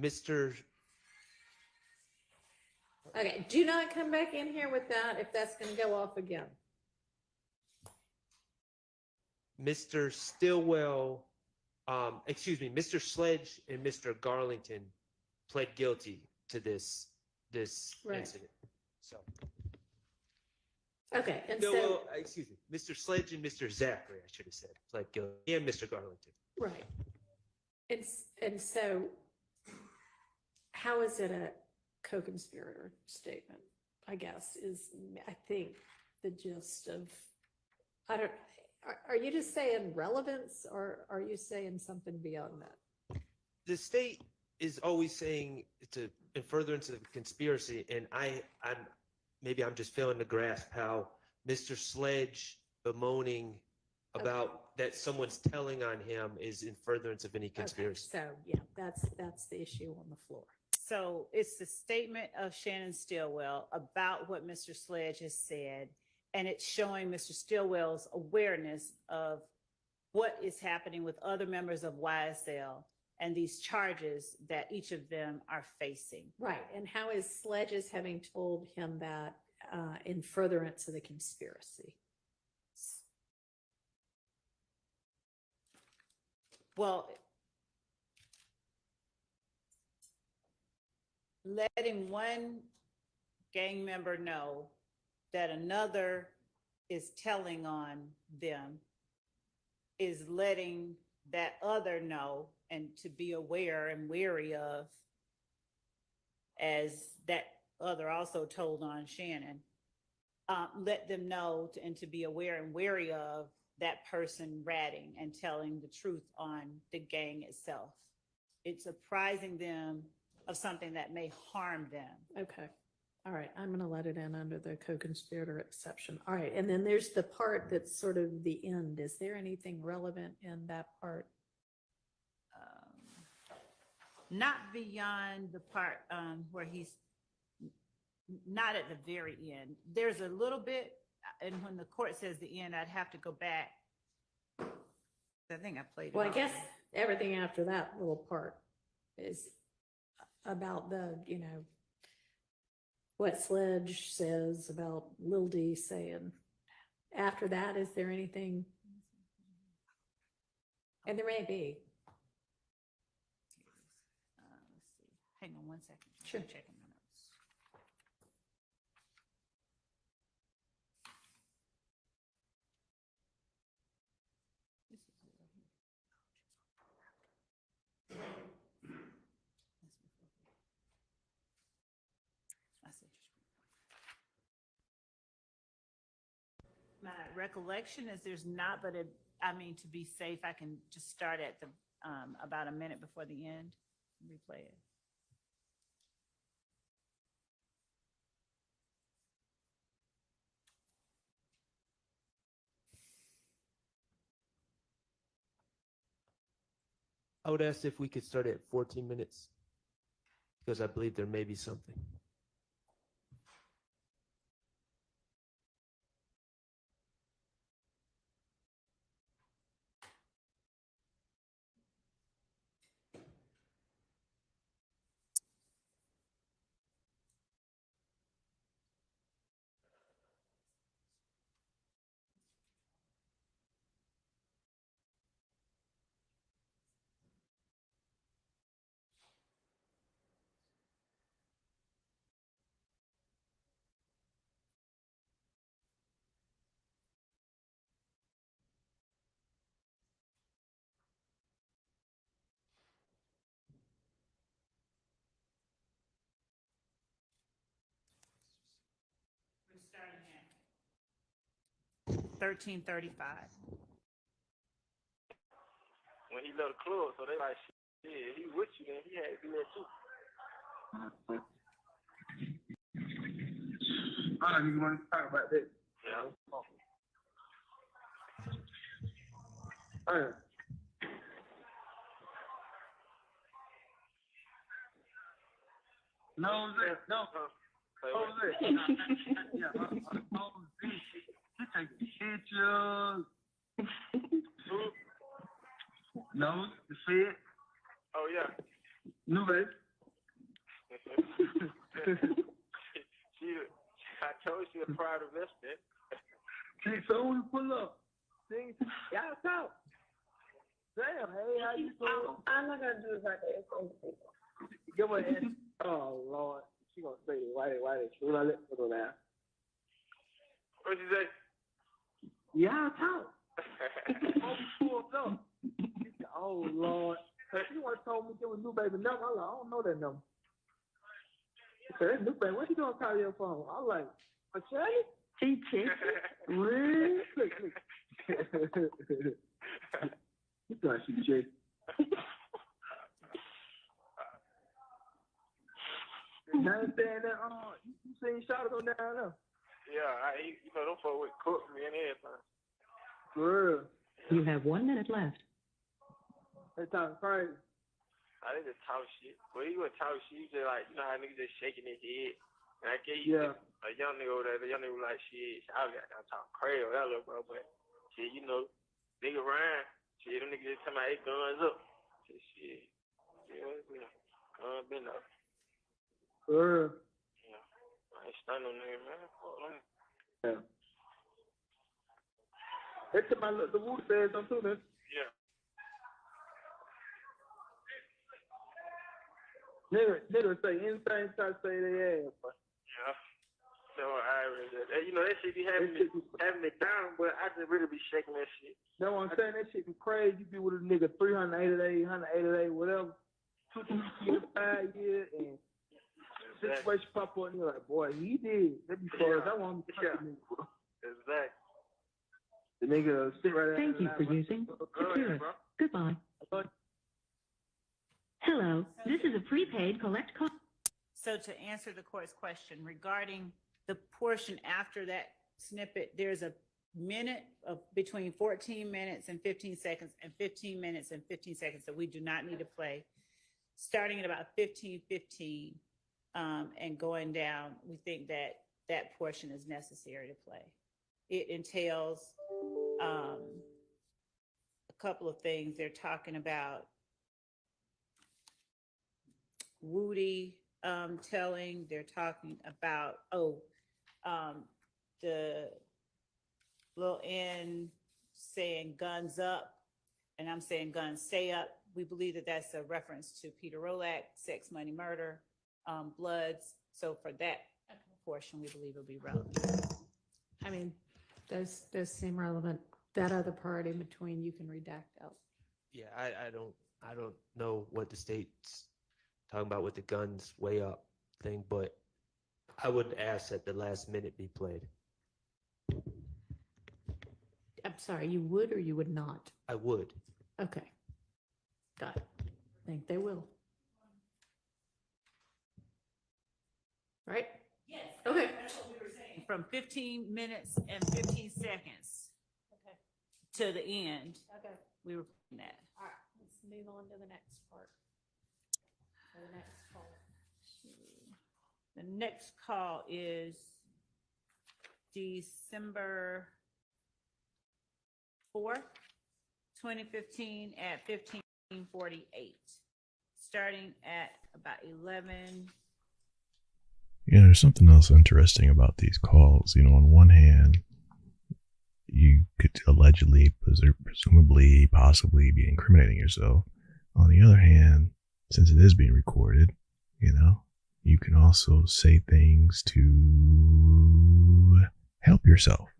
Mr. okay, do not come back in here with that if that's going to go off again. Mr. Stillwell, Mr. Sledge and Mr. Garlington pled guilty to this Right. incident. So, Okay, and Stillwell, Mr. Sledge and Mr. Zachary, I should have said, pled guilty, and Mr. Garlington. right. And so how is it a co-conspirator statement, I guess, is, I think, the gist of, are you just saying relevance, or are you saying something beyond that? The state is always saying it's in furtherance of the conspiracy, and I'm just failing to grasp how Mr. Sledge bemoaning about that someone's telling on him is in furtherance of any conspiracy. Okay, so yeah, that's the issue on the floor. So it's the statement of Shannon Stillwell about what Mr. Sledge has said, and it's showing Mr. Stillwell's awareness of what is happening with other members of YSL and these charges that each of them are facing. Right, and how is Sledge's having told him that in furtherance of the conspiracy? Well, letting one gang member know that another is telling on them is letting that other know and to be aware and wary of, as that other also told on Shannon, let them know and to be aware and wary of that person ratting and telling the truth on the gang itself. It's apprising them of something that may harm them. Okay. All right. I'm going to let it in under the co-conspirator exception. All right. And then there's the part that's sort of the end. Is there anything relevant in that part? Not beyond the part where he's not at the very end. There's a little bit, and when the court says the end, I'd have to go back. I think I played it. Well, I already. guess everything after that little part is about the, what Sledge says about Lil D saying. After that, is there anything? And there may be. Let's see. Hang on one second. Sure. I'm checking my notes. This is it right here. That's interesting. My recollection is there's not, but to be safe, I can just start at the about a minute before the end, replay it. I would ask if we could start at 14 minutes, because I believe there may be something. We're starting at 13:35. When he left the club, so they like, shit, he with you, then he had to do that too. I don't even want to talk about that. Yeah. No, no. He taking pictures. No, the Fed. Oh, yeah. New baby. I told you a proud investment. See, so when we pull up, see, y'all talk. Damn, hey, how you doing? I'm not going to do it like that. Give her an Oh, Lord. She going to say, why they should I let her now? What'd you say? Y'all talk. Oh, Lord. She once told me it was new baby number. I'm like, I don't know that number. She said, that's new baby. What you doing calling your phone? I'm like, Shirley? She checked it. Really? Look. You thought she checked. Now you saying that, you seen Schardt go down there? Yeah, them folks would cook me and everything. Girl. You have 1 minute left. They talking crazy. They just talk shit. Well, he would talk shit. He just like, you know how niggas just shaking his head. And I gave you a young nigga over there. The young nigga was like, shit, I got down talking crazy with that little bro. But shit, nigga Ryan, shit, them niggas just talking about 8 guns up. Shit. Yeah, guns been up. Yeah. I ain't stunning on nigga, man. Fuck them. Yeah. They took my the Woody says something too, man. Yeah. Nigga say anything try to say they ass, but yeah. So I you know, that shit be having me down, but I just really be shaking that shit. That's what I'm saying. That shit be crazy. You be with a nigga 380 days, 180 days, whatever. 2 years, 5 years, and situation pop up, and you're like, boy, he did. That be fun. That's what I'm talking about, bro. Exactly. The nigga sit right there. Thank you for using Securus. Goodbye. Hello, this is a prepaid collect call. So to answer the court's question regarding the portion after that snippet, there's a minute of between 14 minutes and 15 seconds and 15 minutes and 15 seconds that we do not need to play. Starting at about 15:15 and going down, we think that that portion is necessary to play. It entails a couple of things. They're talking about Woody telling, they're talking about, the Lil N saying guns up, and I'm saying guns stay up. We believe that that's a reference to Peter Rolak, sex, money, murder, Bloods. So for that portion, we believe it'll be relevant. I mean, those seem relevant. That other part in between, you can redact out. Yeah, I don't know what the state's talking about with the guns way up thing, but I would ask that the last minute be played. I'm sorry, you would or you would not? I would. Okay. Got it. I think they will. Right? Yes. Okay. That's what we were saying. From 15 minutes and 15 seconds to the end. Okay. We were putting that. All right, let's move on to the next part. Or the next call. The next call is December 4th, 2015 at 15:48, starting at about 11. Yeah, there's something else interesting about these calls. You know, on one hand, you could allegedly, presumably, possibly be incriminating yourself. On the other hand, since it is being recorded, you know, you can also say things to help yourself.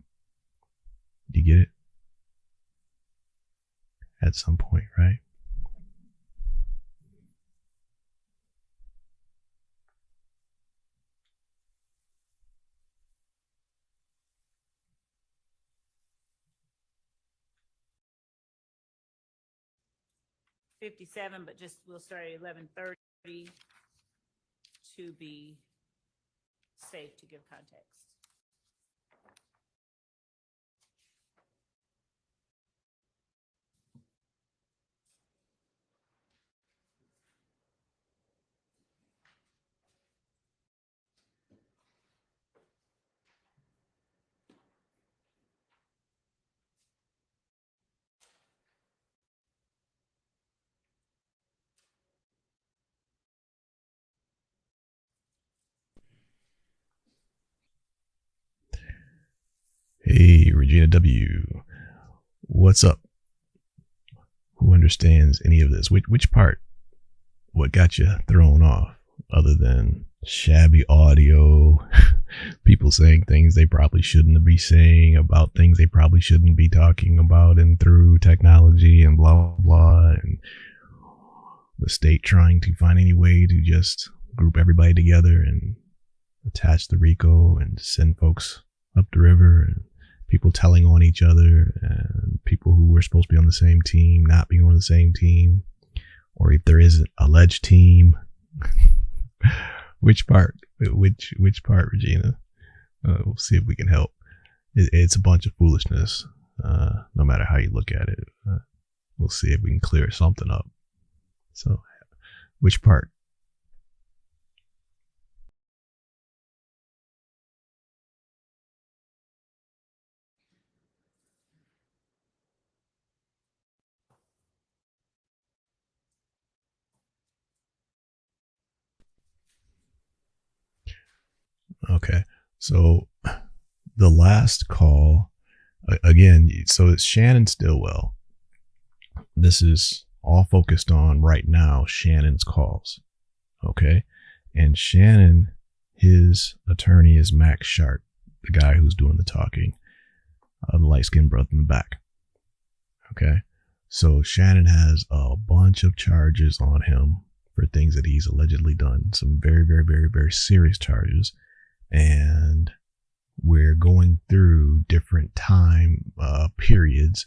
You get it? At some point, right? .57, but just we'll start at 11:30 to be safe to give context. Hey, Regina W. What's up? Who understands any of this? Which part? What got you thrown off? Other than shabby audio, people saying things they probably shouldn't be saying about things they probably shouldn't be talking about, and through technology and blah, blah, and the state trying to find any way to just group everybody together and attach the RICO and send folks up the river, and people telling on each other, and people who were supposed to be on the same team not being on the same team, or if there is an alleged team. Which part? Which part, Regina? We'll see if we can help. It's a bunch of foolishness, no matter how you look at it. We'll see if we can clear something up. So, which part? Okay, so the last call, again, so it's Shannon Stillwell. This is all focused on right now Shannon's calls, okay? And Shannon his attorney is Max Schardt, the guy who's doing the talking, the light-skinned brother in the back. Okay. So Shannon has a bunch of charges on him for things that he's allegedly done. Some very, very, very, very serious charges. And we're going through different time periods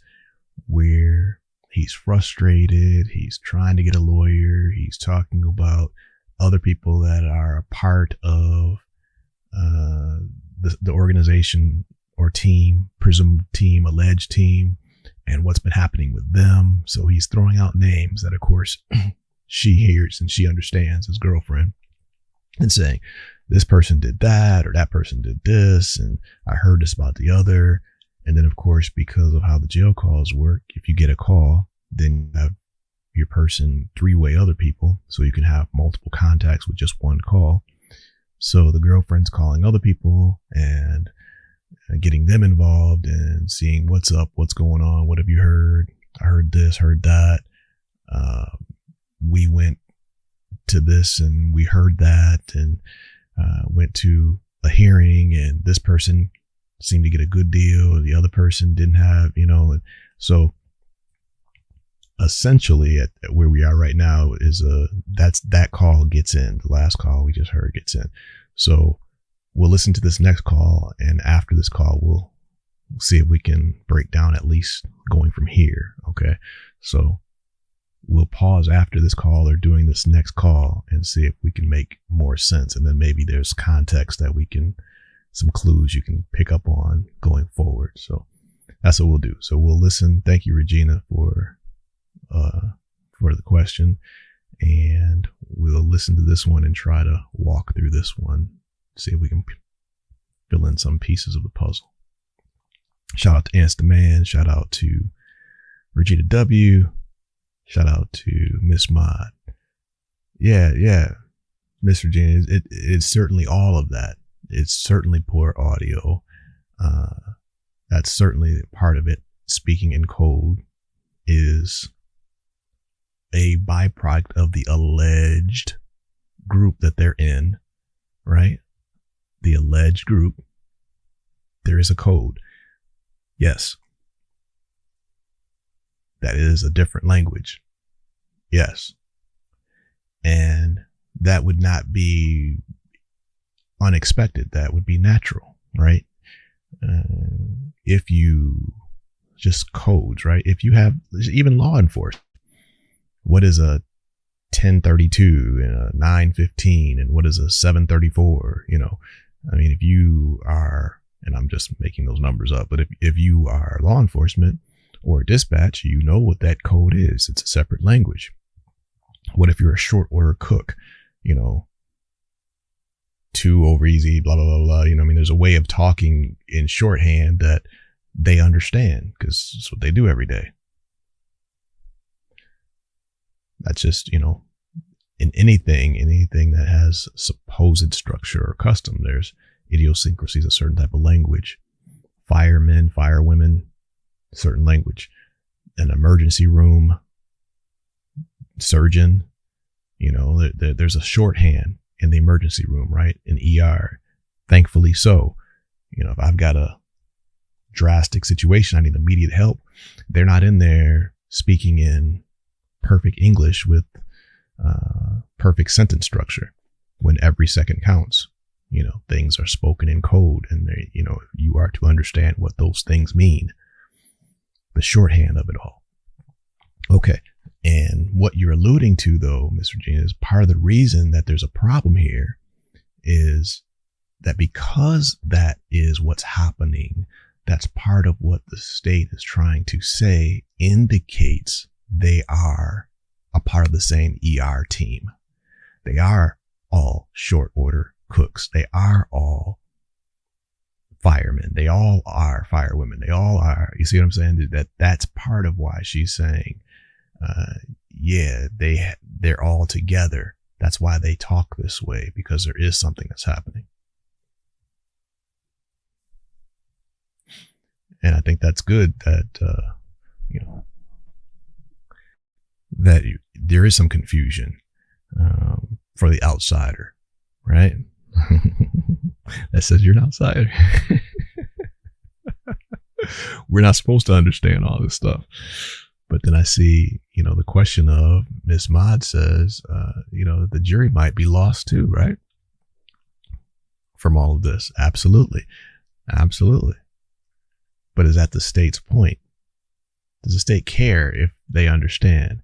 where he's frustrated. He's trying to get a lawyer. He's talking about other people that are a part of the organization or team, presumed team, alleged team, and what's been happening with them. So he's throwing out names that, of course, she hears and she understands, his girlfriend, and saying, this person did that, or that person did this, and I heard this about the other. And then, of course, because of how the jail calls work, if you get a call, then you have your person three-way other people, so you can have multiple contacts with just one call. So the girlfriend's calling other people and getting them involved and seeing what's up, what's going on, what have you heard? I heard this, heard that. We went to this and we heard that, and went to a hearing, and this person seemed to get a good deal, the other person didn't have, and so essentially at where we are right now is that call gets in. The last call we just heard gets in. So we'll listen to this next call, and after this call we'll see if we can break down at least going from here. Okay, so we'll pause after this call or doing this next call and see if we can make more sense, and then maybe there's context that we can, some clues you can pick up on going forward. So that's what we'll do. So we'll listen. Thank you, Regina, for the question, and we'll listen to this one and try to walk through this one, see if we can fill in some pieces of the puzzle. Shout out to Ants the Man. Shout out to Regina W. Shout out to Miss Mod. Yeah, Miss Regina. It's certainly all of that. It's certainly poor audio. That's certainly part of it. Speaking in code is a byproduct of the alleged group that they're in, right? The alleged group. There is a code. Yes. That is a different language. Yes. And that would not be unexpected. That would be natural, right? If you just codes, right? If you have even law enforcement, what is a 1032 and a 915 and what is a 734? I mean, if you are, and I'm just making those numbers up, but if you are law enforcement or dispatch, you know what that code is. It's a separate language. What if you're a short order cook? 2 over easy, blah, blah, blah, blah. I mean, there's a way of talking in shorthand that they understand because it's what they do every day. That's just, in anything that has supposed structure or custom, there's idiosyncrasies, a certain type of language. Firemen, firewomen, certain language. An emergency room, surgeon, there's a shorthand in the emergency room, right? In ER, thankfully so. If I've got a drastic situation, I need immediate help, they're not in there speaking in perfect English with perfect sentence structure when every second counts. Things are spoken in code, and they, you are to understand what those things mean, the shorthand of it all. Okay. And what you're alluding to, though, Ms. Regina, is part of the reason that there's a problem here is that because that is what's happening, that's part of what the state is trying to say indicates they are a part of the same ER team. They are all short order cooks. They are all firemen. They all are firewomen. They all are. You see what I'm saying? That's part of why she's saying, they're all together. That's why they talk this way, because there is something that's happening. And I think that's good that, that there is some confusion for the outsider, right? That says you're an outsider. We're not supposed to understand all this stuff. But then I see, the question of Miss Mod says, the jury might be lost too, right? From all of this. Absolutely. Absolutely. But is that the state's point? Does the state care if they understand?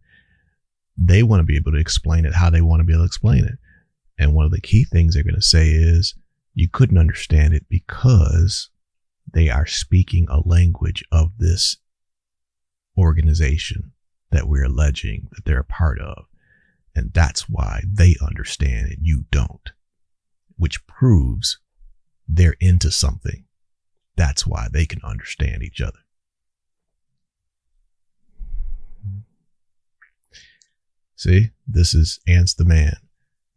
They want to be able to explain it how they want to be able to explain it. And one of the key things they're going to say is you couldn't understand it because they are speaking a language of this organization that we're alleging that they're a part of. And that's why they understand it. You don't, which proves they're into something. That's why they can understand each other. See, this is Ants the Man.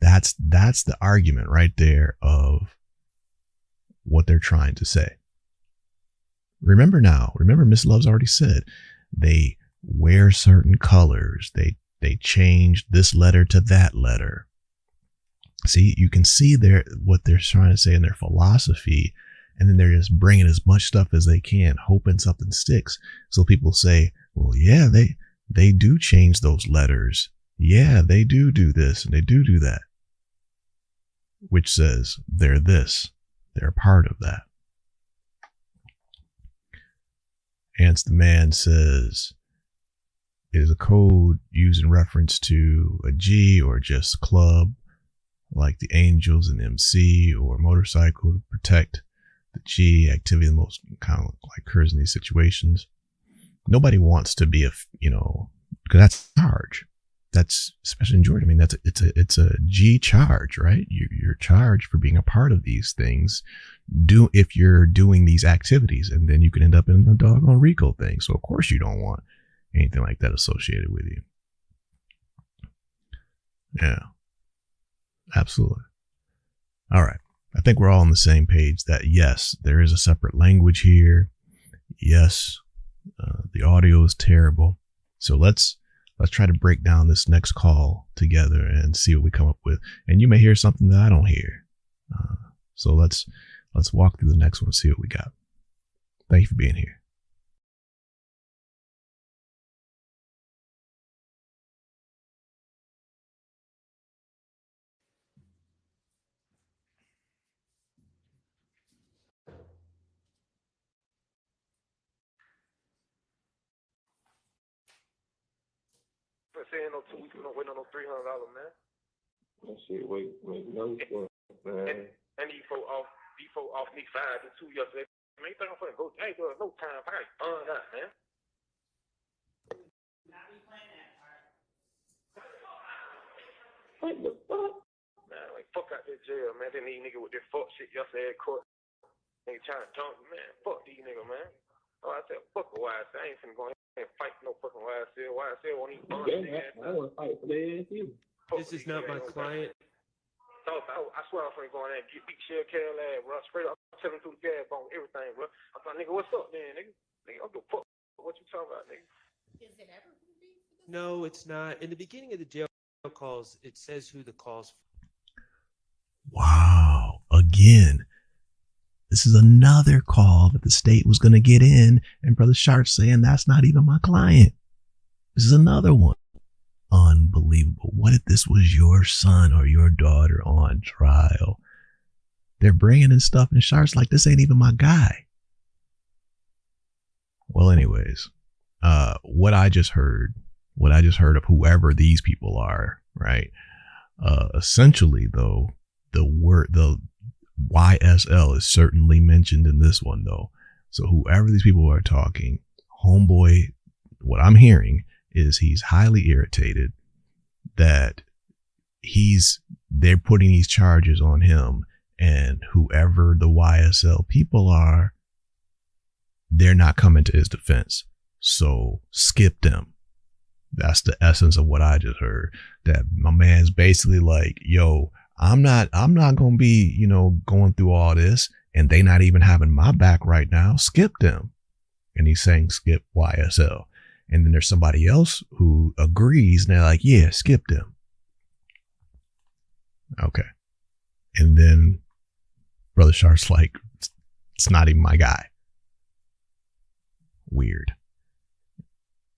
That's the argument right there of what they're trying to say. Remember Miss Love's already said they wear certain colors. They change this letter to that letter. See, you can see what they're trying to say in their philosophy, and then they're just bringing as much stuff as they can, hoping something sticks. So people say, well, yeah, they do change those letters. Yeah, they do this and they do that. Which says they're this. They're a part of that. Ants the Man says, is a code used in reference to a G or just club, like the Angels and MC or motorcycle to protect the G activity the most kind of like occurs in these situations. Nobody wants to be because that's a charge. That's especially in Georgia. I mean, it's a G charge, right? You're charged for being a part of these things. If you're doing these activities, and then you can end up in a doggone RICO thing. So of course you don't want anything like that associated with you. Yeah, absolutely. All right. I think we're all on the same page that yes, there is a separate language here. Yes, the audio is terrible. So let's try to break down this next call together and see what we come up with. And you may hear something that I don't hear. So let's walk through the next one and see what we got. Thank you for being here. Saying no 2 weeks, we don't wait on no $300, man. That shit, wait, no, man. And these folk off me 5 to 2 yesterday. Man, you think I'm finna go? Hey, there's no time. I got burned out, man. What the fuck? Man, like, fuck out that jail, man. Then these niggas with their fuck shit yesterday at court. Nigga trying to jump me, man. Fuck these niggas, man. Oh, I said, fuck a YSL. I ain't finna go and fight no fucking YSL. YSL won't even burn their ass. I want to fight for their ass, too. This is not my client. So I swear I'm finna go in there and get big shell Carol ass, bro. Straight up, I'm telling through the gas bone, everything, bro. I'm like, nigga, what's up, then, nigga? Nigga, I'm the fuck. What you talking about, nigga? Is it ever going to be? No, it's not. In the beginning of the jail calls, it says who the calls. Wow. Again, this is another call that the state was going to get in, and Brother Schardt saying that's not even my client. This is another one. Unbelievable. What if this was your son or your daughter on trial? They're bringing in stuff, and Schartt's like, this ain't even my guy. Well, anyways, what I just heard of whoever these people are, right? Essentially, though, the YSL is certainly mentioned in this one, though. So whoever these people are talking, homeboy, what I'm hearing is he's highly irritated that they're putting these charges on him, and whoever the YSL people are, they're not coming to his defense. So skip them. That's the essence of what I just heard. That my man's basically like, yo, I'm not going to be, going through all this, and they not even having my back right now. Skip them. And he's saying skip YSL. And then there's somebody else who agrees, and they're like, yeah, skip them. Okay. And then Brother Schart's like, it's not even my guy. Weird.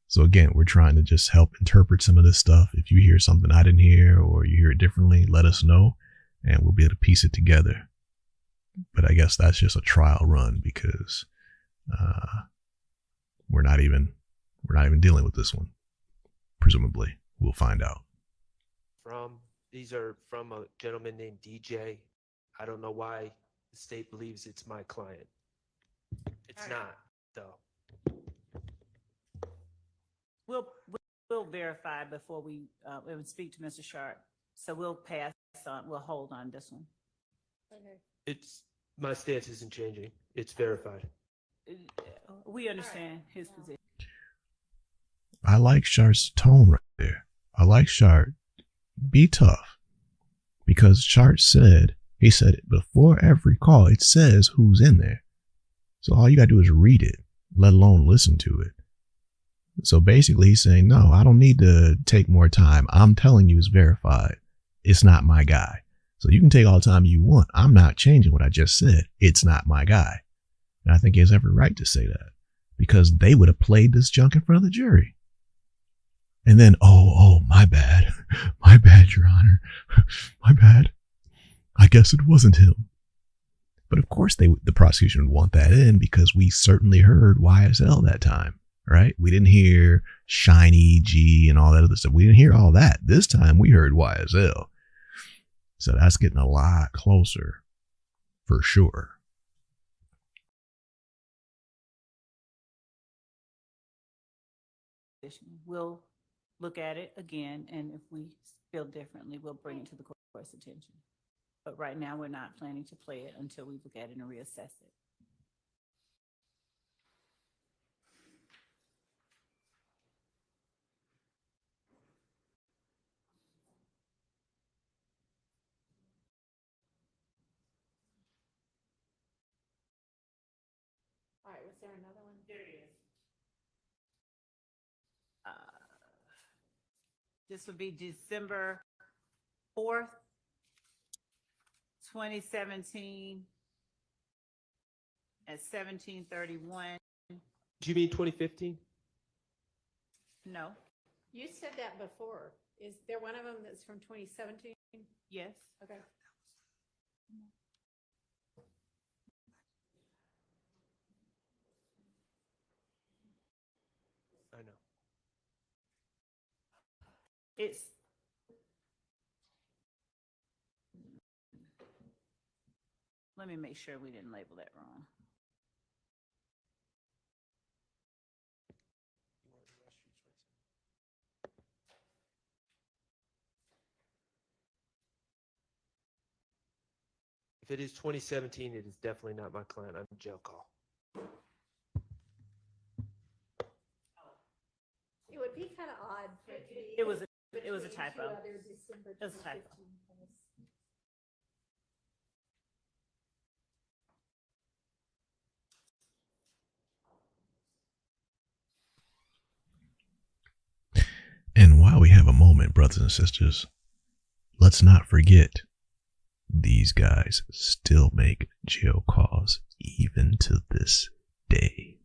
So again, we're trying to just help interpret some of this stuff. If you hear something I didn't hear or you hear it differently, let us know and we'll be able to piece it together. But I guess that's just a trial run because we're not even dealing with this one. Presumably, we'll find out. These are from a gentleman named DJ. I don't know why the state believes it's my client. It's not, though. We'll verify before we would speak to Mr. Schardt. So we'll pass on. We'll hold on this one. Okay. My stance isn't changing. It's verified. We understand his position. I like Schardt's tone right there. I like Schardt. Be tough. Because Schardt said, he said it before every call, it says who's in there. So all you gotta do is read it, let alone listen to it. So basically he's saying, no, I don't need to take more time. I'm telling you it's verified. It's not my guy. So you can take all the time you want. I'm not changing what I just said. It's not my guy. And I think he has every right to say that because they would have played this junk in front of the jury. And then, oh, my bad. My bad, Your Honor. My bad. I guess it wasn't him. But of course the prosecution would want that in because we certainly heard YSL that time, right? We didn't hear Shiny G and all that other stuff. We didn't hear all that. This time we heard YSL. So that's getting a lot closer for sure. We'll look at it again, and if we feel differently, we'll bring it to the court's attention. But right now, we're not planning to play it until we look at it and reassess it. All right, was there another one? There it is. This would be December 4th, 2017 at 17:31. Do you mean 2015? No. You said that before. Is there one of them that's from 2017? Yes. Okay. I know. It's let me make sure we didn't label that wrong. If it is 2017, it is definitely not my client. I'm jail call. It would be kind of odd for it to be. It was a between typo. two other December It was a typo. 2015 polls. And while we have a moment, brothers and sisters, let's not forget these guys still make jail calls even to this day.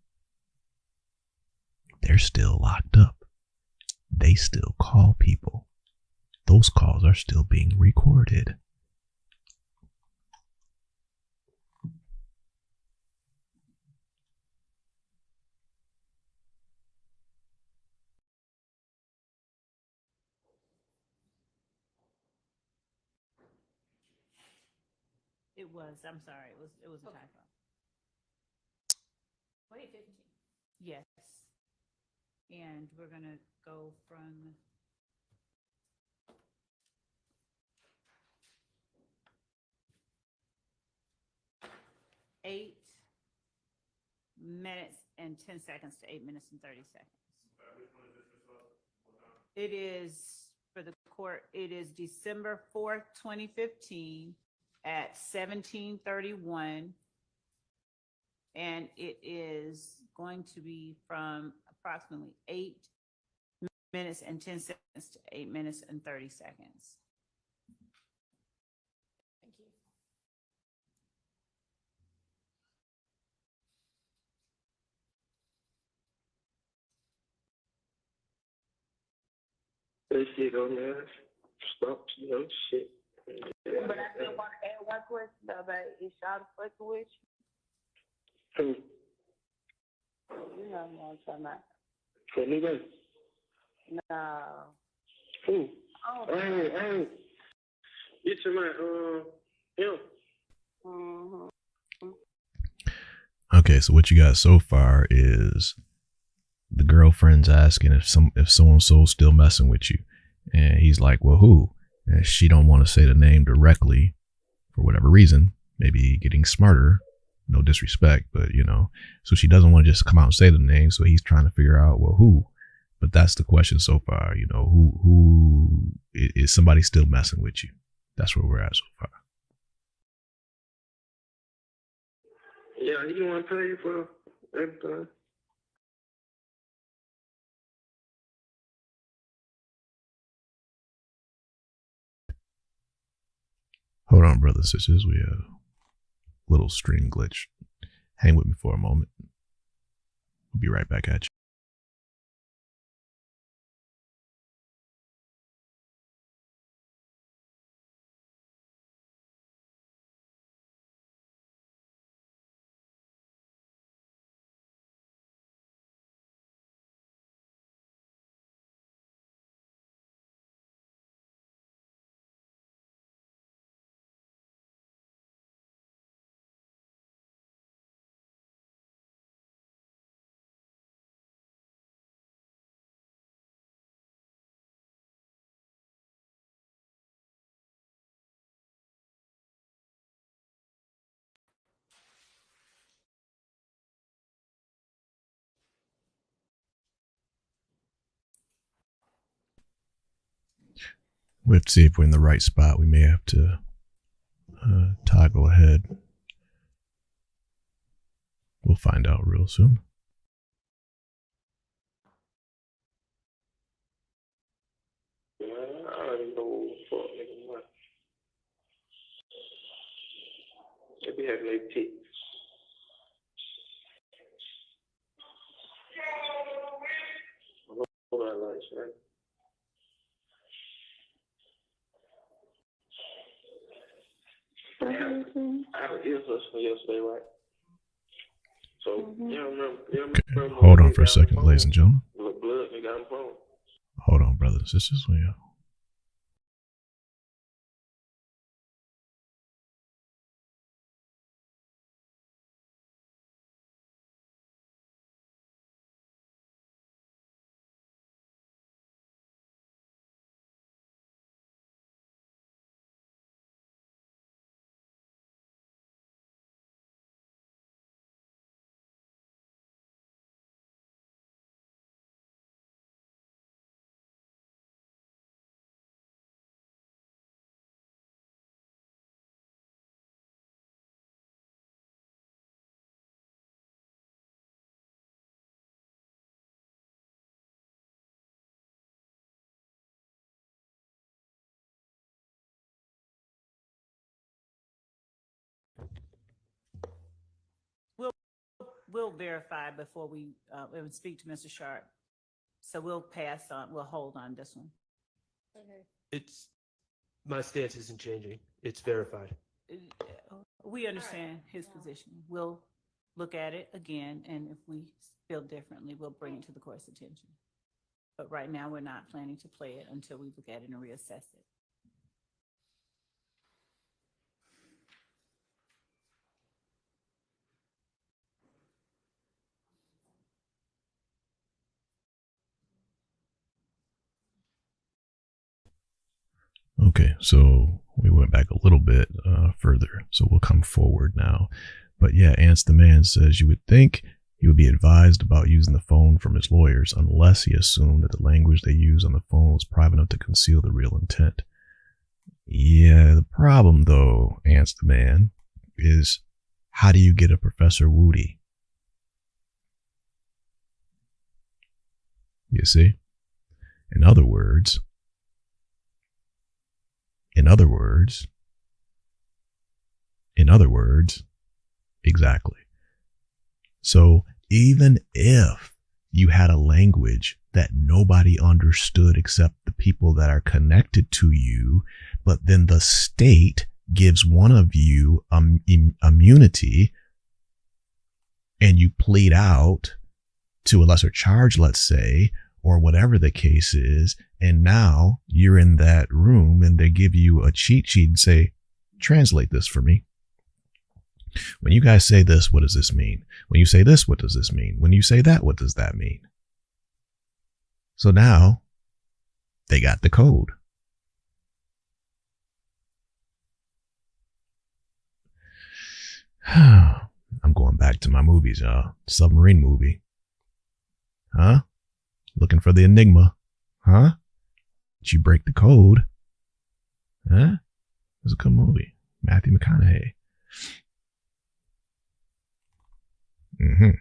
They're still locked up. They still call people. Those calls are still being recorded. It was. I'm sorry. It was a typo. 2015. Yes. And we're gonna go from (8 minutes and 10 seconds to 8 minutes and 30 seconds. It is, for the court, it is December 4th, 2015 at 17:31. And it is going to be from approximately 8 minutes and 10 seconds to 8 minutes and 30 seconds. Thank you. That shit on there. Stop, shit. But I still want to add one question though, babe. Is y'all fucking with Who? you? You know what I'm talking about. For me, baby? No. Who? Oh. Hey. You to my, him. Mm-hmm. Okay, so what you got so far is the girlfriend's asking if so-and-so's still messing with you. And he's like, well, who? And she don't want to say the name directly for whatever reason. Maybe getting smarter. No disrespect, but so she doesn't want to just come out and say the name. So he's trying to figure out, well, who? But that's the question so far. Who is somebody still messing with you? That's where we're at so far. Yeah, you want to pay for everything. Hold on, brothers and sisters. We have a little stream glitch. Hang with me for a moment. We'll be right back at you. We have to see if we're in the right spot. We may have to toggle ahead. We'll find out real soon. I don't know what nigga what. They be having their tits. Hold on, lights, right? I have an ear hustle from yesterday, right? So, remember Hold on for a second, ladies and gentlemen. Blood, nigga, on the phone. Hold on, brothers and sisters. We'll verify before we speak to Mr. Schardt. So we'll pass on, we'll hold on this one. Okay. My stance isn't changing. It's verified. We understand his position. We'll look at it again, and if we feel differently, we'll bring it to the court's attention. But right now, we're not planning to play it until we look at it and reassess it. Okay, so we went back a little bit further, so we'll come forward now. But yeah, Ants the Man says you would think he would be advised about using the phone from his lawyers unless he assumed that the language they use on the phone was private enough to conceal the real intent. Yeah, the problem though, Ants the Man, is how do you get a Professor Woody? You see? In other words, exactly. So even if you had a language that nobody understood except the people that are connected to you. But then the state gives one of you immunity and you plead out to a lesser charge, let's say, or whatever the case is. And now you're in that room and they give you a cheat sheet and say, translate this for me. When you guys say this, what does this mean? When you say this, what does this mean? When you say that, what does that mean? So now they got the code. I'm going back to my movies, y'all. Submarine movie. Huh? Looking for the enigma. Huh? Did you break the code? Huh? It was a good movie. Matthew McConaughey. Mm-hmm.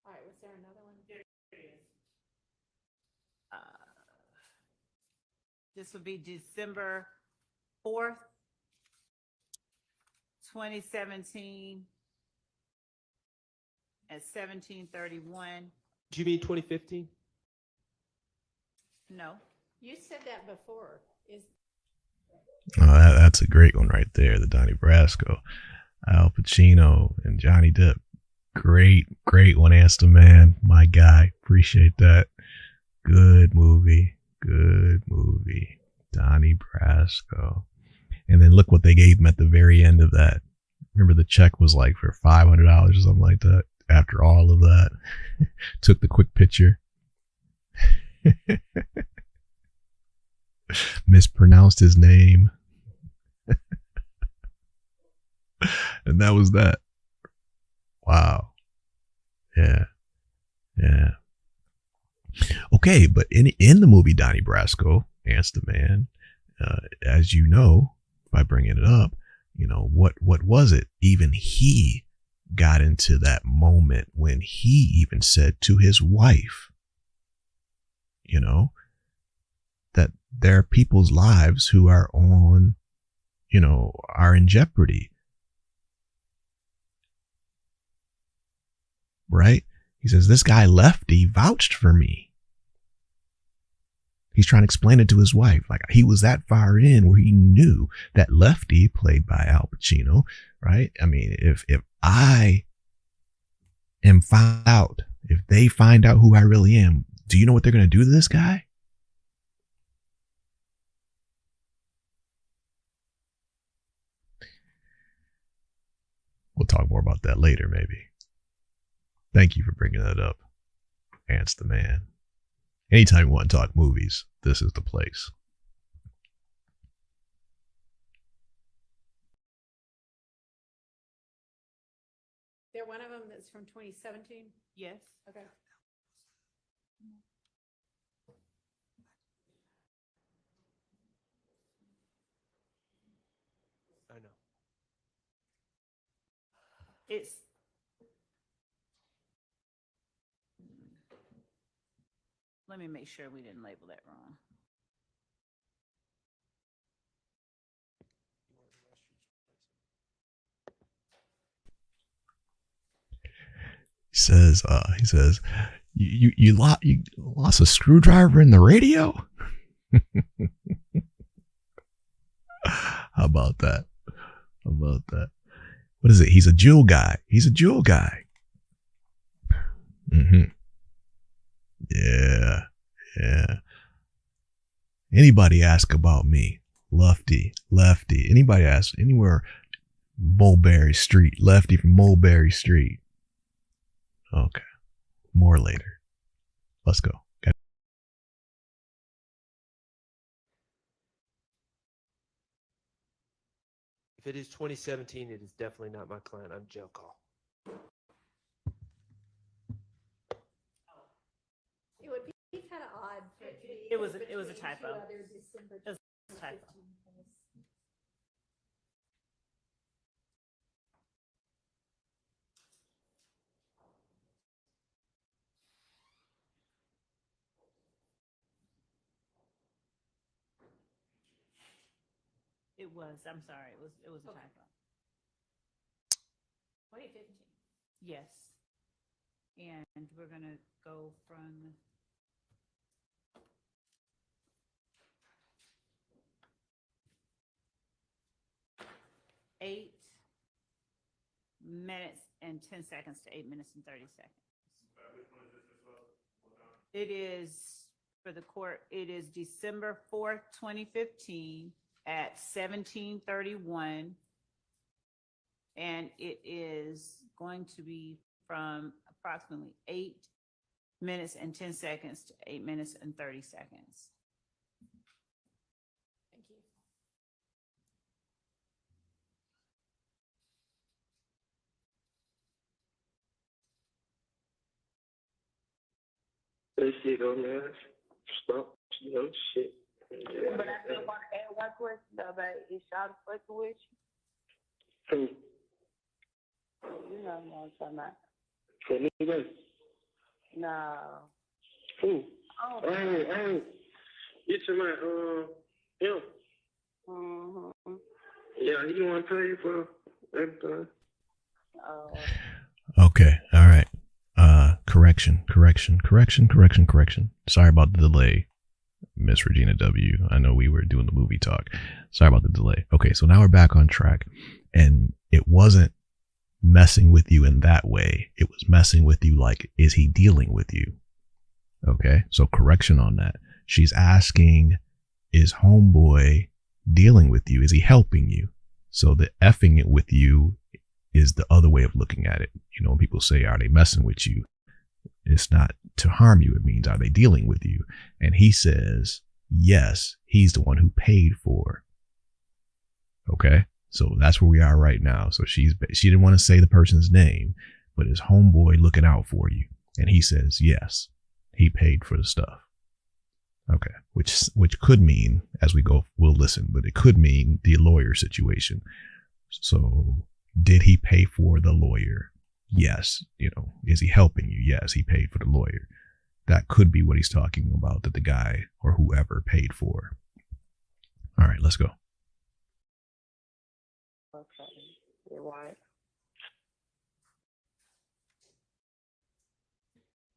All right, was there another one? This would be December 4th, 2017 at 17:31. Do you mean 2015? No. You said that before. That's a great one right there. The Donnie Brasco, Al Pacino, and Johnny Depp. Great one, Aston, man. My guy. Appreciate that. Good movie. Donnie Brasco. And then look what they gave him at the very end of that. Remember the check was like for $500 or something like that. After all of that, took the quick picture. Mispronounced his name. And that was that. Wow. Yeah. Okay, but in the movie Donnie Brasco, Ants the Man, as you know, by bringing it up, you know, what was it? Even he got into that moment when he even said to his wife, you know, that there are people's lives who are on, you know, are in jeopardy. Right? He says, this guy Lefty vouched for me. He's trying to explain it to his wife. Like he was that far in where he knew that Lefty, played by Al Pacino, right? I mean, if I am found out, if they find out who I really am, do you know what they're going to do to this guy? We'll talk more about that later, maybe. Thank you for bringing that up. Ants the Man. Anytime you want to talk movies, this is the place. There one of them that's from 2017? Yes. Okay. I know. It's let me make sure we didn't label that wrong. He says, you lost a screwdriver in the radio? How about that? What is it? He's a jewel guy. Mm-hmm. Yeah. Anybody ask about me? Lefty. Anybody ask anywhere? Mulberry Street. Lefty from Mulberry Street. Okay. More later. Let's go. Okay. If it is 2017, it is definitely not my client. I'm jail call. It would be kind of odd. For it to be It was a between typo. two other December It was a typo. 2015 things. It was. I'm sorry. It was a typo. 2015. Yes. And we're gonna go from eight minutes and 10 seconds to 8 minutes and 30 seconds. It is, for the court, it is December 4th, 2015 at 17:31. And it is going to be from approximately 8 minutes and 10 seconds to 8 minutes and 30 seconds. Thank you. That shit on there. Stop, shit. Yeah. But I still want to add one question though, babe. Is Schardt fucking with Who? you? You know what I'm talking about. For me, babe? No. Who? Oh. You to my, him? Mm-hmm. Yeah, he want to pay for everything. Oh. Okay. All right. Correction. Sorry about the delay, Miss Regina W. I know we were doing the movie talk. Sorry about the delay. Okay, so now we're back on track, and it wasn't messing with you in that way. It was messing with you like, is he dealing with you? Okay, so correction on that. She's asking, is homeboy dealing with you? Is he helping you? So the effing it with you is the other way of looking at it. You know, when people say, are they messing with you? It's not to harm you. It means, are they dealing with you? And he says, yes, he's the one who paid for. Okay. So that's where we are right now. So she didn't want to say the person's name, but is homeboy looking out for you? And he says, yes, he paid for the stuff. Okay. Which could mean, as we go, we'll listen, but it could mean the lawyer situation. So did he pay for the lawyer? Yes. You know, is he helping you? Yes, he paid for the lawyer. That could be what he's talking about, that the guy or whoever paid for. All right, let's go. Okay. You're right.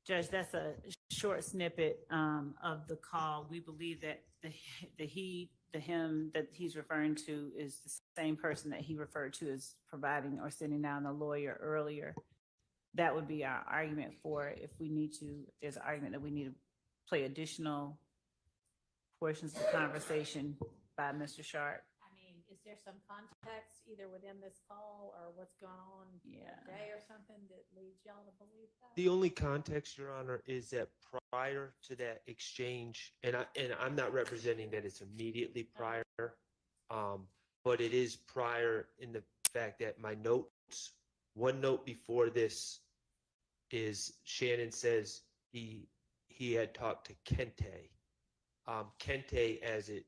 Judge, that's a short snippet of the call. We believe that the him that he's referring to is the same person that he referred to as providing or sending down the lawyer earlier. That would be our argument for it. If there's an argument that we need to play additional portions of the conversation by Mr. Schardt. I mean, is there some context either within this call or what's going on today or something that leads y'all to believe that? The only context, Your Honor, is that prior to that exchange, and I'm not representing that it's immediately prior, but it is prior in the fact that my notes, one note before this is Shannon says he had talked to Kente. Kente, as it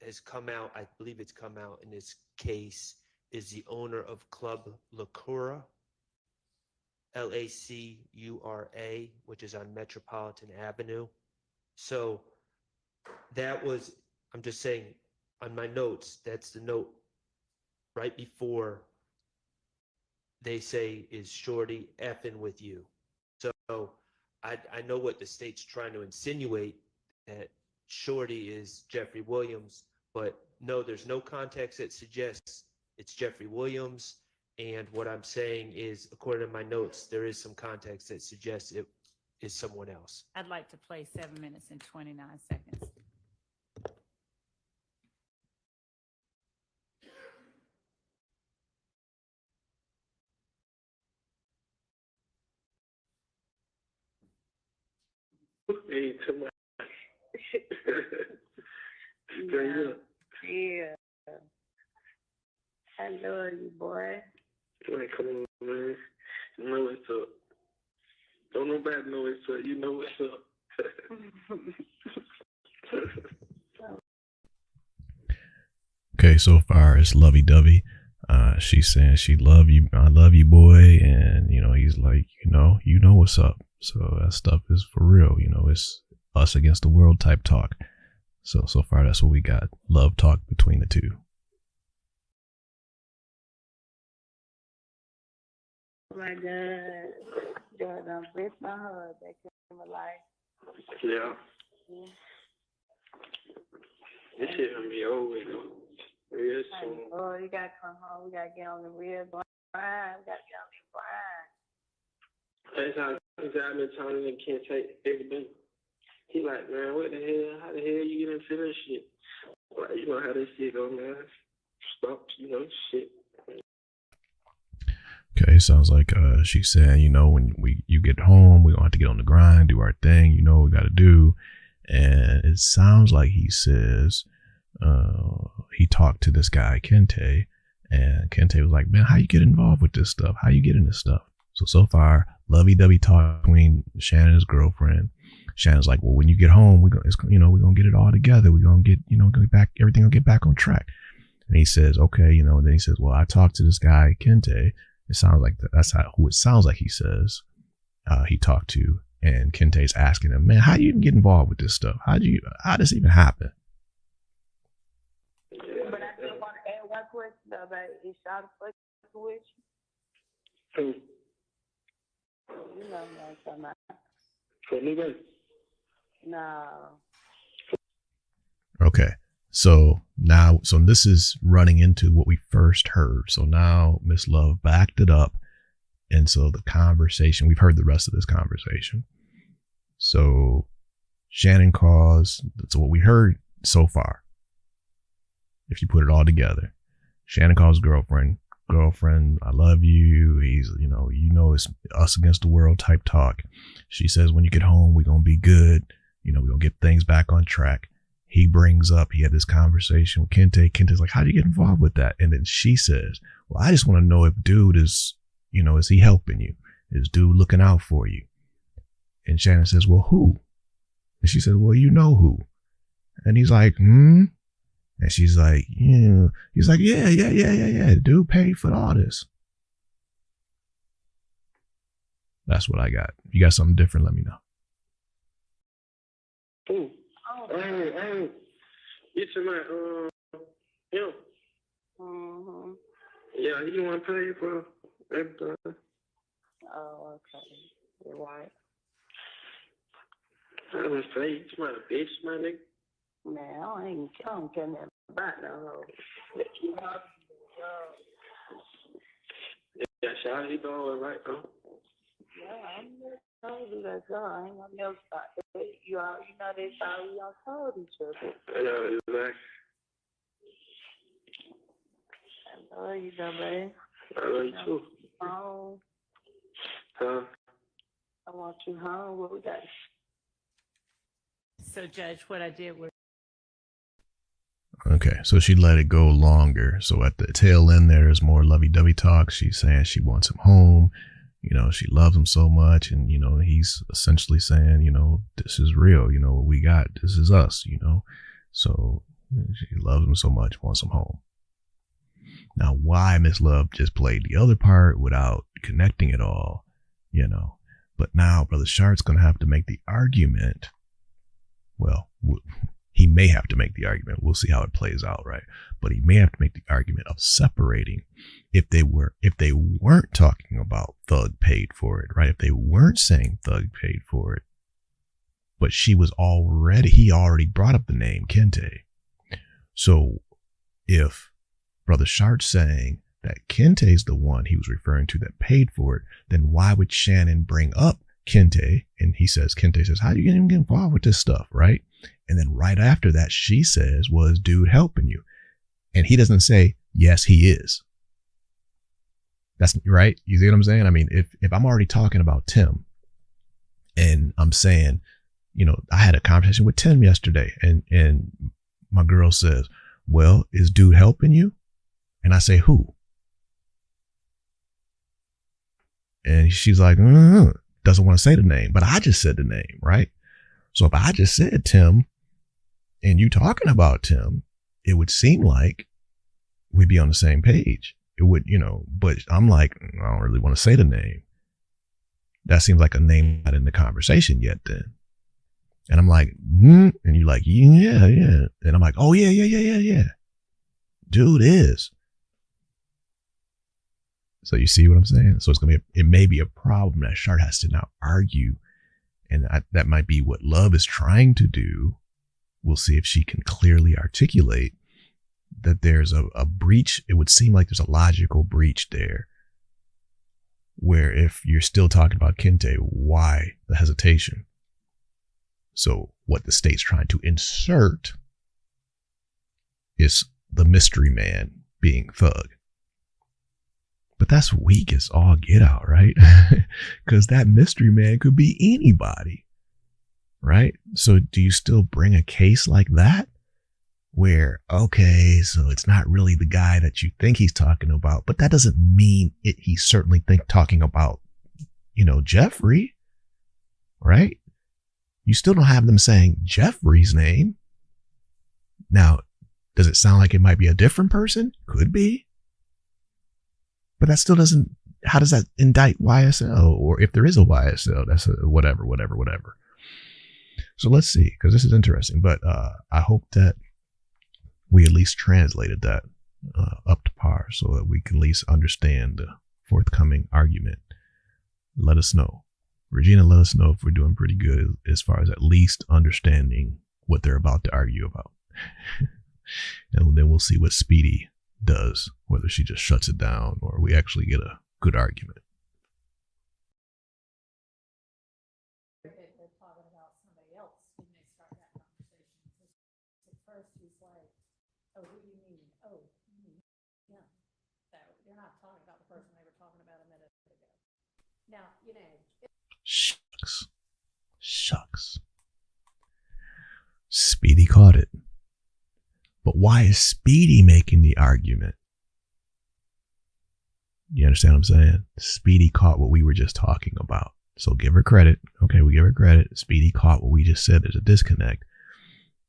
has come out, I believe it's come out in this case, is the owner of Club Lacura, Lacura, which is on Metropolitan Avenue. So that was, I'm just saying, on my notes, that's the note right before they say, is Shorty effing with you? So I know what the state's trying to insinuate, that Shorty is Jeffrey Williams, but no, there's no context that suggests it's Jeffrey Williams. And what I'm saying is, according to my notes, there is some context that suggests it is someone else. I'd like to play 7 minutes and 29 seconds. Hey, to my. Yeah. I love you, boy. Man, come on, man. You know what's up. Don't nobody know what's up. You know what's up. Okay, so far it's lovey-dovey. She's saying she love you, I love you, boy, and you know he's like, you know what's up. So that stuff is for real. You know, it's us against the world type talk. So far that's what we got. Love talk between the two. Oh my God. God, bless my heart back in my life. Yeah. This shit gonna be over with, though. Real soon. Oh, you gotta come home. We gotta get on the real grind. We gotta get on the grind. That's how I've been telling him can't take everything. He like, man, what the hell? How the hell you get into that shit? Like, you know how this shit go, man. Stop, shit. Okay, sounds like she's saying, when you get home, we're gonna have to get on the grind, do our thing, we gotta do. And it sounds like he says he talked to this guy, Kente, and Kente was like, man, how you get involved with this stuff? How you get in this stuff? So far, lovey-dovey talk between Shannon and his girlfriend. Shannon's like, well, when you get home, we're gonna get it all together. We're gonna get, everything will get back on track. And he says, okay, then he says, well, I talked to this guy, Kente. It sounds like that's who it sounds like he says he talked to. And Kente's asking him, man, how do you even get involved with this stuff? How does it even happen? But I still want to add one question though, but is Schardt fucking with Who? you? You know what I'm talking about. For me, No. Okay. So this is running into what we first heard. So now Miss Love backed it up. And so the conversation, we've heard the rest of this conversation. So Shannon calls, that's what we heard so far. If you put it all together, Shannon calls girlfriend, I love you. He's, it's us against the world type talk. She says, when you get home, we're going to be good. We're going to get things back on track. He brings up, he had this conversation with Kente. Kente's like, how do you get involved with that? And then she says, well, I just want to know if dude is, is he helping you? Is dude looking out for you? And Shannon says, well, who? And she says, well, you know who? And he's like, And she's like, yeah. He's like, yeah. Dude paid for all this. That's what I got. If you got something different, let me know. Who? You to my, him. Mm-hmm. Yeah, he want to pay for everything. Oh, okay. You're right. I don't say, you my bitch, my nigga. Man, I don't care nothing about no hoe. Yeah, Schardt, he doing all right, though. Yeah, I'm just told you that girl. I ain't gonna never stop. You know that's how we all told each other. I know, exactly. I love you, though, babe. I love you, too. Home. Huh? I want you home. What we got? So, Judge, what I did was. Okay, so she let it go longer. So at the tail end, there's more lovey-dovey talk. She's saying she wants him home. She loves him so much. And, he's essentially saying, this is real. What we got. This is us, So she loves him so much, wants him home. Now, why Miss Love just played the other part without connecting it all, But now Brother Schardt's going to have to make the argument. Well, he may have to make the argument. We'll see how it plays out, right? But he may have to make the argument of separating if they weren't talking about Thug paid for it, right? If they weren't saying Thug paid for it, but he already brought up the name Kente. So if Brother Schardt's saying that Kente's the one he was referring to that paid for it, then why would Shannon bring up Kente? And Kente says, how do you get involved with this stuff, right? And then right after that, she says, well, is dude helping you? And he doesn't say, yes, he is. That's right. You see what I'm saying? I mean, if I'm already talking about Tim and I'm saying, I had a conversation with Tim yesterday and my girl says, well, is dude helping you? And I say, who? And she's like, doesn't want to say the name, but I just said the name, right? So if I just said Tim and you talking about Tim, it would seem like we'd be on the same page. It would, but I'm like, I don't really want to say the name. That seems like a name not in the conversation yet then. And I'm like, and you're like, yeah. And I'm like, oh, yeah. Dude is. So you see what I'm saying? So it may be a problem that Schardt has to now argue. And that might be what Love is trying to do. We'll see if she can clearly articulate that there's a breach. It would seem like there's a logical breach there, where if you're still talking about Kente, why the hesitation? So what the state's trying to insert is the mystery man being Thug. But that's weak as all get out, right? Because that mystery man could be anybody, right? So do you still bring a case like that where, okay, so it's not really the guy that you think he's talking about, but that doesn't mean he's certainly talking about, Jeffrey, right? You still don't have them saying Jeffrey's name. Now, does it sound like it might be a different person? Could be. But that still doesn't, how does that indict YSL? Or if there is a YSL, that's a whatever. So let's see, because this is interesting. But I hope that we at least translated that up to par so that we can at least understand the forthcoming argument. Let us know. Regina, let us know if we're doing pretty good as far as at least understanding what they're about to argue about. And then we'll see what Speedy does, whether she just shuts it down or we actually get a good argument. They're talking about somebody else when they start that conversation. At first he's like, oh, who do you mean? Oh, you mean him. So you're not talking about the person they were talking about a minute ago. Now, Shucks. Speedy caught it. But why is Speedy making the argument? You understand what I'm saying? Speedy caught what we were just talking about. So give her credit. Okay, we give her credit. Speedy caught what we just said. There's a disconnect.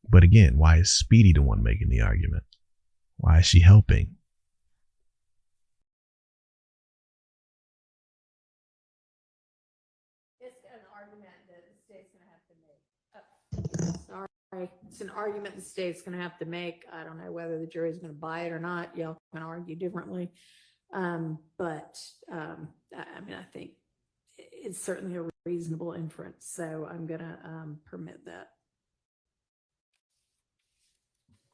But again, why is Speedy the one making the argument? Why is she helping? it's an argument that the state's going to have to make. Sorry. It's an argument the state's going to have to make. I don't know whether the jury's going to buy it or not. Y'all can argue differently. But I think it's certainly a reasonable inference. So I'm going to permit that.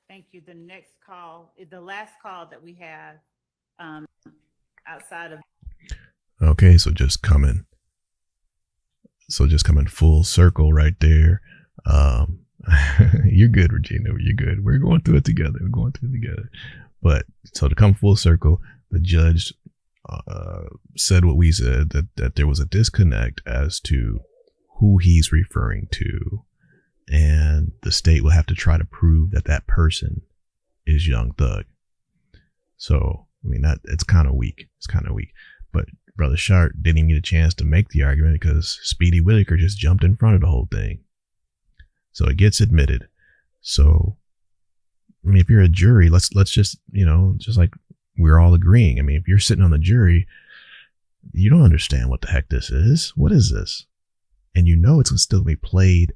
Thank you. The next call, the last call that we have outside of. Okay, so just coming full circle right there. You're good, Regina. You're good. We're going through it together. But so to come full circle, the judge said what we said, that there was a disconnect as to who he's referring to. And the state will have to try to prove that person is Young Thug. So, it's kind of weak. But Brother Schardt didn't even get a chance to make the argument because Speedy Whitaker just jumped in front of the whole thing. So it gets admitted. So, if you're a jury, let's just, just like we're all agreeing. If you're sitting on the jury, you don't understand what the heck this is. What is this? And it's going to still be played,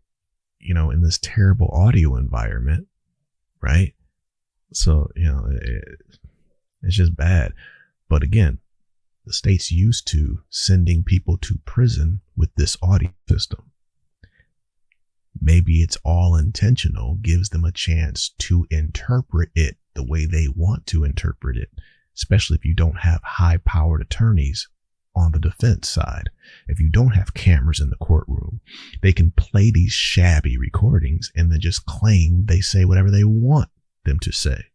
in this terrible audio environment, right? So, it's just bad. But again, the state's used to sending people to prison with this audio system. Maybe it's all intentional, gives them a chance to interpret it the way they want to interpret it, especially if you don't have high-powered attorneys on the defense side. If you don't have cameras in the courtroom, they can play these shabby recordings and then just claim they say whatever they want them to say.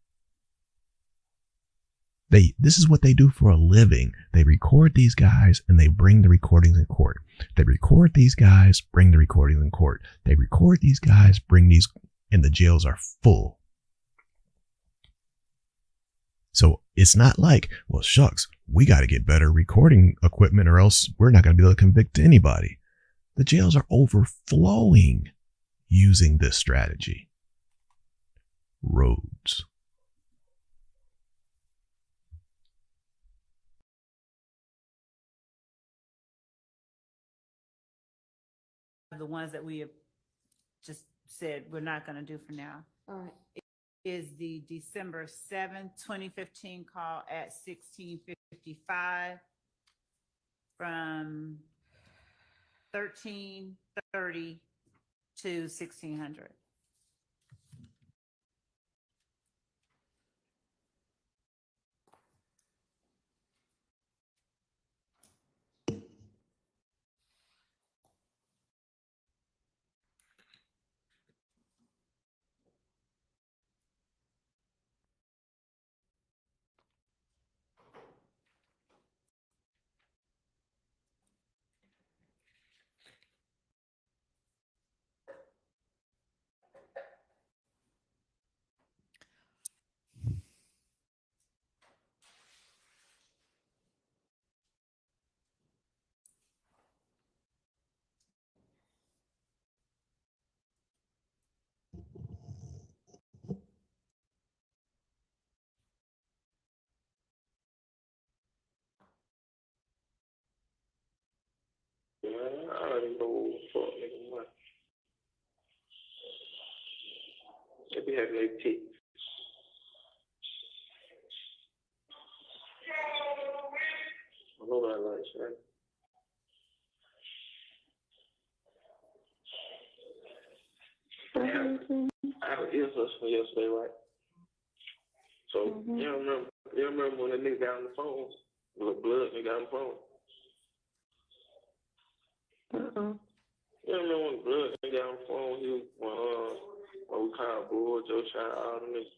This is what they do for a living. They record these guys and they bring the recordings in court. They record these guys, bring the recordings in court. They record these guys, bring these, and the jails are full. So it's not like, well, shucks, we got to get better recording equipment or else we're not going to be able to convict anybody. The jails are overflowing using this strategy. Rhodes. The ones that we have just said we're not going to do for now. All right. is the December 7th, 2015 call at 16:55 from 13:30 to 1600. Man, I don't even know what the fuck nigga want. They be having their tits. I know that likes, right? I have an ear hustle yesterday, right? So you remember when the nigga got on the phone? The blood nigga got on the phone. You remember when the blood nigga got on the phone? He when we called Bull, Joe Shot, all them niggas.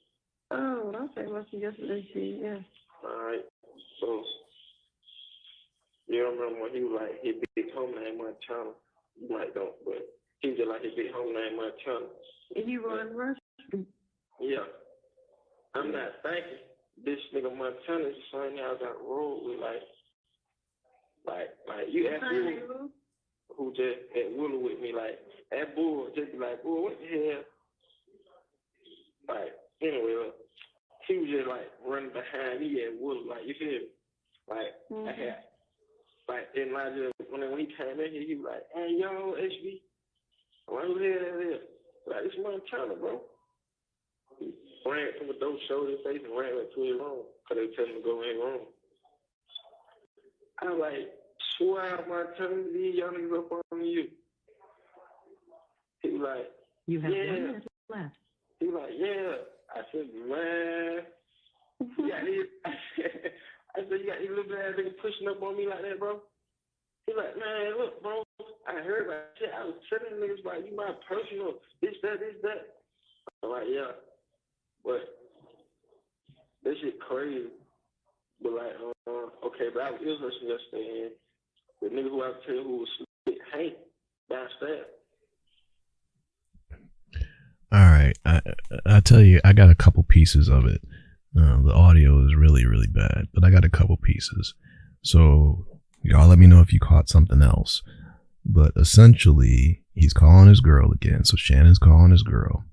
Oh, okay. Well, yesterday, yeah. All right. So you remember when he was like his big homie named Montana? You might don't, but he was just like his big homie named Montana. And you run rush? Yeah. I'm not thinking this nigga Montana is the same guy I got rolled with, like you ask me who just at Willow with me, like that Bull just be like, Bull, what the hell? Like, anyway, he was just like running behind me at Willow, like, you feel me? Like, I had, like, and when he came in here, he was like, hey, yo, HB, who the hell that is? Like, it's Montana, bro. He ran from the door, showed his face, and ran to his room, because they tell him to go in his room. I was like, swear Montana, these young niggas up on you. He was like, You have 1 yeah. minute left. He was like, yeah. I said, man, you got these, I said, you got these little ass niggas pushing up on me like that, bro? He like, man, look, bro, I heard about shit. I was telling niggas like, you my personal, this, that. I'm like, yeah. But that shit crazy. But like, okay, but I was listening yesterday, and the nigga who I was telling who was sleeping, Hank, downstairs. All right, I tell you, I got a couple pieces of it. The audio is really, really bad, but I got a couple pieces. So y'all let me know if you caught something else. But essentially, he's calling his girl again. So Shannon's calling his girl,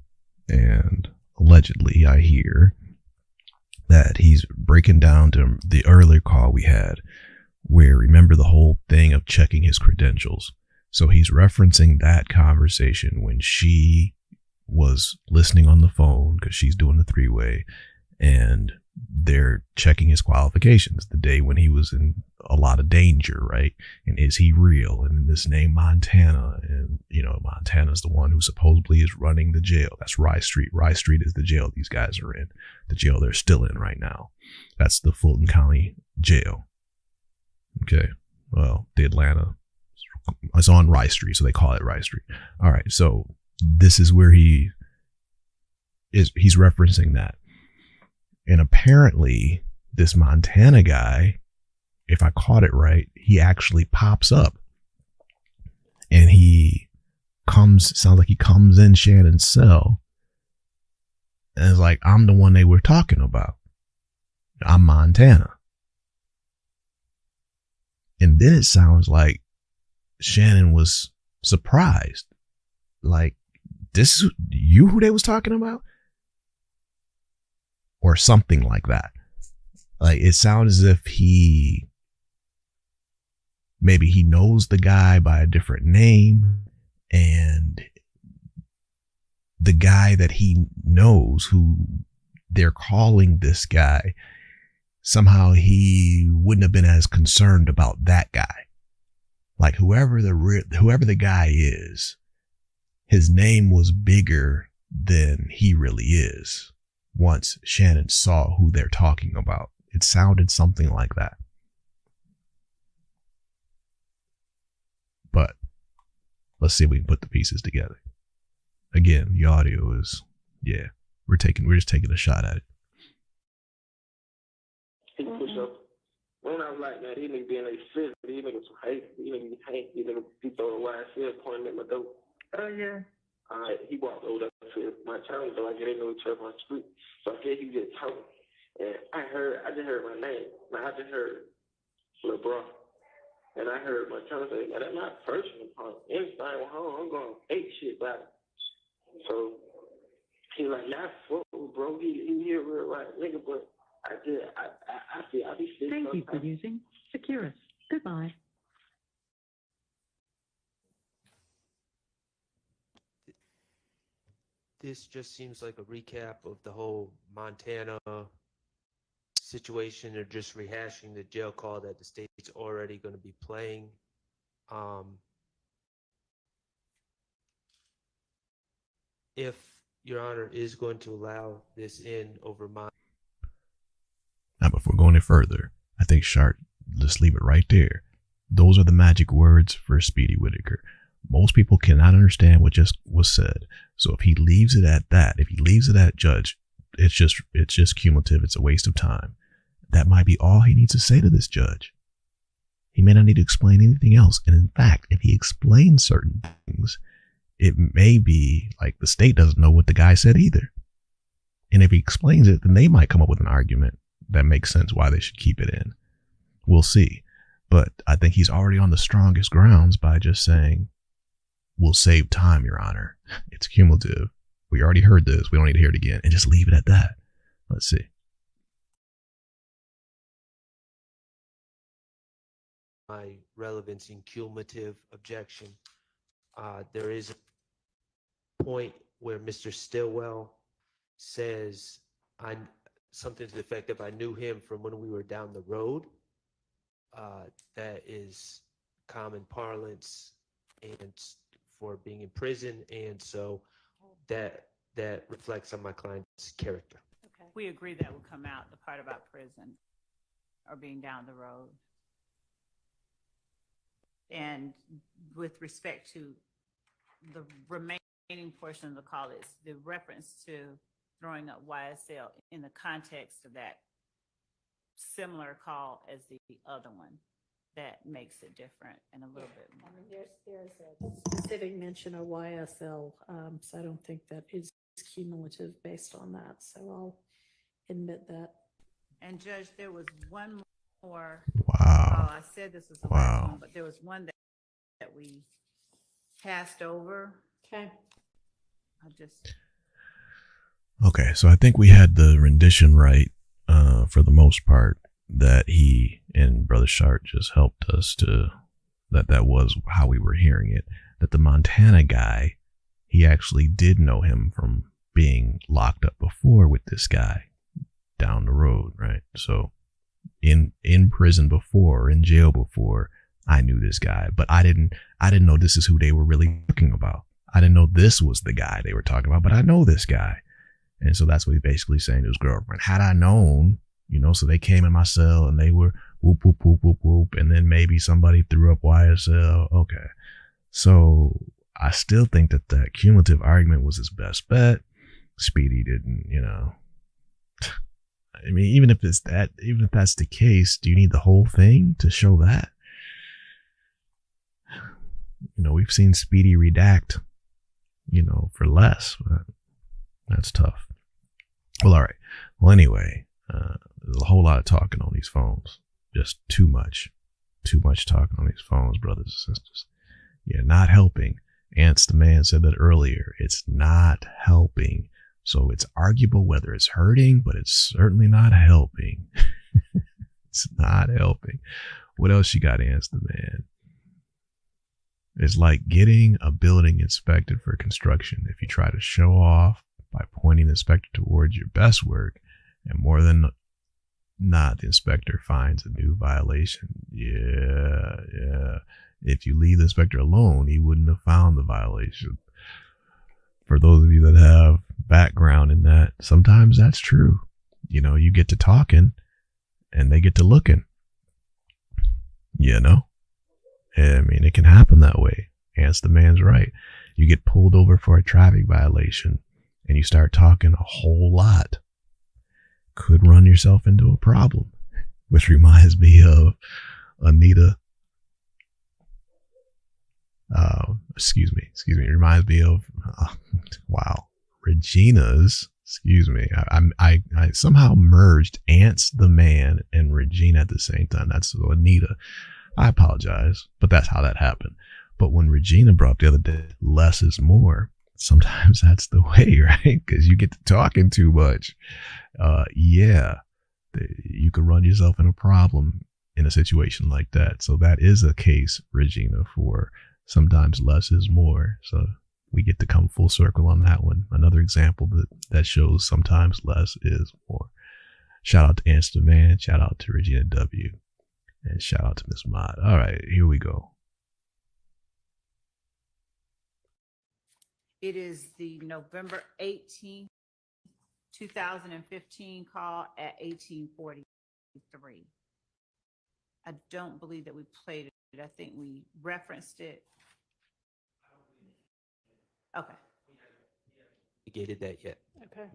and allegedly, I hear that he's breaking down to the earlier call we had, where remember the whole thing of checking his credentials. So he's referencing that conversation when she was listening on the phone because she's doing the three-way, and they're checking his qualifications the day when he was in a lot of danger, right? And is he real? And this name Montana, and you know, Montana's the one who supposedly is running the jail. That's Rice Street. Rice Street is the jail these guys are in, the jail they're still in right now. That's the Fulton County Jail. Okay, well, the Atlanta, it's on Rice Street, so they call it Rice Street. All right, so this is where he's referencing that. And apparently this Montana guy, if I caught it right, he actually pops up and sounds like he comes in Shannon's cell and is like, I'm the one they were talking about. I'm Montana. And then it sounds like Shannon was surprised. Like, this is you who they was talking about? Or something like that. Like, it sounds as if maybe he knows the guy by a different name, and the guy that he knows, who they're calling this guy, somehow he wouldn't have been as concerned about that guy. Like whoever the guy is, his name was bigger than he really is. Once Shannon saw who they're talking about, it sounded something like that. But let's see if we can put the pieces together. Again, the audio is, yeah, we're just taking a shot at it. He push up. When I was like, man, these niggas being a fist, these niggas some hate, these niggas be throwing YSL pointing at my door. Oh yeah. Alright, he walked over to my channel, so I get into each other on the street. So I guess he just talking. And I just heard my name. Now I just heard Lil Bro. And I heard my channel say, man, that's not personal. Anything went home, I'm going to ape shit about it. So he like, nah, fuck, bro. He here real right nigga, but I be sick. Thank you for using Securus. Goodbye. This just seems like a recap of the whole Montana situation. They're just rehashing the jail call that the state's already going to be playing. If Your Honor is going to allow this in over my... Now, before going any further, I think Schardt, just leave it right there. Those are the magic words for Speedy Whitaker. Most people cannot understand what just was said. So if he leaves it at that, if he leaves it at judge, it's just cumulative. It's a waste of time. That might be all he needs to say to this judge. He may not need to explain anything else. And in fact, if he explains certain things, it may be like the state doesn't know what the guy said either. And if he explains it, then they might come up with an argument that makes sense why they should keep it in. We'll see. But I think he's already on the strongest grounds by just saying, we'll save time, Your Honor. It's cumulative. We already heard this. We don't need to hear it again. And just leave it at that. Let's see. My relevance in cumulative objection. There is a point where Mr. Stillwell says something to the effect of, I knew him from when we were down the road. That is common parlance and for being in prison, and so that reflects on my client's character. Okay. We agree that will come out, the part about prison or being down the road. And with respect to the remaining portion of the call, is the reference to throwing up YSL in the context of that similar call as the other one. That makes it different and a little bit more. I mean, there's a specific mention of YSL, so I don't think that is cumulative based on that. So I'll admit that. And Judge, there was one more. Wow. I said this was the last one, but there was one that we passed over. Okay. Okay, so I think we had the rendition right for the most part, that he and Brother Schardt just helped us to, that was how we were hearing it, that the Montana guy, he actually did know him from being locked up before with this guy down the road, right? So in prison before, in jail before, I knew this guy, but I didn't know this is who they were really talking about. I didn't know this was the guy they were talking about, but I know this guy. And so that's what he's basically saying to his girlfriend. Had I known, so they came in my cell and they were whoop, whoop, whoop, whoop, whoop. And then maybe somebody threw up YSL. Okay. So I still think that that cumulative argument was his best bet. Speedy didn't, I mean, even if that's the case, do you need the whole thing to show that? We've seen Speedy redact, for less, but that's tough. Well, all right. Well, anyway, there's a whole lot of talking on these phones. Just too much talking on these phones, brothers and sisters. Yeah, not helping. Ants the man said that earlier. It's not helping. So it's arguable whether it's hurting, but it's certainly not helping. It's not helping. What else you got, Ants the man? It's like getting a building inspected for construction. If you try to show off by pointing the inspector towards your best work, and more than not, the inspector finds a new violation. Yeah. If you leave the inspector alone, he wouldn't have found the violation. For those of you that have background in that, sometimes that's true. You know, you get to talking and they get to looking. You know? I mean, it can happen that way. Hence the man's right. You get pulled over for a traffic violation and you start talking a whole lot. Could run yourself into a problem, which reminds me of Anita. Excuse me. It reminds me of, Regina's, I somehow merged Ants the Man and Regina at the same time. That's Anita. I apologize, but that's how that happened. But when Regina brought up the other day, less is more. Sometimes that's the way, right? Because you get to talking too much. You could run yourself in a problem in a situation like that. So that is a case, Regina, for sometimes less is more. So we get to come full circle on that one. Another example that shows sometimes less is more. Shout out to Answer the Man. Shout out to Regina W. And shout out to Miss Mod. All right, here we go. It is the November 18th, 2015 call at 1843. I don't believe that we played it. I think we referenced it. Okay. Negated that yet. Okay.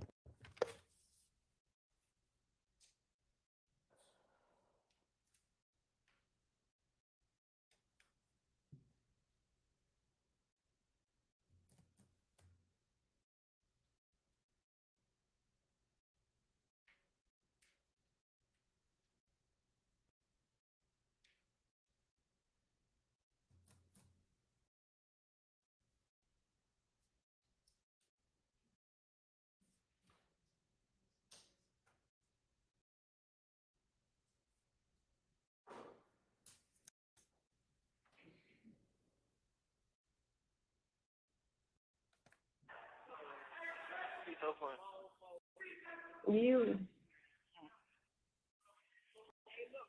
You.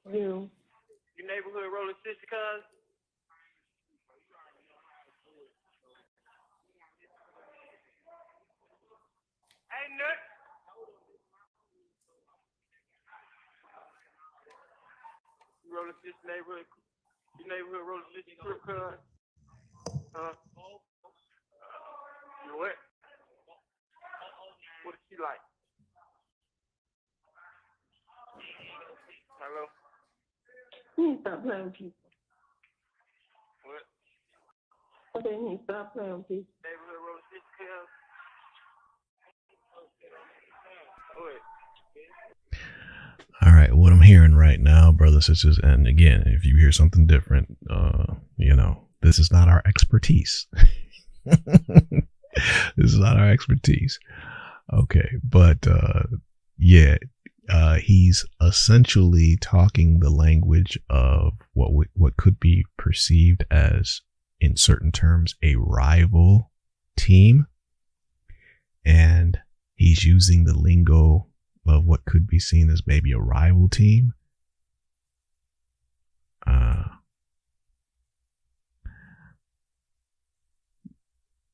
You neighborhood rolling sister, cuz? Hey, Nut. You rolling sister neighborhood? Your neighborhood rolling sister crib, cuz? Huh? You what? What is she like? Hello? You need to stop playing with people. What? Okay, you need to stop playing with people. Neighborhood road 6 cuz. All right, what I'm hearing right now, brothers and sisters, and again, if you hear something different, this is not our expertise. This is not our expertise. Okay, but he's essentially talking the language of what could be perceived as, in certain terms, a rival team, and he's using the lingo of what could be seen as maybe a rival team.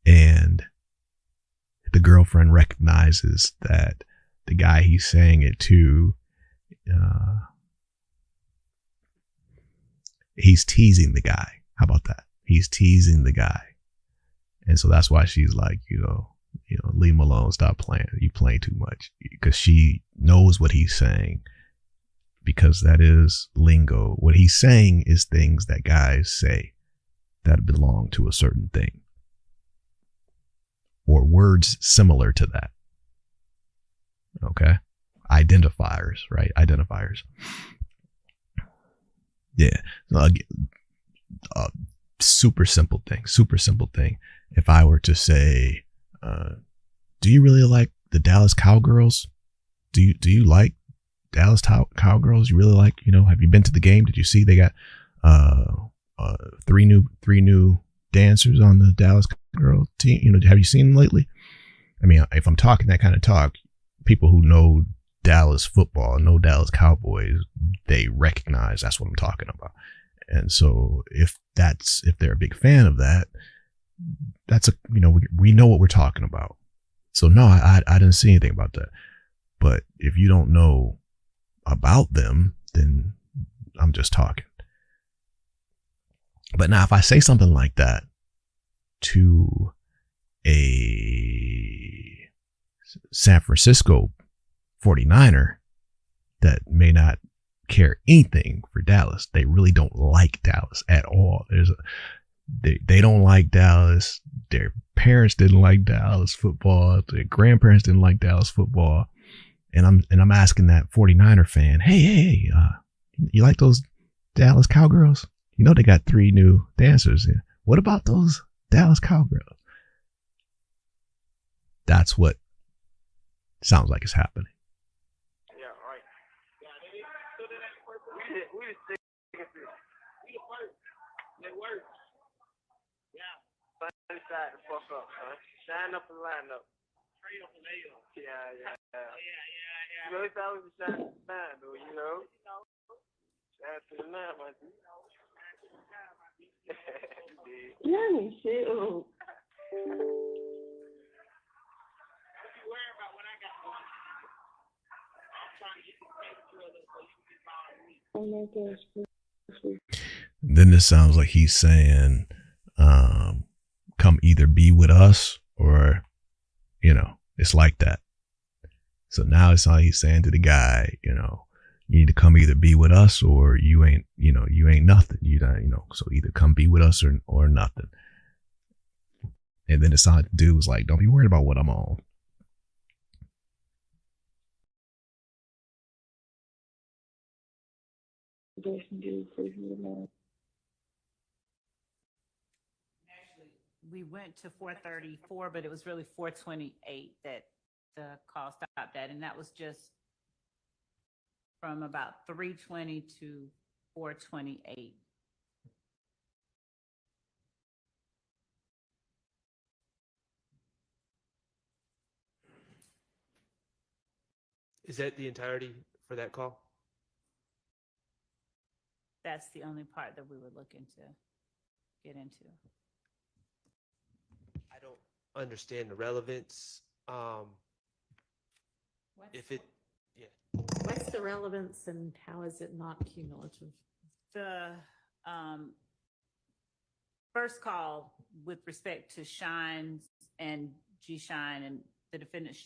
And the girlfriend recognizes that the guy he's saying it to, he's teasing the guy. How about that? He's teasing the guy. And so that's why she's like, leave him alone. Stop playing. You playing too much. Because she knows what he's saying. Because that is lingo. What he's saying is things that guys say that belong to a certain thing. Or words similar to that. Okay? Identifiers, right? Identifiers. Yeah. Super simple thing. If I were to say, do you really like the Dallas Cowgirls? Do you like Dallas Cowgirls? You really like, have you been to the game? Did you see they got three new dancers on the Dallas girl team? You know, have you seen them lately? I mean, if I'm talking that kind of talk, people who know Dallas football, know Dallas Cowboys, they recognize that's what I'm talking about. And so if they're a big fan of that, that's a, you know, we know what we're talking about. So no, I didn't see anything about that. But if you don't know about them, then I'm just talking. But now if I say something like that to a San Francisco 49er that may not care anything for Dallas, they really don't like Dallas at all. They don't like Dallas. Their parents didn't like Dallas football. Their grandparents didn't like Dallas football. And I'm asking that 49er fan, hey, you like those Dallas Cowgirls? You know they got 3 new dancers. What about those Dallas Cowgirls? That's what sounds like is happening. Yeah, right. We the sick. We the worst. They work. Yeah. Sunny side the fuck up, son. Shine up and line up. Trade up and lay up. Yeah. Oh, yeah. You know, it's always a shine to the line, though, you know? Shine to the line, my dude. Yeah, shit. Oh. Oh my gosh. Then this sounds like he's saying, come either be with us or, you know, it's like that. So now it's all he's saying to the guy, you know, you need to come either be with us or you ain't nothing. So either come be with us or nothing. And then it sounded like the dude was like, don't be worried about what I'm on. We went to 434, but it was really 428 that the call stopped at, and that was just from about 320 to 428. Is that the entirety for that call? That's the only part that we were looking to get into. I don't understand the relevance. What's the relevance and how is it not cumulative? The first call with respect to Shines and G Shine and the defendant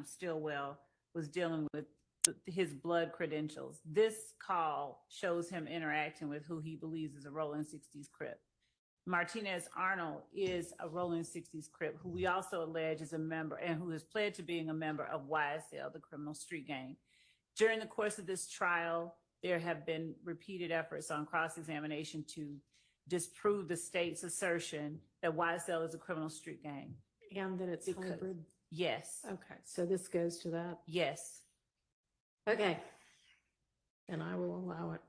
Stillwell was dealing with his blood credentials. This call shows him interacting with who he believes is a Rolling 60s Crip. Martinez Arnold is a Rolling 60s Crip who we also allege is a member and who has pled to being a member of YSL, the criminal street gang. During the course of this trial, there have been repeated efforts on cross-examination to disprove the state's assertion that YSL is a criminal street gang. And that it's hybrid? Yes. Okay, so this goes to that? Yes. Okay, and I will allow it.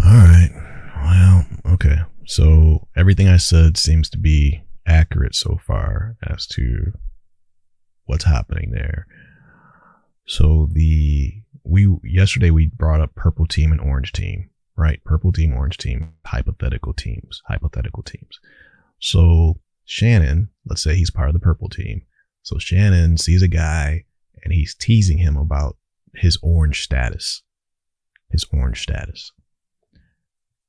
All right. Well, okay. So everything I said seems to be accurate so far as to what's happening there. So yesterday we brought up purple team and orange team, right? Purple team, orange team, hypothetical teams. So Shannon, let's say he's part of the purple team. So Shannon sees a guy and he's teasing him about his orange status.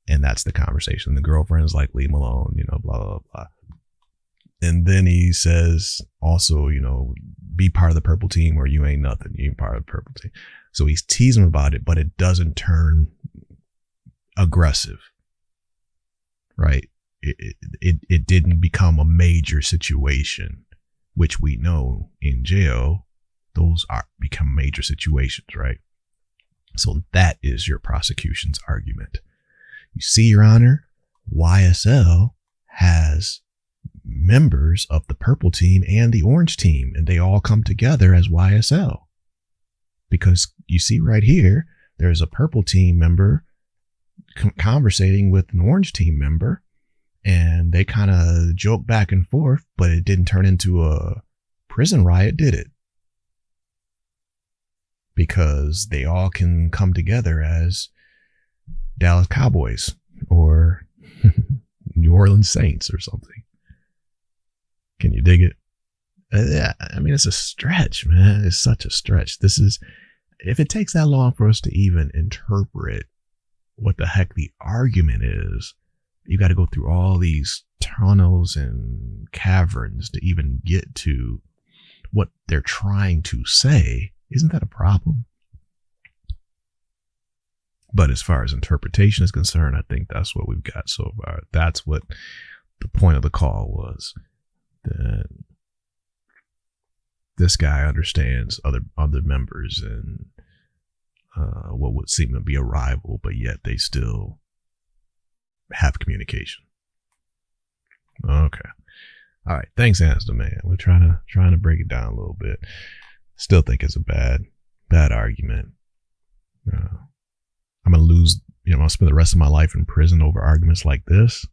And that's the conversation. The girlfriend's like, leave him alone, you know, blah, blah, blah. And then he says also, you know, be part of the purple team or you ain't nothing. You ain't part of the purple team. So he's teasing him about it, but it doesn't turn aggressive, right? It didn't become a major situation, which we know in jail, those become major situations, right? So that is your prosecution's argument. You see, Your Honor, YSL has members of the purple team and the orange team, and they all come together as YSL. Because you see right here, there's a purple team member conversating with an Orange Team member, and they kind of joked back and forth, but it didn't turn into a prison riot, did it? Because they all can come together as Dallas Cowboys or New Orleans Saints or something. Can you dig it? Yeah, I mean, it's a stretch, man. It's such a stretch. This is, if it takes that long for us to even interpret what the heck the argument is, you got to go through all these tunnels and caverns to even get to what they're trying to say. Isn't that a problem? But as far as interpretation is concerned, I think that's what we've got so far. That's what the point of the call was. That this guy understands other members and what would seem to be a rival, but yet they still have communication. Okay. All right. Thanks, Answer Man. We're trying to break it down a little bit. Still think it's a bad argument. I'm gonna lose. I'm gonna spend the rest of my life in prison over arguments like this.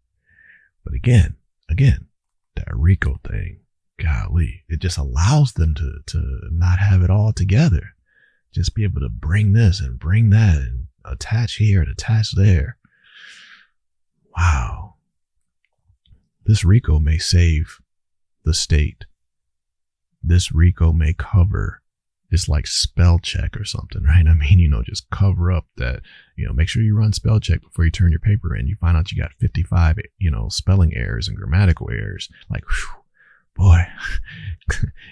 But again, that RICO thing, golly, it just allows them to not have it all together. Just be able to bring this and bring that and attach here and attach there. Wow. This RICO may save the state. This RICO may cover, it's like spell check or something, right? I mean, just cover up that, make sure you run spell check before you turn your paper in. You find out you got 55, spelling errors and grammatical errors. Like, whew, boy,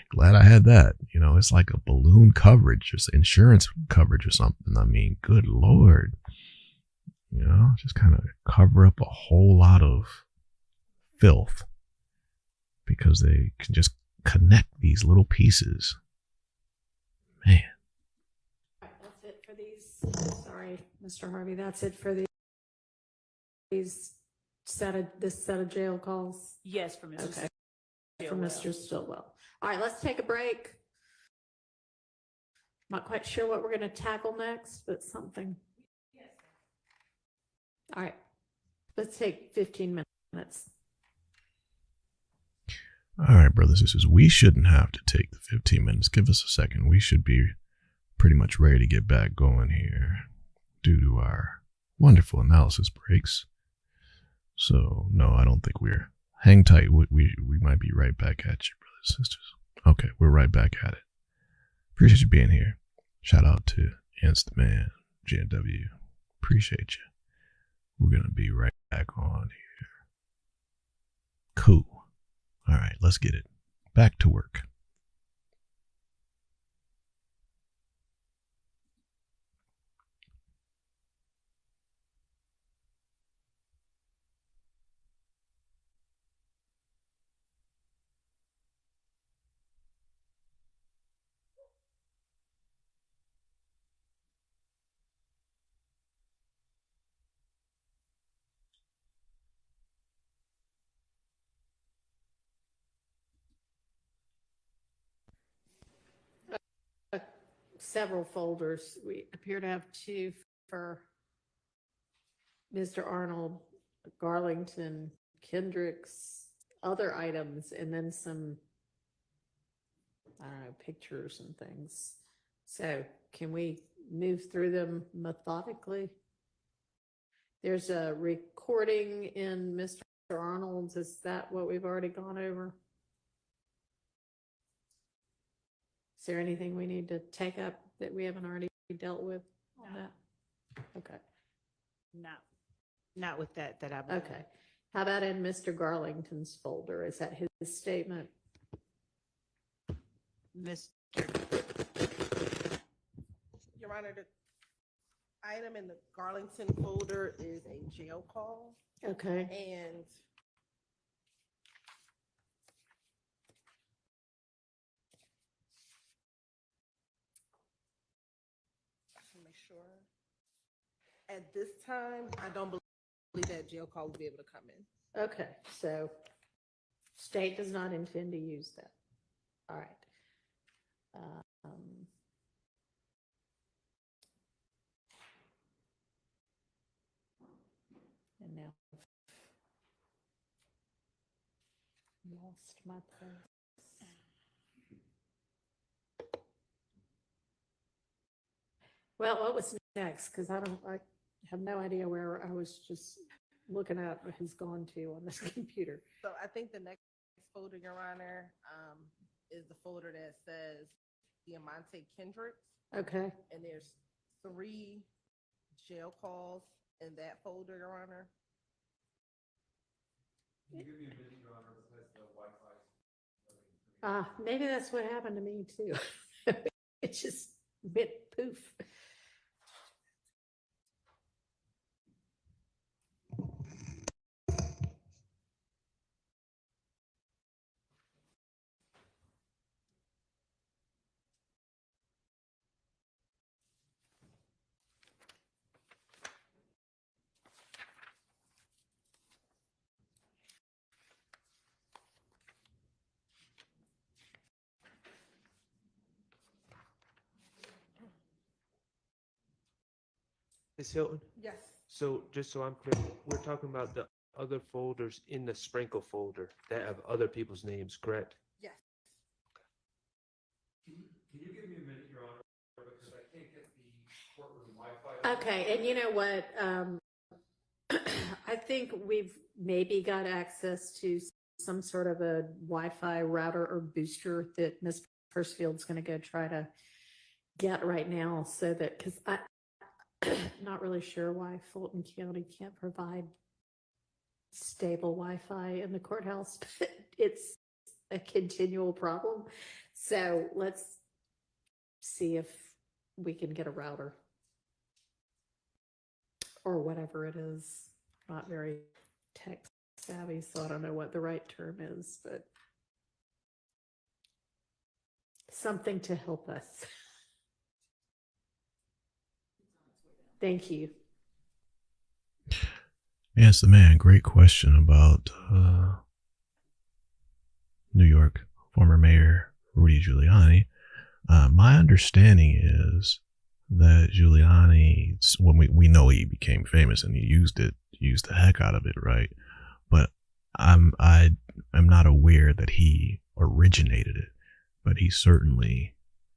glad I had that. It's like a balloon coverage, just insurance coverage or something. I mean, good Lord, just kind of cover up a whole lot of filth because they can just connect these little pieces. Man. That's it for these. Sorry, Mr. Harvey. That's it for this set of jail calls. Yes, for Mr. Okay. Stillwell. For Mr. Stillwell. All right, let's take a break. Not quite sure what we're going to tackle next, but something. All right, let's take 15 minutes. All right, brothers and sisters, we shouldn't have to take the 15 minutes. Give us a second. We should be pretty much ready to get back going here due to our wonderful analysis breaks. So, no, I don't think we're... Hang tight. We might be right back at you, brothers and sisters. Okay, we're right back at it. Appreciate you being here. Shout out to Instant Man, GNW. Appreciate you. We're going to be right back on here. Cool. All right, let's get it. Back to work. Several folders. We appear to have two for Mr. Arnold, Garlington, Kendricks, other items, and then some, I don't know, pictures and things. So can we move through them methodically? There's a recording in Mr. Arnold's. Is that what we've already gone over? Is there anything we need to take up that we haven't already dealt with on that? Okay. Not with that I believe. Okay. How about in Mr. Garlington's folder? Is that his statement? Your Honor, the item in the Garlington folder is a jail call. Okay. And make sure. At this time, I don't believe that jail call will be able to come in. Okay, so state does not intend to use that. All right. have lost my place. Well, what was next? Because I have no idea where I was just looking at who's gone to on this computer. So I think the next folder, Your Honor, is the folder that says Diamante Kendricks. Okay. And there's 3 jail calls in that folder, Your Honor. Maybe that's what happened to me too. It just went poof. Ms. Hilton? Yes. So just so I'm clear, we're talking about the other folders in the sprinkle folder that have other people's names, correct? Yes. Can you give me a minute, Your Honor, because I can't get the courtroom Wi-Fi. Okay, and you know what? I think we've maybe got access to some sort of a Wi-Fi router or booster that Ms. Persfield's going to go try to get right now, so that, because I'm not really sure why Fulton County can't provide stable Wi-Fi in the courthouse, but it's a continual problem. So let's see if we can get a router or whatever it is. Not very tech savvy, so I don't know what the right term is, but something to help us. Thank you. Yes, the man. Great question about New York former Mayor Rudy Giuliani. My understanding is that Giuliani, when we know he became famous and he used the heck out of it, right? But I'm not aware that he originated it, but he certainly,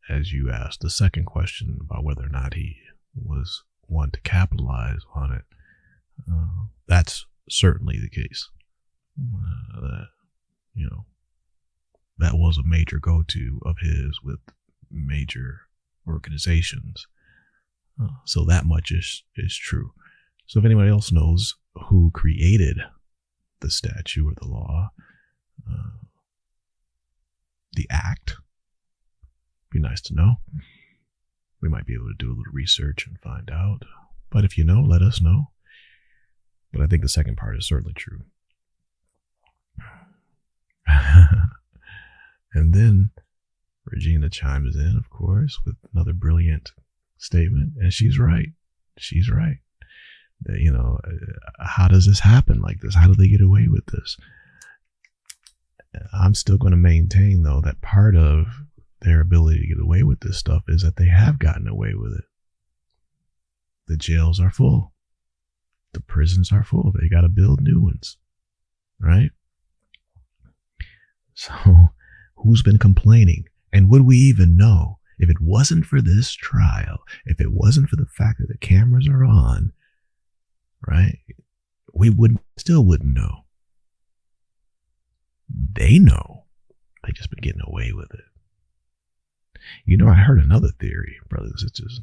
as you asked, the second question about whether or not he was one to capitalize on it, that's certainly the case. That was a major go-to of his with major organizations. So that much is true. So if anybody else knows who created the statute or the law, the act, be nice to know. We might be able to do a little research and find out. But if you know, let us know. But I think the second part is certainly true. And then Regina chimes in, of course, with another brilliant statement. And she's right. She's right. That, how does this happen like this? How do they get away with this? I'm still going to maintain, though, that part of their ability to get away with this stuff is that they have gotten away with it. The jails are full. The prisons are full. They got to build new ones, right? So who's been complaining? And would we even know if it wasn't for this trial, if it wasn't for the fact that the cameras are on, right? We still wouldn't know. They know. They just been getting away with it. I heard another theory, brothers. It's just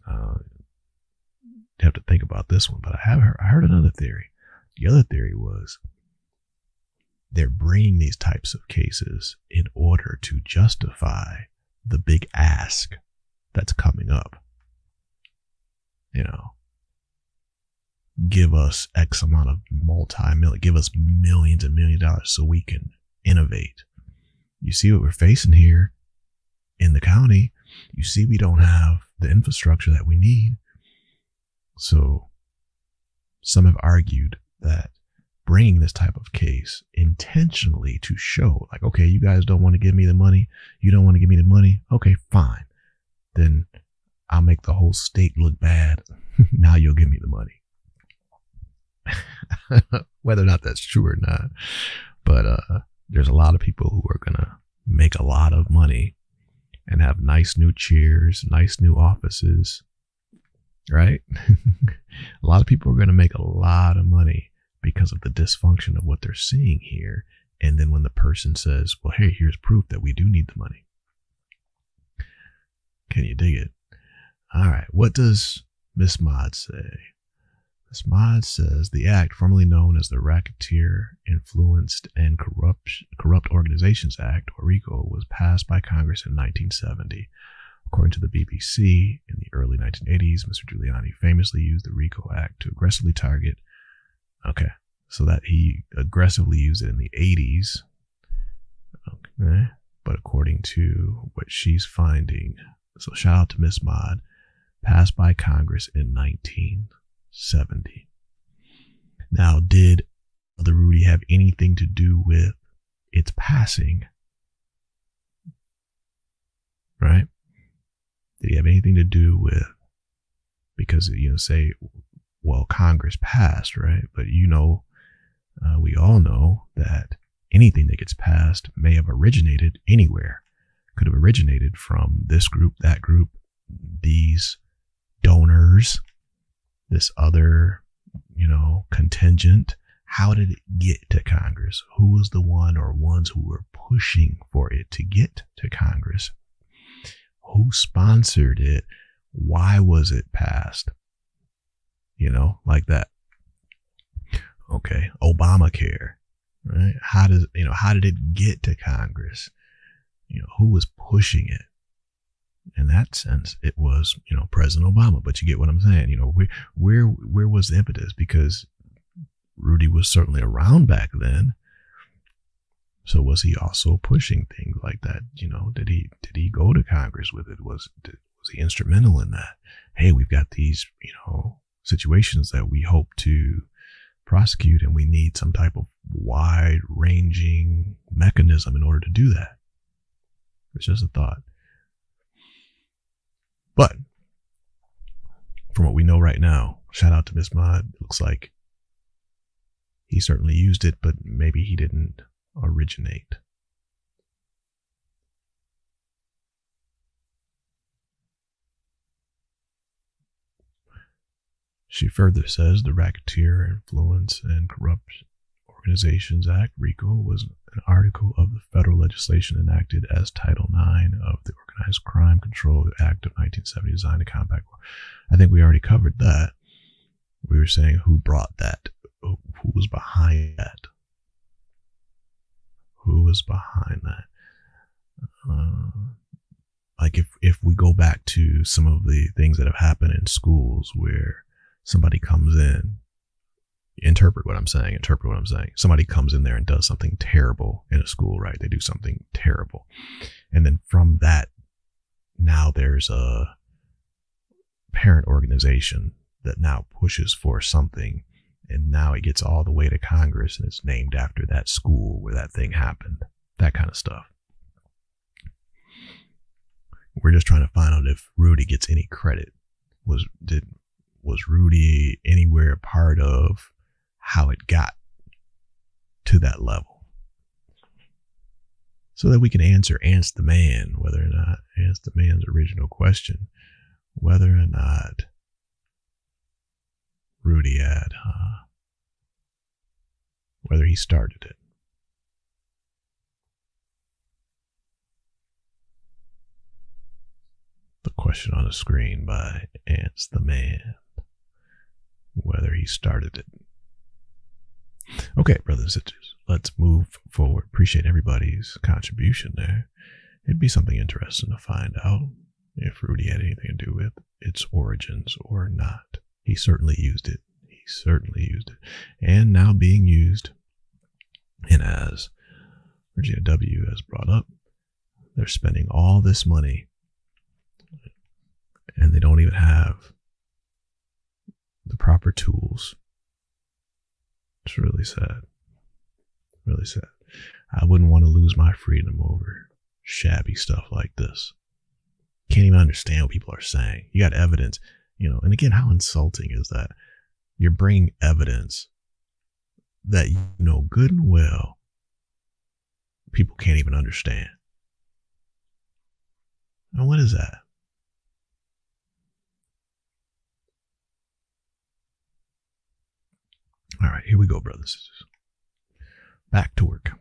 have to think about this one, but I heard another theory. The other theory was they're bringing these types of cases in order to justify the big ask that's coming up. Give us X amount of multi-million, give us millions and millions of dollars so we can innovate. You see what we're facing here in the county. You see we don't have the infrastructure that we need. So some have argued that bringing this type of case intentionally to show, like, okay, you guys don't want to give me the money. You don't want to give me the money. Okay, fine. Then I'll make the whole state look bad. Now you'll give me the money. whether or not that's true or not. But there's a lot of people who are going to make a lot of money and have nice new chairs, nice new offices, right? A lot of people are going to make a lot of money because of the dysfunction of what they're seeing here. And then when the person says, well, hey, here's proof that we do need the money. Can you dig it? All right. What does Miss Mod say? Miss Mod says the act, formerly known as the Racketeer, Influenced, and Corrupt Organizations Act, or RICO, was passed by Congress in 1970. According to the BBC, in the early 1980s, Mr. Giuliani famously used the RICO Act to aggressively target. Okay, so that he aggressively used it in the 80s. Okay, but according to what she's finding, so shout out to Miss Mod, passed by Congress in 1970. Now, did the Rudy have anything to do with its passing? Right? Did he have anything to do with, because, you know, say, well, Congress passed, right? But we all know that anything that gets passed may have originated anywhere. Could have originated from this group, that group, these donors, this other, contingent. How did it get to Congress? Who was the one or ones who were pushing for it to get to Congress? Who sponsored it? Why was it passed? Like that. Okay, Obamacare, right? How did it get to Congress? Who was pushing it? In that sense, it was, President Obama. But you get what I'm saying. Where was the impetus? Because Rudy was certainly around back then. So was he also pushing things like that? Did he go to Congress with it? Was he instrumental in that? Hey, we've got these, situations that we hope to prosecute, and we need some type of wide-ranging mechanism in order to do that. It's just a thought. But from what we know right now, shout out to Miss Mod, it looks like he certainly used it, but maybe he didn't originate. She further says the Racketeer, Influence, and Corrupt Organizations Act, RICO, was an article of the federal legislation enacted as Title IX of the Organized Crime Control Act of 1970, designed to combat. I think we already covered that. We were saying who brought that, who was behind that. Who was behind that? Like if we go back to some of the things that have happened in schools where somebody comes in, interpret what I'm saying. Somebody comes in there and does something terrible in a school, right? They do something terrible. And then from that, now there's a parent organization that now pushes for something. And now it gets all the way to Congress and it's named after that school where that thing happened. That kind of stuff. We're just trying to find out if Rudy gets any credit. Was Rudy anywhere a part of how it got to that level? So that we can answer the man, whether or not, answer the man's original question, whether or not Rudy had, whether he started it. The question on the screen by Ants the Man, whether he started it. Okay, brothers and sisters, let's move forward. Appreciate everybody's contribution there. It'd be something interesting to find out if Rudy had anything to do with its origins or not. He certainly used it. And now being used, and as Virginia W. has brought up, they're spending all this money and they don't even have the proper tools. It's really sad. Really sad. I wouldn't want to lose my freedom over shabby stuff like this. Can't even understand what people are saying. You got evidence, and again, how insulting is that? You're bringing evidence that you know good and well people can't even understand. And what is that? All right, here we go, brothers and sisters. Back to work.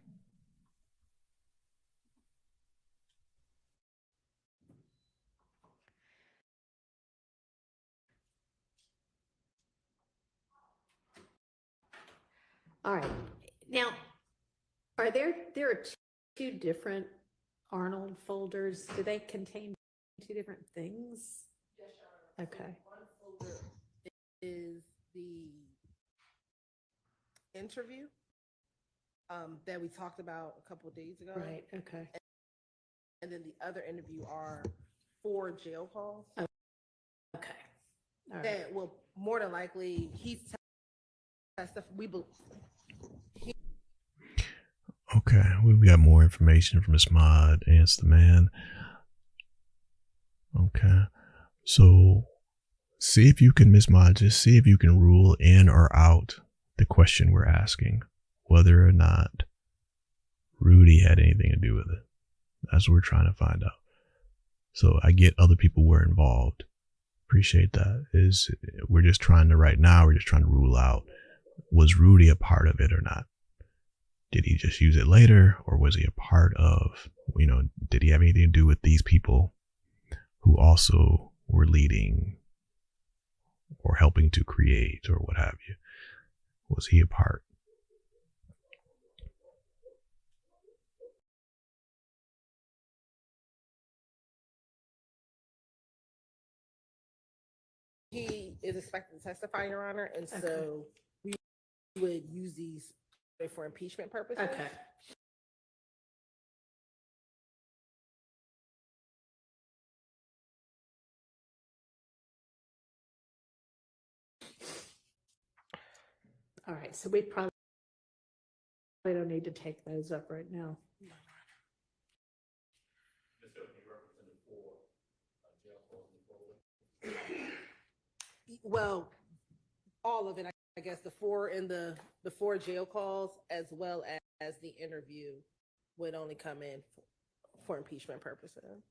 All right. Now, there are two different Arnold folders. Do they contain two different things? Yes, Your Honor. Okay. One folder is the interview that we talked about a couple of days ago. Right. Okay. And then the other interview are 4 jail calls. Oh, okay. All right. That will more than likely Okay, we've got more information from Ms. Mod, Answer the Man. Okay, so see if you can, Ms. Mod, just see if you can rule in or out the question we're asking, whether or not Rudy had anything to do with it. That's what we're trying to find out. So I get other people were involved. Appreciate that. We're just trying to rule out, was Rudy a part of it or not? Did he just use it later, or was he a part of, did he have anything to do with these people who also were leading or helping to create or what have you? Was he a part? He is expected to testify, Your Honor, and so we would use these for impeachment purposes. Okay. All right, so we probably don't need to take those up right now. Well, all of it, I guess, the 4 jail calls as well as the interview would only come in for impeachment purposes.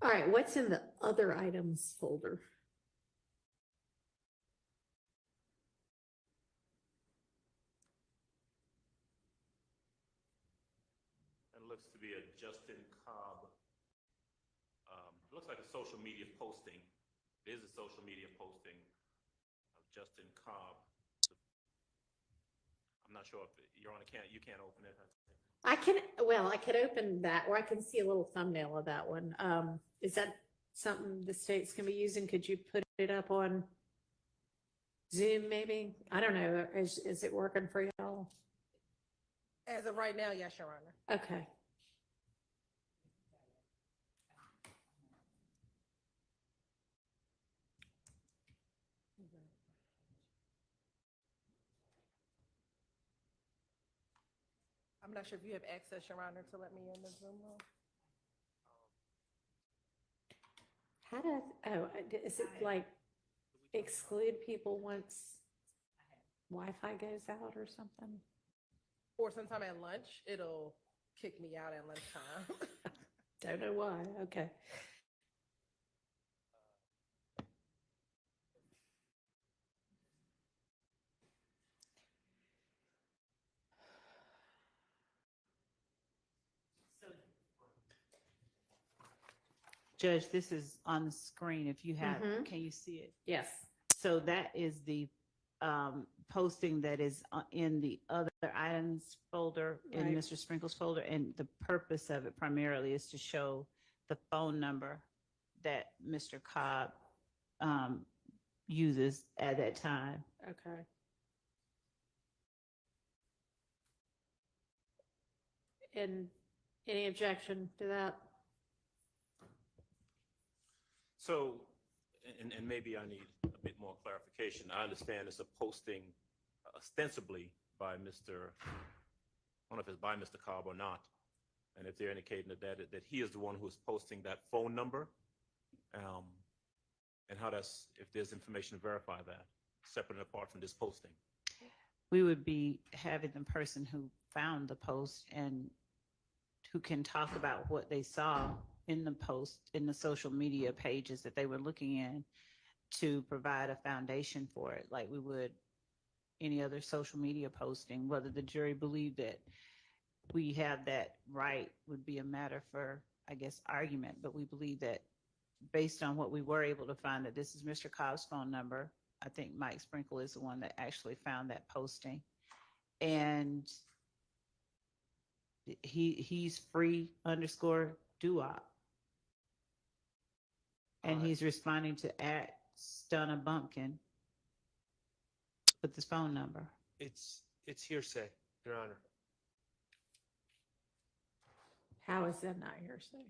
All right, what's in the other items folder? It looks to be a Justin Cobb. It looks like a social media posting. It is a social media posting of Justin Cobb. I'm not sure if you're on you can't open it. I could open that, or I can see a little thumbnail of that one. Is that something the state's gonna be using? Could you put it up on Zoom maybe? I don't know. Is it working for y'all? As of right now, yes, Your Honor. Okay. I'm not sure if you have access, Your Honor, to let me in the Zoom room. Is it like exclude people once Wi-Fi goes out or something? Or sometime at lunch, it'll kick me out at lunchtime. Don't know why. Okay. Judge, this is on the screen. If you have, Mhm. can you see it? Yes. So that is the posting that is in the other items folder, in Right. Mr. Sprinkle's folder. And the purpose of it primarily is to show the phone number that Mr. Cobb uses at that time. Okay. And any objection to that? So, and maybe I need a bit more clarification. I understand it's a posting ostensibly by I don't know if it's by Mr. Cobb or not. And if they're indicating that he is the one who's posting that phone number, and how if there's information to verify that, separate and apart from this posting. We would be having the person who found the post and who can talk about what they saw in the post, in the social media pages that they were looking in, to provide a foundation for it, like we would any other social media posting. Whether the jury believed that we have that right would be a matter for, I guess, argument, but we believe that based on what we were able to find, that this is Mr. Cobb's phone number. I think Mike Sprinkle is the one that actually found that posting. And he's free _ doo-wop. And he's responding to @Stunna Bumpkin with his phone number. It's hearsay, Your Honor. How is that not hearsay?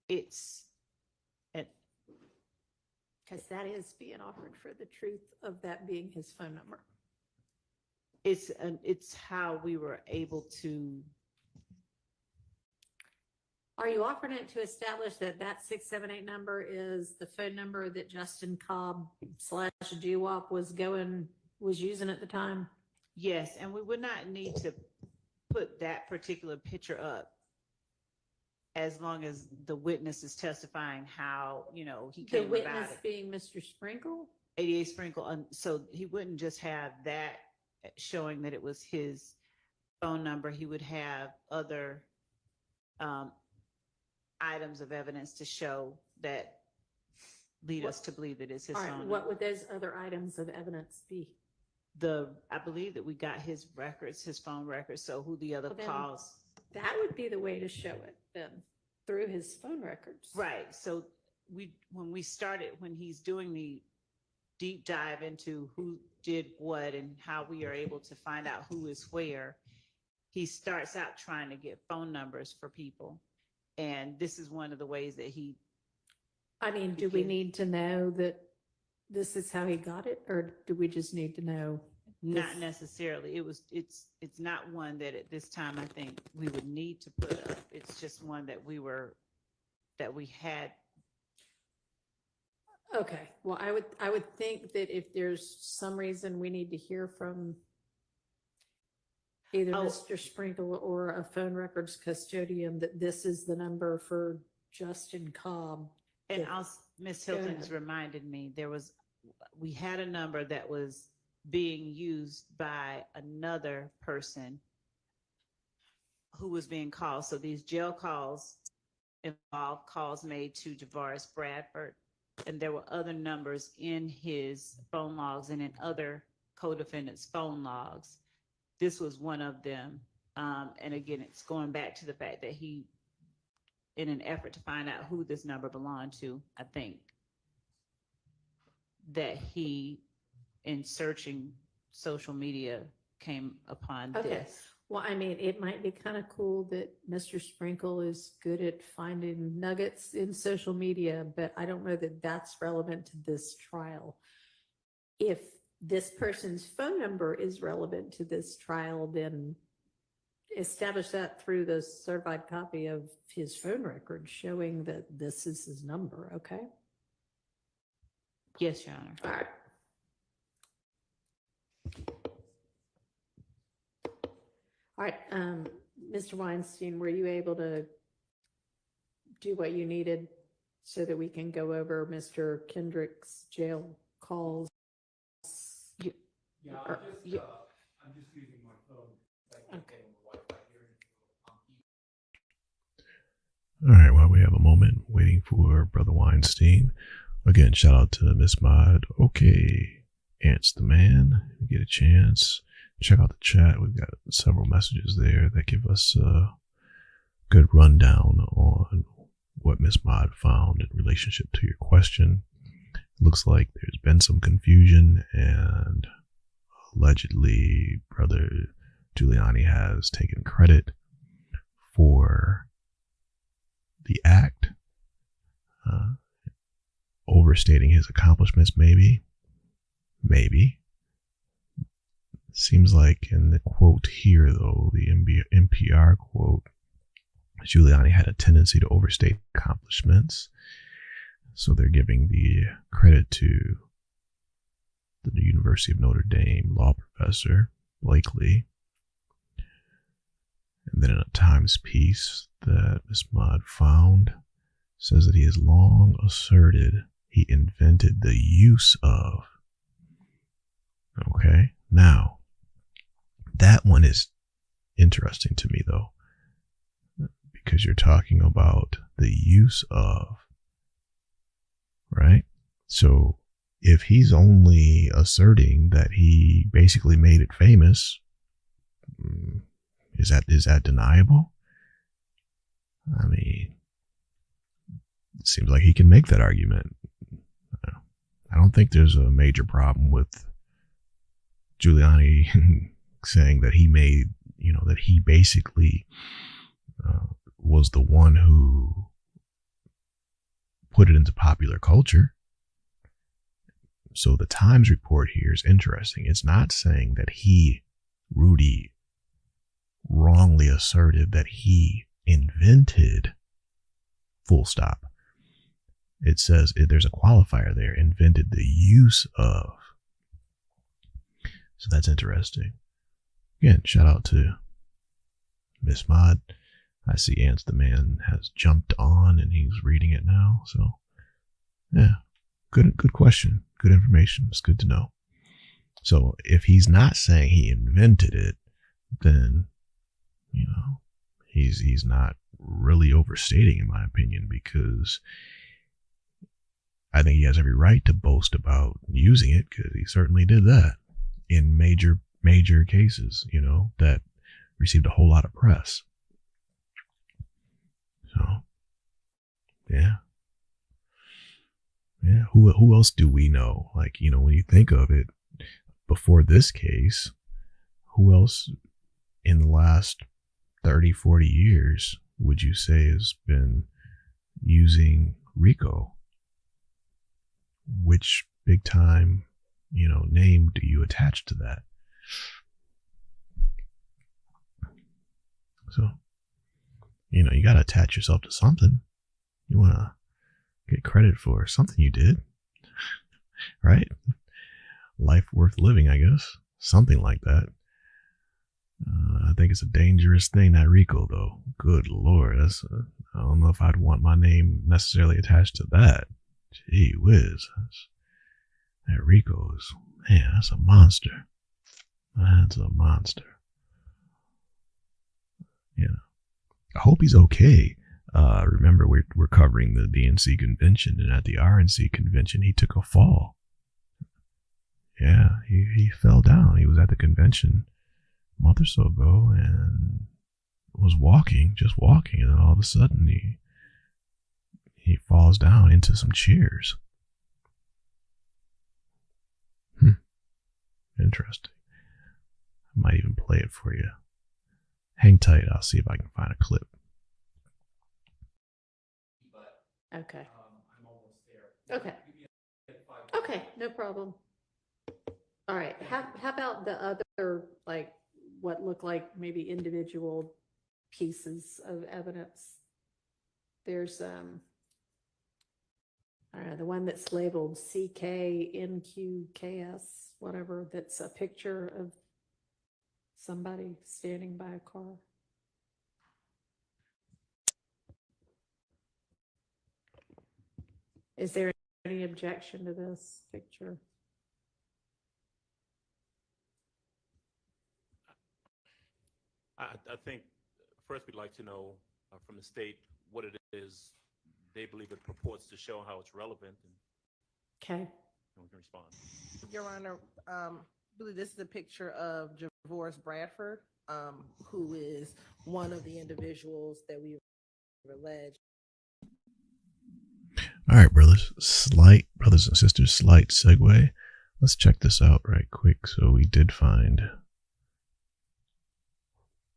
It's because that is being offered for the truth of that being his phone number. It's how we were able to. Are you offering it to establish that 678 number is the phone number that Justin Cobb / Doo-wop was using at the time? Yes, and we would not need to put that particular picture up as long as the witness is testifying how, he came The witness about it. being Mr. Sprinkle? 88 Sprinkle. So he wouldn't just have that showing that it was his phone number. He would have other items of evidence to show that lead us to believe that it's his All phone right, number. what would those other items of evidence be? I believe that we got his records, his phone records. So who the other Well, then calls. That would be the way to show it then, through his phone records. Right. So when he's doing the deep dive into who did what and how we are able to find out who is where, he starts out trying to get phone numbers for people. And this is one of the ways that do we need to know that this is how he got it, or do we just need to know? Not necessarily. It's not one that at this time I think we would need to put up. It's just one that we had. Okay, well, I would think that if there's some reason we need to hear from either Mr. Sprinkle or a phone records custodian that this is the number for Justin Cobb. And Ms. Hilton's reminded me, we had a number that was being used by another person who was being called. So these jail calls involved calls made to Javaris Bradford, and there were other numbers in his phone logs and in other co-defendants' phone logs. This was one of them. And again, it's going back to the fact that he, in an effort to find out who this number belonged to, I think that he, in searching social media, came upon this. Well, it might be kind of cool that Mr. Sprinkle is good at finding nuggets in social media, but I don't know that that's relevant to this trial. If this person's phone number is relevant to this trial, then establish that through the certified copy of his phone record showing that this is his number, okay? Yes, Your Honor. All right. All right, Mr. Weinstein, were you able to do what you needed so that we can go over Mr. Kendrick's jail calls? Yeah, I'm just using my phone. Okay. All right, well, we have a moment waiting for Brother Weinstein. Again, shout out to Miss Mod. Okay, Ant's the man. If you get a chance, check out the chat. We've got several messages there that give us a good rundown on what Miss Mod found in relationship to your question. It looks like there's been some confusion, and allegedly Brother Giuliani has taken credit for the act, overstating his accomplishments, maybe. Seems like in the quote here, though, the NPR quote, Giuliani had a tendency to overstate accomplishments. So they're giving the credit to the University of Notre Dame law professor, Blakely. And then in a Times piece that M.Ed found, says that he has long asserted he invented the use of. Okay, now, that one is interesting to me, though, because you're talking about the use of, right? So if he's only asserting that he basically made it famous, is that deniable? I mean, it seems like he can make that argument. I don't think there's a major problem with Giuliani saying that he made, that he basically was the one who put it into popular culture. So the Times report here is interesting. It's not saying that Rudy, wrongly asserted that he invented, full stop. It says there's a qualifier there, invented the use of. So that's interesting. Again, shout out to M.Ed. I see Ants the Man has jumped on and he's reading it now. So yeah, good question. Good information. It's good to know. So if he's not saying he invented it, then, he's not really overstating, in my opinion, because I think he has every right to boast about using it, because he certainly did that in major cases, that received a whole lot of press. So, yeah. Who else do we know? Like, when you think of it, before this case, who else in the last 30, 40 years would you say has been using RICO? Which big time, name do you attach to that? So, you got to attach yourself to something. You want to get credit for something you did, right? Life worth living, I guess. Something like that. I think it's a dangerous thing, that RICO, though. Good Lord. I don't know if I'd want my name necessarily attached to that. Gee whiz. That RICO is, man, that's a monster. That's a monster. I hope he's okay. Remember, we're covering the DNC convention, and at the RNC convention, he took a fall. Yeah, he fell down. He was at the convention a month or so ago and was just walking, and then all of a sudden he falls down into some chairs. Interesting. I might even play it for you. Hang tight. I'll see if I can find a clip. Okay. Okay, no problem. All right. How about the other, like, what look like maybe individual pieces of evidence? There's I don't know, the one that's labeled CKNQKS, whatever, that's a picture of somebody standing by a car. Is there any objection to this picture? I think first we'd like to know from the state what it is they believe it purports to show, how it's relevant. Okay. We can respond. Your Honor, I believe this is a picture of Javoris Bradford, who is one of the individuals that we alleged. All right, brothers and sisters, slight segue. Let's check this out right quick. So we did find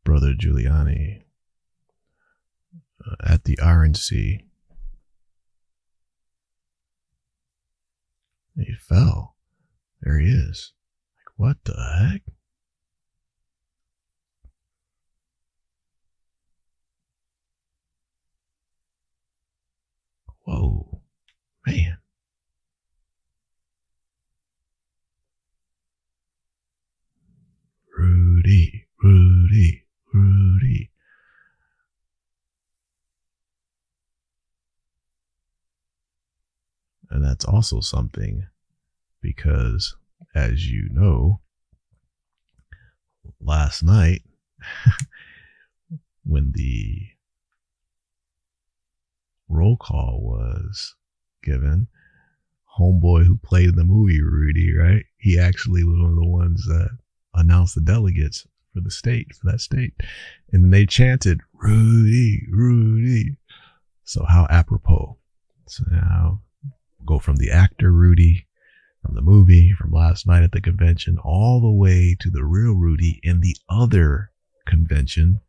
Brother Giuliani at the RNC. He fell. There he is. Like, what the heck? Man. Rudy, Rudy, Rudy. And that's also something because, as you know, last night, when the roll call was given, homeboy who played in the movie Rudy, right? He actually was one of the ones that announced the delegates for the state, for that state. And then they chanted, Rudy, Rudy. So how apropos. So now go from the actor Rudy, from the movie, from last night at the convention, all the way to the real Rudy in the other convention,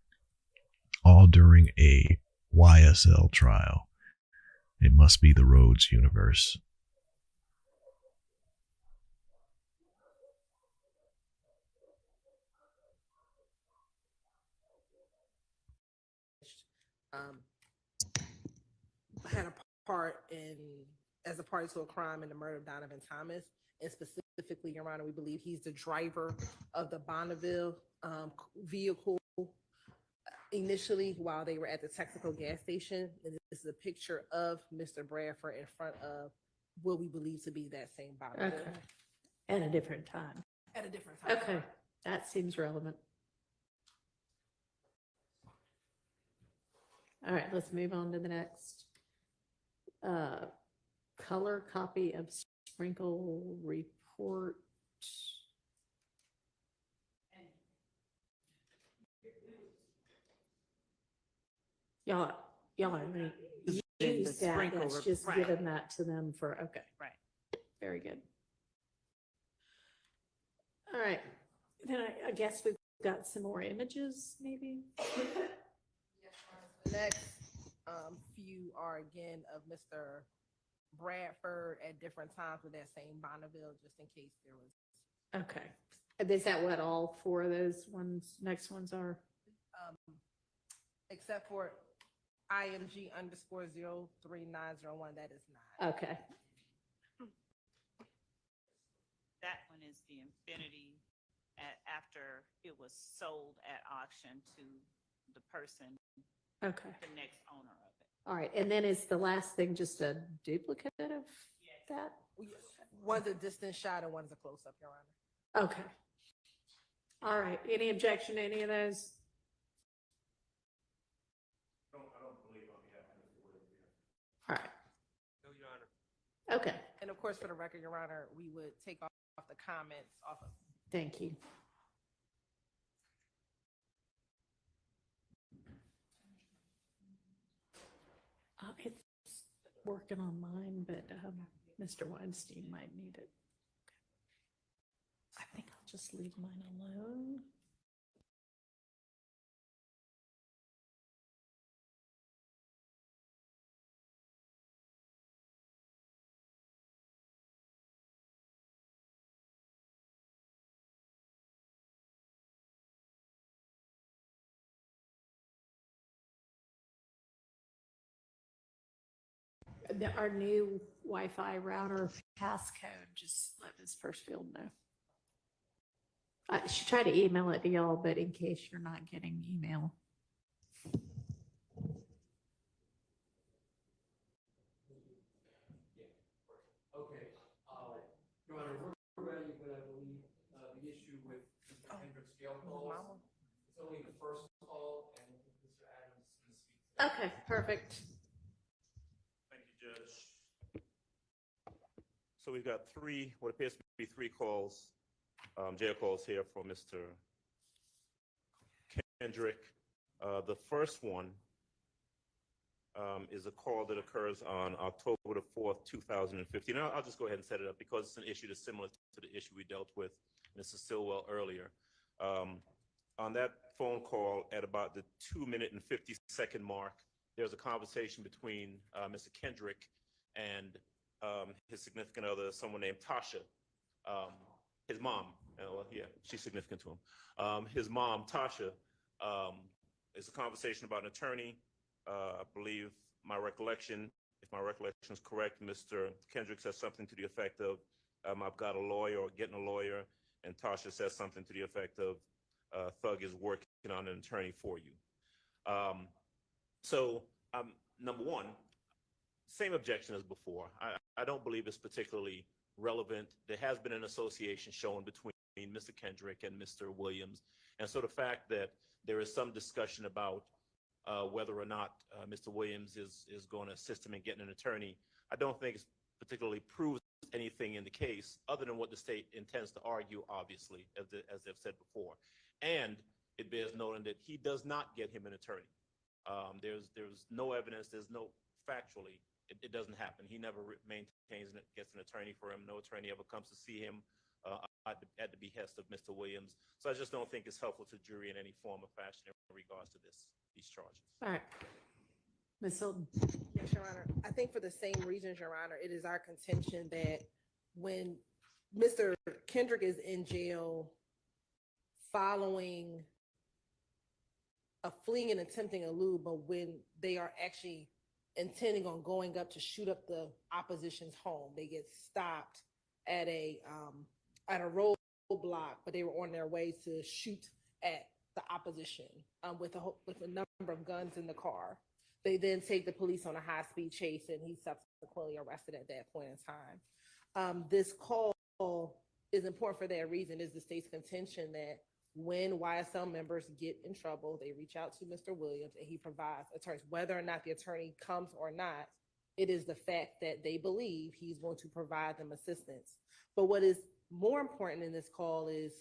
all during a YSL trial. It must be the Rhodes universe. Had a part in as a party to a crime in the murder of Donovan Thomas, and specifically, Your Honor, we believe he's the driver of the Bonneville vehicle initially while they were at the Texaco gas station. And this is a picture of Mr. Bradford in front of what we believe to be that same Bonneville. Okay. At a different time. At a different time. Okay, that seems relevant. All right, let's move on to the next. Color copy of sprinkle report. Y'all already used that. sprinkle That's just right. given that to them for, okay. Right. Very good. All right, then I guess we've got some more images, maybe? The next few are again of Mr. Bradford at different times with that same Bonneville, just in case there was. Okay. Is that what all four of those ones, next ones are? Except for IMG _03901, that is not. Okay. That one is the Infinity after it was sold at auction to the person, Okay. the next owner of it. All right, and then is the last thing just a duplicate of that? One's a distant shot and one's a close up, Your Honor. Okay. All right, any objection to any of those? I don't believe on behalf of Mr. Woody. All right, No, Your Honor. okay, And of course, for the record, Your Honor, we would take off the comments off of. thank you. It's working on mine, but Mr. Weinstein might need it. I think I'll just leave mine alone. Our new Wi-Fi router passcode, just let Ms. Persfield know. I should try to email it to y'all, but in case you're not getting email. Okay, Your Honor, we're ready, but I believe the issue with Mr. Hendrick's jail calls, it's only the first call, and Mr. Adams can speak. Okay, perfect. Thank you, Judge. So we've got what appears to be three calls, jail calls here for Mr. Kendrick. The first one is a call that occurs on October the 4th, 2015. I'll just go ahead and set it up because it's an issue that's similar to the issue we dealt with Mrs. Stillwell earlier. On that phone call at about the 2-minute and 50-second mark, there's a conversation between Mr. Kendrick and his significant other, someone named Tasha. His mom, yeah, she's significant to him. His mom, Tasha, is a conversation about an attorney. I believe my recollection if my recollection is correct, Mr. Kendrick says something to the effect of, I've got a lawyer or getting a lawyer, and Tasha says something to the effect of, Thug is working on an attorney for you. So, number one, same objection as before. I don't believe it's particularly relevant. There has been an association shown between Mr. Kendrick and Mr. Williams. And so the fact that there is some discussion about whether or not Mr. Williams is going to assist him in getting an attorney, I don't think it's particularly proves anything in the case other than what the state intends to argue, obviously, as they've said before. And it bears noting that he does not get him an attorney. There's no evidence, there's no factually, it doesn't happen. He never maintains and gets an attorney for him. No attorney ever comes to see him at the behest of Mr. Williams. So I just don't think it's helpful to jury in any form or fashion in regards to these charges. All right. Ms. Hilton. Yes, Your Honor. I think for the same reasons, Your Honor, it is our contention that when Mr. Kendrick is in jail following a fleeing and attempting elude, but when they are actually intending on going up to shoot up the opposition's home, they get stopped at a roadblock, but they were on their way to shoot at the opposition with a number of guns in the car. They then take the police on a high-speed chase, and he's subsequently arrested at that point in time. This call is important for that reason. Is the state's contention that when YSL members get in trouble, they reach out to Mr. Williams, and he provides attorneys. Whether or not the attorney comes or not, it is the fact that they believe he's going to provide them assistance. But what is more important in this call is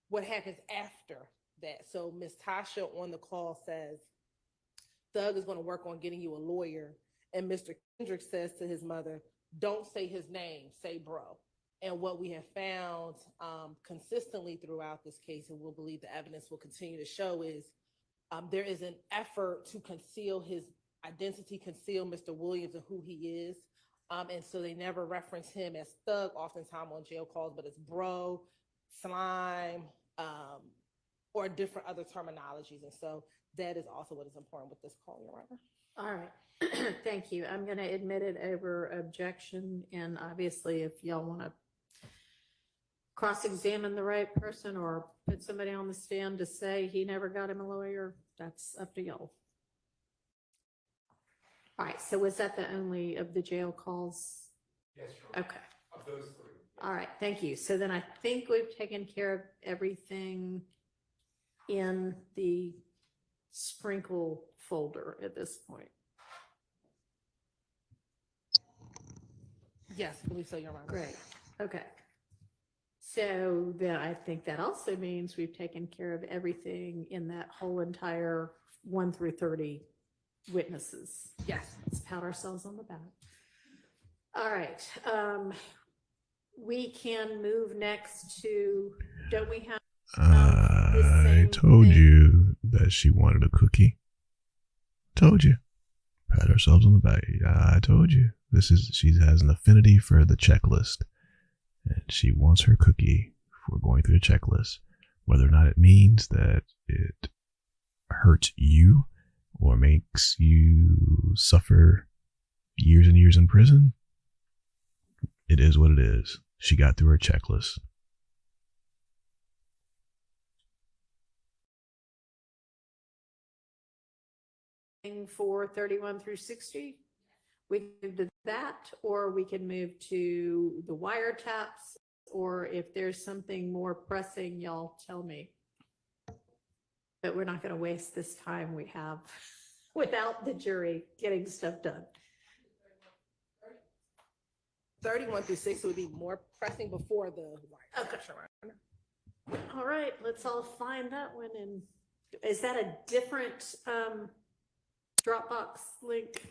what happens after that. So Ms. Tasha on the call says, Thug is going to work on getting you a lawyer. And Mr. Kendrick says to his mother, don't say his name, say bro. And what we have found consistently throughout this case, and we'll believe the evidence will continue to show, is there is an effort to conceal his identity, conceal Mr. Williams and who he is. And so they never reference him as Thug, oftentimes on jail calls, but it's bro, slime, or different other terminologies. And so that is also what is important with this call, Your Honor. All right. Thank you. I'm going to admit it over objection. And obviously, if y'all want to cross-examine the right person or put somebody on the stand to say he never got him a lawyer, that's up to y'all. All right. So was that the only of the jail calls? Yes, Your Honor. Okay. Of those three. All right. Thank you. So then I think we've taken care of everything in the sprinkle folder at this point. Yes, I believe so, Your Honor. Great. Okay. So then I think that also means we've taken care of everything in that whole entire 1 through 30 witnesses. Yes. Let's pat ourselves on the back. All right. We can move next to, don't we have I told you that she wanted a cookie. Told you. Pat ourselves on the back. I told you. She has an affinity for the checklist. And she wants her cookie for going through the checklist. Whether or not it means that it hurts you or makes you suffer years and years in prison, it is what it is. She got through her checklist. for 31 through 60. We can move to that, or we can move to the wiretaps, or if there's something more pressing, y'all tell me. But we're not going to waste this time we have without the jury getting stuff done. 31 through 60 would be more pressing before the wiretaps. Okay. All right, let's all find that one. And is that a different Dropbox link?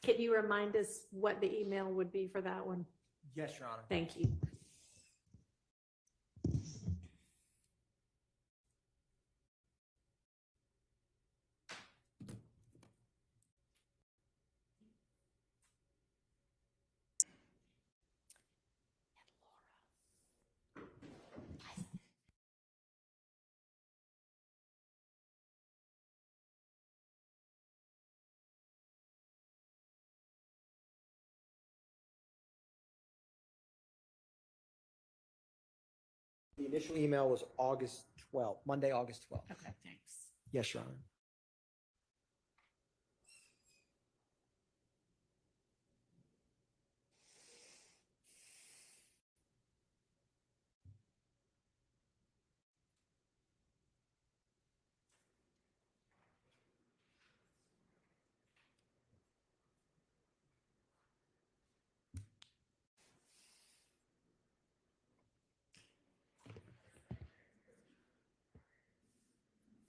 Can you remind us what the email would be for that one? Yes, Your Honor. Thank you. The initial email was August 12th, Monday, August 12th. Okay, thanks. Yes, Your Honor.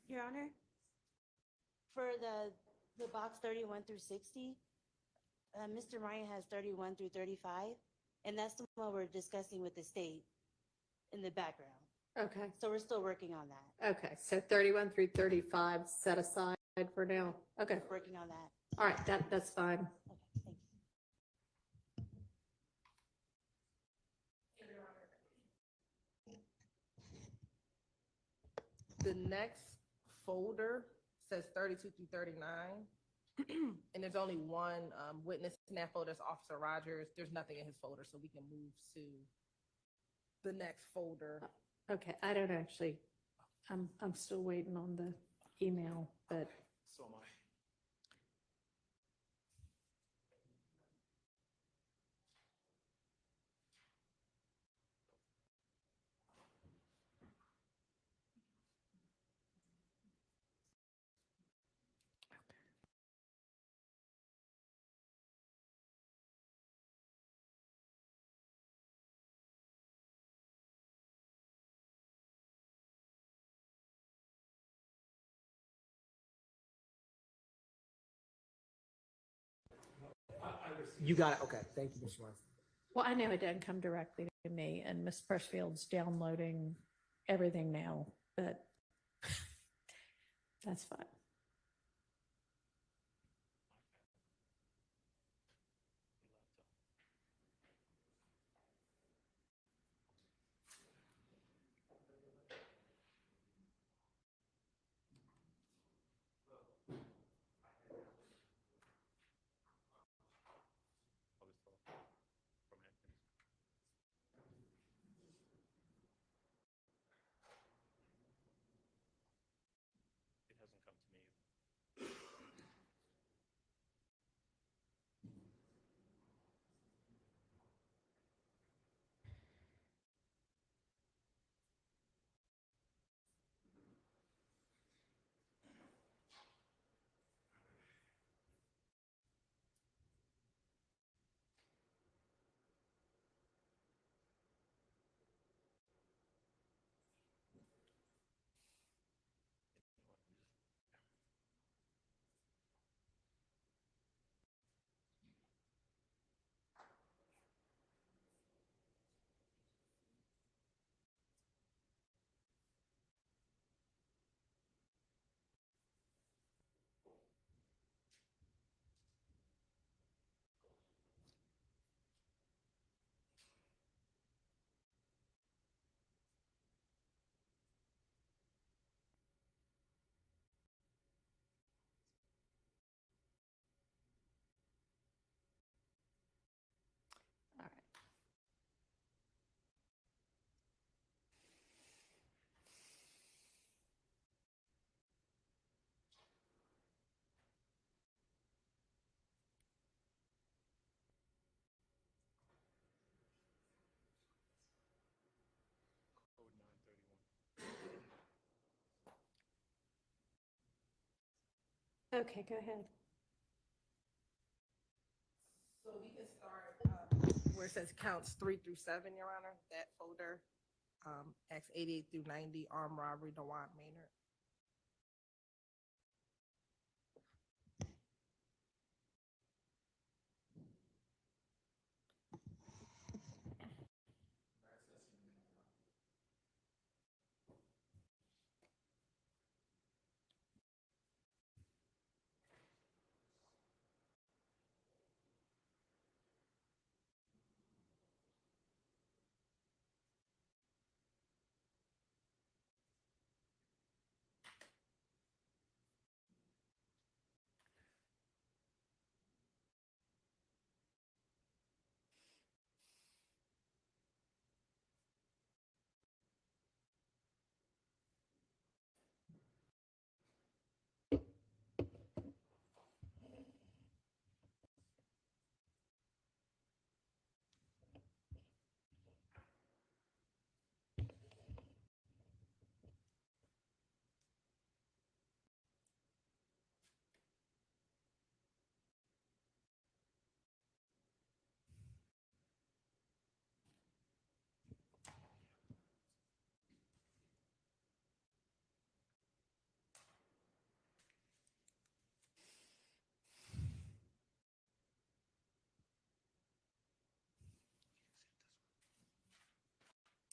Your Honor, for the box 31 through 60, Mr. Ryan has 31 through 35, and that's the one we're discussing with the state in the background. Okay, So we're still working on that. okay, so 31 through 35 set aside for now. Okay, Working on that. all right, that's fine. Okay, thank you. The next folder says 32 through 39. And there's only one witness in that folder, that's Officer Rogers. There's nothing in his folder, so we can move to the next folder. Okay, I don't actually, I'm still waiting on the email, but So am I. You got it. Okay. Thank you, Mr. Ryan. well, I know it doesn't come directly to me, and Miss Pressfield's downloading everything now, but that's fine. August 12th from Atkins. It hasn't come to me either. All right. Code 931. Okay, go ahead. So we can start where it says counts 3 through 7, Your Honor, that folder. Acts 88 through 90, armed robbery, DeWan Maynard.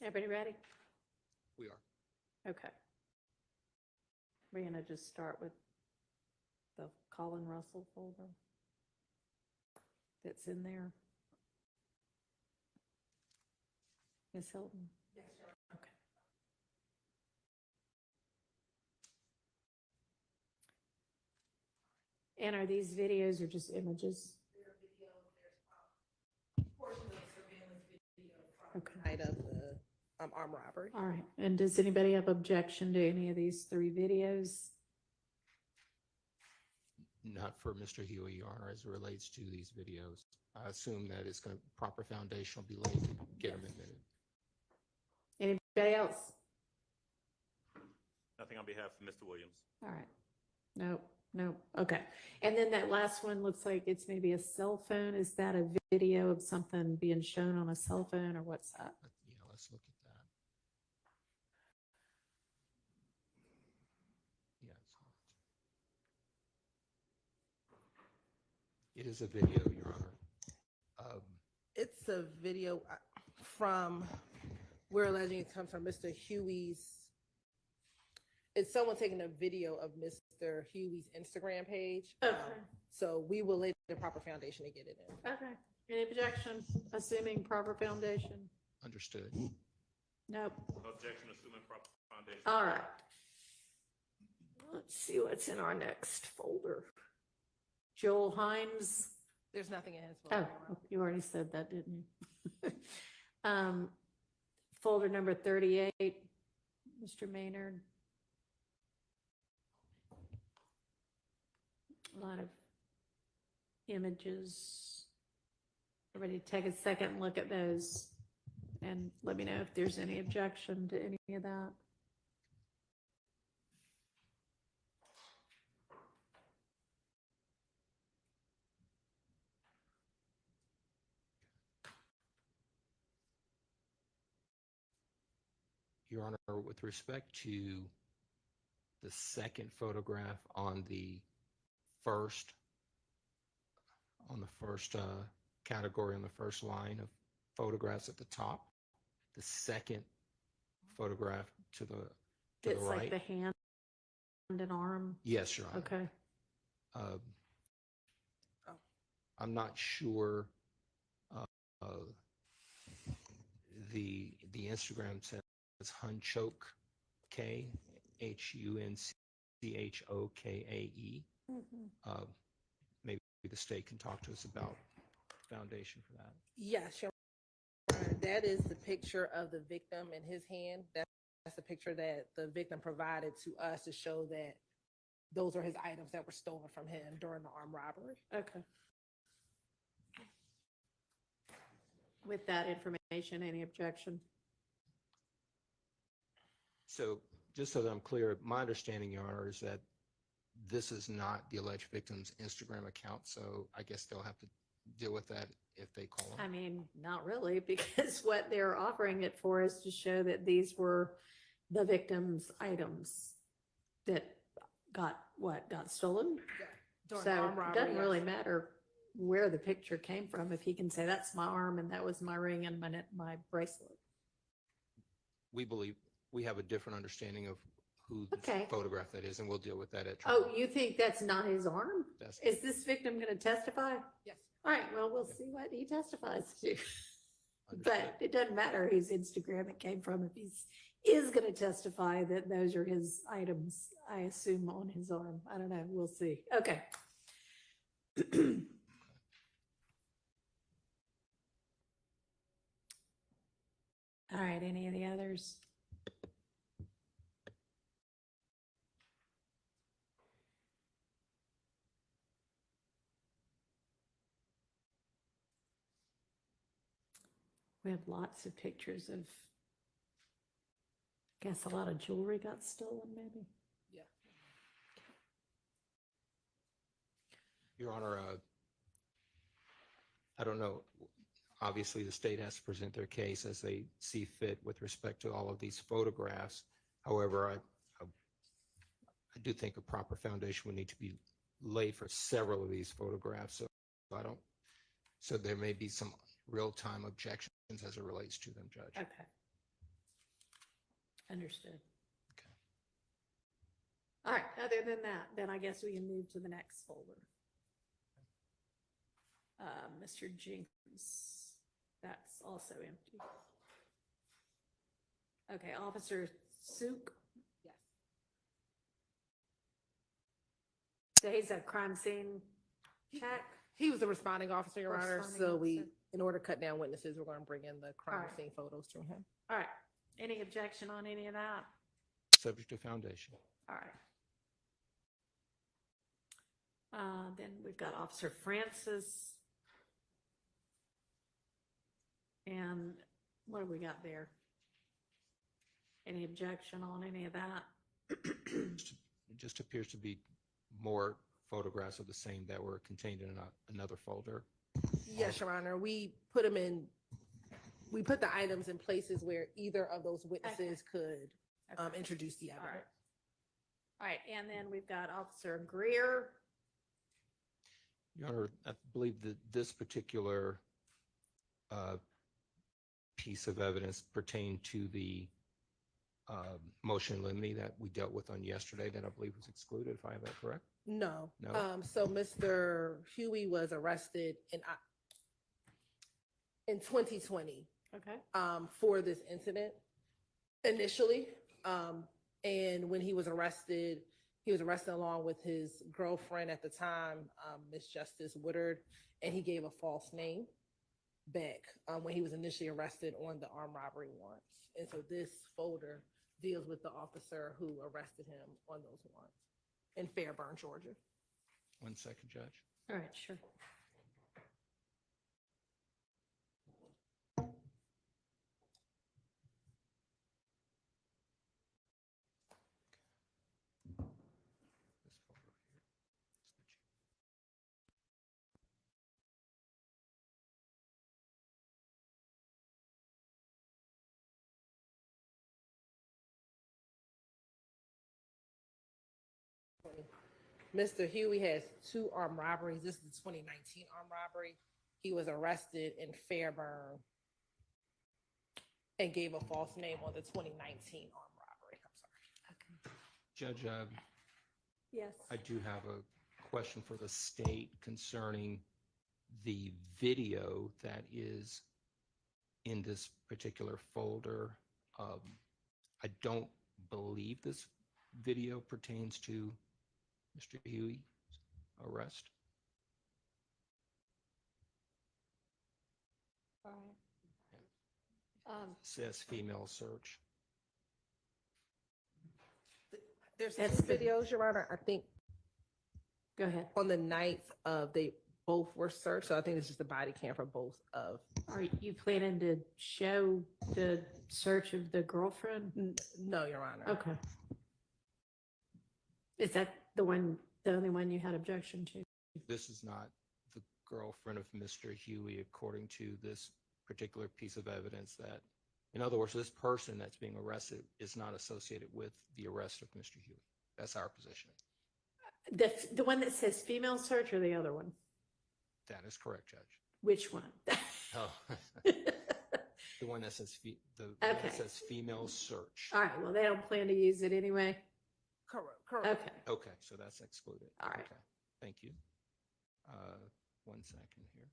Everybody ready? We are. Okay. We're gonna just start with the Colin Russell folder that's in there. Ms. Hilton? Yes, sir. Okay. And are these videos or just images? Okay. Night of the armed robbery. All right. And does anybody have objection to any of these 3 videos? Not for Mr. Huey, Your Honor, as it relates to these videos. I assume that it's going to, proper foundation will be laid to get them admitted. Anybody else? Nothing on behalf of Mr. Williams. All right. Nope. Nope. Okay. And then that last one looks like it's maybe a cell phone. Is that a video of something being shown on a cell phone or what's that? Yeah, let's look at that. Yeah, it is a video, Your Honor. It's a video from, we're alleging it comes from Mr. Huey's. It's someone taking a video of Mr. Huey's Instagram page. Okay. So we will lay the proper foundation to get it in. Okay. Any objection, assuming proper foundation? Understood. Nope. Objection, assuming proper foundation. All right. Let's see what's in our next folder. Joel Himes. There's nothing in his Oh, folder. you already said that, didn't you? Folder number 38, Mr. Maynard. A lot of images. Everybody take a second and look at those and let me know if there's any objection to any of that. Your Honor, with respect to the second photograph on the first category, on the first line of photographs at the top, the second photograph to the It's right. like the hand and arm. Yes, Your Honor. Okay. I'm not sure. The Instagram says Hunchoke, K, Hunchchokae. Maybe the state can talk to us about foundation for that. Yes, Your Honor. That is the picture of the victim in his hand. That's the picture that the victim provided to us to show that those are his items that were stolen from him during the armed robbery. Okay. With that information, any objection? So just so that I'm clear, my understanding, Your Honor, is that this is not the alleged victim's Instagram account, so I guess they'll have to deal with that if they call I him. mean, not really, because what they're offering it for is to show that these were the victim's items that got stolen. During So the armed it robbery, doesn't really yes. matter where the picture came from. If he can say that's my arm and that was my ring and my bracelet. We believe we have a different understanding of who the Okay. photograph that is, and we'll deal with that at trial. Oh, you think that's not his arm? That's- Is this victim going to testify? Yes. All right, well, we'll see what he testifies to. But it doesn't matter whose Instagram it came from. If he's is going to testify that those are his items, I assume on his arm. I don't know. We'll see. Okay. All right, any of the others? We have lots of pictures of, I guess a lot of jewelry got stolen, maybe? Yeah. Your Honor, I don't know. Obviously, the state has to present their case as they see fit with respect to all of these photographs. However, I do think a proper foundation would need to be laid for several of these photographs. So there may be some real-time objections as it relates to them, Judge. Okay. Understood. All right, other than that, then I guess we can move to the next folder. Mr. Jenkins, that's also empty. Okay, Officer Suk. Yes. So he's a crime scene check. He was the responding officer, Your Honor, Responding so we, officer. in order to cut down witnesses, we're gonna bring in the crime Alright. scene photos from him. All right, any objection on any of that? Subject to foundation. All right. Then we've got Officer Francis. And what have we got there? Any objection on any of that? It just appears to be more photographs of the same that were contained in another folder. Yes, Your Honor, we put them in, we put the items in places where either of those witnesses could Okay. introduce the All right. evidence. All right, and then we've got Officer Greer. Your Honor, I believe that this particular piece of evidence pertained to the motion in limine that we dealt with on yesterday that I believe was excluded, if I have that correct. No. No? So Mr. Huey was arrested in 2020 Okay. for this incident initially. And when he was arrested along with his girlfriend at the time, Miss Justice Woodard, and he gave a false name back when he was initially arrested on the armed robbery warrants. And so this folder deals with the officer who arrested him on those warrants in Fairburn, Georgia. 1 second, Judge. All right, sure. This folder here. Mr. Huey has 2 armed robberies. This is the 2019 armed robbery. He was arrested in Fairburn and gave a false name on the 2019 armed robbery. I'm sorry. Judge, Yes. I do have a question for the state concerning the video that is in this particular folder. I don't believe this video pertains to Mr. Huey's arrest. All right. Says female search. There's That's 2 the- videos, Your Honor. I think Go ahead. on the 9th they both were searched. So I think it's just a body cam for both of. Are you planning to show the search of the girlfriend? No, Your Honor. Okay. Is that the only one you had objection to? This is not the girlfriend of Mr. Huey, according to this particular piece of evidence that, in other words, this person that's being arrested is not associated with the arrest of Mr. Huey. That's our position. The one that says female search or the other one? That is correct, Judge. Which one? Oh. The one that says, the one Okay. that says female search. All right, well, they don't plan to use it anyway? Correct. Okay. Okay, so that's excluded. All right. Okay, thank you. 1 second here.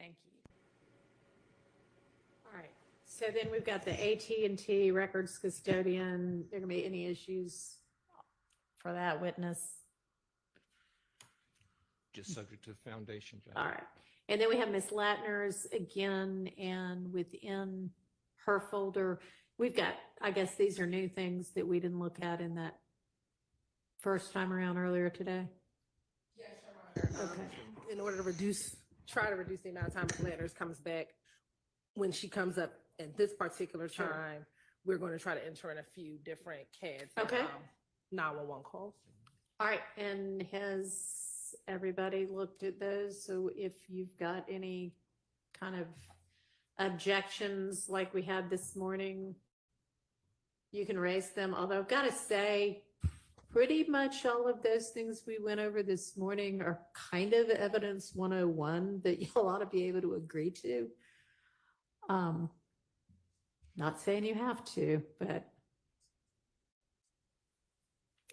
Thank you. All right, so then we've got the AT&T records custodian. There gonna be any issues for that witness? Just subject to foundation, Judge. All right, and then we have Ms. Latner's again, and within her folder, we've got, I guess these are new things that we didn't look at in that first time around earlier today. Yes, Your Honor. Okay. In order to try to reduce the amount of time Ms. Letters comes back, when she comes up at this particular Sure. time, we're going to try to enter in a few different CADs. Okay. 911 calls. All right, and has everybody looked at those? So if you've got any kind of objections like we had this morning, you can raise them. Although I've got to say, pretty much all of those things we went over this morning are kind of evidence 101 that you'll ought to be able to agree to. Not saying you have to, but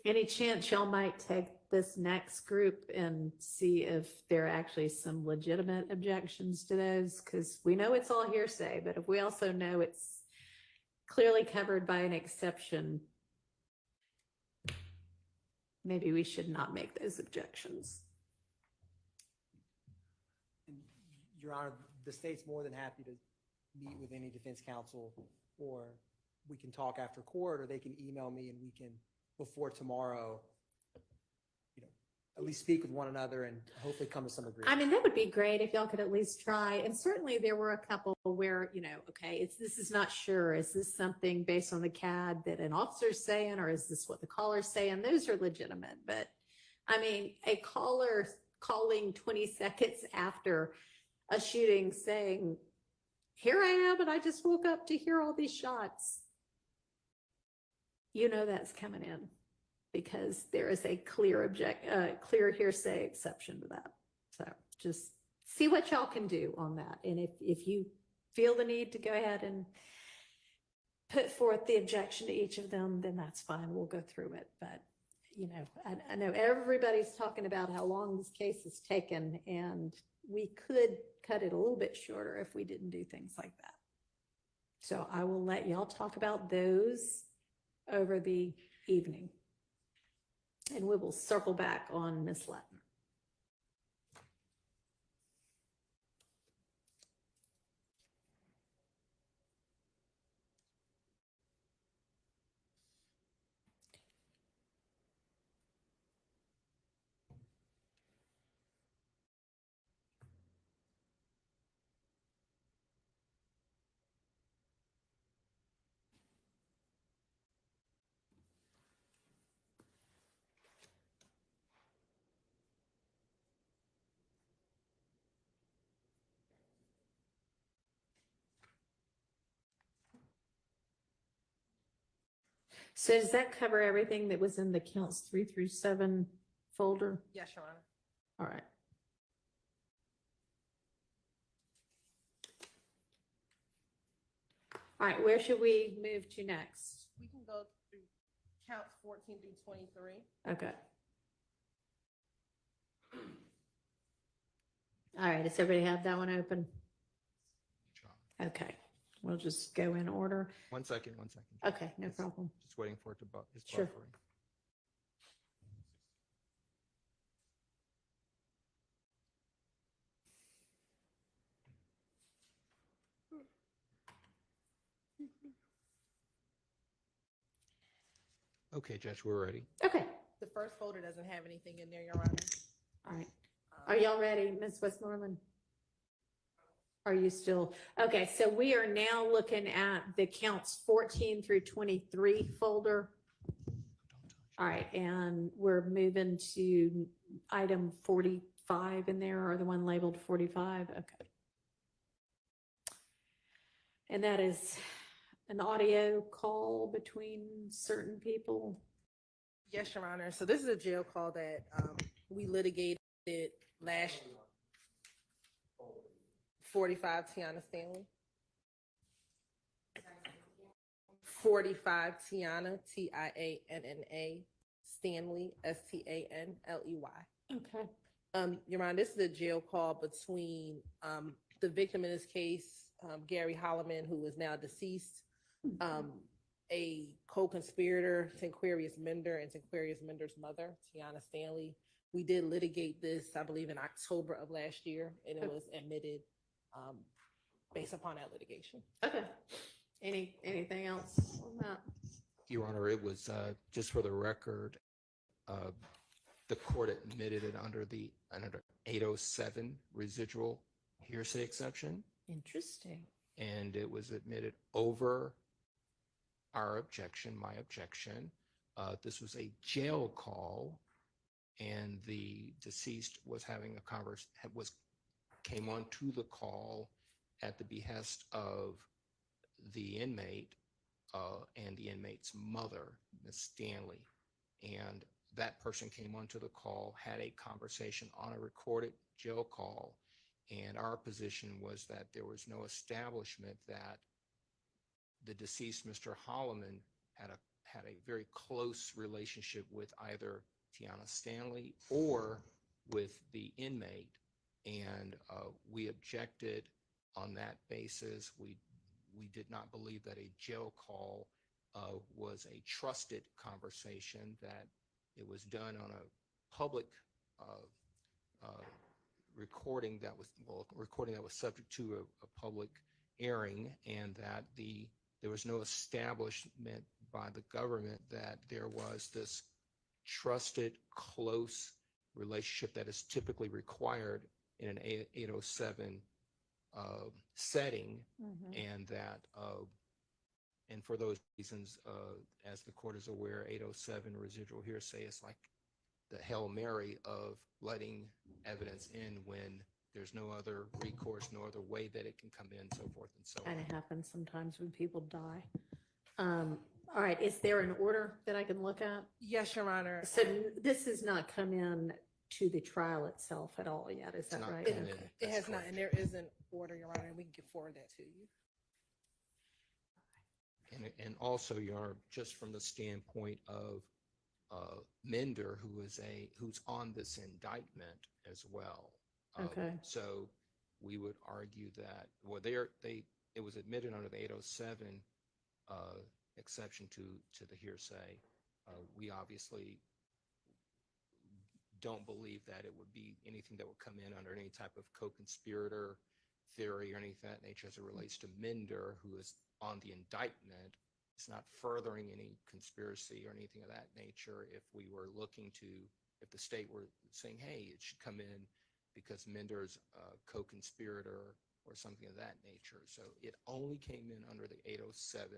any chance y'all might take this next group and see if there are actually some legitimate objections to those? Because we know it's all hearsay, but if we also know it's clearly covered by an exception, maybe we should not make those objections. Your Honor, the state's more than happy to meet with any defense counsel, or we can talk after court, or they can email me and we can, before tomorrow, at least speak with one another and hopefully come to some agreement. I mean, that would be great if y'all could at least try. And certainly there were a couple where, okay, this is not sure. Is this something based on the CAD that an officer's saying, or is this what the caller's saying? Those are legitimate. But I mean, a caller calling 20 seconds after a shooting saying, here I am, and I just woke up to hear all these shots. That's coming in, because there is a clear hearsay exception to that. So just see what y'all can do on that. And if you feel the need to go ahead and put forth the objection to each of them, then that's fine. We'll go through it. But, I know everybody's talking about how long this case has taken, and we could cut it a little bit shorter if we didn't do things like that. So I will let y'all talk about those over the evening. And we will circle back on Ms. Latner. So does that cover everything that was in the counts 3 through 7 folder? Yes, Your Honor. All right. All right, where should we move to next? We can go through counts 14 through 23. Okay. All right, does everybody have that one open? Okay, we'll just go in order. One second. Okay, no problem. Just waiting for it to it's Sure. buffering. Okay, Judge, we're ready. Okay, The first folder doesn't have anything in there, Your Honor. all right. Are y'all ready, Ms. Westmoreland? Are you still? Okay, so we are now looking at the counts 14 through 23 folder. All right, and we're moving to item 45 in there, or the one labeled 45. Okay. And that is an audio call between certain people. Yes, Your Honor. So this is a jail call that we litigated last 45 Tiana Stanley. 45 Tiana, Tianna Stanley, Stanley. Okay. Your Honor, this is a jail call between the victim in this case, Gary Holloman, who is now deceased, a co-conspirator, Tanquarius Mender, and Tanquarius Mender's mother, Tiana Stanley. We did litigate this, I believe, in October of last year, and it was admitted based upon that litigation. Okay. Anything else on that? Your Honor, it was, just for the record, the court admitted it under 807 residual hearsay exception. Interesting. And it was admitted over our objection, my objection. This was a jail call, and the deceased was having a came on to the call at the behest of the inmate and the inmate's mother, Ms. Stanley. And that person came onto the call, had a conversation on a recorded jail call, and our position was that there was no establishment that the deceased, Mr. Holloman, had a very close relationship with either Tiana Stanley or with the inmate, and we objected on that basis. We did not believe that a jail call was a trusted conversation, that it was done on a public recording that was subject to a public airing, and that there was no establishment by the government that there was this trusted, close relationship that is typically required in an 807 setting, and that and for those reasons, as the court is aware, 807 residual hearsay is like the Hail Mary of letting evidence in when there's no other recourse, no other way that it can come in, so forth and so on. Kind of happens sometimes when people die. All right, is there an order that I can look at? Yes, Your Honor. So this has not come in to the trial itself at all yet, is that right? It has not, and there is an order, Your Honor, and we can forward that to you. And also, Your Honor, just from the standpoint of Mender, who's on this indictment as well. Okay. So we would argue that, well, it was admitted under the 807 exception to the hearsay. We obviously don't believe that it would be anything that would come in under any type of co-conspirator theory or anything of that nature as it relates to Mender, who is on the indictment. It's not furthering any conspiracy or anything of that nature. If the state were saying, hey, it should come in because Mender's a co-conspirator or something of that nature. So it only came in under the 807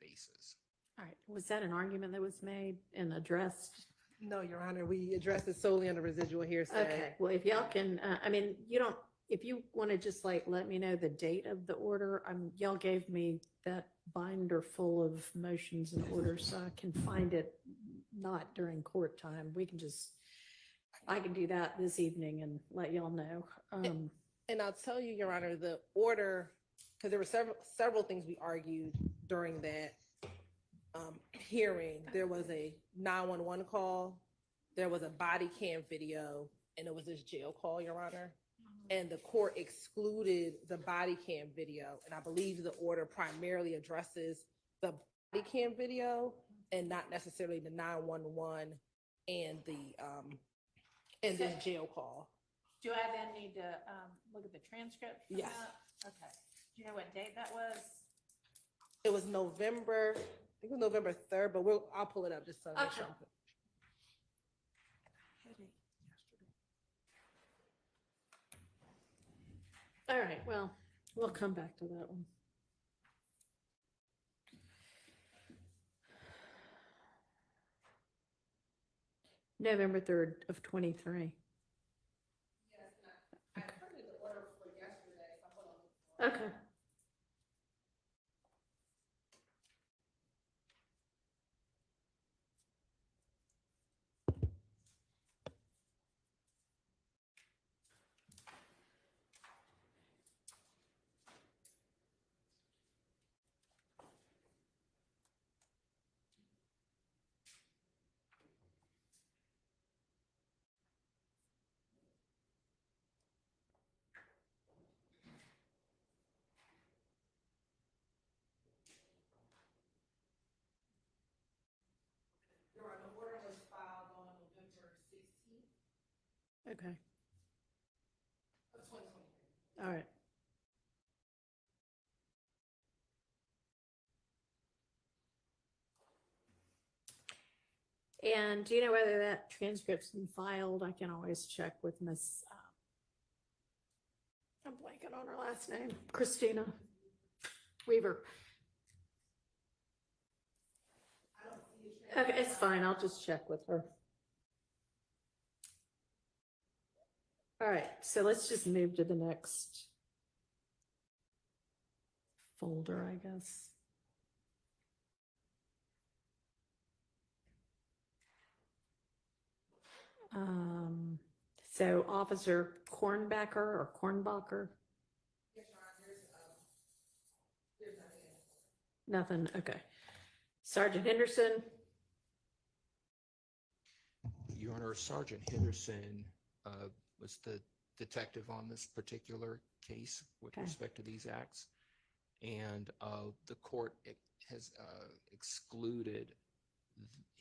basis. All right, was that an argument that was made and addressed? No, Your Honor, we addressed it solely under residual hearsay. Okay, well, if y'all can, if you want to just like let me know the date of the order, y'all gave me that binder full of motions and orders, so I can find it not during court time. I can do that this evening and let y'all know. And I'll tell you, Your Honor, the order, because there were several things we argued during that hearing. There was a 911 call, there was a body cam video, and it was this jail call, Your Honor. And the court excluded the body cam video. And I believe the order primarily addresses the body cam video and not necessarily the 911 and this jail call. Do I then need to look at the transcript? Yes. Okay. Do you know what date that was? It was November, I think it was November 3rd, but I'll pull it up just so I make sure. All right, well, we'll come back to that one. November 3rd of 23. I printed the order for yesterday. So Okay. Okay. All right. And do you know whether that transcript's been filed? I can always check with Miss, I'm blanking on her last name, Christina Weaver. Okay, it's fine. I'll just check with her. All right, so let's just move to the next folder, I guess. So Officer Kornbacher or Kornbacher? Nothing, okay. Sergeant Henderson? Your Honor, Sergeant Henderson was the detective on this particular case with Okay. respect to these acts. And the court has excluded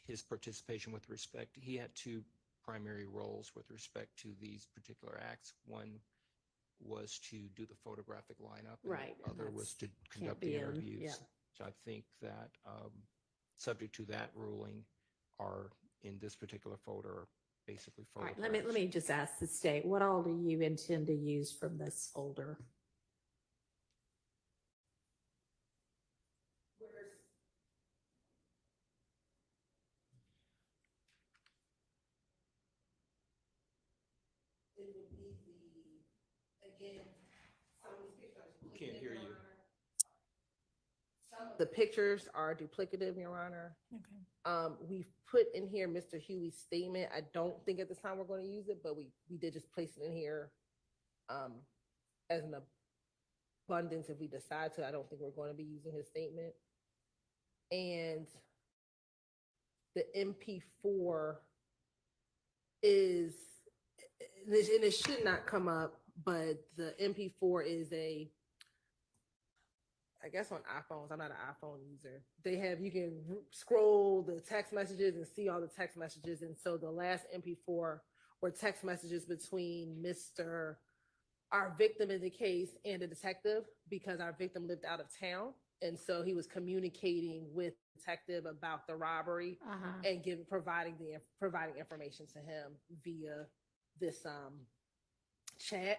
his participation with respect. He had two primary roles with respect to these particular acts. One was to do the photographic lineup, and Right, the and other was to can't conduct be the in, interviews. yeah. So I think that subject to that ruling are in this particular folder basically All right, photographs. let me just ask the state, what all do you intend to use from this folder? It would be again, some of these pictures. Can't hear you. The pictures are duplicative, Your Honor. Okay. We've put in here Mr. Huey's statement. I don't think at this time we're going to use it, but we did just place it in here as an abundance if we decide to. I don't think we're going to be using his statement. And the MP4 is, and it should not come up, but the MP4 is I guess on iPhones, I'm not an iPhone user. They have, you can scroll the text messages and see all the text messages. And so the last MP4 were text messages between our victim in the case and the detective, because our victim lived out of town. And so he was communicating with the detective about the robbery and providing information to him via this chat.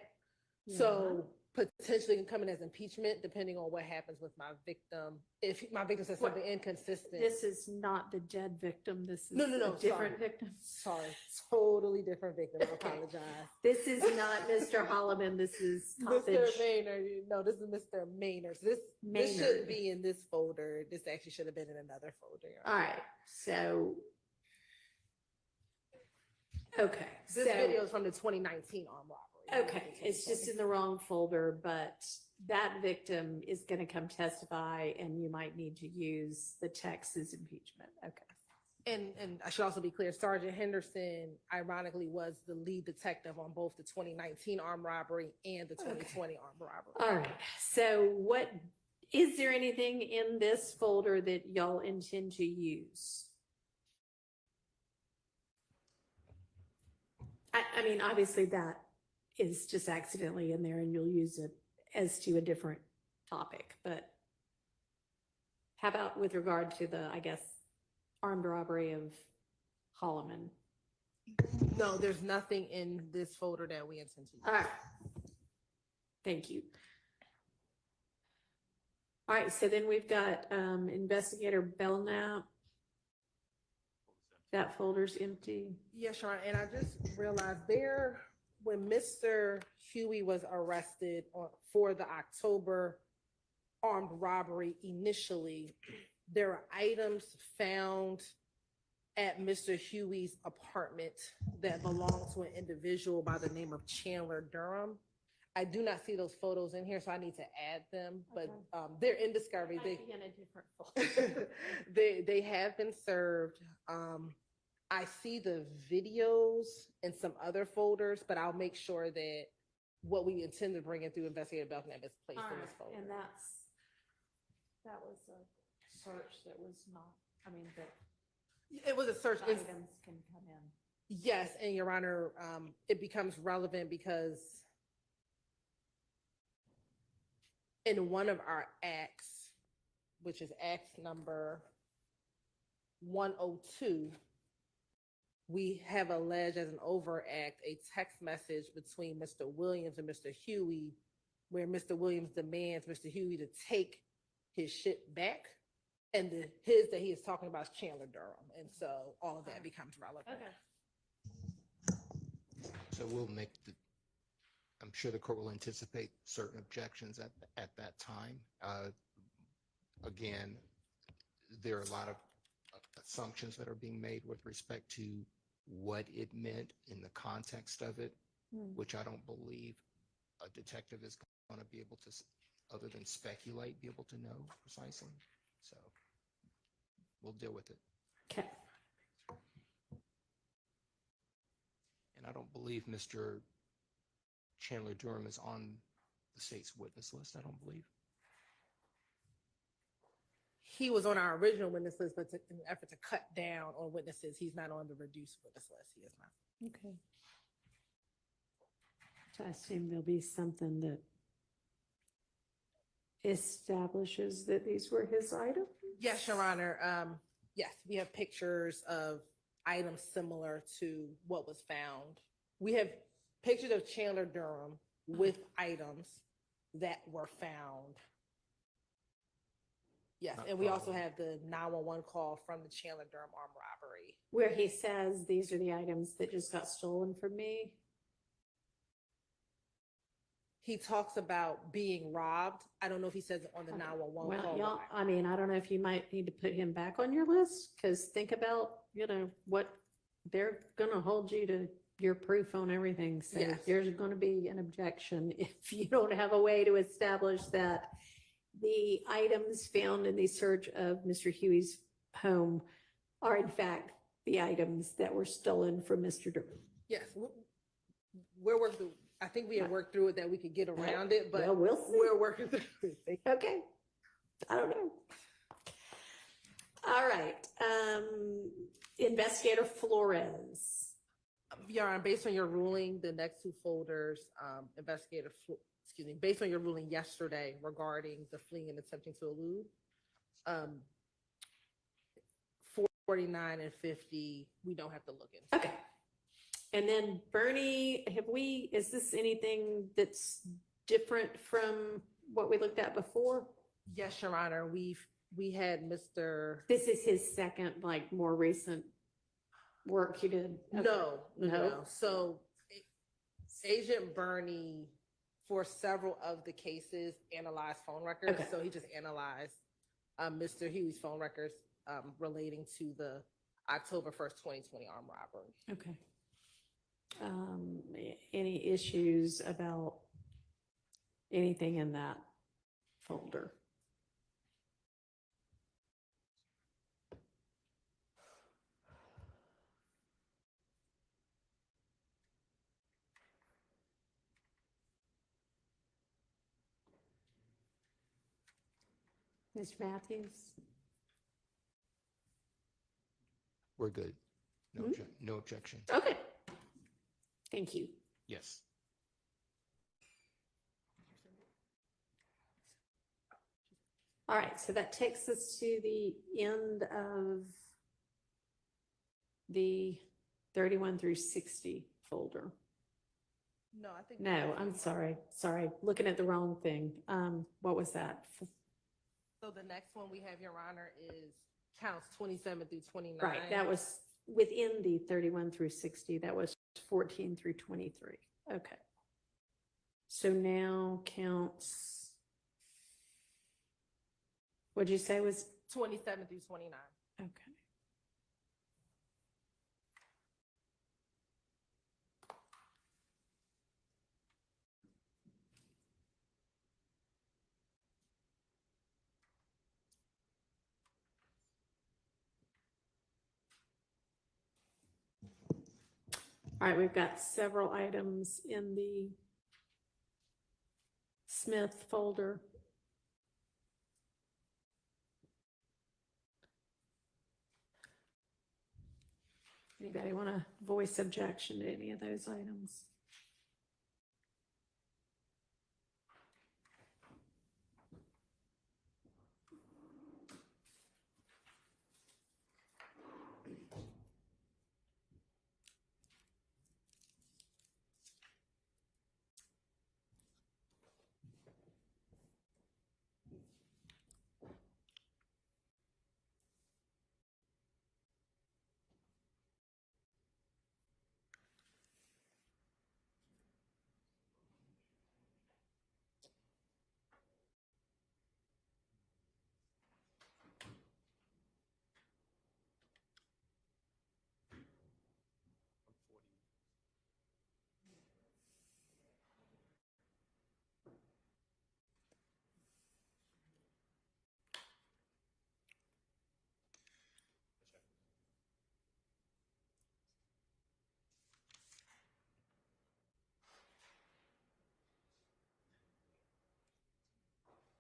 Yeah. So potentially can come in as impeachment depending on what happens with my victim. If my victim says something inconsistent. This is not the dead victim. This is No, a different sorry. victim. Sorry, totally different victim. I apologize. This is not Mr. Holloman. This is Mr. Maynard. No, this is Mr. Maynard. So this Maynard. shouldn't be in this folder. This actually should have been in another folder. All right, so. Okay. This video is from the 2019 armed robbery. Okay, it's just in the wrong folder, but that victim is going to come testify and you might need to use the text as impeachment. Okay. And I should also be clear, Sergeant Henderson, ironically, was the lead detective on both the 2019 armed robbery and the 2020 armed robbery. All right, so is there anything in this folder that y'all intend to use? I mean, obviously that is just accidentally in there and you'll use it as to a different topic, but how about with regard to the, I guess, armed robbery of Holloman? No, there's nothing in this folder that we intend to use. All right. Thank you. All right, so then we've got Investigator Belknap. That folder's empty. Yes, Sharon, and I just realized when Mr. Huey was arrested for the October armed robbery initially, there were items found at Mr. Huey's apartment that belonged to an individual by the name of Chandler Durham. I do not see those photos in here, so I need to add them, but they're in discovery. Might be in a different folder. They have been served. I see the videos in some other folders, but I'll make sure that what we intend to bring in through Investigator Belknap is placed in this folder. And that was a search that was not, I mean, that It was a search. items can come in. Yes, and Your Honor, it becomes relevant because in one of our acts, which is act number 102, we have alleged as an overact a text message between Mr. Williams and Mr. Huey, where Mr. Williams demands Mr. Huey to take his shit back. And his that he is talking about is Chandler Durham. And so all of that becomes relevant. So we'll make I'm sure the court will anticipate certain objections at that time. Again, there are a lot of assumptions that are being made with respect to what it meant in the context of it, which I don't believe a detective is going to be able to, other than speculate, be able to know precisely. So we'll deal with it. Okay. And I don't believe Mr. Chandler Durham is on the state's witness list. I don't believe. He was on our original witness list, but in an effort to cut down on witnesses, he's not on the reduced witness list. He is not. Okay. So I assume there'll be something that establishes that these were his items? Yes, Your Honor. Yes, we have pictures of items similar to what was found. We have pictures of Chandler Durham with items that were found. Yes, and we also have the 911 call from the Chandler Durham armed robbery. Where he says, these are the items that just got stolen from me. He talks about being robbed. I don't know if he says it on the 911 Well, call. y'all, I mean, I don't know if you might need to put him back on your list, because think about, what they're gonna hold you to your proof on everything. So Yes. there's gonna be an objection if you don't have a way to establish that the items found in the search of Mr. Huey's home are in fact the items that were stolen from Mr. Durham. Yes, we're working through, I think we have worked through it that we could get around it, but Well, we'll see. we're working through it. Okay. I don't know. All right. Investigator Flores. Your Honor, based on your ruling, the next two folders, based on your ruling yesterday regarding the fleeing and attempting to elude, 49 and 50, we don't have to look into. Okay. And then Bernie, is this anything that's different from what we looked at before? Yes, Your Honor, we had Mr. This is his second, more recent work he did? Okay. No. So Agent Bernie, for several of the cases, analyzed phone records. Okay. So he just analyzed Mr. Huey's phone records relating to the October 1st, 2020 armed robbery. Okay. Any issues about anything in that folder? Mr. Matthews? We're good. No objection. Okay. Thank you. Yes. All right, so that takes us to the end of the 31 through 60 folder. No, I think. No, I'm sorry. Looking at the wrong thing. What was that? So the next one we have, Your Honor, is counts 27 through 29. Right, that was within the 31 through 60. That was 14 through 23. Okay. So now counts, what'd you say was? 27 through 29. Okay. All right, we've got several items in the Smith folder. Anybody want to voice objection to any of those items?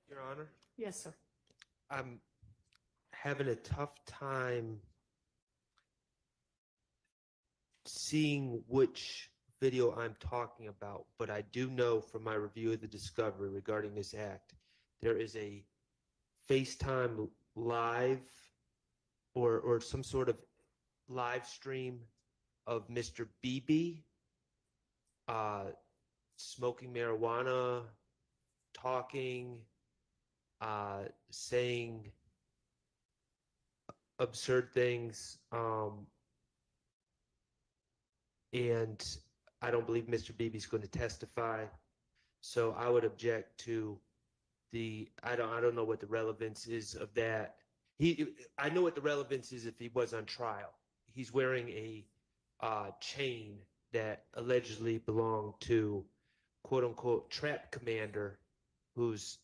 Your Honor, Yes, sir. I'm having a tough time seeing which video I'm talking about, but I do know from my review of the discovery regarding this act, there is a FaceTime live or some sort of live stream of Mr. BB smoking marijuana, talking, saying absurd things, and I don't believe Mr. Beebe's going to testify. So I would object to I don't know what the relevance is of that. I know what the relevance is if he was on trial. He's wearing a chain that allegedly belonged to quote unquote trap commander, whose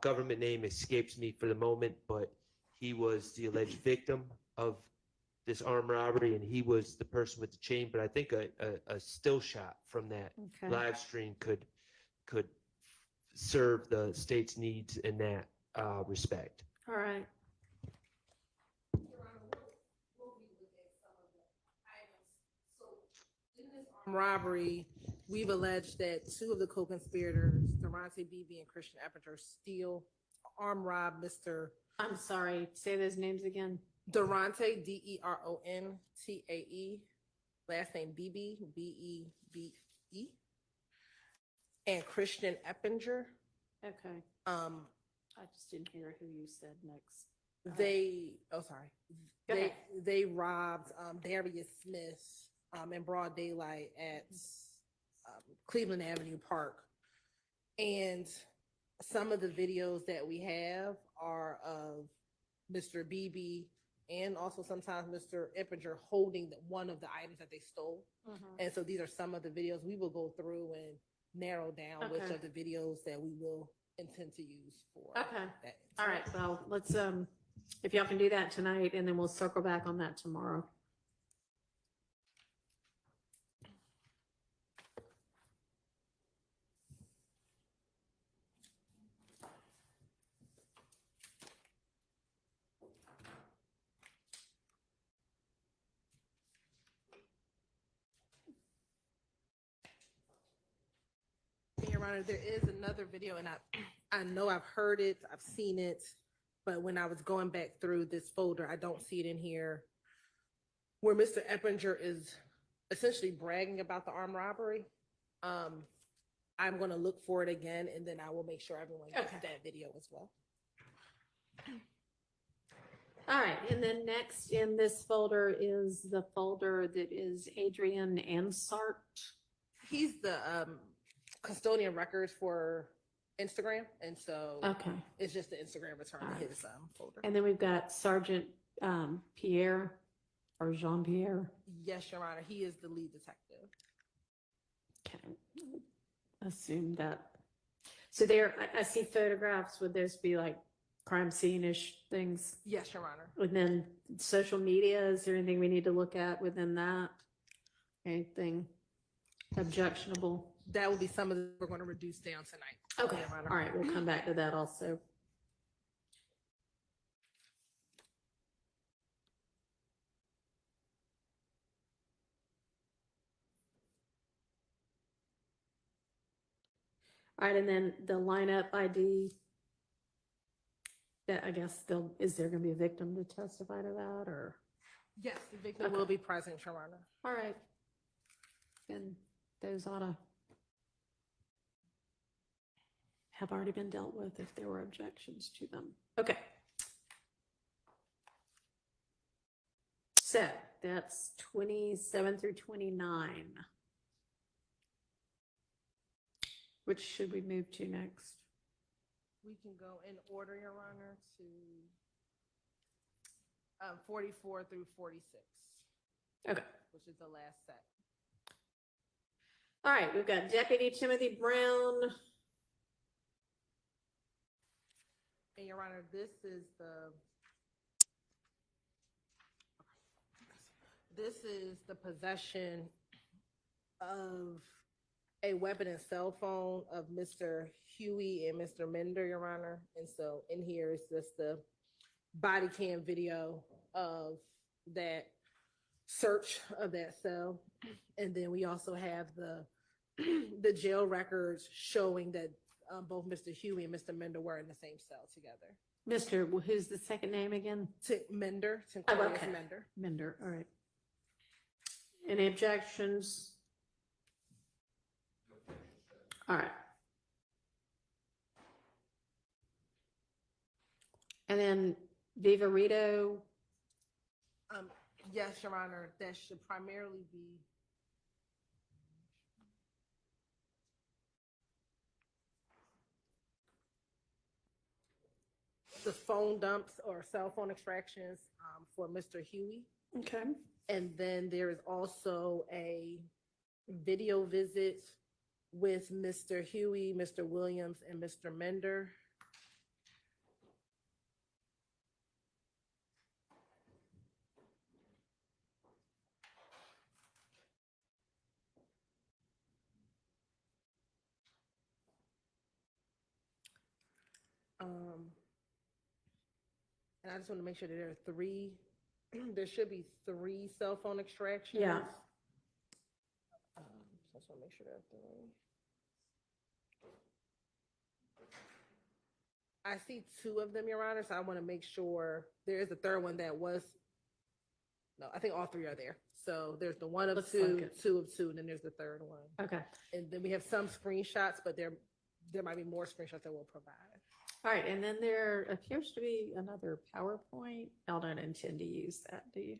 government name escapes me for the moment, but he was the alleged victim of this armed robbery, and he was the person with the chain. But I think a still shot from that Okay. live stream could serve the state's needs in that respect. All right. Robbery, we've alleged that two of the co-conspirators, Durante Beebe and Christian Eppinger, steal, armed rob Mr. I'm sorry. Say those names again. Durante, Derontae, last name Beebe, Bebe, and Christian Eppinger. Okay. I just didn't hear who you said next. They robbed Darius Smith in broad daylight at Cleveland Avenue Park. And some of the videos that we have are of Mr. Beebe and also sometimes Mr. Eppinger holding one of the items that they stole. And so these are some of the videos. We will go through and narrow down which of the videos that we will intend to use for that. All right. Well, let's, if y'all can do that tonight, and then we'll circle back on that tomorrow. Your Honor, there is another video, and I know I've heard it, I've seen it, but when I was going back through this folder, I don't see it in here, where Mr. Eppinger is essentially bragging about the armed robbery. I'm going to look for it again, and then I will make sure everyone gets that video as well. All right. And then next in this folder is the folder that is Adrian Ansart. He's the custodian records for Instagram, and so it's just the Instagram return to his folder. And then we've got Sergeant Pierre or Jean-Pierre. Yes, Your Honor, he is the lead detective. Okay, assume that. So there, I see photographs. Would those be like crime scene-ish things? Yes, Your Honor. And then social media, is there anything we need to look at within that? Anything objectionable? That will be some of the we're going to reduce down tonight. Okay, all right, we'll come back to that also. All right, and then the lineup ID, that I guess is there gonna be a victim to testify to that, or? Yes, the victim Okay. will be present, Your Honor. All right. And those ought to have already been dealt with if there were objections to them. Okay. So that's 27 through 29. Which should we move to next? We can go in order, Your Honor, to 44 through 46. Okay. Which is the last set. All right, we've got Deputy Timothy Brown. And Your Honor, this is the possession of a weapon and cell phone of Mr. Huey and Mr. Mender, Your Honor. And so in here is just the body cam video of that search of that cell. And then we also have the jail records showing that both Mr. Huey and Mr. Mender were in the same cell together. Who's the second name again? Mender. Oh, okay. Mender, all right. Any objections? All right. And then Vivarito. Yes, Your Honor, that should primarily be the phone dumps or cell phone extractions for Mr. Huey. Okay. And then there is also a video visit with Mr. Huey, Mr. Williams, and Mr. Mender. And I just want to make sure that there are three, there should be 3 cell phone extractions. Yeah. So I just want to make sure there are 3. I see 2 of them, Your Honor, so I want to make sure there is a third one that was, no, I think all 3 are there. So there's the 1 of Looks 2, like it. 2 of 2, and then there's the third one. Okay. And then we have some screenshots, but there might be more screenshots that we'll provide. All right, and then there appears to be another PowerPoint. Y'all don't intend to use that, do you?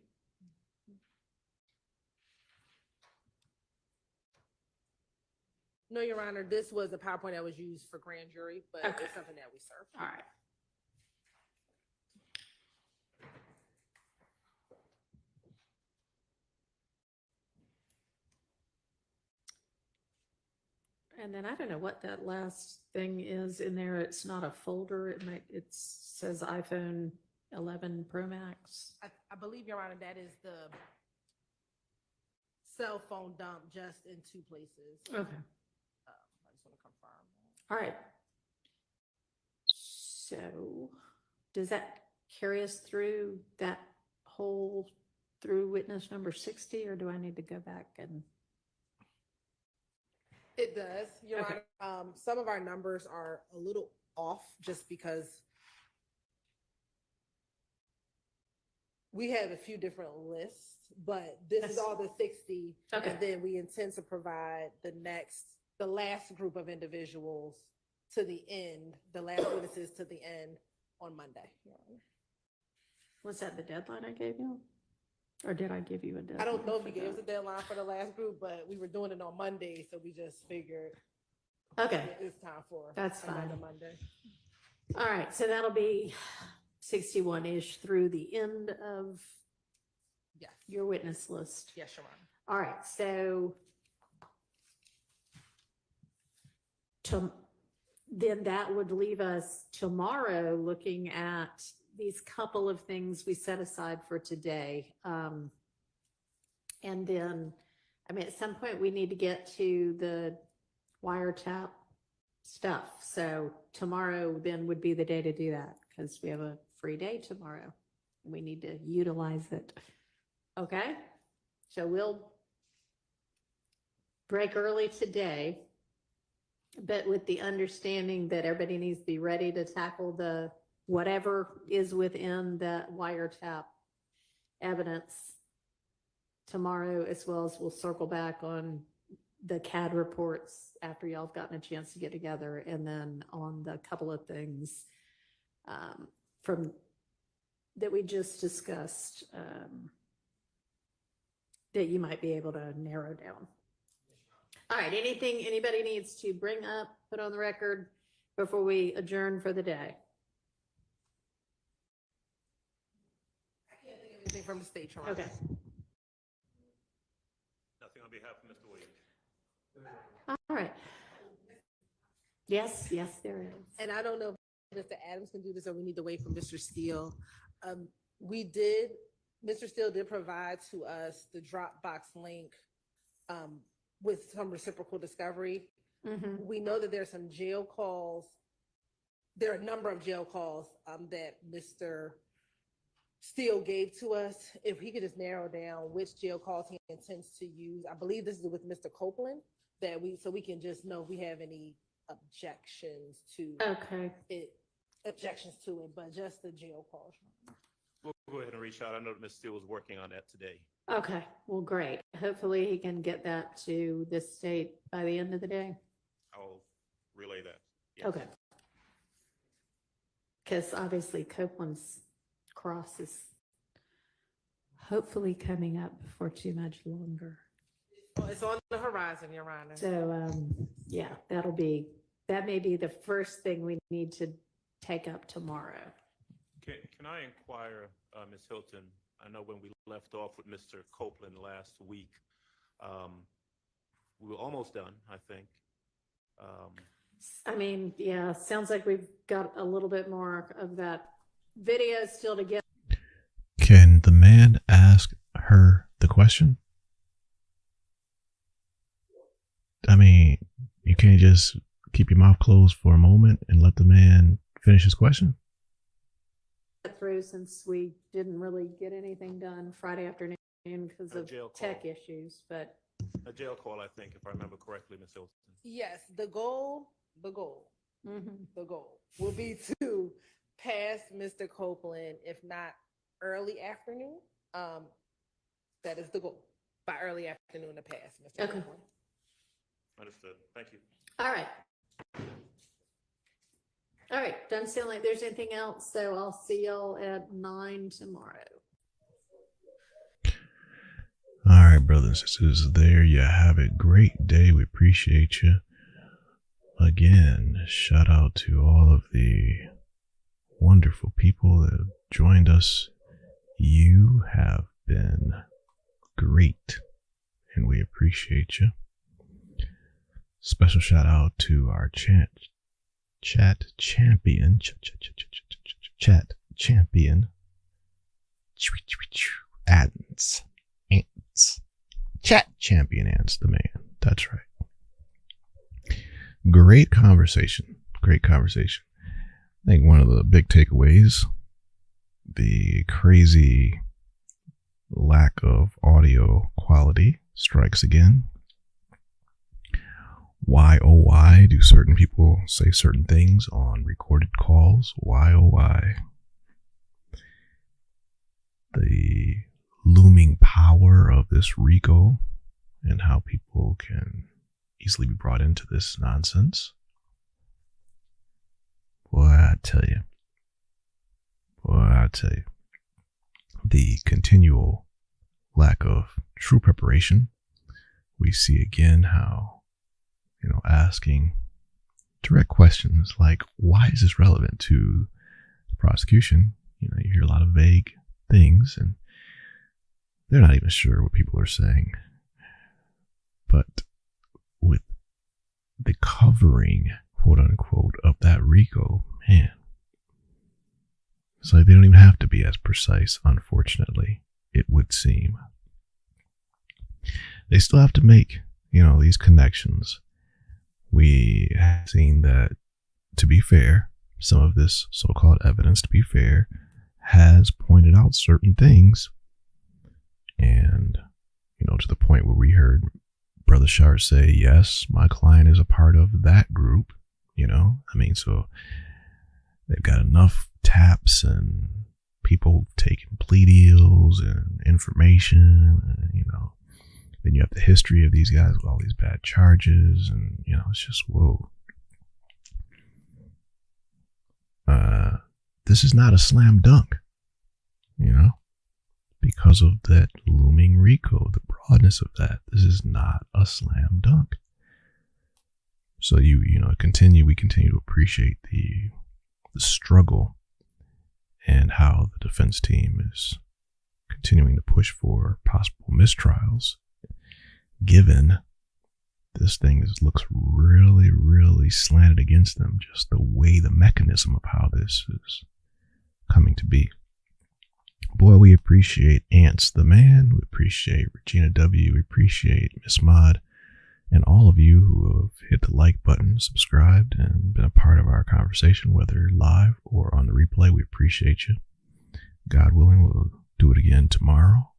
No, Your Honor, this was a PowerPoint that was used for grand jury, but Okay. it's something that we serve. All right. And then I don't know what that last thing is in there. It's not a folder. It says iPhone 11 Pro Max. I believe, Your Honor, that is the cell phone dump just in 2 places. Okay. I just want to confirm. All right. So does that carry us through that whole, through witness number 60, or do I need to go back and? It does, Your Okay. Honor. Some of our numbers are a little off just because we have a few different lists, but this is all the 60. Okay. And then we intend to provide the last group of individuals to the end, the last witnesses to the end on Monday, Your Honor. Was that the deadline I gave you? Or did I give you a deadline? I don't know if you for gave us that? a deadline for the last group, but we were doing it on Monday, so we just figured Okay, it's time for That's another fine. Monday. all right, so that'll be 61-ish through the end of Yes, your witness list. yes, Your Honor. All right, so then that would leave us tomorrow looking at these couple of things we set aside for today. And then, I mean, at some point we need to get to the wiretap stuff. So tomorrow then would be the day to do that because we have a free day tomorrow. We need to utilize it. Okay, so we'll break early today but with the understanding that everybody needs to be ready to tackle the whatever is within the wiretap evidence tomorrow, as well as we'll circle back on the CAD reports after y'all have gotten a chance to get together, and then on the couple of things from that we just discussed that you might be able to narrow down. All right, anything anybody needs to bring up, put on the record before we adjourn for the day? I can't think of anything from the state, Your Honor. Okay. Nothing on behalf of Mr. Williams. All right. Yes, yes, there is. And I don't know if Mr. Adams can do this or we need to wait for Mr. Steele. Mr. Steele did provide to us the Dropbox link with some reciprocal discovery. Mhm. We know that there's some jail calls. There are a number of jail calls that Mr. Steele gave to us. If he could just narrow down which jail calls he intends to use. I believe this is with Mr. Copeland, so we can just know if we have any objections to Okay. it, but just the jail calls. We'll go ahead and reach out. I know that Ms. Steele was working on that today. Okay, well, great. Hopefully he can get that to the state by the end of the day. I'll relay that. Yes. Okay. Because obviously Copeland's cross is hopefully coming up before too much longer. Well, it's on the horizon, Your Honor. So, yeah, that may be the first thing we need to take up tomorrow. Can I inquire, Ms. Hilton? I know when we left off with Mr. Copeland last week, we were almost done, I think. I mean, yeah, sounds like we've got a little bit more of that video still to get. Can the man ask her the question? I mean, you can't just keep your mouth closed for a moment and let the man finish his question? Through since we didn't really get anything done Friday afternoon because of jail tech call. issues, but A jail call, I think, if I remember correctly, Ms. Hilton. Yes, the goal will be to pass Mr. Copeland, if not early afternoon. That is the goal, by early afternoon to pass Mr. Okay. Copeland. Understood. Thank you. all right. All right, doesn't sound like there's anything else, so I'll see y'all at 9 tomorrow. All right, brothers and sisters, there you have it. Great day. We appreciate you. Again, shout out to all of the wonderful people that have joined us. You have been great, and we appreciate you. Special shout out to our chat champion, Atkins, chat champion, Ants the man. That's right. Great conversation. I think one of the big takeaways, the crazy lack of audio quality strikes again. Why, oh, why do certain people say certain things on recorded calls? Why, oh, why? The looming power of this RICO and how people can easily be brought into this nonsense. Boy, I tell you. The continual lack of true preparation. We see again how, asking direct questions like, why is this relevant to the prosecution? You hear a lot of vague things and they're not even sure what people are saying. But with the covering, quote unquote, of that RICO, man, it's like they don't even have to be as precise, unfortunately, it would seem. They still have to make, these connections. We have seen that, to be fair, some of this so-called evidence, to be fair, has pointed out certain things. And, to the point where we heard Brother Schardt say, yes, my client is a part of that group, you know? I mean, so they've got enough taps and people taking plea deals and information, and, you know, then you have the history of these guys with all these bad charges, and, you know, it's just, whoa. This is not a slam dunk, you know, because of that looming RICO, the broadness of that. This is not a slam dunk. So we continue to appreciate the struggle and how the defense team is continuing to push for possible mistrials, given this thing looks really, really slanted against them, just the way, the mechanism of how this is coming to be. Boy, we appreciate Ants the Man, we appreciate Regina W, we appreciate Miss Mod, and all of you who have hit the like button, subscribed, and been a part of our conversation, whether live or on the replay. We appreciate you. God willing, we'll do it again tomorrow.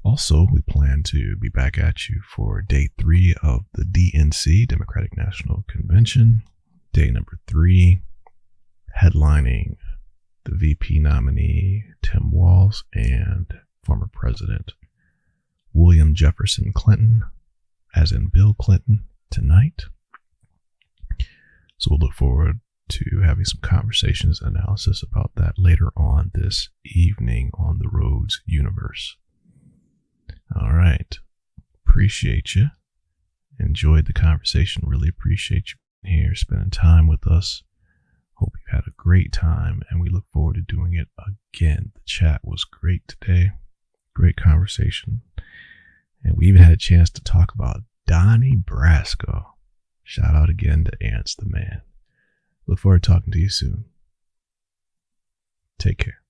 Also, we plan to be back at you for day 3 of the DNC, Democratic National Convention. Day number 3, headlining the VP nominee, Tim Walz, and former President William Jefferson Clinton, as in Bill Clinton, tonight. So we'll look forward to having some conversations and analysis about that later on this evening on the Rhodes Universe. All right. Appreciate you. Enjoyed the conversation. Really appreciate you being here, spending time with us. Hope you've had a great time, and we look forward to doing it again. The chat was great today. Great conversation. And we even had a chance to talk about Donnie Brasco. Shout out again to Ants the Man. Look forward to talking to you soon. Take care.